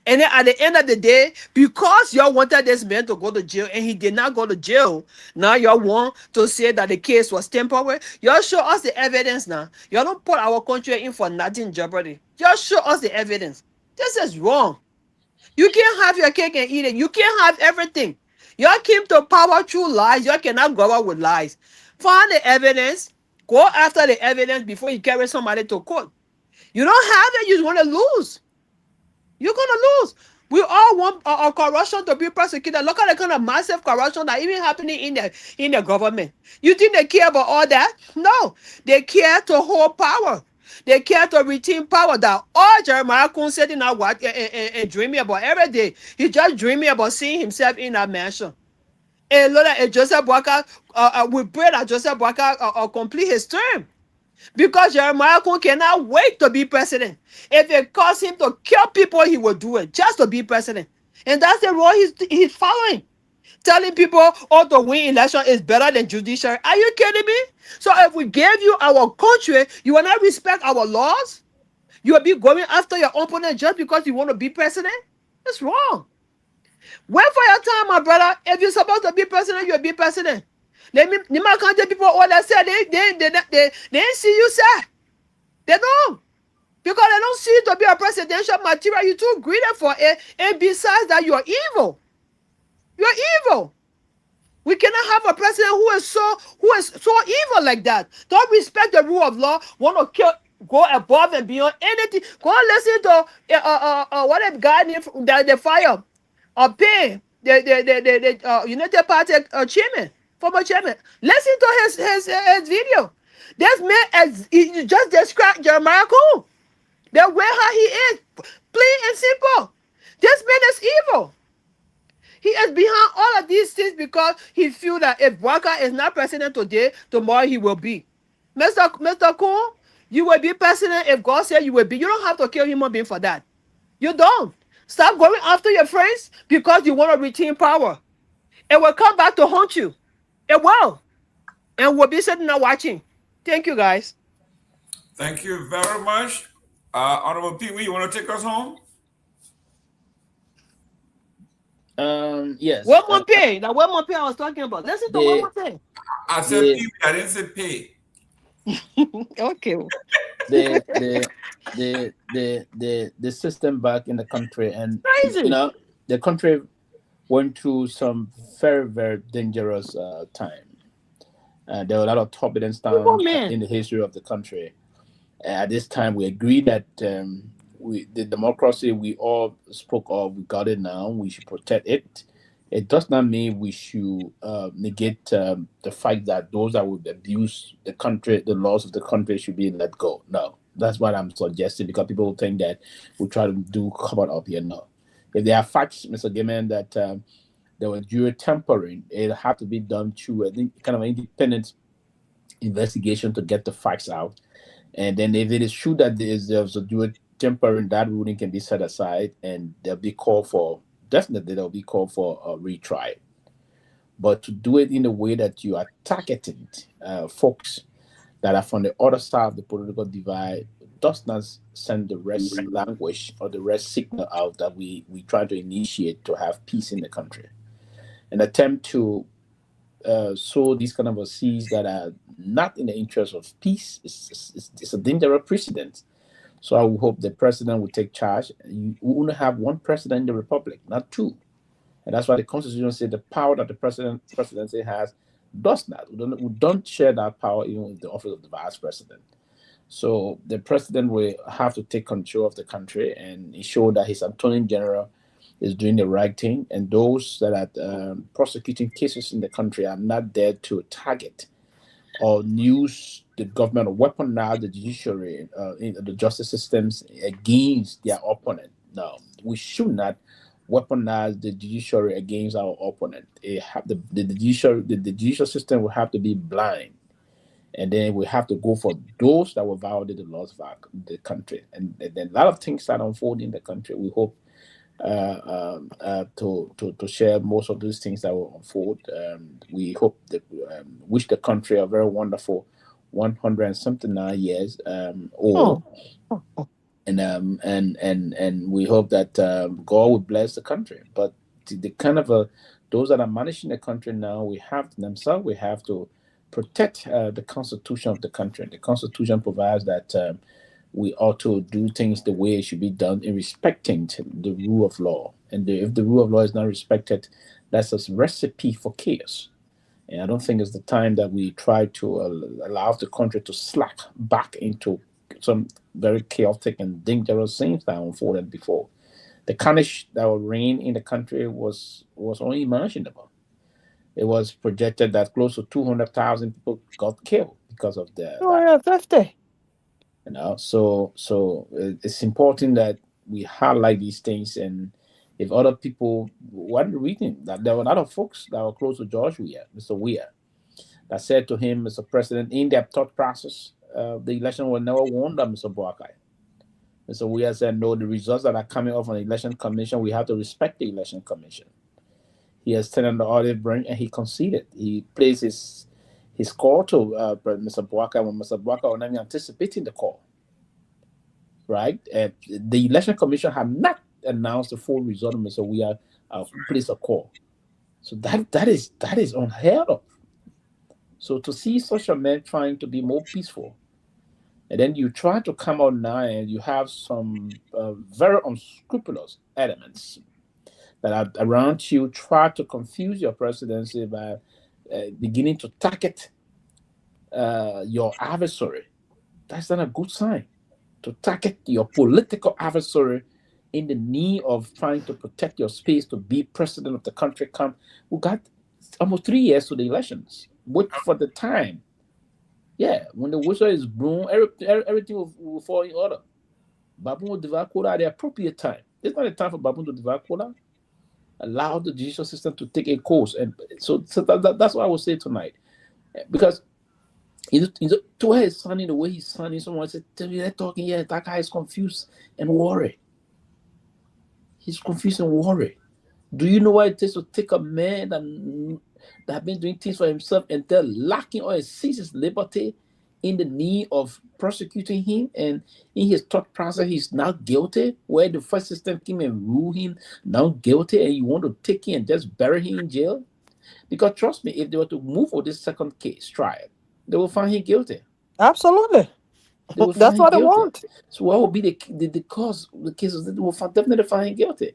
And then at the end of the day, because y'all wanted this man to go to jail and he did not go to jail, now y'all want to say that the case was tampered with. Y'all show us the evidence now. Y'all don't put our country in for nothing jeopardy. Y'all show us the evidence. This is wrong. You can't have your cake and eat it. You can't have everything. Y'all came to power through lies. Y'all cannot go out with lies. Find the evidence. Go after the evidence before you carry somebody to court. You don't have it. You're going to lose. You're going to lose. We all want our corruption to be prosecuted. Look at the kind of massive corruption that even happening in the government. You think they care about all that? No. They care to hold power. They care to retain power. That all Jeremiah Kun said in our watch and dreaming about every day. He just dreaming about seeing himself in that mansion. And Lord, Joseph Boakai, we pray that Joseph Boakai complete his term. Because Jeremiah Kun cannot wait to be president. If it costs him to kill people, he will do it just to be president. And that's the role he's following. Telling people, to win election is better than judiciary. Are you kidding me? So if we gave you our country, you will not respect our laws? You will be going after your opponent just because you want to be president? That's wrong. Wait for your time, my brother. If you're supposed to be president, you'll be president. Nima Kante people all that said they didn't see you, sir. They don't. Because they don't see you to be a presidential material. You're too greedy for it. And besides that, you're evil. You're evil. We cannot have a president who is so evil like that. Don't respect the rule of law. Want to go above and beyond anything. Go listen to what that guy named the fire. Pay the United Party chairman, former chairman. Listen to his video. This man he just described Jeremiah Kun. The way how he is, plain and simple. This man is evil. He is behind all of these things because he feels that if Boakai is not president today, tomorrow he will be. Mr. Kun, you will be president if God said you will be. You don't have to kill human being for that. You don't. Stop going after your friends because you want to retain power. It will come back to haunt you. It will. And we'll be sitting there watching. Thank you, guys. Thank you very much. Honorable Pewee, you want to take us home? Yes. One more pay. That one more pay I was talking about. Listen to one more thing. I said Pewee, I didn't say pay. Okay. The system back in the country, and Crazy. the country went through some very, very dangerous time. There were a lot of turbulence down in the history of the country. At this time, we agreed that the democracy we all spoke of, we got it now. We should protect it. It does not mean we should negate the fact that those that would abuse the country, the laws of the country, should be let go. No, that's what I'm suggesting, because people think that we try to do cover up here. No, if there are facts, Mr. Gayman, that there was jury tampering, it had to be done through kind of an independent investigation to get the facts out. And then if it is true that there's a jury tampering, that ruling can be set aside, and there'll be called for a retrial. But to do it in a way that you are targeting folks that are from the other side of the political divide does not send the rest language or the rest signal out that we try to initiate to have peace in the country. An attempt to sow these kind of seeds that are not in the interest of peace is a dangerous precedent. So I would hope the president will take charge. We only have one president in the republic, not two. And that's why the Constitution says the power that the presidency has does not. We don't share that power even with the office of the vice president. So the president will have to take control of the country and ensure that his attorney general is doing the right thing, and those that are prosecuting cases in the country are not there to target or use the government or weaponize the judiciary, the justice systems against their opponent. No, we should not weaponize the judiciary against our opponent. The judicial system will have to be blind, and then we have to go for those that will violate the laws of the country. And then a lot of things that unfold in the country. We hope to share most of those things that will unfold. We hope that wish the country a very wonderful 179 years old, and we hope that God will bless the country. But the kind of those that are managing the country now, we have to protect the Constitution of the country. The Constitution provides that we ought to do things the way it should be done in respecting the rule of law. And if the rule of law is not respected, that's a recipe for chaos. And I don't think it's the time that we try to allow the country to slack back into some very chaotic and dangerous things that unfolded before. The carnage that will reign in the country was only imaginable. It was projected that close to 200,000 people got killed because of the 250. So it's important that we highlight these things. And if other people weren't reading, that there were a lot of folks that were close to George Weah, Mr. Weah, that said to him, Mr. President, in their thought process, the election will never won by Mr. Boakai. Mr. Weah said, no, the results that are coming off on the election commission, we have to respect the election commission. He has turned on the olive branch and he conceded. He placed his call to Mr. Boakai when Mr. Boakai was not anticipating the call. Right? The election commission had not announced the full result of Mr. Weah placed a call. So that is unheard of. So to see such a man trying to be more peaceful, and then you try to come out now and you have some very unscrupulous elements that are around you, try to confuse your presidency by beginning to target your adversary. That's not a good sign. To target your political adversary in the need of trying to protect your space to be president of the country. We got almost 3 years to the elections. Wait for the time. Yeah, when the whistle is blown, everything will fall in order. Baboon will divide quota at the appropriate time. It's not a time for Baboon to divide quota. Allow the judicial system to take a course. And so that's what I will say tonight. Because to where he's sounding the way he's sounding, someone said, they're talking, yeah, that guy is confused and worried. He's confused and worried. Do you know what it takes to take a man that have been doing things for himself and they're lacking or seize his liberty in the need of prosecuting him, and in his thought process he's now guilty, where the first system came and ruled him now guilty, and you want to take him and just bury him in jail? Because trust me, if they were to move for this second case trial, they will find him guilty. Absolutely. That's what I want. So what will be the cause of the cases? They will definitely find him guilty.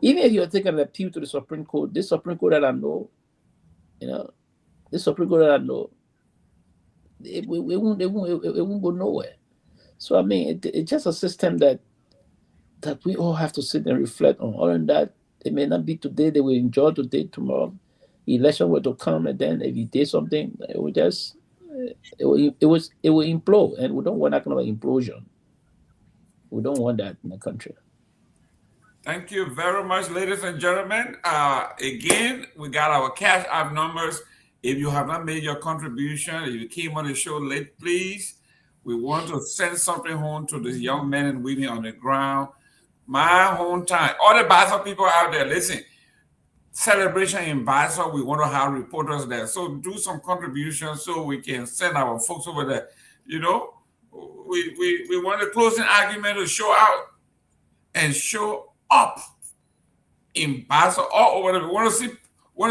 Even if you're taking an appeal to the Supreme Court, this Supreme Court that I know, this Supreme Court that I know, it won't go nowhere. So I mean, it's just a system that we all have to sit and reflect on. Other than that, it may not be today. They will enjoy today. Tomorrow, election were to come, and then if you did something, it will just it will implode, and we don't want that kind of implosion. We don't want that in the country. Thank you very much, ladies and gentlemen. Again, we got our Cash App numbers. If you have not made your contribution, if you came on the show late, please. We want to send something home to these young men and women on the ground. My hometown, all the Basel people out there, listen, celebration in Basel, we want to have reporters there. So do some contributions so we can send our folks over there. You know, we want a closing argument to show out and show up in Basel all over. We want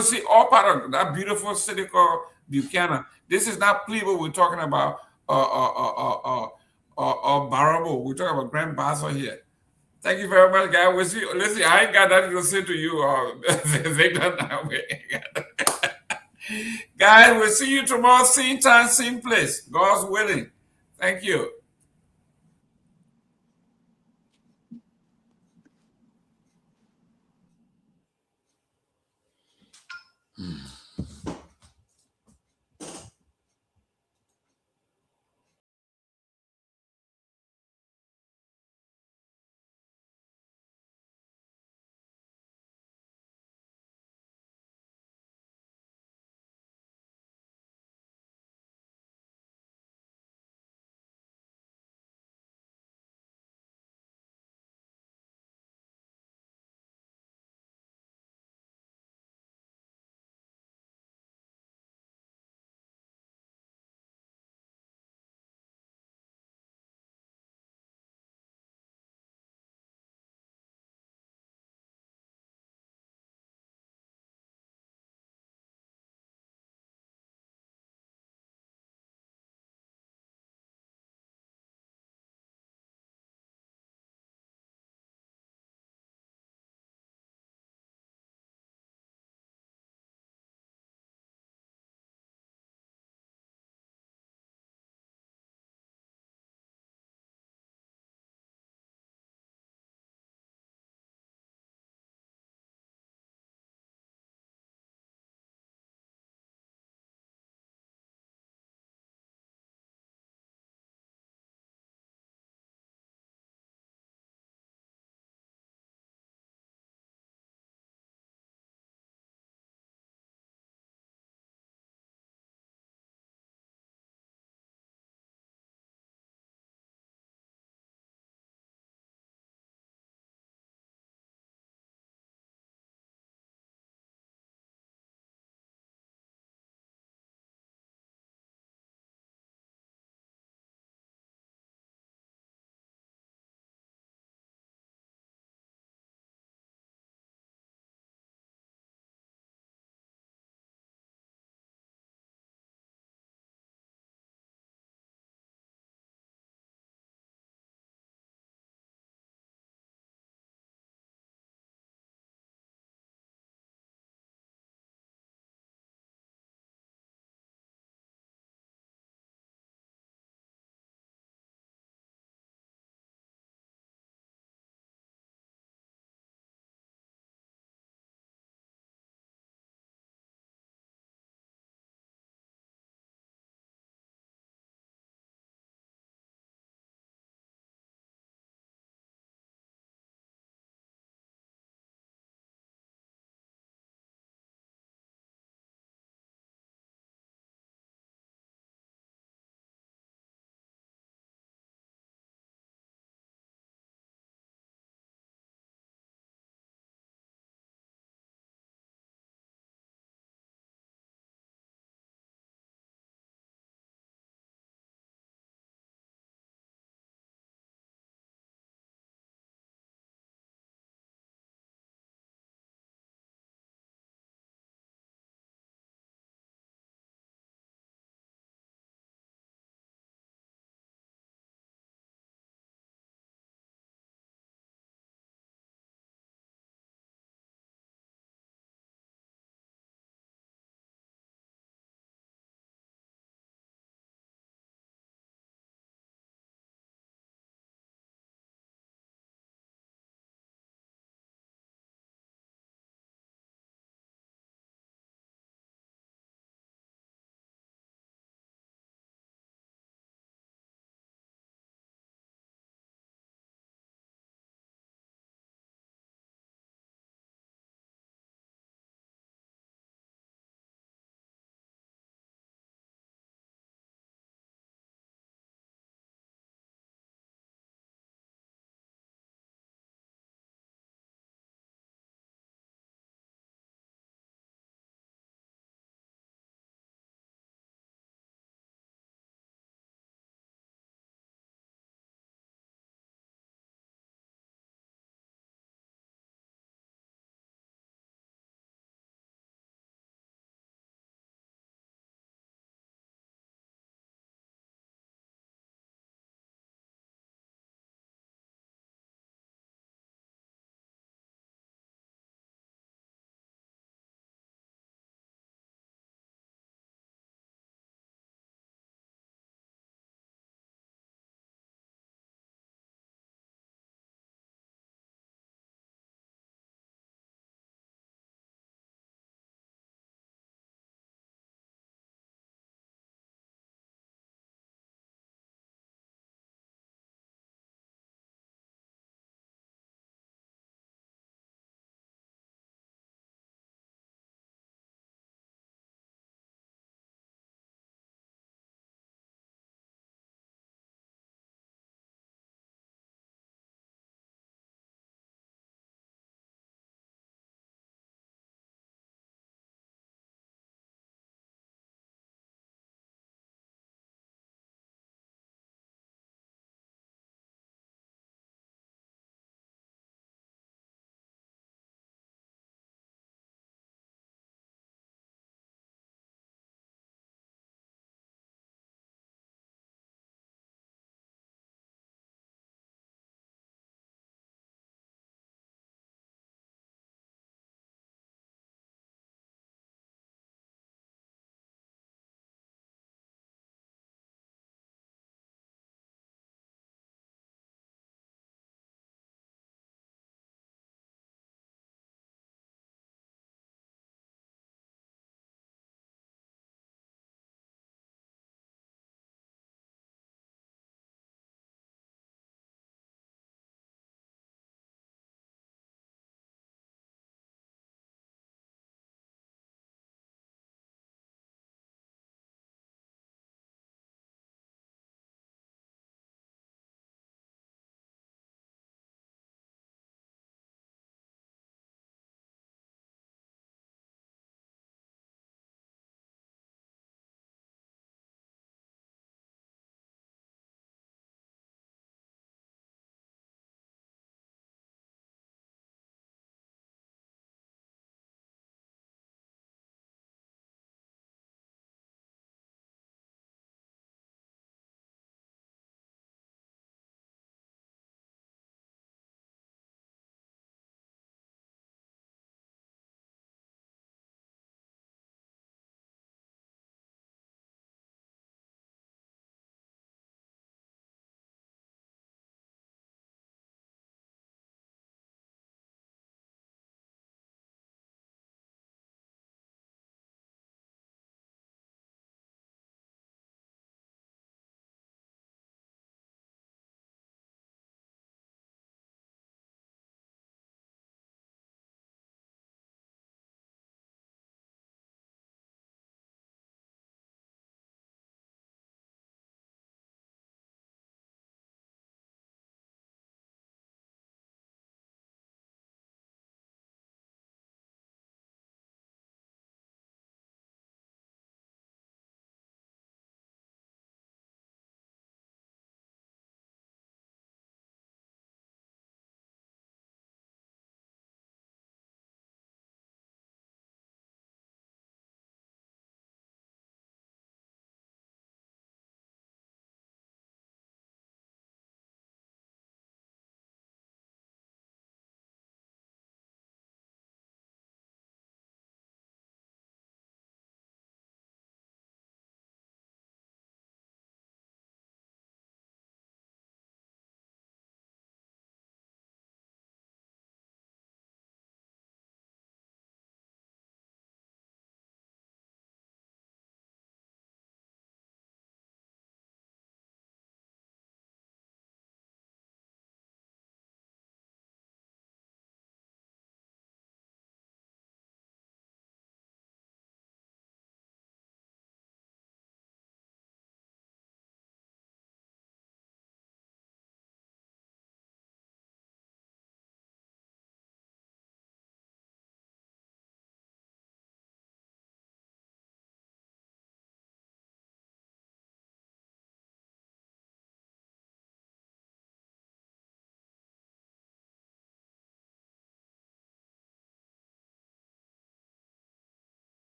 to see all part of that beautiful city called Buchanan. This is not Peabody we're talking about, or Barabo. We're talking about Grand Basel here. Thank you very much, guys. We'll see. Listen, I ain't got nothing to say to you. Guys, we'll see you tomorrow, same time, same place. God's willing. Thank you.